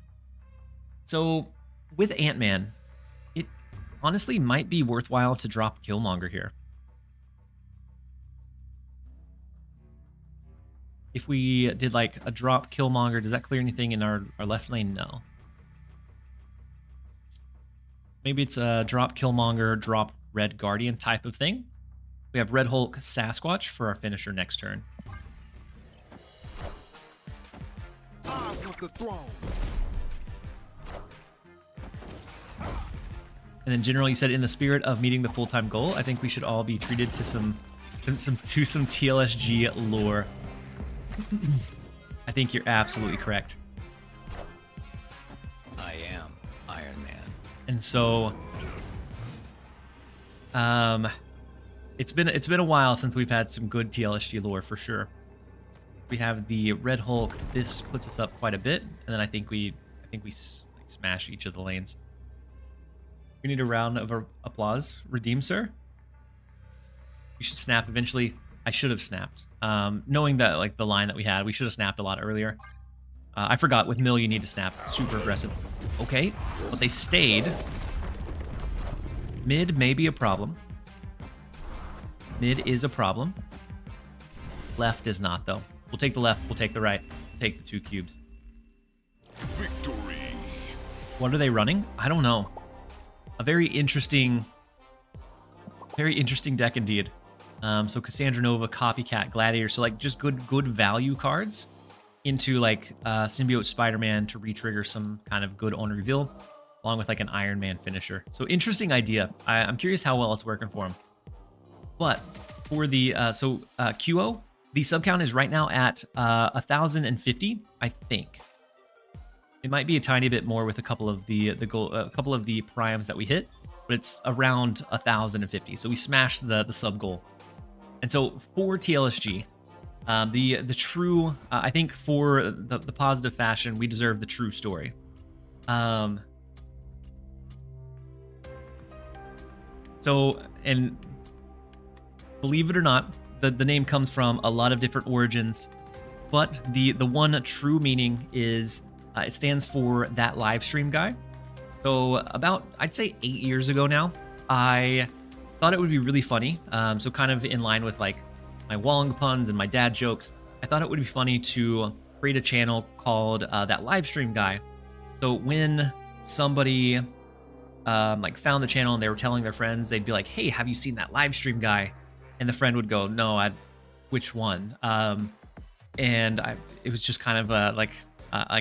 So with Ant-Man, it honestly might be worthwhile to drop Killmonger here. If we did like a drop Killmonger, does that clear anything in our left lane? No. Maybe it's a drop Killmonger, drop Red Guardian type of thing. We have Red Hulk Sasquatch for our finisher next turn. I want the throne. And then General, you said in the spirit of meeting the full-time goal, I think we should all be treated to some TLSG lore. I think you're absolutely correct. I am Iron Man. And so it's been a while since we've had some good TLSG lore for sure. We have the Red Hulk. This puts us up quite a bit, and then I think we smash each of the lanes. We need a round of applause. Redeem, sir. You should snap eventually. I should have snapped. Knowing that like the line that we had, we should have snapped a lot earlier. I forgot with Mill you need to snap. Super aggressive. Okay, but they stayed. Mid may be a problem. Mid is a problem. Left is not though. We'll take the left. We'll take the right. We'll take the 2 cubes. Victory. What are they running? I don't know. A very interesting deck indeed. So Cassandra Nova, Copycat, Gladiator, so like just good value cards into like Symbiote Spider-Man to re-trigger some kind of good on reveal, along with like an Iron Man finisher. So interesting idea. I'm curious how well it's working for him. But for the QO, the sub count is right now at 1,050, I think. It might be a tiny bit more with a couple of the primes that we hit, but it's around 1,050. So we smashed the sub goal. And so for TLSG, the true, I think for the positive fashion, we deserve the true story. So, and believe it or not, the name comes from a lot of different origins, but the one true meaning is it stands for that live stream guy. So about, I'd say 8 years ago now, I thought it would be really funny. So kind of in line with like my Wong puns and my dad jokes, I thought it would be funny to create a channel called that live stream guy. So when somebody like found the channel and they were telling their friends, they'd be like, hey, have you seen that live stream guy? And the friend would go, no, which one? And it was just kind of like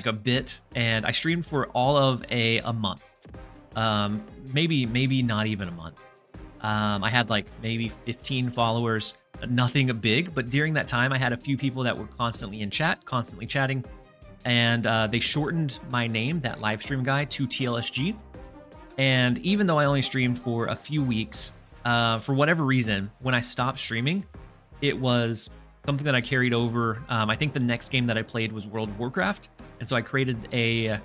a bit, and I streamed for all of a month, maybe not even a month. I had like maybe 15 followers, nothing big, but during that time I had a few people that were constantly in chat, constantly chatting, and they shortened my name, that live stream guy, to TLSG. And even though I only streamed for a few weeks, for whatever reason, when I stopped streaming, it was something that I carried over. I think the next game that I played was World of Warcraft, and so I created it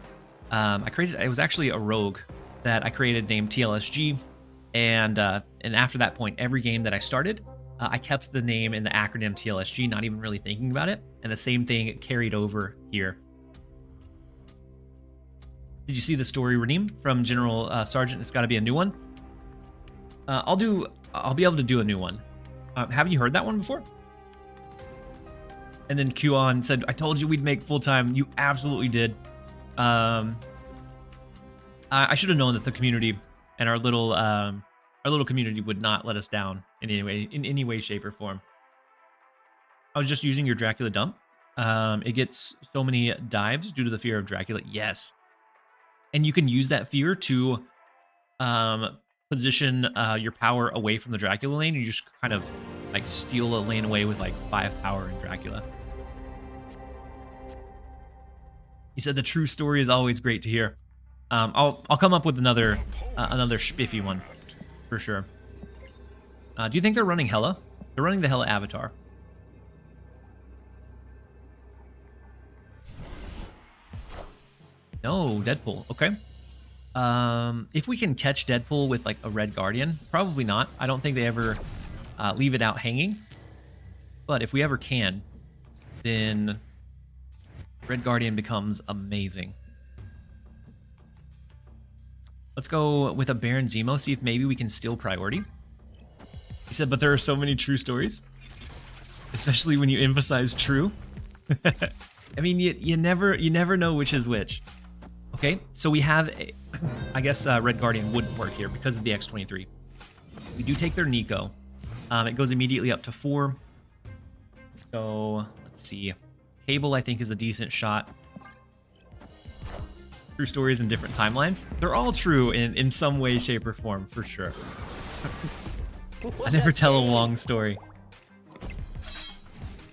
was actually a rogue that I created named TLSG, and after that point, every game that I started, I kept the name in the acronym TLSG, not even really thinking about it, and the same thing carried over here. Did you see the story redeem from General Sergeant? It's got to be a new one. I'll be able to do a new one. Have you heard that one before? And then QAnon said, I told you we'd make full-time. You absolutely did. I should have known that the community and our little community would not let us down in any way, shape, or form. I was just using your Dracula dump. It gets so many dives due to the fear of Dracula. Yes, and you can use that fear to position your power away from the Dracula lane. You just kind of like steal a lane away with like 5 power in Dracula. He said the true story is always great to hear. I'll come up with another spiffy one for sure. Do you think they're running Hela? They're running the Hela avatar. No, Deadpool. Okay. If we can catch Deadpool with like a Red Guardian, probably not. I don't think they ever leave it out hanging. But if we ever can, then Red Guardian becomes amazing. Let's go with a Baron Zemo, see if maybe we can steal priority. He said, but there are so many true stories, especially when you emphasize true. I mean, you never know which is which. Okay, so we have, I guess Red Guardian wouldn't work here because of the X-23. We do take their Nico. It goes immediately up to 4. So, let's see. Cable, I think, is a decent shot. True stories in different timelines. They're all true in some way, shape, or form, for sure. I never tell a Wong story.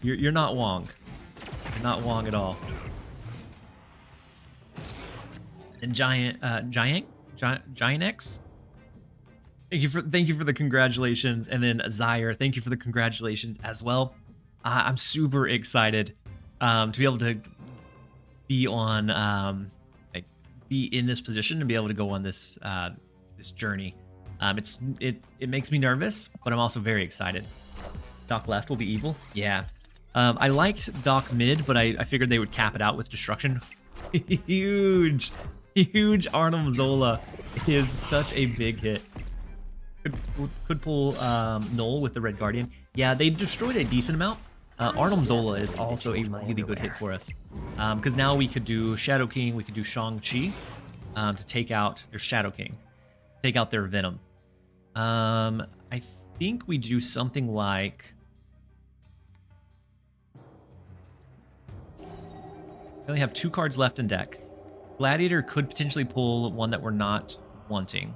You're not Wong. You're not Wong at all. And Giant X. Thank you for the congratulations, and then Zyre, thank you for the congratulations as well. I'm super excited to be able to be on be in this position and be able to go on this this journey. It makes me nervous, but I'm also very excited. Doc left will be evil. Yeah. I liked Doc mid, but I figured they would cap it out with destruction. Huge Arnim Zola is such a big hit. Could pull Null with the Red Guardian. Yeah, they destroyed a decent amount. Arnim Zola is also a really good hit for us. Because now we could do Shadow King, we could do Shang-Chi to take out their Shadow King. Take out their Venom. I think we do something like... We only have 2 cards left in deck. Gladiator could potentially pull one that we're not wanting.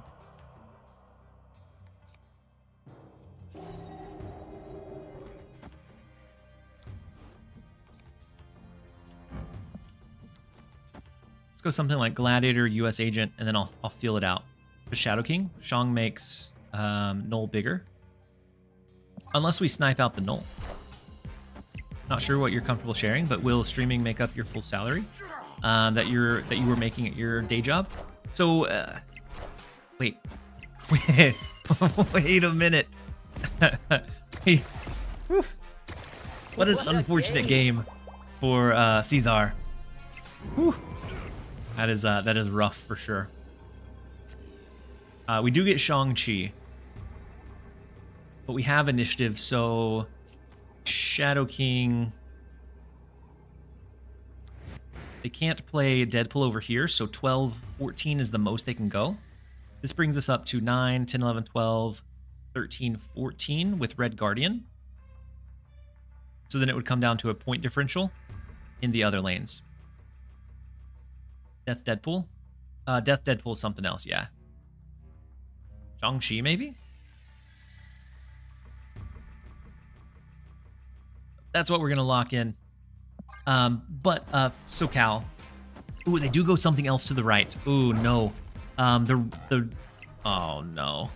Let's go something like Gladiator, US Agent, and then I'll feel it out. The Shadow King. Shang makes Null bigger. Unless we snipe out the Null. Not sure what you're comfortable sharing, but will streaming make up your full salary that you were making at your day job? So wait wait a minute. Hey. What an unfortunate game for Caesar. Whew. That is rough for sure. We do get Shang-Chi, but we have initiative, so Shadow King. They can't play Deadpool over here, so 12, 14 is the most they can go. This brings us up to 9, 10, 11, 12, 13, 14 with Red Guardian. So then it would come down to a point differential in the other lanes. Death Deadpool? Death Deadpool is something else, yeah. Shang-Chi, maybe? That's what we're going to lock in. So Cal. Ooh, they do go something else to the right. Ooh, no. Oh, no.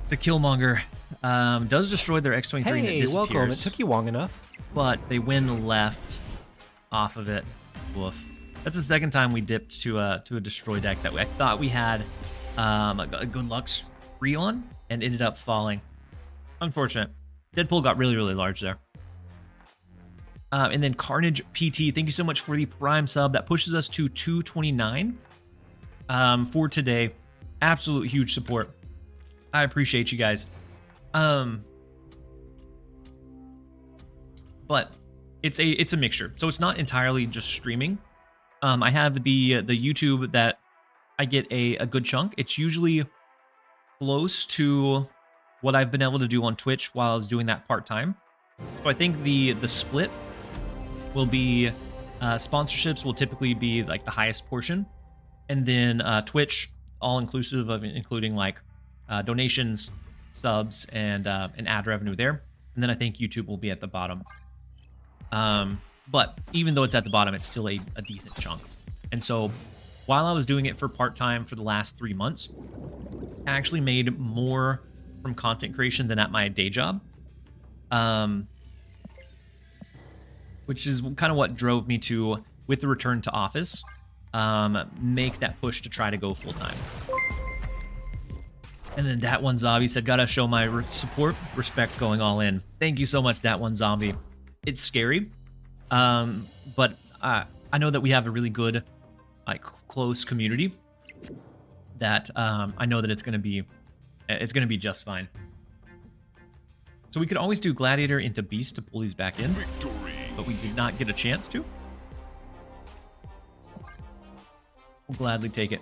The Killmonger does destroy their X-23 and it Hey, disappears. welcome. It took you long enough. But they win left off of it. Woof. That's the second time we dipped to a destroy deck that I thought we had a good luck spree on and ended up falling. Unfortunate. Deadpool got really, really large there. And then Carnage PT, thank you so much for the Prime sub. That pushes us to 229 for today. Absolute huge support. I appreciate you guys. But it's a mixture. So it's not entirely just streaming. I have the YouTube that I get a good chunk. It's usually close to what I've been able to do on Twitch while I was doing that part-time. So I think the split will be sponsorships will typically be like the highest portion, and then Twitch all inclusive of including like donations, subs, and ad revenue there. And then I think YouTube will be at the bottom. But even though it's at the bottom, it's still a decent chunk. And so while I was doing it for part-time for the last 3 months, I actually made more from content creation than at my day job. Which is kind of what drove me to, with the return to office, make that push to try to go full-time. And then Dat One Zombie said, gotta show my support, respect going all in. Thank you so much, Dat One Zombie. It's scary, but I know that we have a really good, like, close community that I know that it's gonna be just fine. So we could always do Gladiator into Beast to pull these back in, but we did not get a chance to. We'll gladly take it.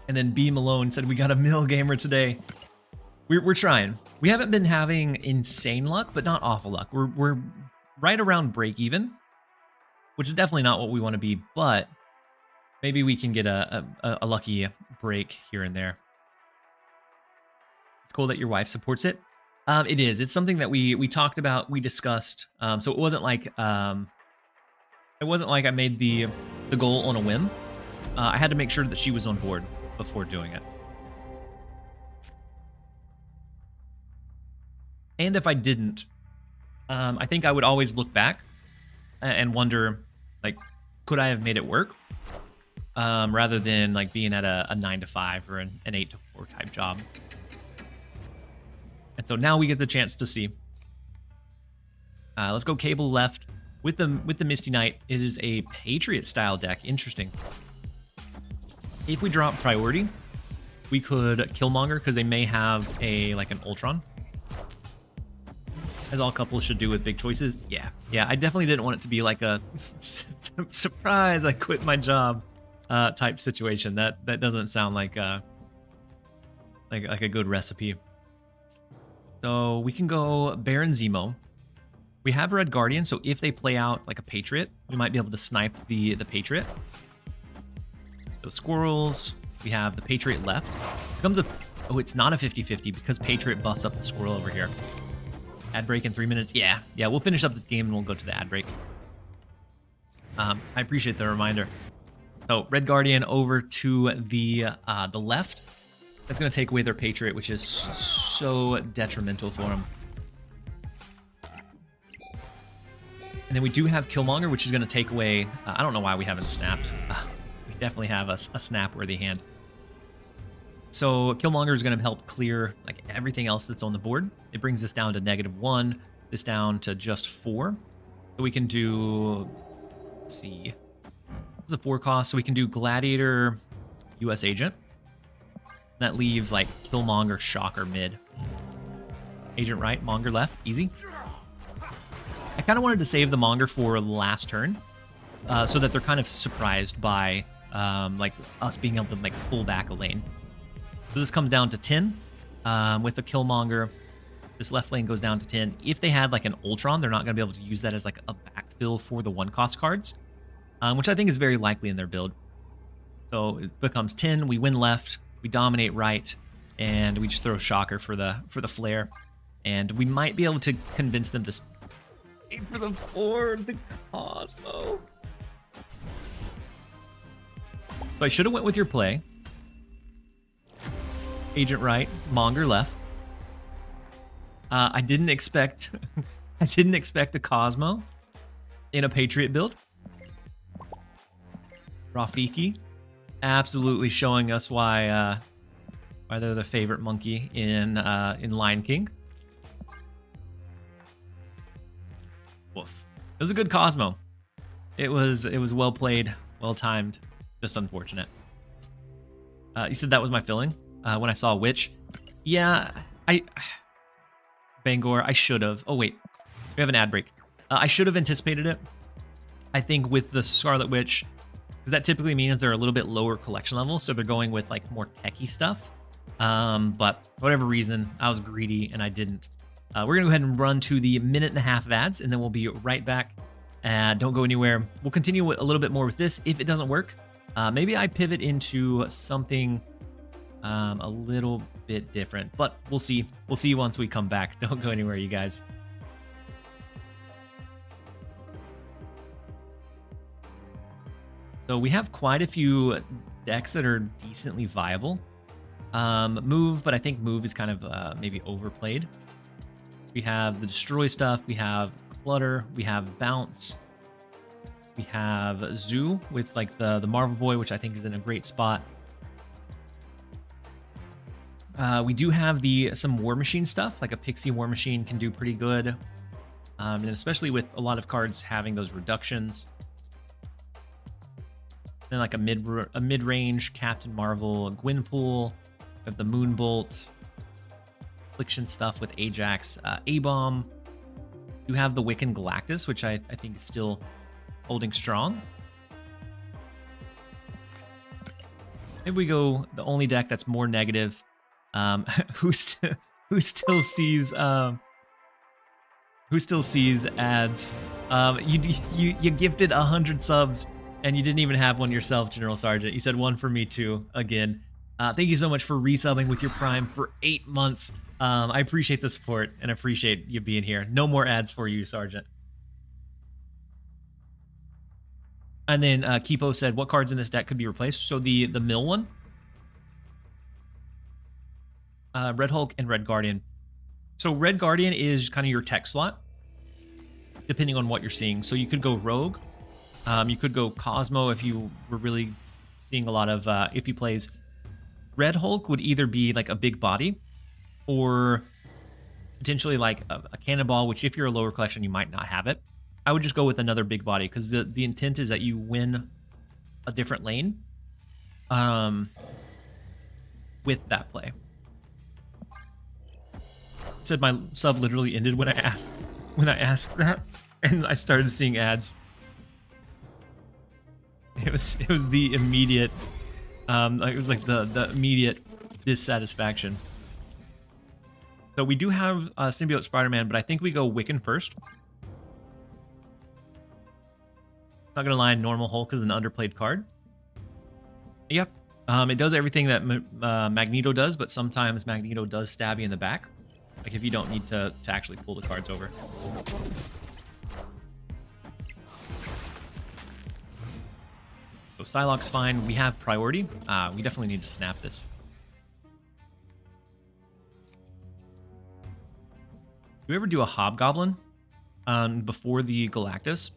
And then B Malone said, we got a mill gamer today. We're trying. We haven't been having insane luck, but not awful luck. We're right around break even, which is definitely not what we want to be, but maybe we can get a lucky break here and there. It's cool that your wife supports it. It is. It's something that we talked about, we discussed. So it wasn't like I made the goal on a whim. I had to make sure that she was on board before doing it. And if I didn't, I think I would always look back and wonder, like, could I have made it work? Rather than like being at a 9 to 5 or an 8 to 4 type job. And so now we get the chance to see. Let's go Cable left with the Misty Knight. It is a Patriot style deck. Interesting. If we drop priority, we could Killmonger because they may have an Ultron. As all couples should do with big choices. Yeah. I definitely didn't want it to be like a surprise, I quit my job type situation. That doesn't sound like a good recipe. So we can go Baron Zemo. We have Red Guardian, so if they play out like a Patriot, we might be able to snipe the Patriot. So Squirrels, we have the Patriot left. Becomes oh, it's not a 50-50 because Patriot buffs up the Squirrel over here. Ad break in 3 minutes. Yeah, we'll finish up the game and we'll go to the ad break. I appreciate the reminder. So Red Guardian over to the left. That's going to take away their Patriot, which is so detrimental for them. And then we do have Killmonger, which is going to take away... I don't know why we haven't snapped. We definitely have a snap-worthy hand. So Killmonger is going to help clear like everything else that's on the board. It brings this down to -1, this down to just 4. So we can do... Let's see. What's the 4 cost? So we can do Gladiator, US Agent. That leaves like Killmonger, Shocker mid. Agent right, Monger left, easy. I kind of wanted to save the Monger for last turn, so that they're kind of surprised by like us being able to like pull back a lane. So this comes down to 10 with the Killmonger. This left lane goes down to 10. If they had like an Ultron, they're not going to be able to use that as like a backfill for the 1-cost cards, which I think is very likely in their build. So it becomes 10. We win left. We dominate right, and we just throw Shocker for the flare, and we might be able to convince them to stay for the 4, the Cosmo. So I should have went with your play. Agent right, Monger left. I didn't expect a Cosmo in a Patriot build. Rafiki. Absolutely showing us why they're the favorite monkey in Lion King. Woof. It was a good Cosmo. It was well played, well timed. Just unfortunate. You said that was my feeling when I saw Witch. Yeah, Bangor. I should have. Oh wait, we have an ad break. I should have anticipated it. I think with the Scarlet Witch. because that typically means they're a little bit lower collection level, so they're going with like more techie stuff. But for whatever reason, I was greedy and I didn't. We're gonna go ahead and run to the 1.5 minute of ads, and then we'll be right back. Don't go anywhere. We'll continue a little bit more with this. If it doesn't work, maybe I pivot into something a little bit different, but we'll see. We'll see once we come back. Don't go anywhere, you guys. So we have quite a few decks that are decently viable. Move, but I think move is kind of maybe overplayed. We have the destroy stuff, we have clutter, we have bounce, we have zoo with like the Marvel Boy, which I think is in a great spot. We do have some War Machine stuff, like a Pixie War Machine can do pretty good, and especially with a lot of cards having those reductions. Then like a mid-range Captain Marvel, Gwynpool, we have the Moonbolt, Affliction stuff with Ajax, A-Bomb. You have the Wiccan Galactus, which I think is still holding strong. Maybe we go the only deck that's more negative. Who still sees ads? You gifted 100 subs and you didn't even have one yourself, General Sergeant. You said one for me too. Again, thank you so much for resubbing with your Prime for 8 months. I appreciate the support and appreciate you being here. No more ads for you, Sergeant. And then Kipo said, what cards in this deck could be replaced? So the mill one, Red Hulk and Red Guardian. So Red Guardian is kind of your tech slot, depending on what you're seeing. So you could go Rogue. You could go Cosmo if you were really seeing a lot of iffy plays. Red Hulk would either be like a big body or potentially like a cannonball, which if you're a lower collection, you might not have it. I would just go with another big body because the intent is that you win a different lane with that play. Said my sub literally ended when I asked that, and I started seeing ads. It was the immediate it was like the immediate dissatisfaction. So we do have Symbiote Spider-Man, but I think we go Wiccan first. Not gonna lie, normal Hulk is an underplayed card. Yep, it does everything that Magneto does, but sometimes Magneto does stab you in the back, like if you don't need to actually pull the cards over. So Psylocke's fine. We have priority. We definitely need to snap this. Do you ever do a Hobgoblin before the Galactus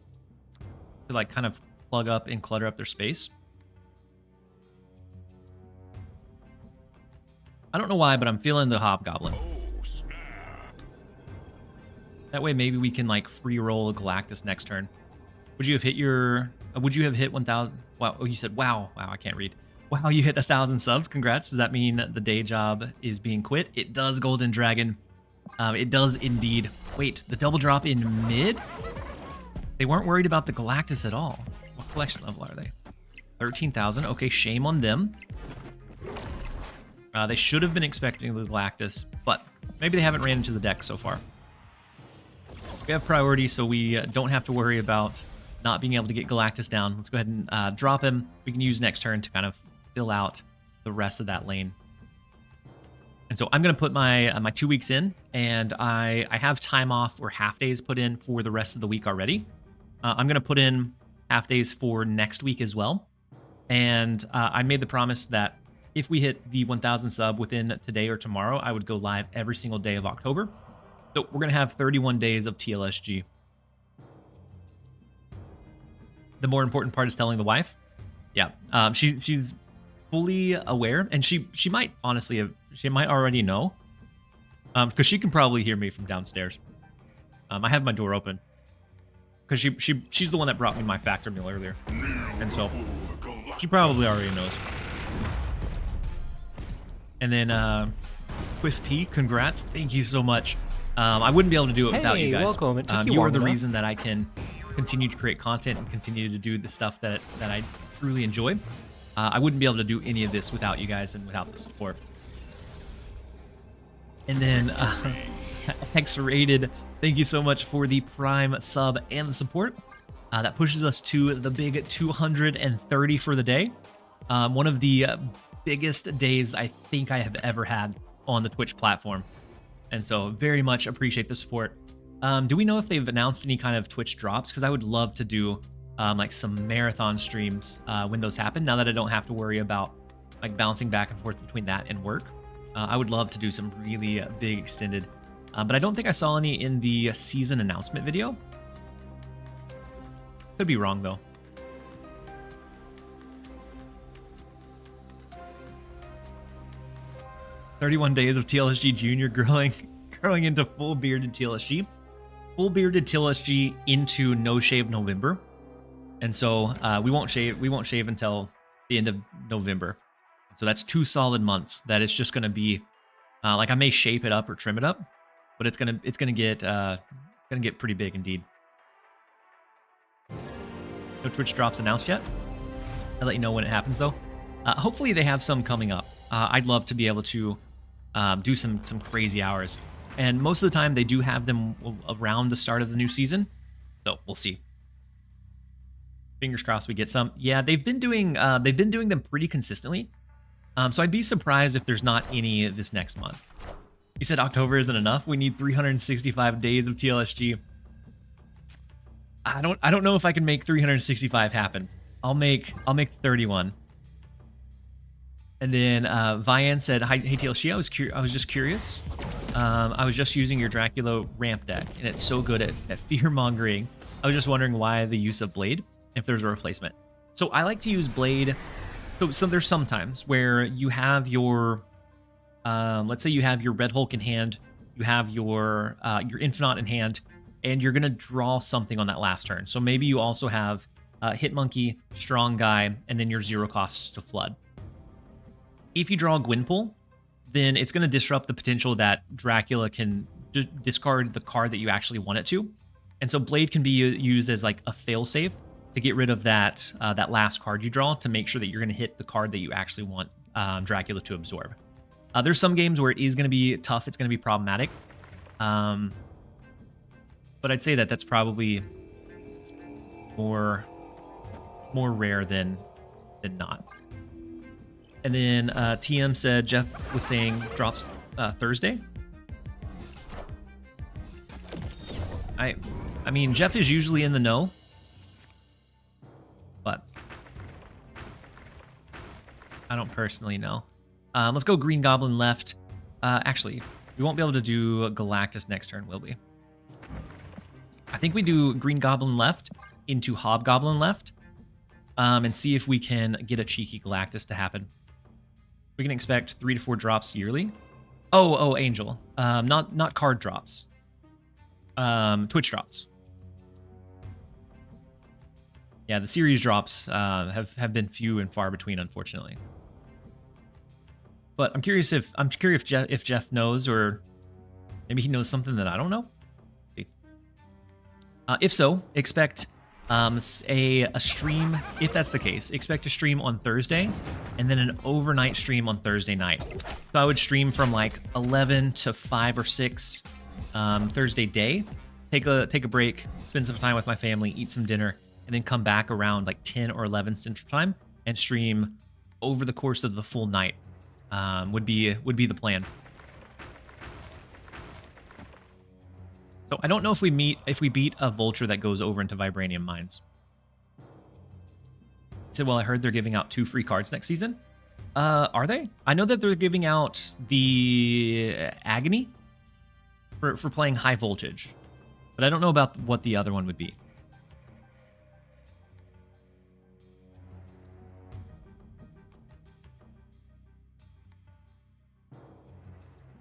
to like kind of plug up and clutter up their space? I don't know why, but I'm feeling the Hobgoblin. That way maybe we can like free roll a Galactus next turn. Would you have hit your... Would you have hit 1,000? Wow, oh, you said wow. Wow, I can't read. Wow, you hit 1,000 subs. Congrats. Does that mean the day job is being quit? It does, Golden Dragon. It does indeed. Wait, the double drop in mid? They weren't worried about the Galactus at all. What collection level are they? 13,000. Okay, shame on them. They should have been expecting the Galactus, but maybe they haven't ran into the deck so far. We have priority, so we don't have to worry about not being able to get Galactus down. Let's go ahead and drop him. We can use next turn to kind of fill out the rest of that lane. And so I'm going to put my 2 weeks in, and I have time off or half days put in for the rest of the week already. I'm going to put in half days for next week as well. And I made the promise that if we hit the 1,000 sub within today or tomorrow, I would go live every single day of October. So we're going to have 31 days of TLSG. The more important part is telling the wife. Yeah, she's fully aware, and she might honestly have, she might already know, because she can probably hear me from downstairs. I have my door open because she's the one that brought me my factor meal earlier, and so she probably already knows. And then Quiff P, congrats, thank you so much. I wouldn't be able to do it without you guys. Welcome. It took you you are long the enough. reason that I can continue to create content and continue to do the stuff that I truly enjoy. I wouldn't be able to do any of this without you guys and without the support. And then X-Rated, thank you so much for the Prime sub and the support. That pushes us to the big 230 for the day. One of the biggest days I think I have ever had on the Twitch platform. And so very much appreciate the support. Do we know if they've announced any kind of Twitch drops? Because I would love to do like some marathon streams when those happen, now that I don't have to worry about like bouncing back and forth between that and work. I would love to do some really big extended, but I don't think I saw any in the season announcement video. Could be wrong though. "31 days of TLSG Junior growing into full bearded TLSG. Full bearded TLSG into no shave November. And so we won't shave until the end of November. So that's 2 solid months that it's just gonna be like I may shape it up or trim it up, but it's gonna get pretty big indeed. No Twitch drops announced yet. I'll let you know when it happens though. Hopefully they have some coming up. I'd love to be able to do some crazy hours, and most of the time they do have them around the start of the new season. So we'll see. Fingers crossed we get some. Yeah, they've been doing them pretty consistently. So I'd be surprised if there's not any this next month. You said October isn't enough. We need 365 days of TLSG. I don't know if I can make 365 happen. I'll make 31. And then Vian said, "Hey TLSG, I was just curious. I was just using your Dracula ramp deck, and it's so good at fear mongering. I was just wondering why the use of Blade, if there's a replacement." So I like to use Blade. So there's sometimes where you have your, let's say you have your Red Hulk in hand, you have your Infinite in hand, and you're gonna draw something on that last turn. So maybe you also have Hit Monkey, Strong Guy, and then your 0 costs to flood. If you draw Gwynpool, then it's gonna disrupt the potential that Dracula can discard the card that you actually want it to. And so Blade can be used as like a failsafe to get rid of that that last card you draw, to make sure that you're going to hit the card that you actually want Dracula to absorb. There's some games where it is going to be tough, it's going to be problematic. But I'd say that that's probably more rare than not. And then TM said Jeff was saying drops Thursday. I mean, Jeff is usually in the know, but I don't personally know. Let's go Green Goblin left. Actually, we won't be able to do Galactus next turn, will we? I think we do Green Goblin left into Hobgoblin left, and see if we can get a cheeky Galactus to happen. We can expect 3 to 4 drops yearly. Oh, Angel. Not card drops. Twitch drops. Yeah, the series drops have been few and far between, unfortunately. But I'm curious if Jeff knows, or maybe he knows something that I don't know. See. If so, expect a stream. If that's the case, expect a stream on Thursday, and then an overnight stream on Thursday night. So I would stream from like 11 to 5 or 6 Thursday day. Take a break, spend some time with my family, eat some dinner, and then come back around like 10 or 11 Central Time and stream over the course of the full night. Would be the plan. So I don't know if we beat a vulture that goes over into Vibranium Mines. He said, well, I heard they're giving out 2 free cards next season. Are they? I know that they're giving out the Agony for playing high voltage, but I don't know about what the other one would be.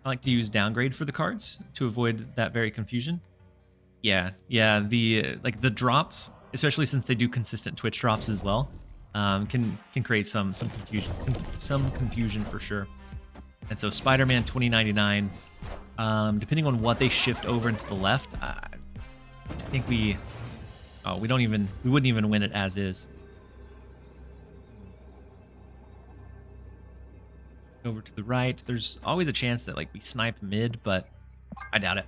I like to use downgrade for the cards to avoid that very confusion. Yeah, the drops, especially since they do consistent Twitch drops as well, can create some confusion for sure. And so Spider-Man 2099, depending on what they shift over into the left, I think we wouldn't even win it as is. Over to the right. There's always a chance that like we snipe mid, but I doubt it.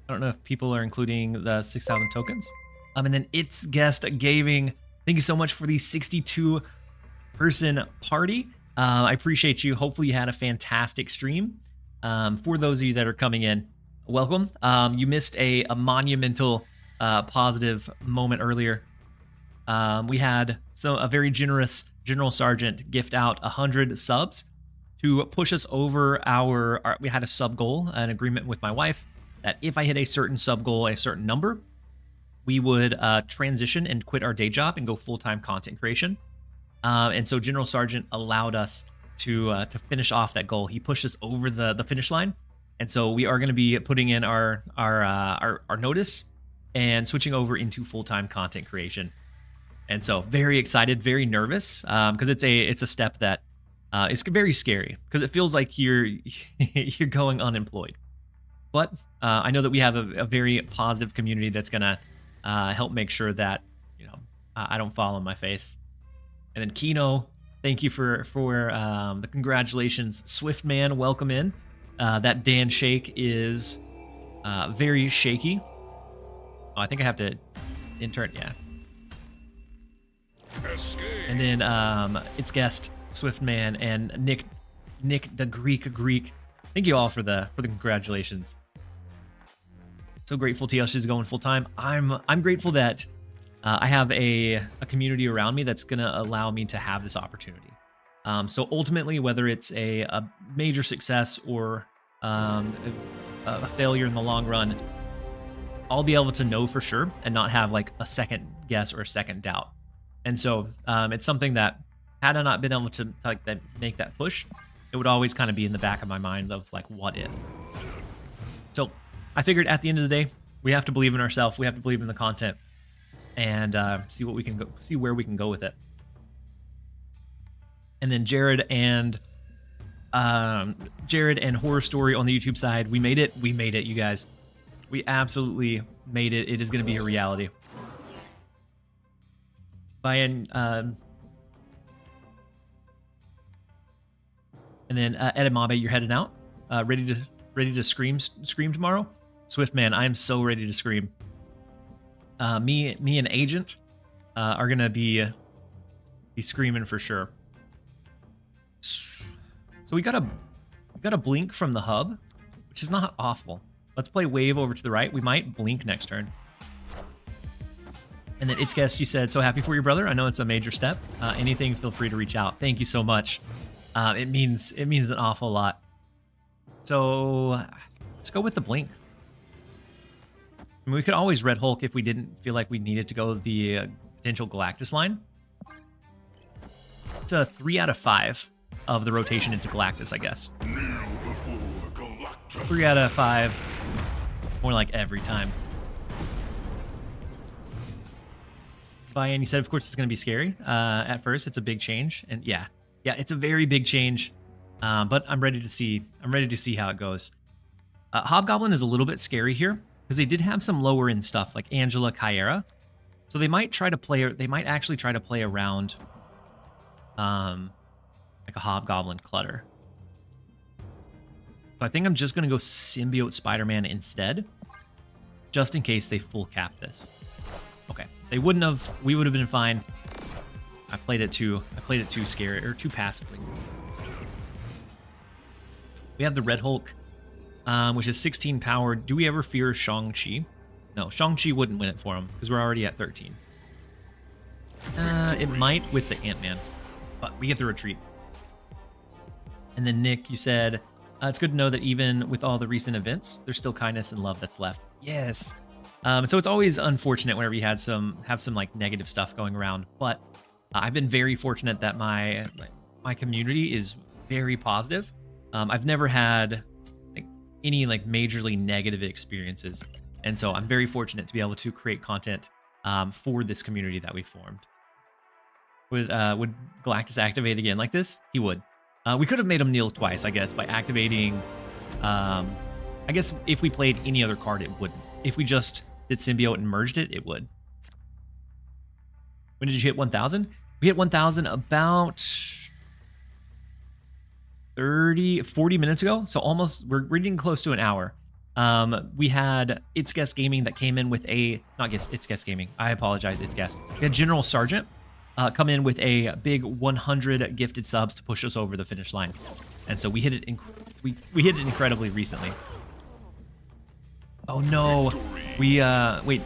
I don't know if people are including the 6,000 tokens. And then It's Guest Gaming. Thank you so much for the 62-person party. I appreciate you. Hopefully you had a fantastic stream. For those of you that are coming in, welcome. You missed a monumental positive moment earlier. We had a very generous General Sergeant gift out 100 subs to push us over our we had a sub goal, an agreement with my wife that if I hit a certain sub goal, a certain number, we would transition and quit our day job and go full-time content creation. And so General Sergeant allowed us to finish off that goal. He pushed us over the finish line, and so we are going to be putting in our notice and switching over into full-time content creation. And so very excited, very nervous, because it's a step that is very scary because it feels like you're going unemployed. But I know that we have a very positive community that's gonna help make sure that I don't fall on my face. And then Kino, thank you for the congratulations. Swiftman, welcome in. That Dan shake is very shaky. Oh, I think I have to intern, yeah. And then It's Guest, Swiftman, and Nick the Greek. Thank you all for the congratulations. So grateful TLSG is going full time. I'm grateful that I have a community around me that's gonna allow me to have this opportunity. So ultimately, whether it's a major success or a failure in the long run, I'll be able to know for sure and not have like a second guess or a second doubt. And so it's something that had I not been able to like make that push, it would always kind of be in the back of my mind of like, what if? So I figured at the end of the day, we have to believe in ourselves. We have to believe in the content and see where we can go with it. And then Jared and Horror Story on the YouTube side, we made it, you guys. We absolutely made it. It is going to be a reality. And then Edamabe, you're heading out, ready to scream tomorrow. Swiftman, I am so ready to scream. Me and Agent are gonna be screaming for sure. So we got a blink from the hub, which is not awful. Let's play wave over to the right. We might blink next turn. And then It's Guest, you said, so happy for your brother. I know it's a major step. Anything, feel free to reach out. Thank you so much. It means an awful lot. So let's go with the blink. I mean, we could always Red Hulk if we didn't feel like we needed to go the potential Galactus line. It's a 3 out of 5 of the rotation into Galactus, I guess. 3 out of 5. More like every time. And you said, of course, it's going to be scary. At first, it's a big change, and yeah, it's a very big change. But I'm ready to see how it goes. Hobgoblin is a little bit scary here because they did have some lower end stuff like Angela Kyera, so they might actually try to play around, like a Hobgoblin Clutter. So I think I'm just going to go Symbiote Spider-Man instead, just in case they full cap this. Okay, they wouldn't have. We would have been fine. I played it too scary or too passively. We have the Red Hulk, which is 16 power. Do we ever fear Shang-Chi? No, Shang-Chi wouldn't win it for him because we're already at 13. It might with the Ant-Man, but we get the retreat. And then Nick, you said it's good to know that even with all the recent events, there's still kindness and love that's left. Yes. So it's always unfortunate whenever you have some like negative stuff going around, but I've been very fortunate that my community is very positive. I've never had like any like majorly negative experiences, and so I'm very fortunate to be able to create content for this community that we formed. Would Galactus activate again like this? He would. We could have made him kneel twice, I guess, by activating. I guess if we played any other card, it wouldn't. If we just did Symbiote and merged it, it would. When did you hit 1,000? We hit 1,000 about 40 minutes ago. So almost, we're getting close to an hour. We had It's Guess Gaming that came in with It's Guess Gaming. I apologize, It's Guess. We had General Sergeant come in with a big 100 gifted subs to push us over the finish line. And so we hit it we hit it incredibly recently. Oh no. We wait.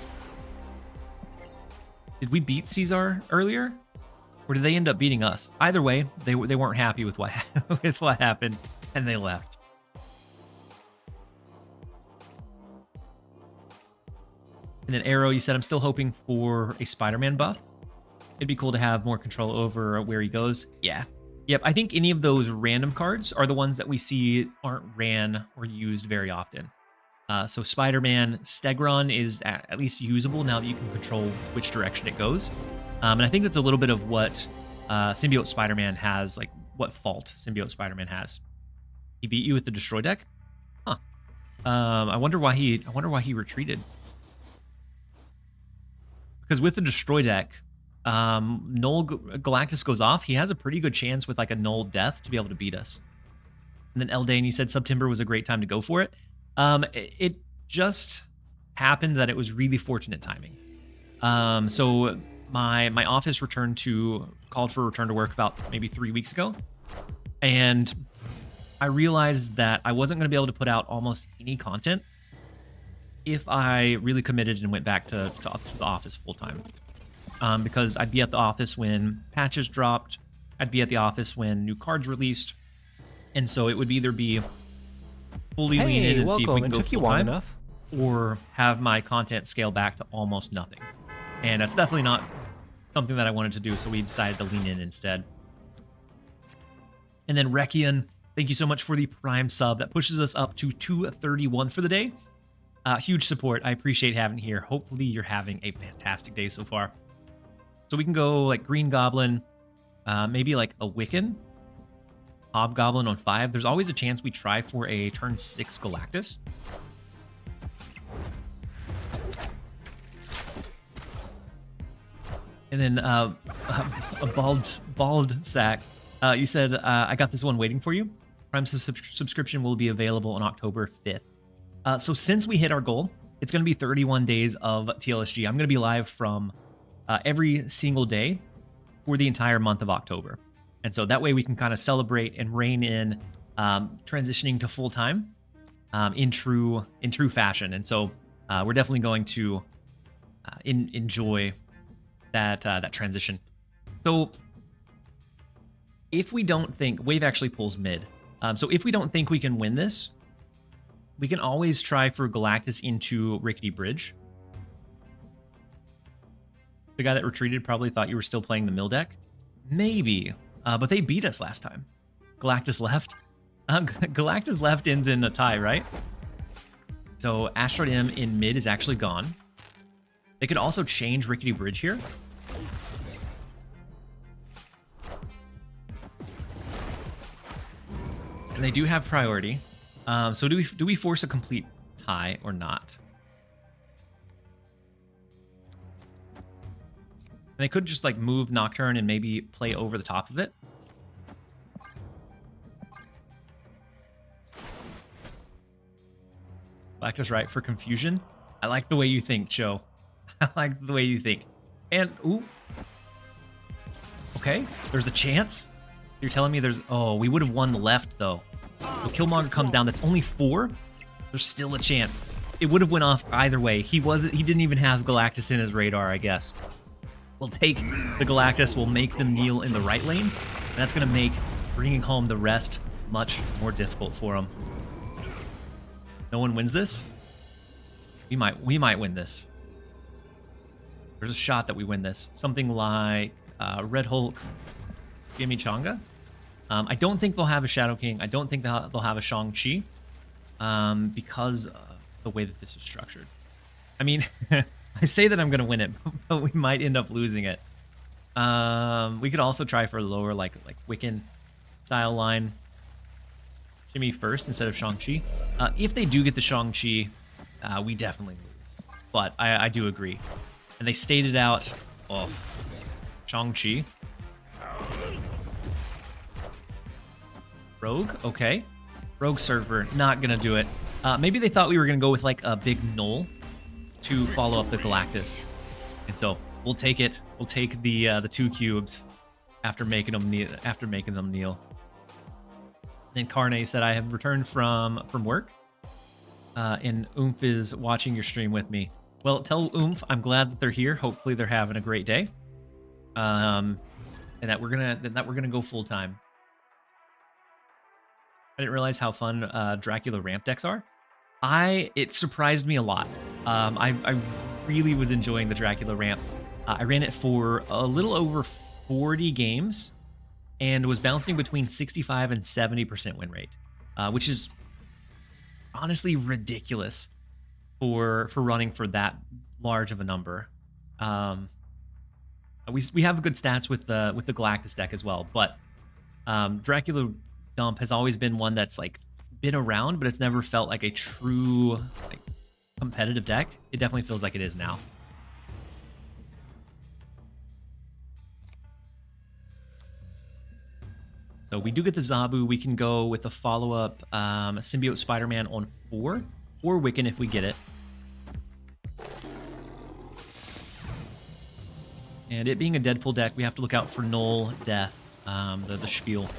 Did we beat Caesar earlier? Or did they end up beating us? Either way, they weren't happy with what with what happened and they left. And then Arrow, you said, I'm still hoping for a Spider-Man buff. It'd be cool to have more control over where he goes. Yeah. Yep, I think any of those random cards are the ones that we see aren't ran or used very often. So Spider-Man, Stegron is at least usable now that you can control which direction it goes. And I think that's a little bit of what Symbiote Spider-Man has, like what fault Symbiote Spider-Man has. He beat you with the Destroy deck? Huh. I wonder why he retreated. Because with the Destroy deck, Null Galactus goes off. He has a pretty good chance with like a Null Death to be able to beat us. And then Eldane, you said September was a great time to go for it. It just happened that it was really fortunate timing. So my office called for return to work about maybe 3 weeks ago. And I realized that I wasn't going to be able to put out almost any content if I really committed and went back to the office full time. Because I'd be at the office when patches dropped. I'd be at the office when new cards released. And so it would either be fully lean in and see if we can go full time, or have my content scale back to almost nothing. And that's definitely not something that I wanted to do, so we decided to lean in instead. And then Rekian, thank you so much for the Prime sub. That pushes us up to 231 for the day. Huge support. I appreciate having you here. Hopefully you're having a fantastic day so far. So we can go like Green Goblin, maybe like a Wiccan, Hobgoblin on 5. There's always a chance we try for a turn 6 Galactus. And then a bald sack. You said, I got this one waiting for you. Prime subscription will be available on October 5th. So since we hit our goal, it's going to be 31 days of TLSG. I'm going to be live from every single day for the entire month of October. And so that way we can kind of celebrate and rein in transitioning to full time in true fashion. And so we're definitely going to enjoy that transition. So if we don't think Wave actually pulls mid, so if we don't think we can win this, we can always try for Galactus into Rickety Bridge. The guy that retreated probably thought you were still playing the mill deck. Maybe, but they beat us last time. Galactus left. Galactus left ends in a tie, right? So Asteroid M in mid is actually gone. They could also change Rickety Bridge here. And they do have priority. So do we force a complete tie or not? And they could just like move Nocturne and maybe play over the top of it. Galactus right for confusion. I like the way you think, Joe. I like the way you think. And ooh. Okay, there's a chance. You're telling me there's... Oh, we would have won the left, though. So Killmonger comes down. That's only 4. There's still a chance. It would have went off either way. He didn't even have Galactus in his radar, I guess. We'll take the Galactus. We'll make them kneel in the right lane. And that's going to make bringing home the rest much more difficult for him. No one wins this? We might win this. There's a shot that we win this. Something like Red Hulk, Chimichanga. I don't think they'll have a Shadow King. I don't think they'll have a Shang-Chi because of the way that this is structured. I mean, I say that I'm going to win it, but we might end up losing it. We could also try for a lower, like Wiccan style line. Jimmy first instead of Shang-Chi. If they do get the Shang-Chi, we definitely lose. But I do agree. And they stated out, oh, Shang-Chi. Rogue, okay. Rogue server, not gonna do it. Maybe they thought we were gonna go with like a big Null to follow up the Galactus. And so we'll take it. We'll take the 2 cubes after making them kneel. Then Carne said, I have returned from work. And Oomph is watching your stream with me. Well, tell Oomph I'm glad that they're here. Hopefully they're having a great day. And that we're gonna go full time. I didn't realize how fun Dracula ramp decks are. It surprised me a lot. I really was enjoying the Dracula ramp. I ran it for a little over 40 games and was bouncing between 65 and 70% win rate, which is honestly ridiculous for running for that large of a number. We have good stats with the Galactus deck as well, but Dracula Dump has always been one that's like been around, but it's never felt like a true like competitive deck. It definitely feels like it is now. So we do get the Zabu. We can go with a follow-up Symbiote Spider-Man on 4 or Wiccan if we get it. And it being a Deadpool deck, we have to look out for Null, Death, the spiel.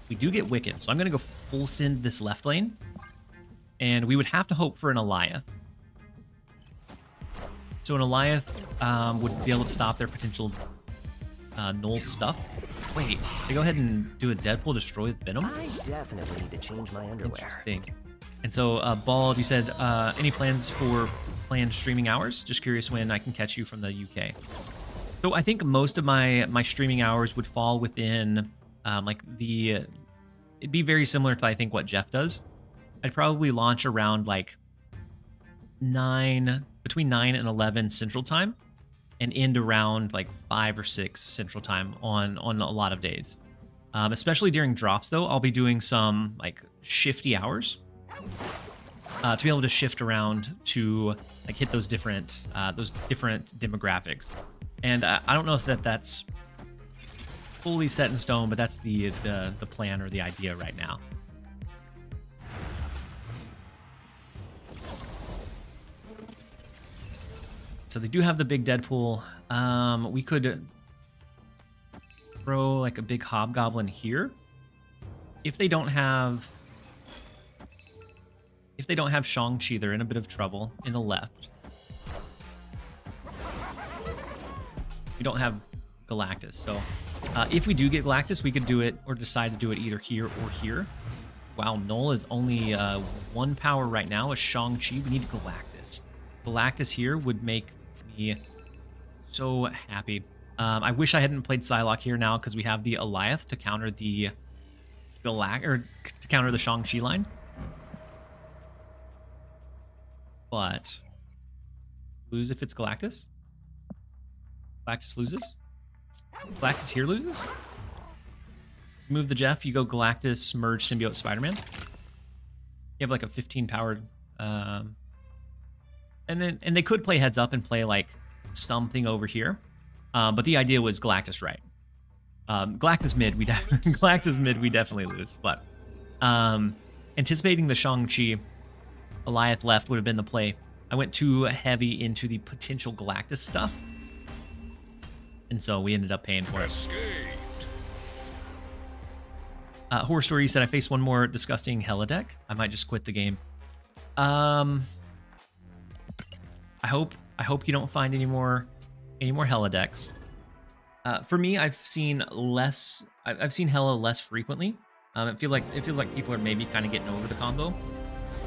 We do get Wiccan, so I'm going to go full send this left lane. And we would have to hope for an Alioth. So an Alioth would be able to stop their potential Null stuff. Wait, they go ahead and do a Deadpool destroy with Venom? I definitely need to change my underwear. Interesting. And so, Bald, you said, any plans for planned streaming hours? Just curious when I can catch you from the UK. So I think most of my streaming hours would fall within, it'd be very similar to, I think, what Jeff does. I'd probably launch around, like, between 9 and 11 Central Time, and end around, like, 5 or 6 Central Time on a lot of days. Especially during drops, though, I'll be doing some, like, shifty hours to be able to shift around to, like, hit those different demographics. And I don't know if that's fully set in stone, but that's the plan or the idea right now. So they do have the big Deadpool. We could throw like a big Hobgoblin here. If they don't have Shang-Chi, they're in a bit of trouble in the left. We don't have Galactus, so if we do get Galactus, we could do it or decide to do it either here or here. Wow, Null is only 1 power right now. A Shang-Chi, we need Galactus. Galactus here would make me so happy. I wish I hadn't played Psylocke here now because we have the Alioth to counter the Shang-Chi line. But lose if it's Galactus. Galactus loses. Galactus here loses. Move the Jeff. You go Galactus, merge Symbiote Spider-Man. You have like a 15 powered, and they could play heads up and play like something over here, but the idea was Galactus right. Galactus mid, Galactus mid we definitely lose. But anticipating the Shang-Chi, Alioth left would have been the play. I went too heavy into the potential Galactus stuff, and so we ended up paying for it. Horror Story said, I faced one more disgusting Hella deck. I might just quit the game. I hope you don't find any more Hella decks. For me, I've seen Hella less frequently. It feels like people are maybe kind of getting over the combo,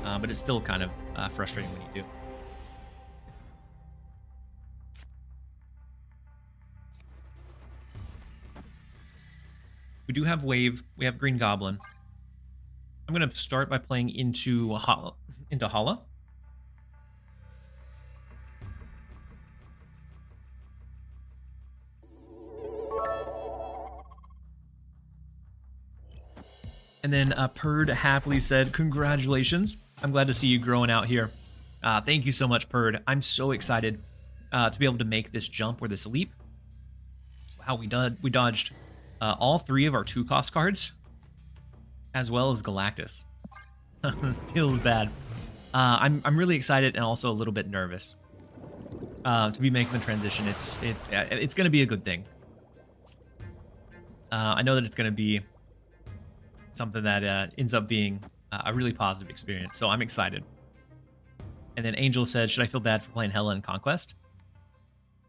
but it's still kind of frustrating when you do. We do have Wave. We have Green Goblin. I'm going to start by playing into Hala. And then Purd happily said, congratulations. I'm glad to see you growing out here. Thank you so much, Purd. I'm so excited to be able to make this jump or this leap. Wow, we dodged all 3 of our 2-cost cards as well as Galactus. Feels bad. I'm really excited and also a little bit nervous to be making the transition. It's going to be a good thing. I know that it's going to be something that ends up being a really positive experience, so I'm excited. And then Angel said, should I feel bad for playing Hela in Conquest?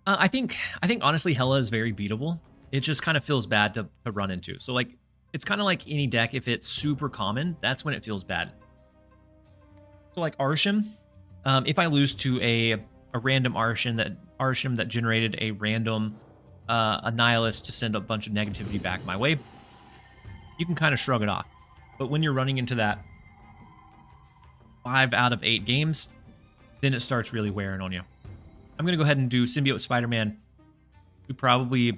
I think honestly Hela is very beatable. It just kind of feels bad to run into. So like, it's kind of like any deck. If it's super common, that's when it feels bad. So like Arsham, if I lose to a random Arsham that generated a random Annihilus to send a bunch of negativity back my way, you can kind of shrug it off. But when you're running into that 5 out of 8 games, then it starts really wearing on you. I'm going to go ahead and do Symbiote Spider-Man. We probably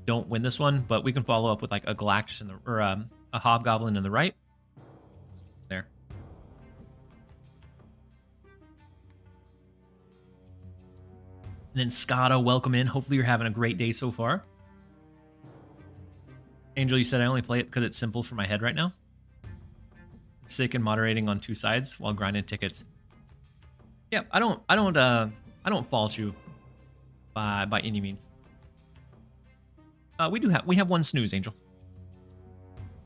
don't win this one, but we can follow up with like a Galactus in the, or a Hobgoblin in the right. There. And then Scotto, welcome in. Hopefully you're having a great day so far. Angel, you said I only play it because it's simple for my head right now. Sick and moderating on 2 sides while grinding tickets. Yeah, I don't fault you by any means. We have 1 snooze, Angel.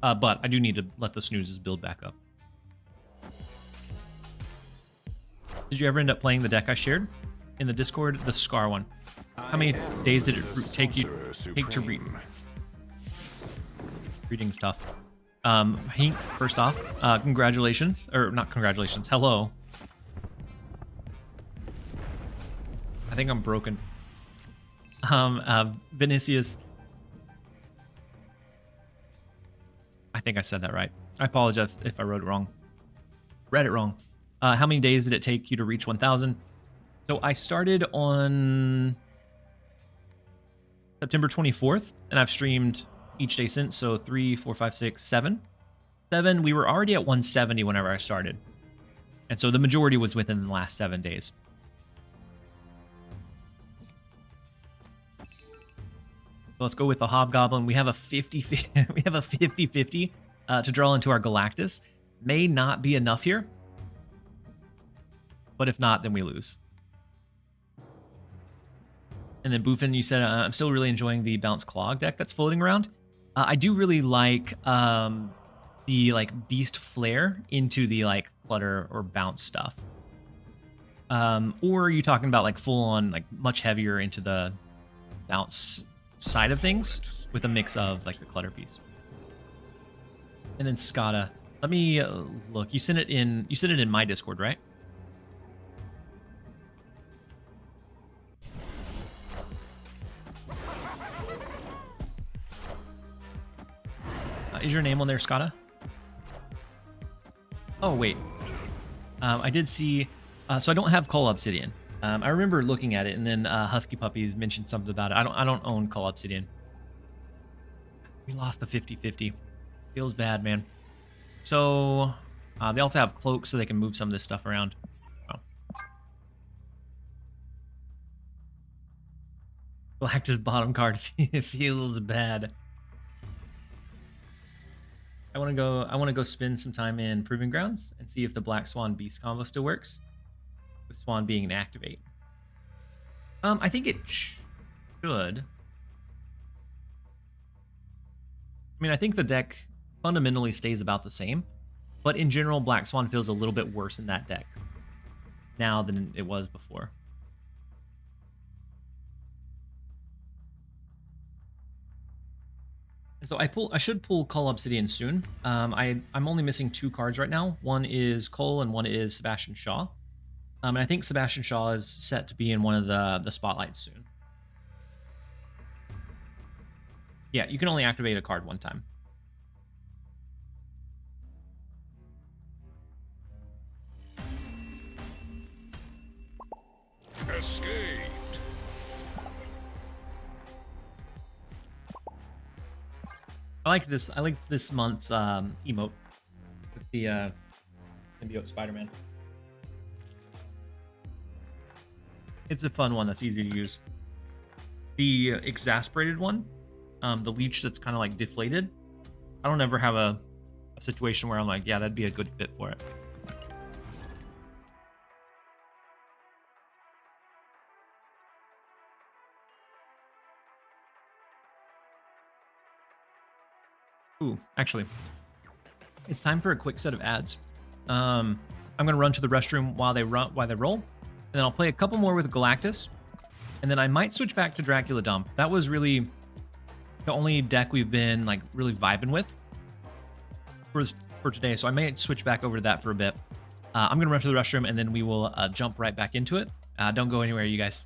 But I do need to let the snoozes build back up. Did you ever end up playing the deck I shared in the Discord, the Scar one? How many days did it take to read? Reading's tough. Hink, first off, congratulations, or not congratulations. Hello. I think I'm broken. Vinicius. I think I said that right. I apologize if I wrote it wrong. Read it wrong. How many days did it take you to reach 1,000? So I started on September 24th, and I've streamed each day since. So 3, 4, 5, 6, 7. 7, we were already at 170 whenever I started. And so the majority was within the last 7 days. So let's go with the Hobgoblin. We have a 50-50 we have a 50-50 to draw into our Galactus. May not be enough here. But if not, then we lose. And then Boofin, you said, I'm still really enjoying the Bounce Clog deck that's floating around. I do really like the like Beast Flare into the like Clutter or Bounce stuff. Or are you talking about like full on, like much heavier into the Bounce side of things with a mix of like the Clutter piece? And then Skada, let me look. You sent it in my Discord, right? Is your name on there, Skada? Oh, wait. I did see... so I don't have Call Obsidian. I remember looking at it, and then Husky Puppies mentioned something about it. I don't own Call Obsidian. We lost the 50-50. Feels bad, man. So, they also have Cloak, so they can move some of this stuff around. Oh. Galactus bottom card feels bad. I want to go spend some time in Proving Grounds and see if the Black Swan Beast combo still works, with Swan being an activate. I think it should. I mean, I think the deck fundamentally stays about the same, but in general, Black Swan feels a little bit worse in that deck now than it was before. So I should pull Call Obsidian soon. I'm only missing 2 cards right now. One is Cole and one is Sebastian Shaw. And I think Sebastian Shaw is set to be in one of the spotlights soon. Yeah, you can only activate a card one time. Escaped. I like this month's emote with the Symbiote Spider-Man. It's a fun one that's easy to use. The exasperated one, the leech that's kind of like deflated, I don't ever have a a situation where I'm like, yeah, that'd be a good fit for it. Ooh, actually, it's time for a quick set of ads. I'm gonna run to the restroom while they roll, and then I'll play a couple more with Galactus, and then I might switch back to Dracula Dump. That was really the only deck we've been like really vibing with for today, so I may switch back over to that for a bit. I'm gonna run to the restroom, and then we will jump right back into it. Don't go anywhere, you guys.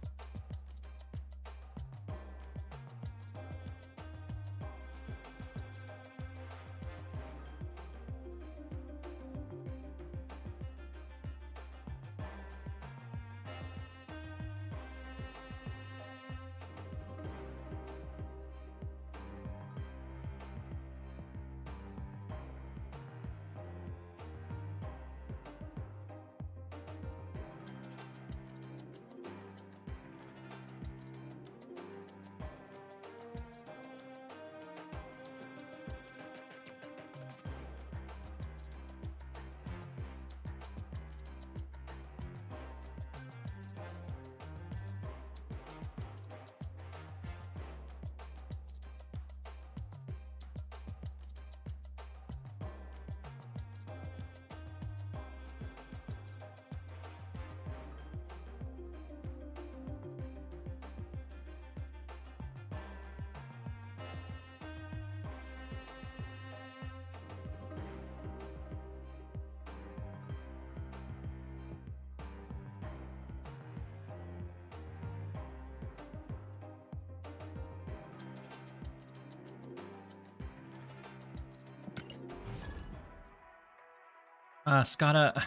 Scotta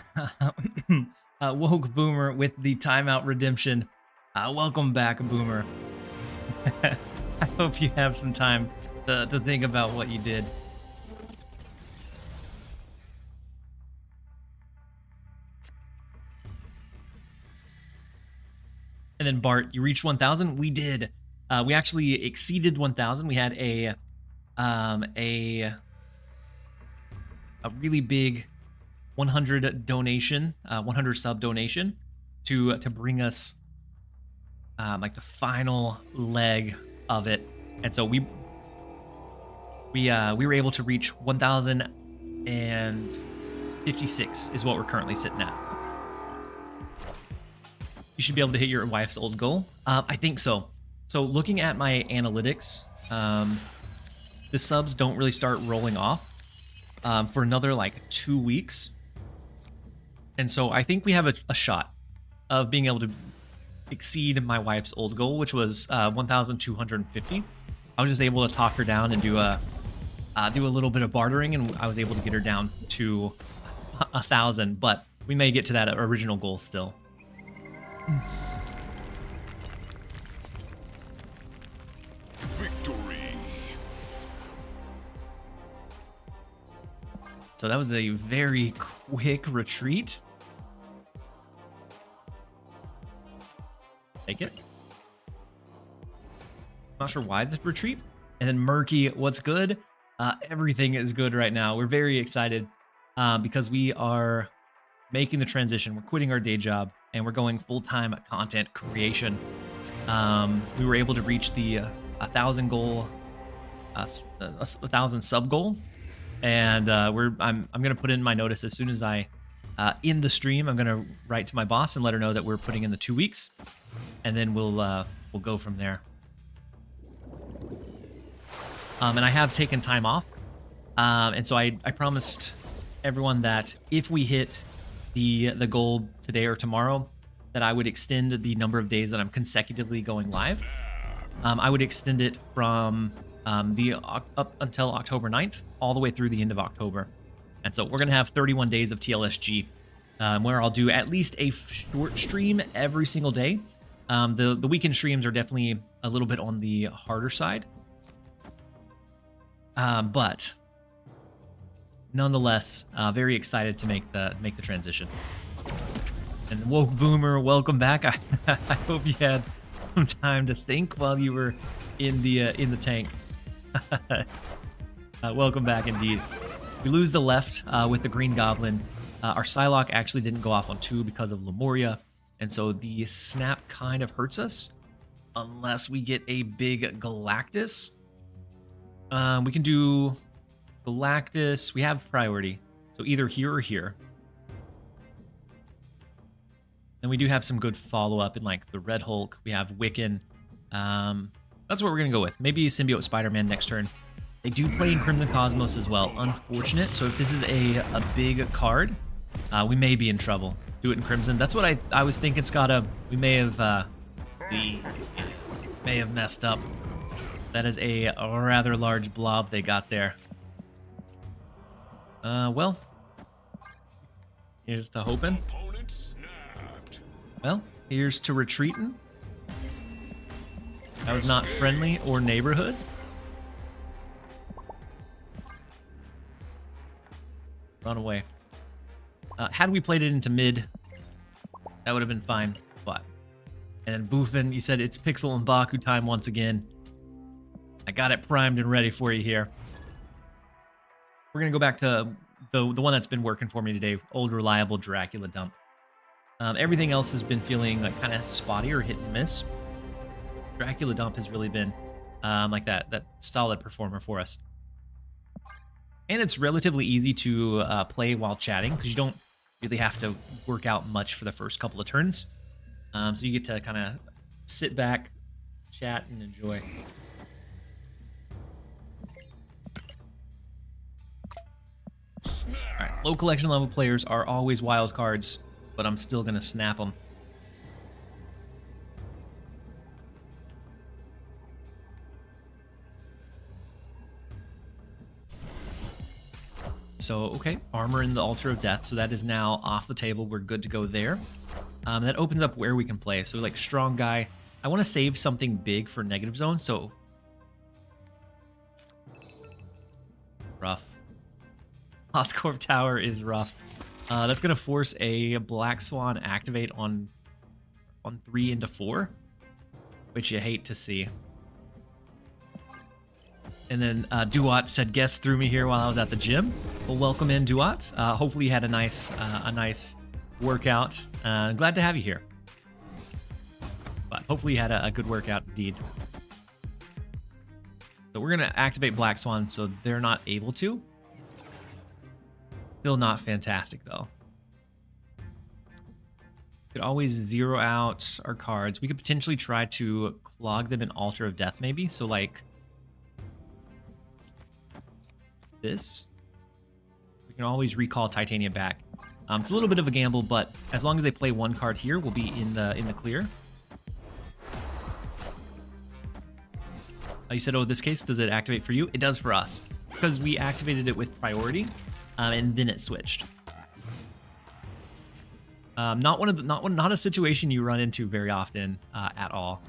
woke Boomer with the timeout redemption. Welcome back, Boomer. I hope you have some time to think about what you did. And then Bart, you reached 1,000. We did. We actually exceeded 1,000. We had a really big 100 donation, 100 sub donation to bring us like the final leg of it, and so we were able to reach 1,056 is what we're currently sitting at. You should be able to hit your wife's old goal. I think so. So looking at my analytics, the subs don't really start rolling off for another like 2 weeks. And so I think we have a shot of being able to exceed my wife's old goal, which was 1,250. I was just able to talk her down and do a little bit of bartering, and I was able to get her down to 1,000. But we may get to that original goal still. Victory. So that was a very quick retreat. Take it. Not sure why the retreat. And then Murky, what's good? Everything is good right now. We're very excited because we are making the transition. We're quitting our day job and we're going full-time content creation. We were able to reach the 1,000 goal, 1,000 sub goal, and I'm gonna put in my notice as soon as I end the stream. I'm gonna write to my boss and let her know that we're putting in the 2 weeks, and then we'll go from there. And I have taken time off, and so I promised everyone that if we hit the goal today or tomorrow, that I would extend the number of days that I'm consecutively going live. I would extend it from up until October 9th, all the way through the end of October. And so we're gonna have 31 days of TLSG, where I'll do at least a short stream every single day. The weekend streams are definitely a little bit on the harder side, but nonetheless, very excited to make the transition. And Woke Boomer, welcome back. I hope you had some time to think while you were in the tank. Welcome back indeed. We lose the left with the Green Goblin. Our Psylocke actually didn't go off on 2 because of Lemuria, and so the snap kind of hurts us unless we get a big Galactus. We can do Galactus. We have priority, so either here or here. And we do have some good follow-up in like the Red Hulk. We have Wiccan. That's what we're going to go with. Maybe Symbiote Spider-Man next turn. They do play in Crimson Cosmos as well. Unfortunate. So if this is a big card, we may be in trouble. Do it in Crimson. That's what I was thinking, Scotta. We may have messed up. That is a rather large blob they got there. Well, here's to hoping. Well, here's to retreating. That was not friendly or neighborhood. Run away. Had we played it into mid, that would have been fine. But, and then Boofin, you said it's Pixel and Baku time once again. I got it primed and ready for you here. We're gonna go back to the one that's been working for me today, old reliable Dracula dump. Everything else has been feeling like kind of spotty or hit and miss. Dracula dump has really been like that solid performer for us. And it's relatively easy to play while chatting because you don't really have to work out much for the first couple of turns. So you get to kind of sit back, chat, and enjoy. All right, low collection level players are always wild cards, but I'm still going to snap them. So, okay, armor in the Altar of Death, so that is now off the table. We're good to go there. That opens up where we can play. So, like, strong guy. I want to save something big for negative zone, so... Rough. Oscorp Tower is rough. That's going to force a Black Swan activate on 3 into 4, which you hate to see. And then Duat said, "Guest threw me here while I was at the gym." Well, welcome in, Duat. Hopefully you had a nice workout. Glad to have you here. But hopefully you had a good workout indeed. So we're gonna activate Black Swan, so they're not able to. Still not fantastic though. Could always zero out our cards. We could potentially try to clog them in Altar of Death, maybe. So like. This. We can always recall Titania back. It's a little bit of a gamble, but as long as they play one card here, we'll be in the clear. You said, oh, this case, does it activate for you? It does for us, because we activated it with priority, and then it switched. Not a situation you run into very often at all.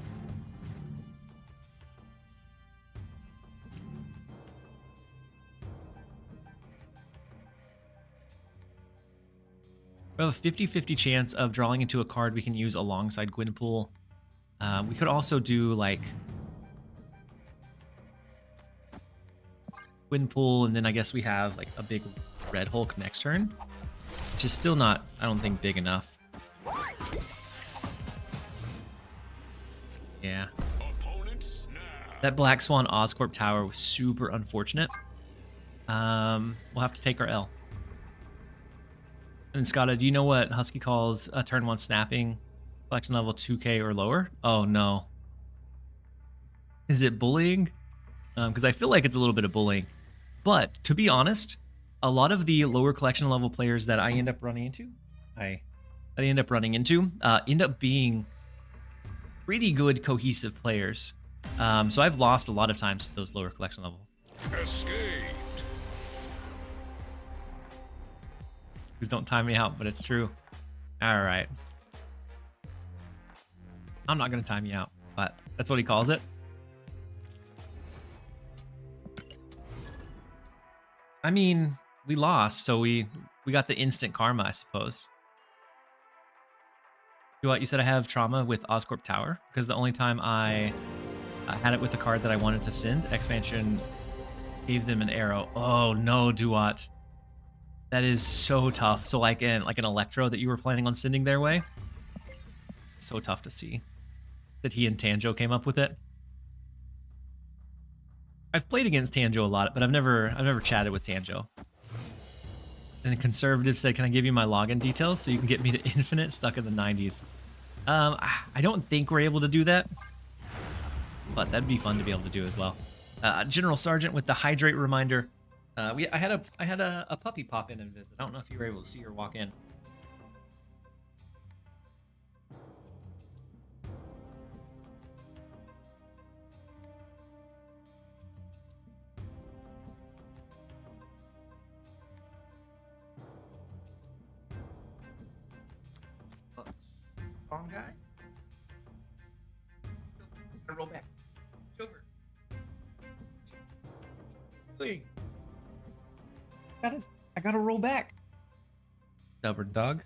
We have a 50-50 chance of drawing into a card we can use alongside Gwynpool. We could also do like Gwynpool, and then I guess we have like a big Red Hulk next turn, which is still not, I don't think, big enough. Yeah. That Black Swan Oscorp Tower was super unfortunate. We'll have to take our L. And Scotta, do you know what Husky calls a turn 1 snapping? Collection level 2k or lower? Oh no. Is it bullying? Because I feel like it's a little bit of bullying. But to be honest, a lot of the lower collection level players that I end up running into, end up being pretty good cohesive players. So I've lost a lot of times to those lower collection level. Escaped. Please don't time me out, but it's true. All right. I'm not going to time you out, but that's what he calls it. I mean, we lost, so we got the instant karma, I suppose. You said I have trauma with Oscorp Tower, because the only time I had it with the card that I wanted to send, expansion gave them an arrow. Oh no, Duat. That is so tough. So like an Electro that you were planning on sending their way. So tough to see that he and Tanjo came up with it. I've played against Tanjo a lot, but I've never chatted with Tanjo. And the conservative said, "Can I give you my login details so you can get me to infinite stuck in the 90s?" I don't think we're able to do that, but that'd be fun to be able to do as well. General Sergeant with the hydrate reminder. I had a puppy pop in and visit. I don't know if you were able to see her walk in. Wrong guy. Roll back. Over. I gotta roll back. Stubborn dog.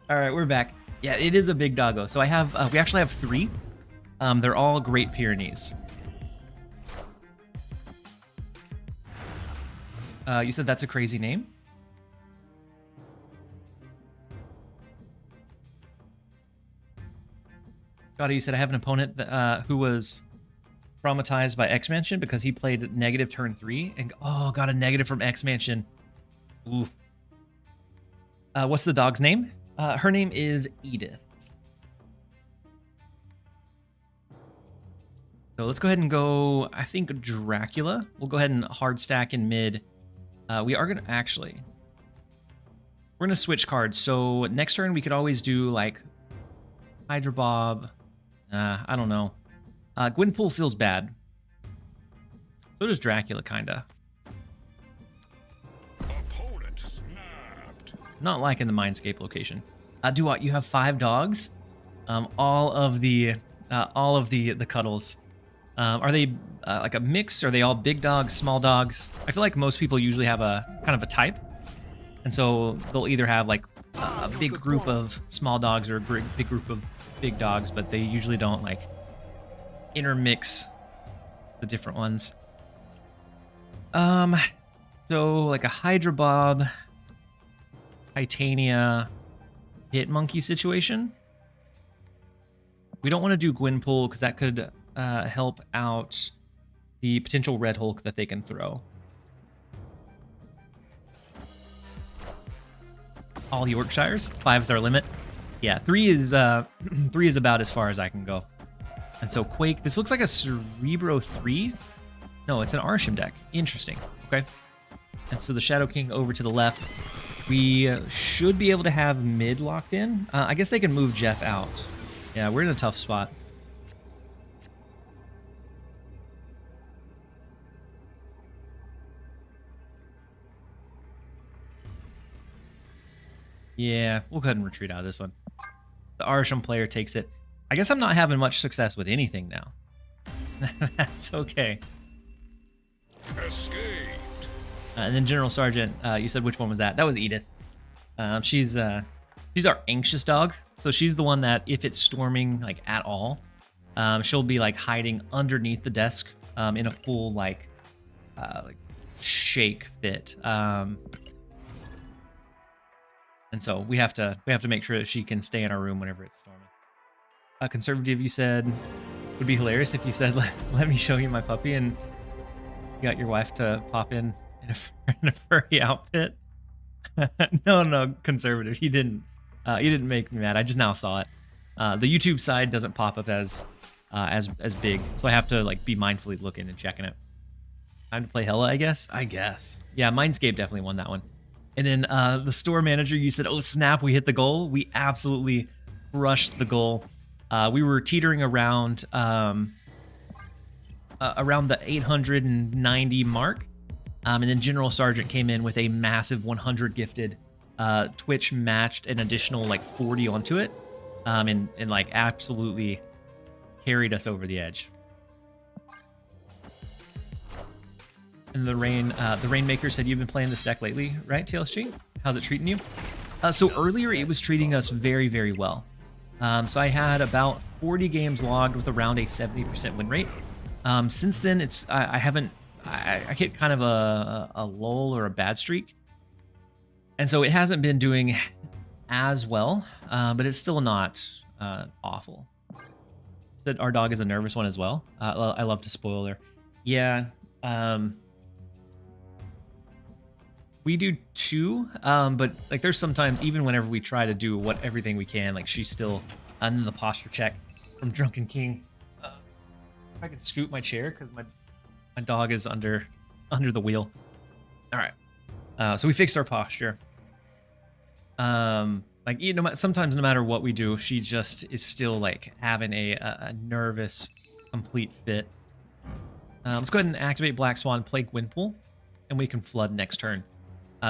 All right, we're back. Yeah, it is a big doggo. So I have, we actually have 3. They're all Great Pyrenees. You said that's a crazy name? Scotty, you said I have an opponent that, who was traumatized by X-Mansion because he played negative turn 3 and got a negative from X-Mansion. Oof. What's the dog's name? Her name is Edith. So let's go ahead and go, I think, Dracula. We'll go ahead and hard stack in mid. We are going to actually... We're going to switch cards. So next turn we could always do, like, Hydra Bob. I don't know. Gwynpool feels bad. So does Dracula, kinda. Opponent snapped. Not liking the Mindscape location. Duat, you have 5 dogs. All of the cuddles. Are they like a mix? Are they all big dogs, small dogs? I feel like most people usually have a kind of a type, and so they'll either have like a big group of small dogs or a big group of big dogs, but they usually don't like intermix the different ones. So like a Hydra Bob, Titania, Hit Monkey situation. We don't want to do Gwynpool because that could help out the potential Red Hulk that they can throw. All Yorkshires, 5 is our limit. Yeah, 3 is 3 is about as far as I can go. And so Quake, this looks like a Cerebro 3. No, it's an Arsham deck. Interesting. Okay. And so the Shadow King over to the left. We should be able to have mid locked in. I guess they can move Jeff out. Yeah, we're in a tough spot. Yeah, we'll go ahead and retreat out of this one. The Arsham player takes it. I guess I'm not having much success with anything now. That's okay. Escaped. And then General Sergeant, you said which one was that? That was Edith. She's our anxious dog. So she's the one that if it's storming like at all, she'll be like hiding underneath the desk in a full like shake fit. And so we have to make sure that she can stay in our room whenever it's storming. Conservative, you said would be hilarious if you said let me show you my puppy and you got your wife to pop in a furry outfit. No, conservative. You didn't make me mad. I just now saw it. The YouTube side doesn't pop up as big, so I have to like be mindfully looking and checking it. Time to play Hella, I guess. Yeah, Mindscape definitely won that one. And then the store manager, you said, oh snap, we hit the goal. We absolutely crushed the goal. We were teetering around the 890 mark. And then General Sergeant came in with a massive 100 gifted. Twitch matched an additional like 40 onto it. And like absolutely carried us over the edge. And the Rainmaker said you've been playing this deck lately, right, TLSG? How's it treating you? So earlier it was treating us very, very well. So I had about 40 games logged with around a 70% win rate. Since then, I haven't I hit kind of a lull or a bad streak. And so it hasn't been doing as well, but it's still not awful. That our dog is a nervous one as well. I love to spoil her. Yeah. We do too, but like there's sometimes even whenever we try to do everything we can, like she's still under the posture check from Drunken King. If I could scoot my chair because my dog is under the wheel. All right, so we fixed our posture. Like sometimes no matter what we do, she just is still like having a nervous, complete fit. Let's go ahead and activate Black Swan, play Gwynpool, and we can flood next turn.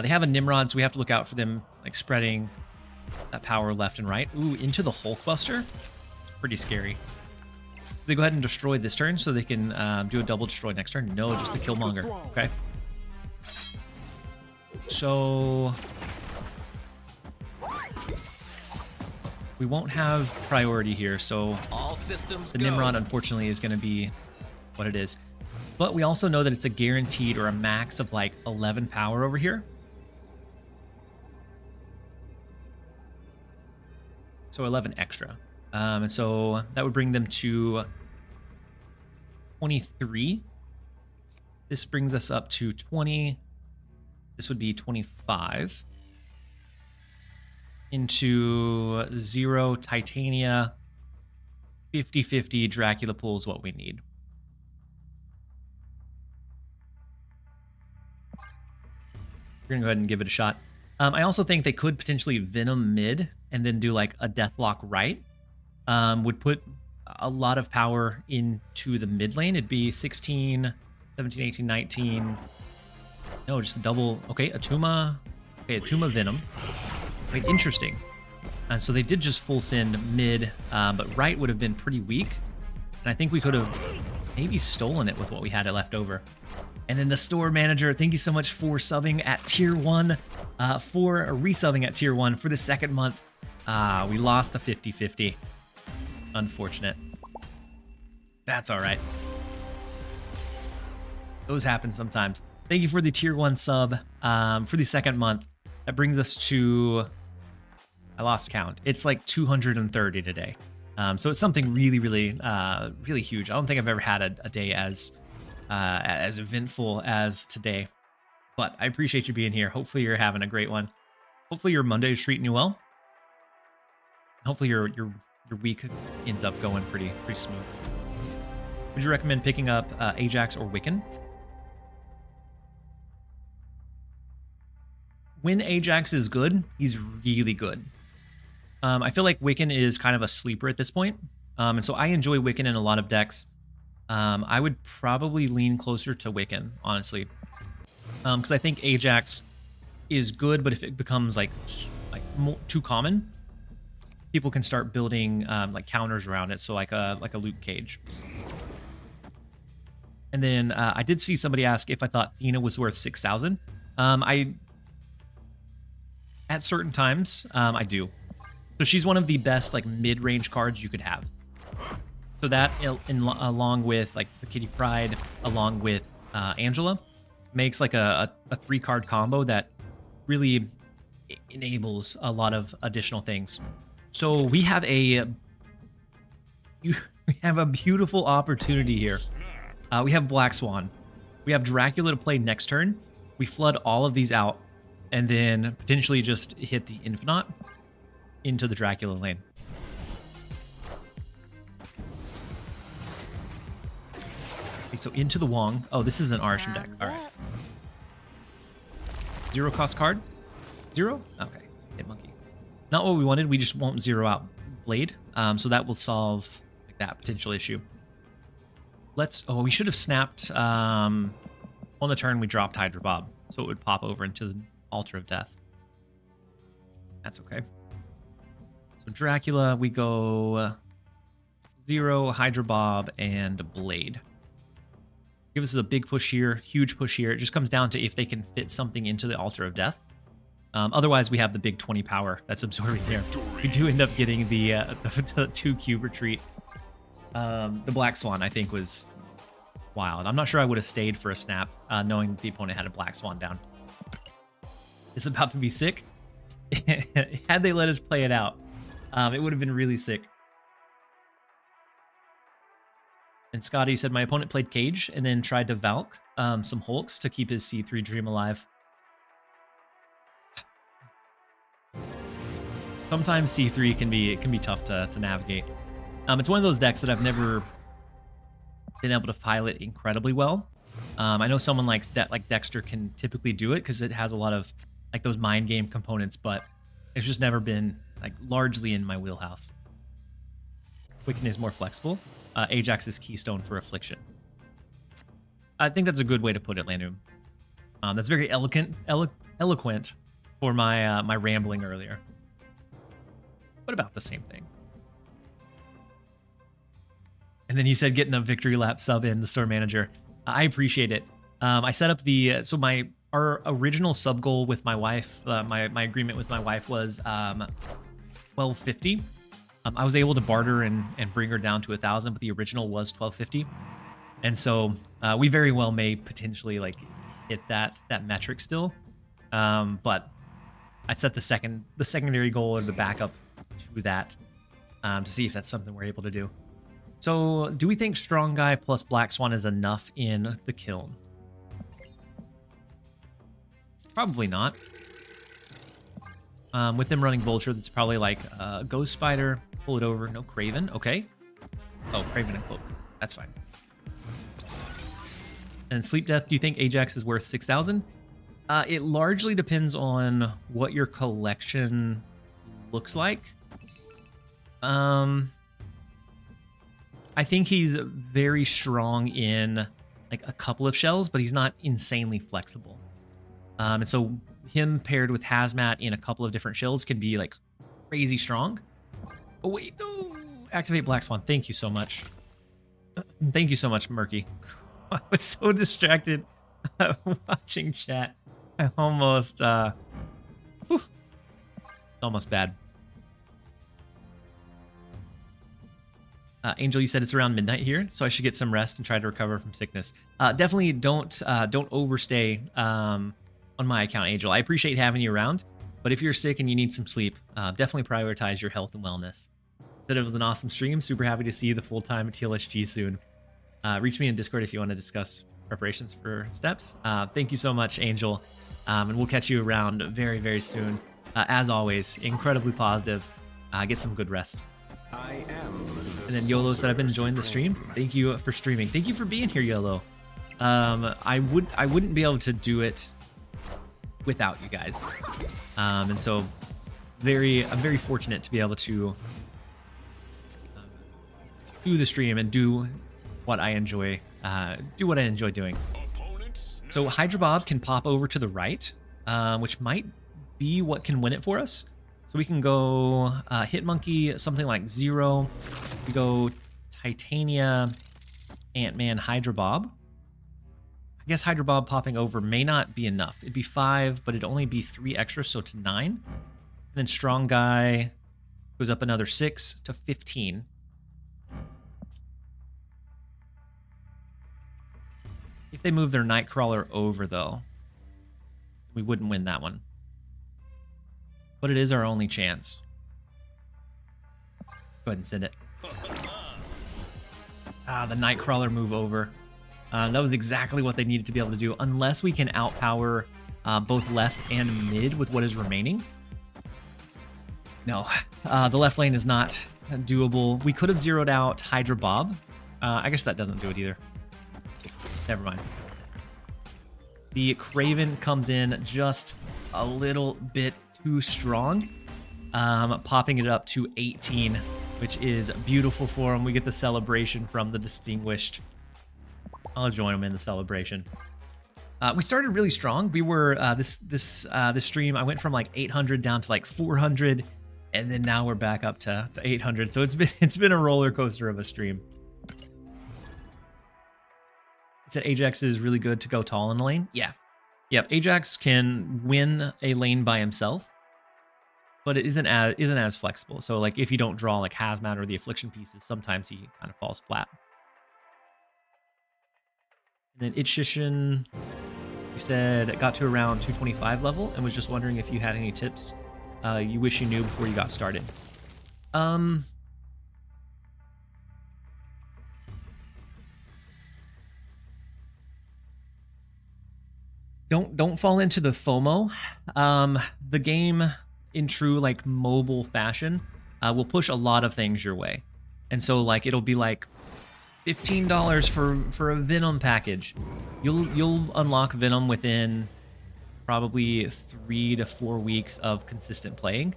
They have a Nimrod, so we have to look out for them like spreading that power left and right. Ooh, into the Hulkbuster. It's pretty scary. They go ahead and destroy this turn, so they can do a double destroy next turn. No, just the Killmonger. Okay. So we won't have priority here, so All systems the go. Nimrod unfortunately is going to be what it is. But we also know that it's a guaranteed or a max of like 11 power over here. So 11 extra. And so that would bring them to 23. This brings us up to 20. This would be 25. Into 0 Titania. 50-50 Dracula pool is what we need. We're going to go ahead and give it a shot. I also think they could potentially Venom mid and then do like a Deathlock right. Would put a lot of power into the mid lane. It'd be 16, 17, 18, 19. No, just a double. Okay, Atuma. Okay, Atuma Venom. Like, interesting. And so they did just full send mid, but right would have been pretty weak. And I think we could have maybe stolen it with what we had left over. And then the store manager, thank you so much for subbing at tier 1, for resubbing at tier 1 for the second month. We lost the 50-50. Unfortunate. That's all right. Those happen sometimes. Thank you for the tier 1 sub for the second month. That brings us to, I lost count. It's like 230 today. So it's something really, really, really huge. I don't think I've ever had a day as eventful as today. But I appreciate you being here. Hopefully you're having a great one. Hopefully your Monday is treating you well. Hopefully your week ends up going pretty smooth. Would you recommend picking up Ajax or Wiccan? When Ajax is good, he's really good. I feel like Wiccan is kind of a sleeper at this point. And so I enjoy Wiccan in a lot of decks. I would probably lean closer to Wiccan, honestly. Because I think Ajax is good, but if it becomes like too common, people can start building like counters around it. So like a Luke Cage. And then I did see somebody ask if I thought Athena was worth 6,000. At certain times, I do. So she's one of the best like mid-range cards you could have. So that, along with like the Kitty Pryde, along with Angela, makes like a 3-card combo that really enables a lot of additional things. So we have a beautiful opportunity here. We have Black Swan. We have Dracula to play next turn. We flood all of these out, and then potentially just hit the Infinite into the Dracula lane. Okay, so into the Wong. Oh, this is an Arsham deck. All right. 0 cost card? 0? Okay. Hit monkey. Not what we wanted. We just won't 0 out Blade. So that will solve like that potential issue. Oh, we should have snapped on the turn we dropped Hydra Bob, so it would pop over into the Altar of Death. That's okay. So Dracula, we go 0, Hydra Bob, and Blade. Give us a big push here, huge push here. It just comes down to if they can fit something into the Altar of Death. Otherwise, we have the big 20 power that's absorbing there. We do end up getting the 2 cube retreat. The Black Swan, I think, was wild. I'm not sure I would have stayed for a snap, knowing the opponent had a Black Swan down. It's about to be sick. Had they let us play it out, it would have been really sick. And Scotty said, my opponent played Cage and then tried to Valk some Hulks to keep his C3 dream alive. Sometimes C3 can be tough to navigate. It's one of those decks that I've never been able to pilot incredibly well. I know someone like Dexter can typically do it because it has a lot of like those mind game components, but it's just never been like largely in my wheelhouse. Quicken is more flexible. Ajax is keystone for affliction. I think that's a good way to put it, Landum. That's very eloquent for my my rambling earlier. What about the same thing? And then you said getting a victory lap sub in the store manager. I appreciate it. I set up the our original sub goal with my wife. My agreement with my wife was 1250. I was able to barter and bring her down to 1,000, but the original was 1250. And so we very well may potentially like hit that metric still. But I set the secondary goal or the backup to that to see if that's something we're able to do. So do we think Strong Guy plus Black Swan is enough in the kiln? Probably not. With them running Vulture, that's probably like Ghost Spider, pull it over, no Craven, okay. Oh, Craven and Cloak, that's fine. And Sleep Death, do you think Ajax is worth 6,000? It largely depends on what your collection looks like. I think he's very strong in like a couple of shells, but he's not insanely flexible. And so him paired with Hazmat in a couple of different shells can be like crazy strong. Oh wait, no! Activate Black Swan. Thank you so much. Thank you so much, Murky. I was so distracted watching chat. I almost, almost bad. Angel, you said it's around midnight here, so I should get some rest and try to recover from sickness. Definitely don't overstay on my account, Angel. I appreciate having you around, but if you're sick and you need some sleep, definitely prioritize your health and wellness. Said it was an awesome stream. Super happy to see you the full time at TLSG soon. Reach me in Discord if you want to discuss preparations for steps. Thank you so much, Angel, and we'll catch you around very, very soon. As always, incredibly positive. Get some good rest. I am. And then YOLO said, I've been enjoying the stream. Thank you for streaming. Thank you for being here, YOLO. I wouldn't be able to do it without you guys. And so I'm very fortunate to be able to do the stream and do what I enjoy doing. So Hydra Bob can pop over to the right, which might be what can win it for us. So we can go Hit Monkey, something like 0. We go Titania, Ant-Man, Hydra Bob. I guess Hydra Bob popping over may not be enough. It'd be 5, but it'd only be 3 extra, so to 9. And then Strong Guy goes up another 6 to 15. If they move their Nightcrawler over, though, we wouldn't win that one. But it is our only chance. Go ahead and send it. The Nightcrawler move over. That was exactly what they needed to be able to do. Unless we can outpower both left and mid with what is remaining. No, the left lane is not doable. We could have zeroed out Hydra Bob. I guess that doesn't do it either. Never mind. The Craven comes in just a little bit too strong, popping it up to 18, which is beautiful for him. We get the celebration from the Distinguished. I'll join him in the celebration. We started really strong. We were this stream. I went from like 800 down to like 400, and then now we're back up to 800. So it's been a roller coaster of a stream. It said Ajax is really good to go tall in the lane. Yeah. Yep, Ajax can win a lane by himself, but it isn't as flexible. So like if you don't draw like Hazmat or the Affliction pieces, sometimes he kind of falls flat. And then Itshishin, you said it got to around 225 level and was just wondering if you had any tips you wish you knew before you got started. Don't fall into the FOMO. The game, in true like mobile fashion, will push a lot of things your way, and so like it'll be like $15 for a Venom package. You'll unlock Venom within probably 3 to 4 weeks of consistent playing,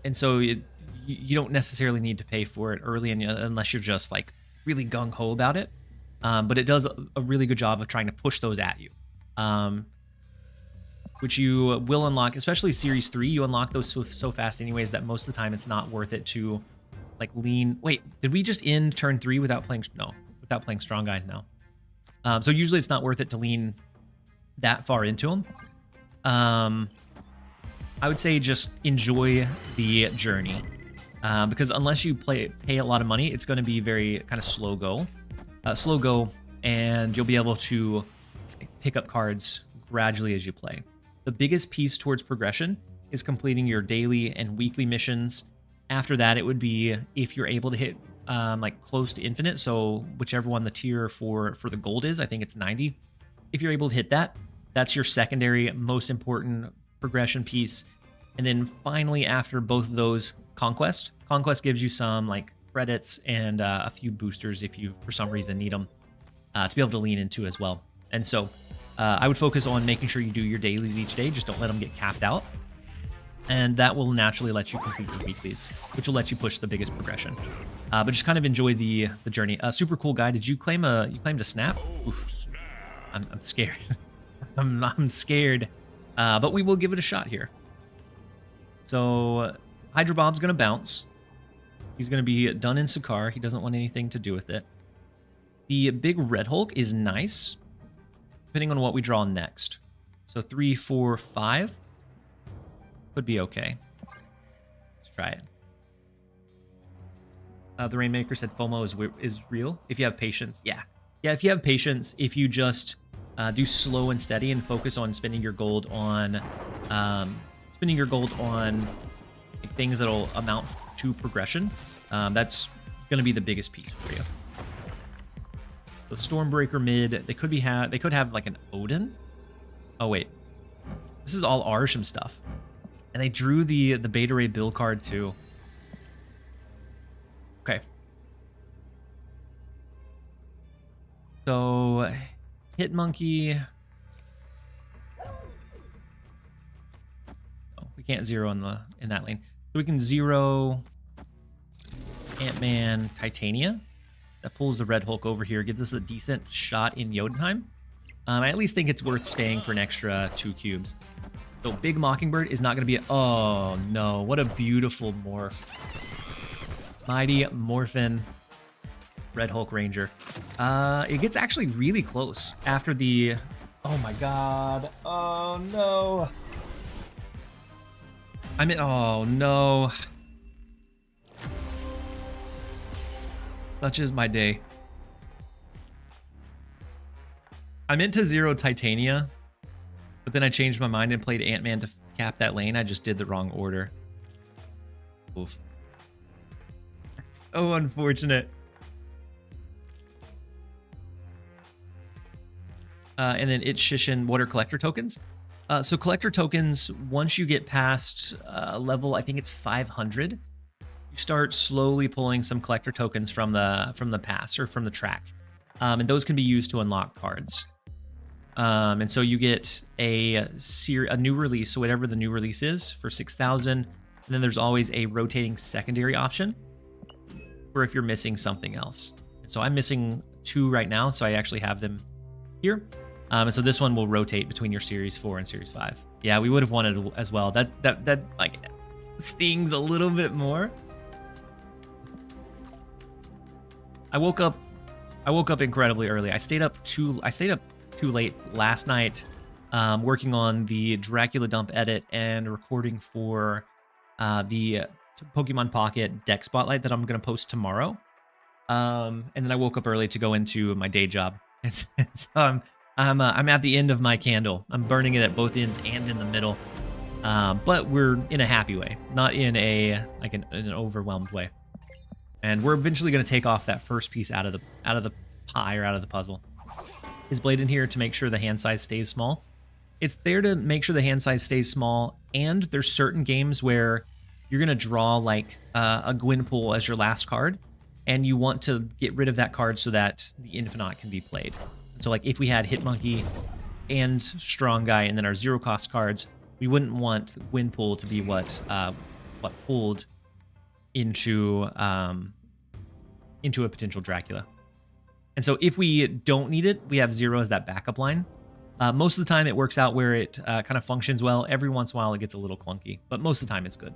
and so you don't necessarily need to pay for it early, unless you're just like really gung-ho about it. But it does a really good job of trying to push those at you. Which you will unlock, especially Series 3. You unlock those so fast anyways that most of the time it's not worth it to like lean. Wait, did we just end turn 3 without playing? No, without playing Strong Guy? No. So usually it's not worth it to lean that far into them. I would say just enjoy the journey, because unless you pay a lot of money, it's going to be very kind of slow go, and you'll be able to pick up cards gradually as you play. The biggest piece towards progression is completing your daily and weekly missions. After that, it would be if you're able to hit like close to infinite, so whichever one the tier for the gold is, I think it's 90. If you're able to hit that, that's your secondary most important progression piece. And then finally, after both of those, Conquest gives you some like credits and a few boosters if you for some reason need them to be able to lean into as well. And so I would focus on making sure you do your dailies each day. Just don't let them get capped out. And that will naturally let you complete your weeklies, which will let you push the biggest progression. But just kind of enjoy the journey. Super cool guy. Did you claim a snap? Oof. I'm scared. I'm scared. But we will give it a shot here. So Hydra Bob's gonna bounce. He's gonna be done in Sakaar. He doesn't want anything to do with it. The big Red Hulk is nice, depending on what we draw next. So 3, 4, 5 could be okay. Let's try it. The Rainmaker said FOMO is real if you have patience. Yeah, if you have patience, if you just do slow and steady and focus on spending your gold on like, things that'll amount to progression, that's going to be the biggest piece for you. So Stormbreaker mid, they could have like an Odin. Oh wait, this is all Arsham stuff, and they drew the Beta Ray build card too. Okay. So Hit Monkey. Oh, we can't zero in that lane. So we can zero Ant-Man Titania. That pulls the Red Hulk over here, gives us a decent shot in Jotunheim. I at least think it's worth staying for an extra 2 cubes. So Big Mockingbird is not going to be oh no, what a beautiful morph. Mighty Morphin Red Hulk Ranger. It gets actually really close after the... Oh my god. Oh no. Oh no. Such is my day. I meant to zero Titania, but then I changed my mind and played Ant-Man to cap that lane. I just did the wrong order. Oof. So unfortunate. And then it's Shishin water collector tokens. So collector tokens, once you get past level, I think it's 500, you start slowly pulling some collector tokens from the pass or from the track, and those can be used to unlock cards. And so you get a new release, so whatever the new release is, for 6,000. And then there's always a rotating secondary option for if you're missing something else. And so I'm missing 2 right now, so I actually have them here. And so this one will rotate between your Series 4 and Series 5. Yeah, we would have wanted as well. That like stings a little bit more. I woke up incredibly early. I stayed up too late last night, working on the Dracula dump edit and recording for the Pokemon Pocket deck spotlight that I'm gonna post tomorrow. And then I woke up early to go into my day job. And so I'm at the end of my candle. I'm burning it at both ends and in the middle. But we're in a happy way, not in a like an overwhelmed way. And we're eventually going to take off that first piece out of the pie or out of the puzzle. Is blade in here to make sure the hand size stays small? It's there to make sure the hand size stays small, and there's certain games where you're going to draw like a Gwynpool as your last card, and you want to get rid of that card so that the Infinite can be played. So like if we had Hit Monkey and Strong Guy and then our 0 cost cards, we wouldn't want Gwynpool to be what pulled into a potential Dracula. And so if we don't need it, we have 0 as that backup line. Most of the time it works out where it kind of functions well. Every once in a while it gets a little clunky, but most of the time it's good.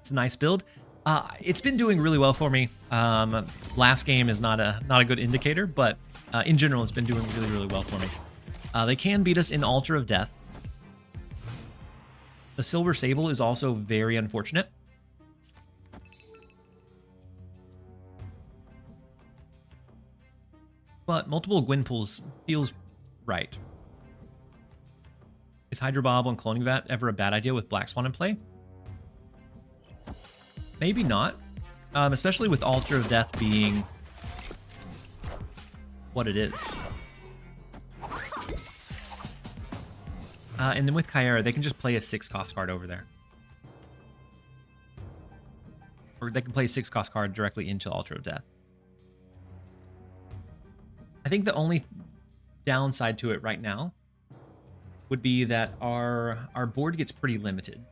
It's a nice build. It's been doing really well for me. Last game is not a good indicator, but in general it's been doing really, really well for me. They can beat us in Altar of Death. The Silver Sable is also very unfortunate. But multiple Gwynpools feels right. Is Hydro Bob on Cloning Vat ever a bad idea with Black Swan in play? Maybe not. Especially with Altar of Death being what it is. And then with Kyra, they can just play a 6 cost card over there. Or they can play a 6 cost card directly into Altar of Death. I think the only downside to it right now would be that our board gets pretty limited.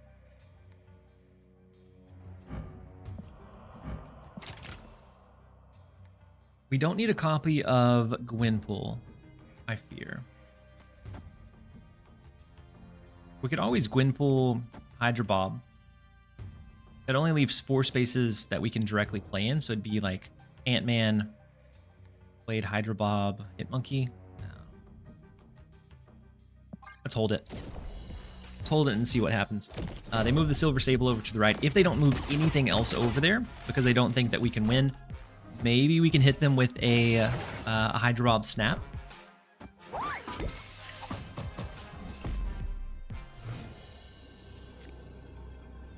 We don't need a copy of Gwynpool, I fear. We could always Gwynpool Hydro Bob. That only leaves 4 spaces that we can directly play in, so it'd be like Ant-Man, Blade, Hydro Bob, Hit Monkey. No. Let's hold it. Let's hold it and see what happens. They move the Silver Sable over to the right. If they don't move anything else over there, because they don't think that we can win, maybe we can hit them with a Hydro Bob Snap.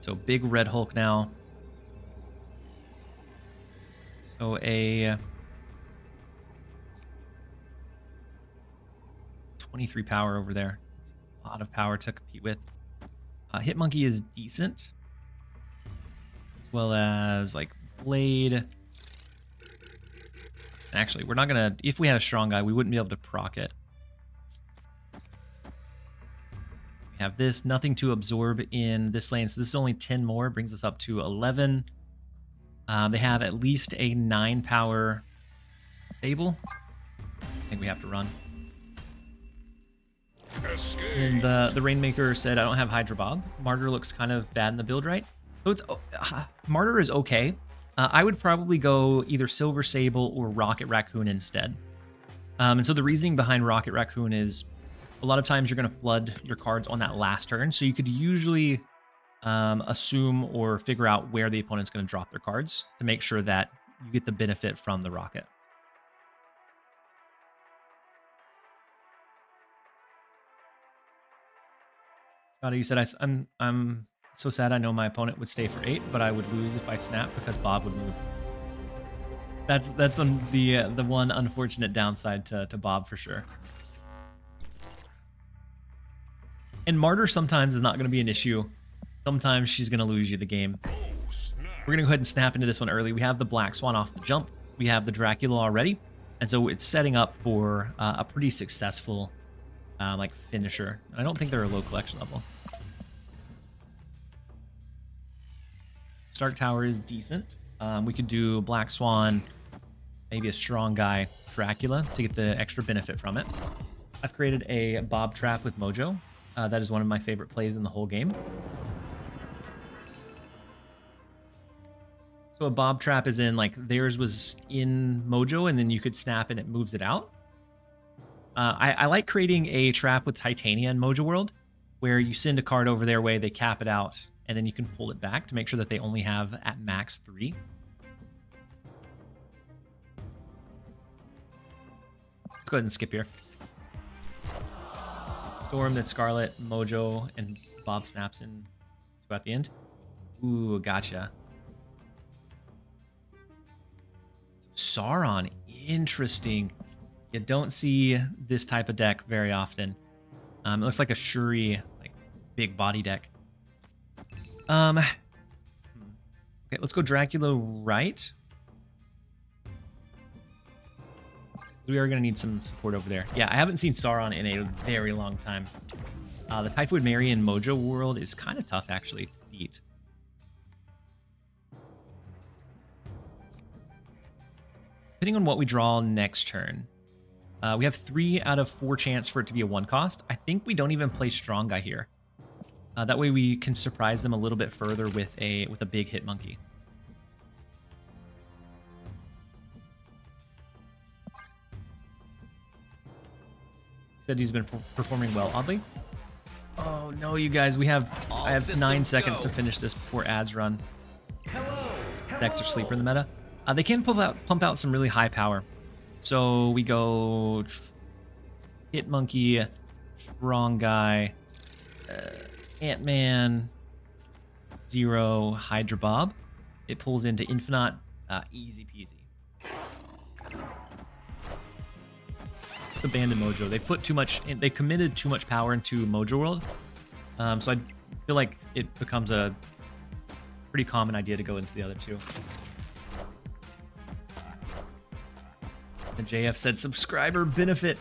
So big Red Hulk now. So a 23 power over there. It's a lot of power to compete with. Hit Monkey is decent. As well as like Blade. Actually, we're not gonna, if we had a Strong Guy, we wouldn't be able to proc it. We have this, nothing to absorb in this lane, so this is only 10 more, brings us up to 11. They have at least a 9 power Sable. I think we have to run. Escape. And the Rainmaker said, I don't have Hydro Bob. Martyr looks kind of bad in the build, right? So it's Martyr is okay. I would probably go either Silver Sable or Rocket Raccoon instead. And so the reasoning behind Rocket Raccoon is a lot of times you're going to flood your cards on that last turn. So you could usually assume or figure out where the opponent's going to drop their cards to make sure that you get the benefit from the rocket. Scotty, you said I'm so sad I know my opponent would stay for 8, but I would lose if I snap because Bob would move. That's the one unfortunate downside to Bob for sure. And Martyr sometimes is not going to be an issue. Sometimes she's going to lose you the game. We're going to go ahead and snap into this one early. We have the Black Swan off the jump. We have the Dracula already. And so it's setting up for a pretty successful like finisher. I don't think they're a low collection level. Stark Tower is decent. We could do Black Swan, maybe a Strong Guy Dracula to get the extra benefit from it. I've created a Bob Trap with Mojo. That is one of my favorite plays in the whole game. So a Bob Trap is in, like, theirs was in Mojo, and then you could snap and it moves it out. I like creating a trap with Titania in Mojo World, where you send a card over their way, they cap it out, and then you can pull it back to make sure that they only have at max 3. go ahead and skip here. Storm, then Scarlet, Mojo, and Bob snaps in at the end. Ooh, gotcha. Sauron, interesting. You don't see this type of deck very often. It looks like a Shuri, like big body deck. Okay, let's go Dracula right. We are going to need some support over there. Yeah, I haven't seen Sauron in a very long time. The Typhoid Mary in Mojo world is kind of tough, actually, to beat. Depending on what we draw next turn. We have 3 out of 4 chance for it to be a 1 cost. I think we don't even play Strong Guy here. That way we can surprise them a little bit further with a big hit monkey. Said he's been performing well, oddly. Oh no, you guys, I have 9 seconds to finish this before ads run. Decks are sleeper in the meta. They can pump out some really high power. So we go Hit Monkey, Strong Guy, Ant-Man, Zero, Hydra Bob. It pulls into Infinite, easy peasy. Abandoned Mojo. They put too much. They committed too much power into Mojo World. So I feel like it becomes a pretty common idea to go into the other 2. The JF said subscriber benefit.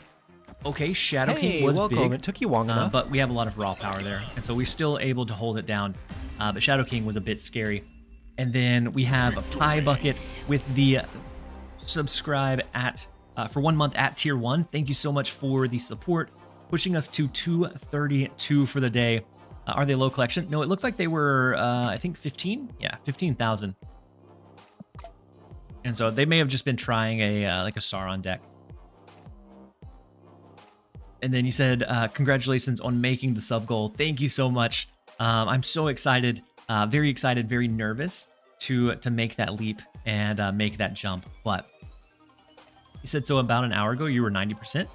Okay, Shadow King was welcome. big. It took you long enough. But we have a lot of raw power there, and so we're still able to hold it down. But Shadow King was a bit scary. And then we have a Pie Bucket with the subscribe at for 1 month at tier 1. Thank you so much for the support, pushing us to 232 for the day. Are they low collection? No, it looks like they were, I think 15. Yeah, 15,000. And so they may have just been trying like a Sauron deck. And then you said, congratulations on making the sub goal. Thank you so much. I'm so excited, very nervous to make that leap and make that jump. But you said so about an hour ago, you were 90%.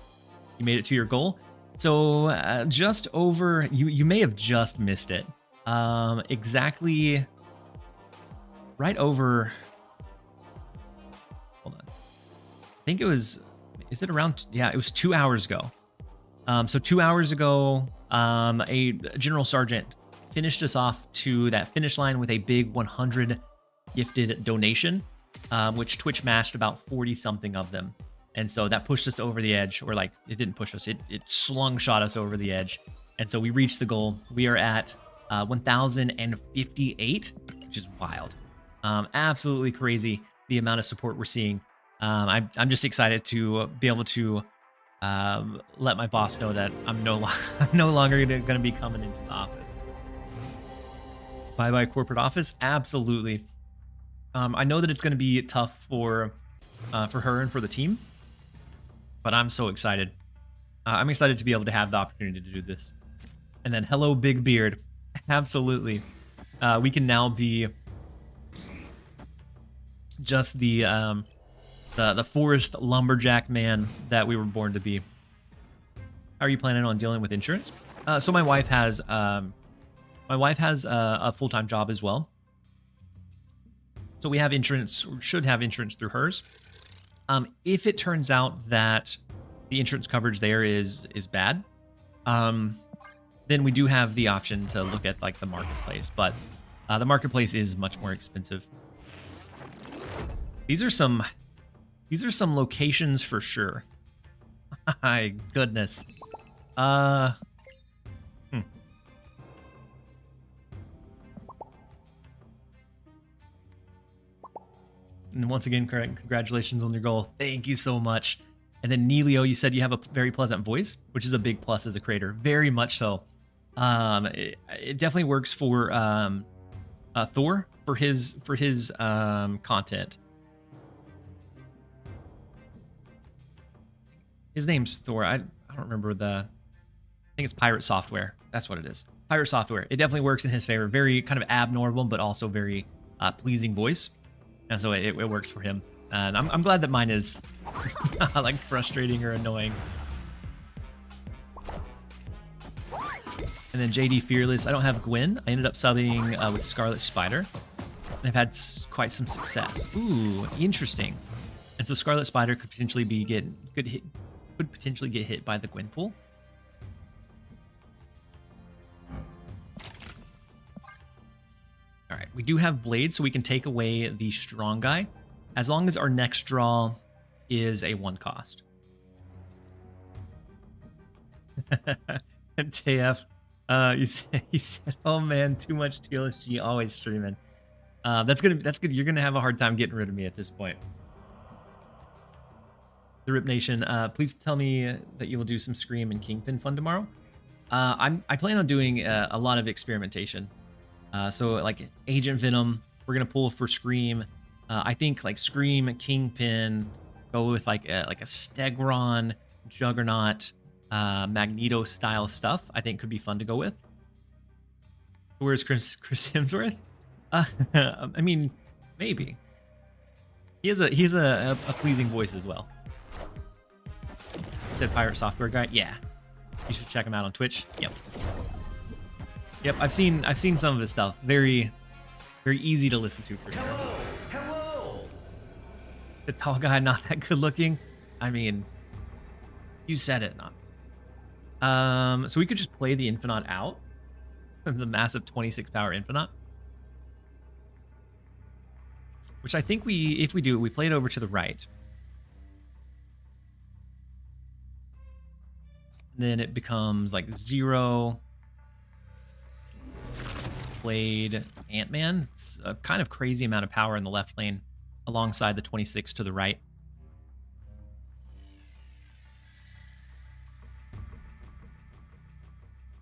You made it to your goal. So just over, you may have just missed it. Exactly right over, hold on. I think it was, is it around, yeah, it was 2 hours ago. So 2 hours ago, a General Sergeant finished us off to that finish line with a big 100 gifted donation, which Twitch matched about 40 something of them. And so that pushed us over the edge, or like, it didn't push us, it slungshot us over the edge. And so we reached the goal. We are at 1,058, which is wild. Absolutely crazy, the amount of support we're seeing. I'm just excited to be able to let my boss know that I'm no longer going to be coming into the office. Bye-bye corporate office? Absolutely. I know that it's going to be tough for her and for the team, but I'm so excited. I'm excited to be able to have the opportunity to do this. And then, hello, Big Beard. Absolutely. We can now be just the forest lumberjack man that we were born to be. How are you planning on dealing with insurance? So my wife has a full-time job as well. So we have insurance, or should have insurance through hers. If it turns out that the insurance coverage there is bad, then we do have the option to look at like the marketplace, but the marketplace is much more expensive. These are some locations for sure. My goodness. And once again, congratulations on your goal. Thank you so much. And then Neelio, you said you have a very pleasant voice, which is a big plus as a creator. Very much so. It definitely works for Thor for his content. His name's Thor. I don't remember I think it's Pirate Software. That's what it is. Pirate Software. It definitely works in his favor. Very kind of abnormal, but also very pleasing voice. And so it works for him. And I'm glad that mine is not like frustrating or annoying. And then JD Fearless. I don't have Gwen. I ended up subbing with Scarlet Spider. And I've had quite some success. Ooh, interesting. And so Scarlet Spider could potentially could potentially get hit by the Gwen pool. All right, we do have Blade, so we can take away the strong guy, as long as our next draw is a 1 cost. JF, he said, "Oh man, too much TLSG, always streaming." That's good. You're gonna have a hard time getting rid of me at this point. The Rip Nation, please tell me that you will do some Scream and Kingpin fun tomorrow. I plan on doing a lot of experimentation. So like Agent Venom, we're gonna pull for Scream. I think like Scream, Kingpin, go with like a Stegron, Juggernaut, Magneto style stuff. I think could be fun to go with. Where's Chris Hemsworth? I mean, maybe. He has a pleasing voice as well. The Pirate Software guy, yeah. You should check him out on Twitch. Yep. I've seen some of his stuff. Very, very easy to listen to for sure. Hello. The tall guy not that good looking. I mean, you said it, not. So we could just play the Infinite out, the massive 26 power Infinite. Which I think if we do, we play it over to the right. And then it becomes like 0. Blade, Ant-Man. It's a kind of crazy amount of power in the left lane alongside the 26 to the right.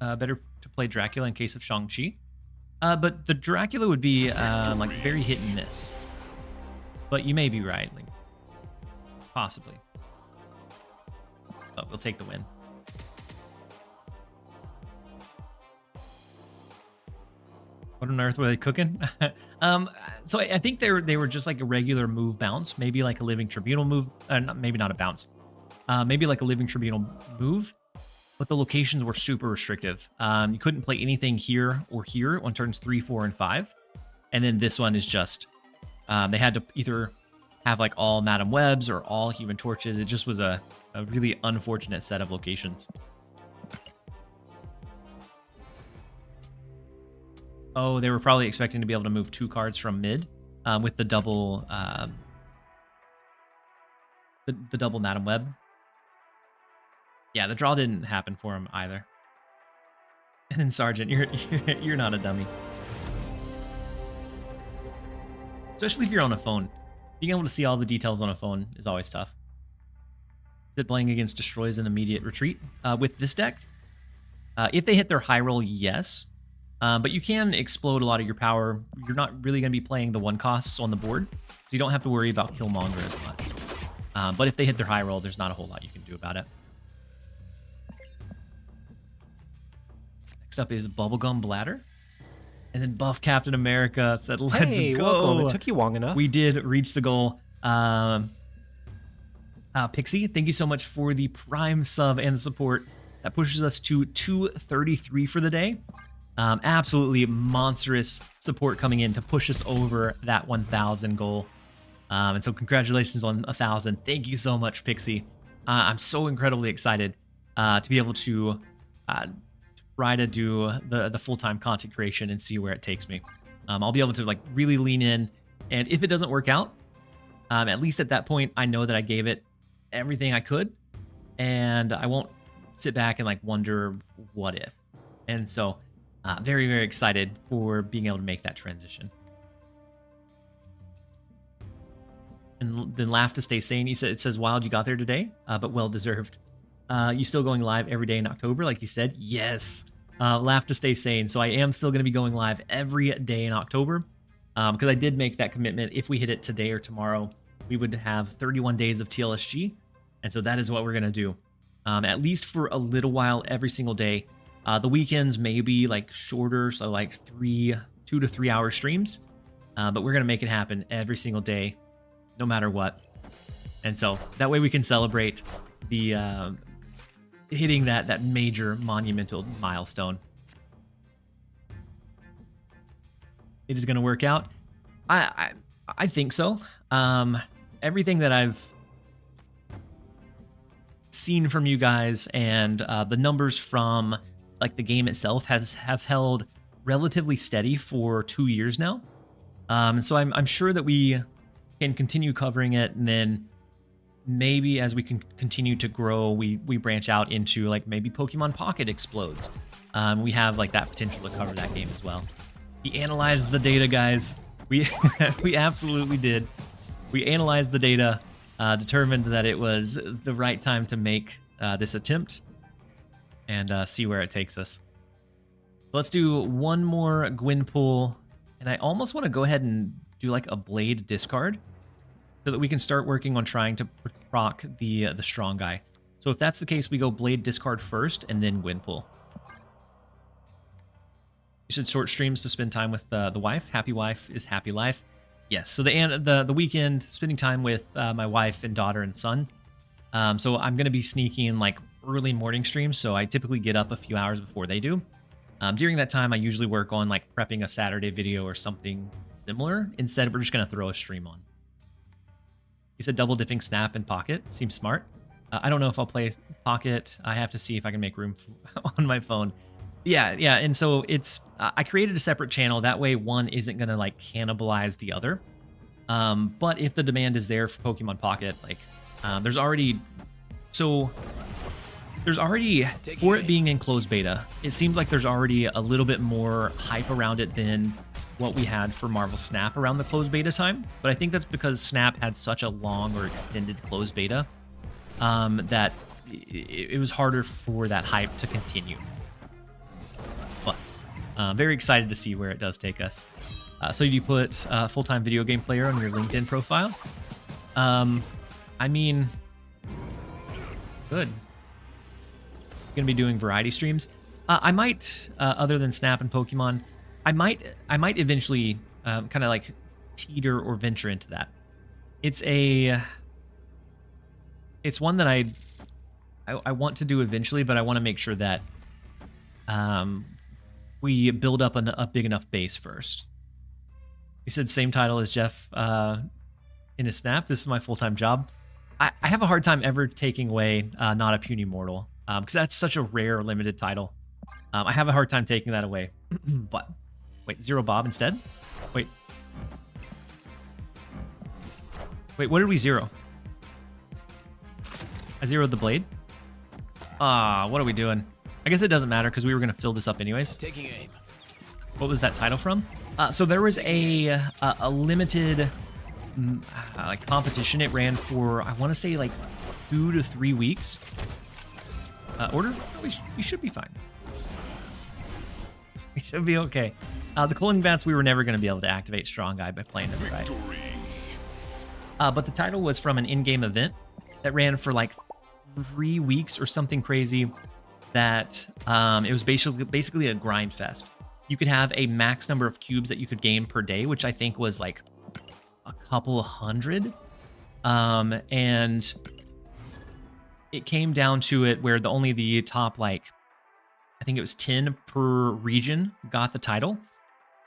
Better to play Dracula in case of Shang-Chi. But the Dracula would be like very hit and miss. But you may be right, like, possibly. But we'll take the win. What on earth were they cooking? So I think they were just like a regular move bounce, maybe like a Living Tribunal move. Maybe not a bounce. Maybe like a Living Tribunal move. But the locations were super restrictive. You couldn't play anything here or here on turns 3, 4, and 5. And then this one is just they had to either have like all Madam Webs or all Human Torches. It just was a really unfortunate set of locations. Oh, they were probably expecting to be able to move 2 cards from mid with the double the double Madam Web. Yeah, the draw didn't happen for him either. And then Sergeant, you're not a dummy. Especially if you're on a phone. Being able to see all the details on a phone is always tough. Is it playing against destroys an immediate retreat? With this deck, if they hit their high roll, yes. But you can explode a lot of your power. You're not really going to be playing the 1 costs on the board, so you don't have to worry about Killmonger as much. But if they hit their high roll, there's not a whole lot you can do about it. Next up is Bubblegum Bladder. And then Buff Captain America said, let's hey, go. Welcome. It took you long enough. We did reach the goal. Pixie, thank you so much for the Prime sub and the support. That pushes us to 233 for the day. Absolutely monstrous support coming in to push us over that 1,000 goal. And so congratulations on 1,000. Thank you so much, Pixie. I'm so incredibly excited to be able to try to do the full-time content creation and see where it takes me. I'll be able to like really lean in, and if it doesn't work out, at least at that point, I know that I gave it everything I could, and I won't sit back and like wonder what if. And so very, very excited for being able to make that transition. And then Laugh to Stay Sane. It says, Wild, you got there today, but well deserved. You still going live every day in October, like you said? Yes. Laugh to Stay Sane. So I am still going to be going live every day in October because I did make that commitment. If we hit it today or tomorrow, we would have 31 days of TLSG. And so that is what we're going to do, at least for a little while every single day. The weekends may be like shorter, so like 2 to 3 hour streams, but we're going to make it happen every single day no matter what. And so that way we can celebrate the hitting that major monumental milestone. It is going to work out. I think so. Everything that I've seen from you guys and the numbers from like the game itself have held relatively steady for 2 years now. So I'm sure that we can continue covering it, and then maybe as we can continue to grow, we branch out into like maybe Pokemon Pocket explodes. We have like that potential to cover that game as well. We analyzed the data, guys. We we absolutely did. We analyzed the data, determined that it was the right time to make this attempt, and see where it takes us. Let's do one more Gwyn pull, and I almost want to go ahead and do like a blade discard so that we can start working on trying to proc the strong guy. So if that's the case, we go blade discard first and then Gwyn pull. You should short streams to spend time with the wife. Happy wife is happy life. Yes, so the weekend, spending time with my wife and daughter and son. So I'm going to be sneaking in like early morning streams, so I typically get up a few hours before they do. During that time, I usually work on like prepping a Saturday video or something similar. Instead, we're just going to throw a stream on. You said double dipping Snap and Pocket. Seems smart. I don't know if I'll play Pocket. I have to see if I can make room on my phone. Yeah, and so it's I created a separate channel. That way one isn't going to like cannibalize the other. But if the demand is there for Pokemon Pocket, like there's already for it being in closed beta, it seems like there's already a little bit more hype around it than what we had for Marvel Snap around the closed beta time. But I think that's because Snap had such a long or extended closed beta that it was harder for that hype to continue. But very excited to see where it does take us. So you put full-time video game player on your LinkedIn profile? I mean, good. Gonna be doing variety streams. I might, other than Snap and Pokemon, I might eventually kind of like teeter or venture into that. It's one that I want to do eventually, but I want to make sure that we build up a big enough base first. He said same title as Jeff in his Snap. This is my full-time job. I have a hard time ever taking away Not a Puny Mortal, because that's such a rare limited title. I have a hard time taking that away. But wait, Zero Bob instead? Wait, what did we zero? I zeroed the blade. What are we doing? I guess it doesn't matter because we were gonna fill this up anyways. Taking aim. What was that title from? So there was a limited like competition. It ran for, I want to say, like 2 to 3 weeks. Order? We should be fine. We should be okay. The cloning bats, we were never going to be able to activate Strong Guy by playing them right. But the title was from an in-game event that ran for like 3 weeks or something crazy. That it was basically a grind fest. You could have a max number of cubes that you could gain per day, which I think was like a couple of hundred. And it came down to it where only the top, like, I think it was 10 per region got the title.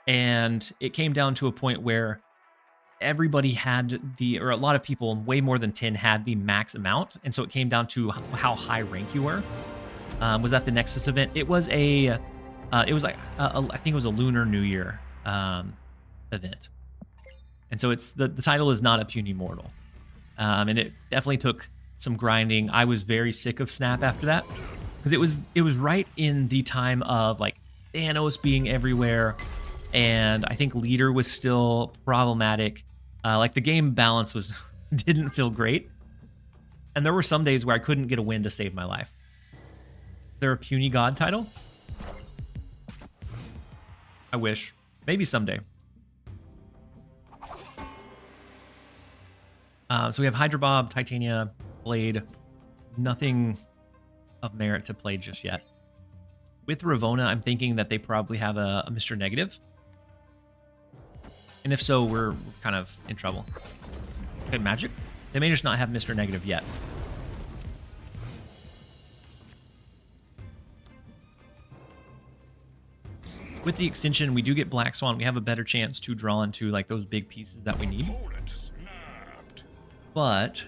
And it came down to a point where everybody had or a lot of people, way more than 10, had the max amount. And so it came down to how high rank you were. Was that the Nexus event? It was it was like, I think it was a Lunar New Year event. And so it's the title is Not a Puny Mortal. And it definitely took some grinding. I was very sick of Snap after that because it was right in the time of like Thanos being everywhere. And I think leader was still problematic. Like the game balance didn't feel great. And there were some days where I couldn't get a win to save my life. Is there a Puny God title? I wish. Maybe someday. So we have Hydra Bob, Titania, Blade. Nothing of merit to play just yet. With Ravona, I'm thinking that they probably have a Mr. Negative. And if so, we're kind of in trouble. Okay, magic. They may just not have Mr. Negative yet. With the extension, we do get Black Swan. We have a better chance to draw into like those big pieces that we need. Opponent snapped. But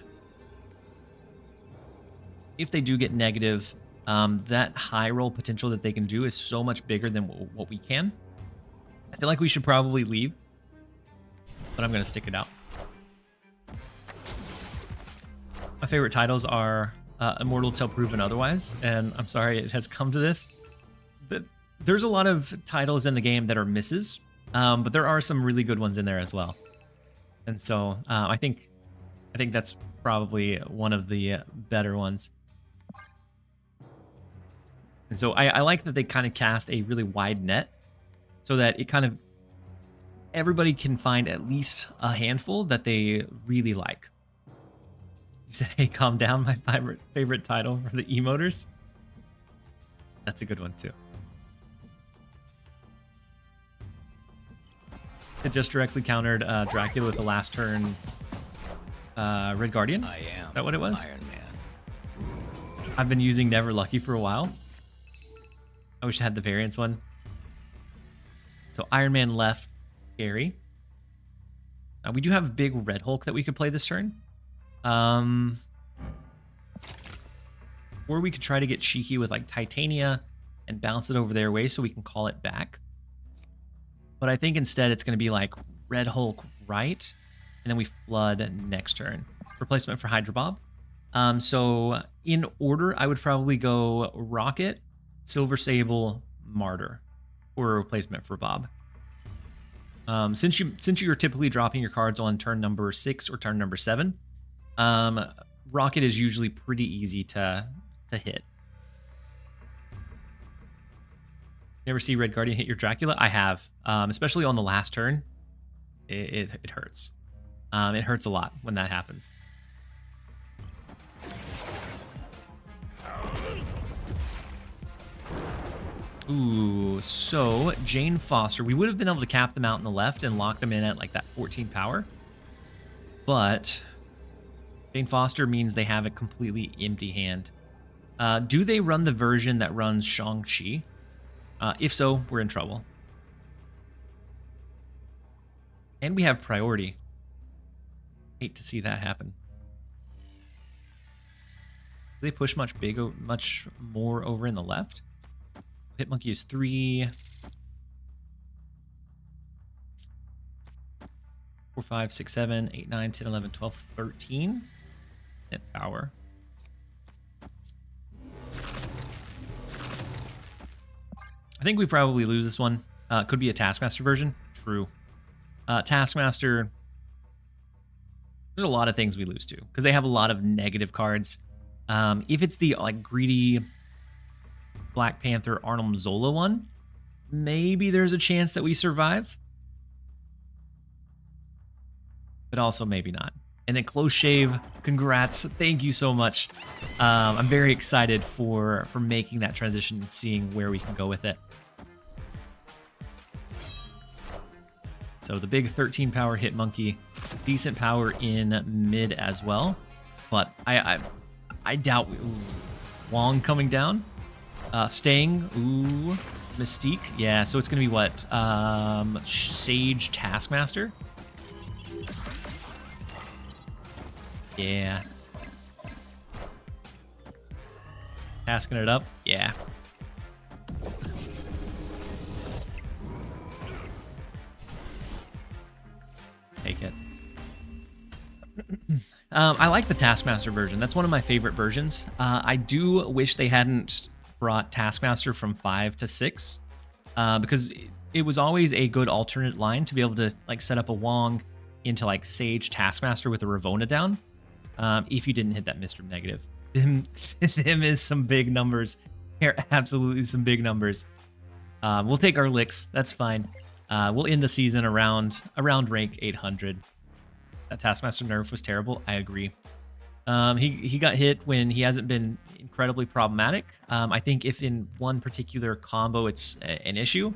if they do get negative, that high roll potential that they can do is so much bigger than what we can. I feel like we should probably leave, but I'm going to stick it out. My favorite titles are Immortal Till Proven Otherwise, and I'm sorry it has come to this. But there's a lot of titles in the game that are misses, but there are some really good ones in there as well. And so I think that's probably one of the better ones. And so I like that they kind of cast a really wide net so that it kind of everybody can find at least a handful that they really like. You said, hey, calm down, my favorite title for the emoters. That's a good one too. It just directly countered Dracula with the last turn Red Guardian. I am. Is that what it was? Iron Man. I've been using Never Lucky for a while. I wish I had the variants one. So Iron Man left, Gary. We do have a big Red Hulk that we could play this turn. Or we could try to get cheeky with like Titania and bounce it over their way so we can call it back. But I think instead it's going to be like Red Hulk right, and then we flood next turn. Replacement for Hydra Bob. So in order, I would probably go Rocket, Silver Sable, Martyr, or a replacement for Bob. Since you're typically dropping your cards on turn number 6 or turn number 7, Rocket is usually pretty easy to hit. You ever see Red Guardian hit your Dracula? I have, especially on the last turn. It hurts. It hurts a lot when that happens. Ooh, so Jane Foster. We would have been able to cap them out in the left and lock them in at like that 14 power. But Jane Foster means they have a completely empty hand. Do they run the version that runs Shang-Chi? If so, we're in trouble. And we have priority. Hate to see that happen. Do they push much more over in the left? Hit Monkey is 3. 4, 5, 6, 7, 8, 9, 10, 11, 12, 13. Cent power. I think we probably lose this one. Could be a Taskmaster version. True. Taskmaster. There's a lot of things we lose to because they have a lot of negative cards. If it's the like greedy Black Panther Arnold Zola one, maybe there's a chance that we survive. But also maybe not. And then Close Shave, congrats. Thank you so much. I'm very excited for making that transition and seeing where we can go with it. So the big 13 power hit Monkey, decent power in mid as well. But I doubt Wong coming down. Staying, ooh, Mystique. Yeah, so it's gonna be what? Sage Taskmaster. Yeah. Tasking it up? Yeah. Take it. I like the Taskmaster version. That's one of my favorite versions. I do wish they hadn't brought Taskmaster from 5 to 6 because it was always a good alternate line to be able to like set up a Wong into like Sage Taskmaster with a Ravonna down. If you didn't hit that Mr. Negative. Them is some big numbers. They're absolutely some big numbers. We'll take our licks. That's fine. We'll end the season around rank 800. That Taskmaster nerf was terrible. I agree. He got hit when he hasn't been incredibly problematic. I think if in one particular combo it's an issue,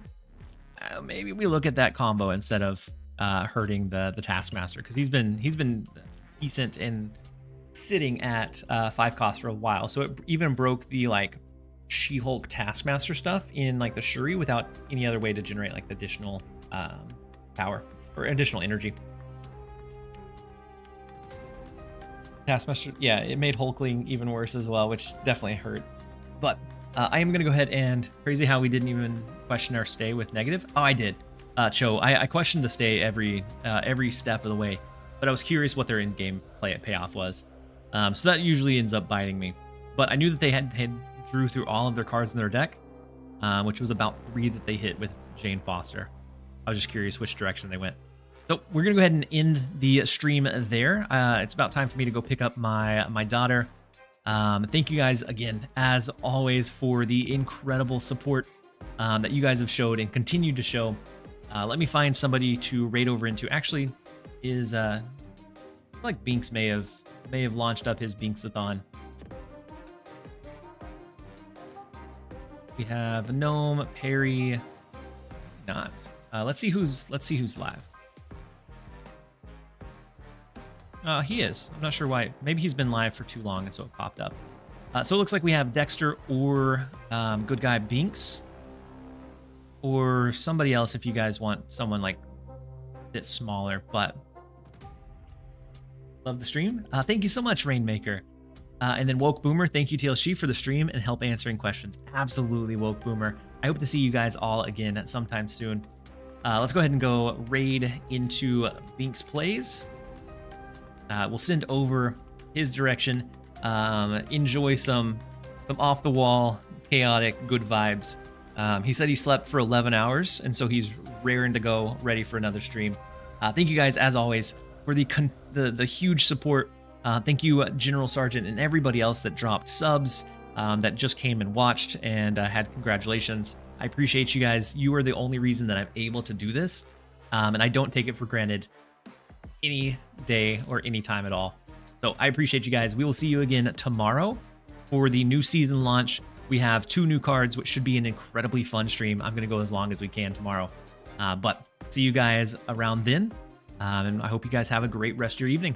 maybe we look at that combo instead of hurting the Taskmaster because he's been decent and sitting at 5 cost for a while. So it even broke the like She-Hulk Taskmaster stuff in like the Shuri without any other way to generate like the additional power or additional energy. Taskmaster, yeah, it made Hulkling even worse as well, which definitely hurt. But I am going to go ahead and, crazy how we didn't even question our stay with negative. Oh, I did. Cho, I questioned the stay every step of the way, but I was curious what their in-game payoff was. So that usually ends up biting me. But I knew that they had drew through all of their cards in their deck, which was about 3 that they hit with Jane Foster. I was just curious which direction they went. So we're going to go ahead and end the stream there. It's about time for me to go pick up my daughter. Thank you guys again, as always, for the incredible support that you guys have showed and continue to show. Let me find somebody to raid over into. Actually, is I feel like Binks may have launched up his Binksathon. We have Gnome, Perry, not. Let's see who's live. He is. I'm not sure why. Maybe he's been live for too long and so it popped up. So it looks like we have Dexter or good guy Binks or somebody else if you guys want someone like a bit smaller, but love the stream. Thank you so much, Rainmaker. And then Woke Boomer, thank you TLSG for the stream and help answering questions. Absolutely, Woke Boomer. I hope to see you guys all again at sometime soon. Let's go ahead and go raid into Binks Plays. We'll send over his direction. Enjoy some off the wall, chaotic, good vibes. He said he slept for 11 hours, and so he's raring to go, ready for another stream. Thank you guys, as always, for the huge support. Thank you, General Sergeant, and everybody else that dropped subs, that just came and watched and had congratulations. I appreciate you guys. You are the only reason that I'm able to do this, and I don't take it for granted any day or any time at all. So I appreciate you guys. We will see you again tomorrow for the new season launch. We have 2 new cards, which should be an incredibly fun stream. I'm going to go as long as we can tomorrow. But see you guys around then. And I hope you guys have a great rest of your evening.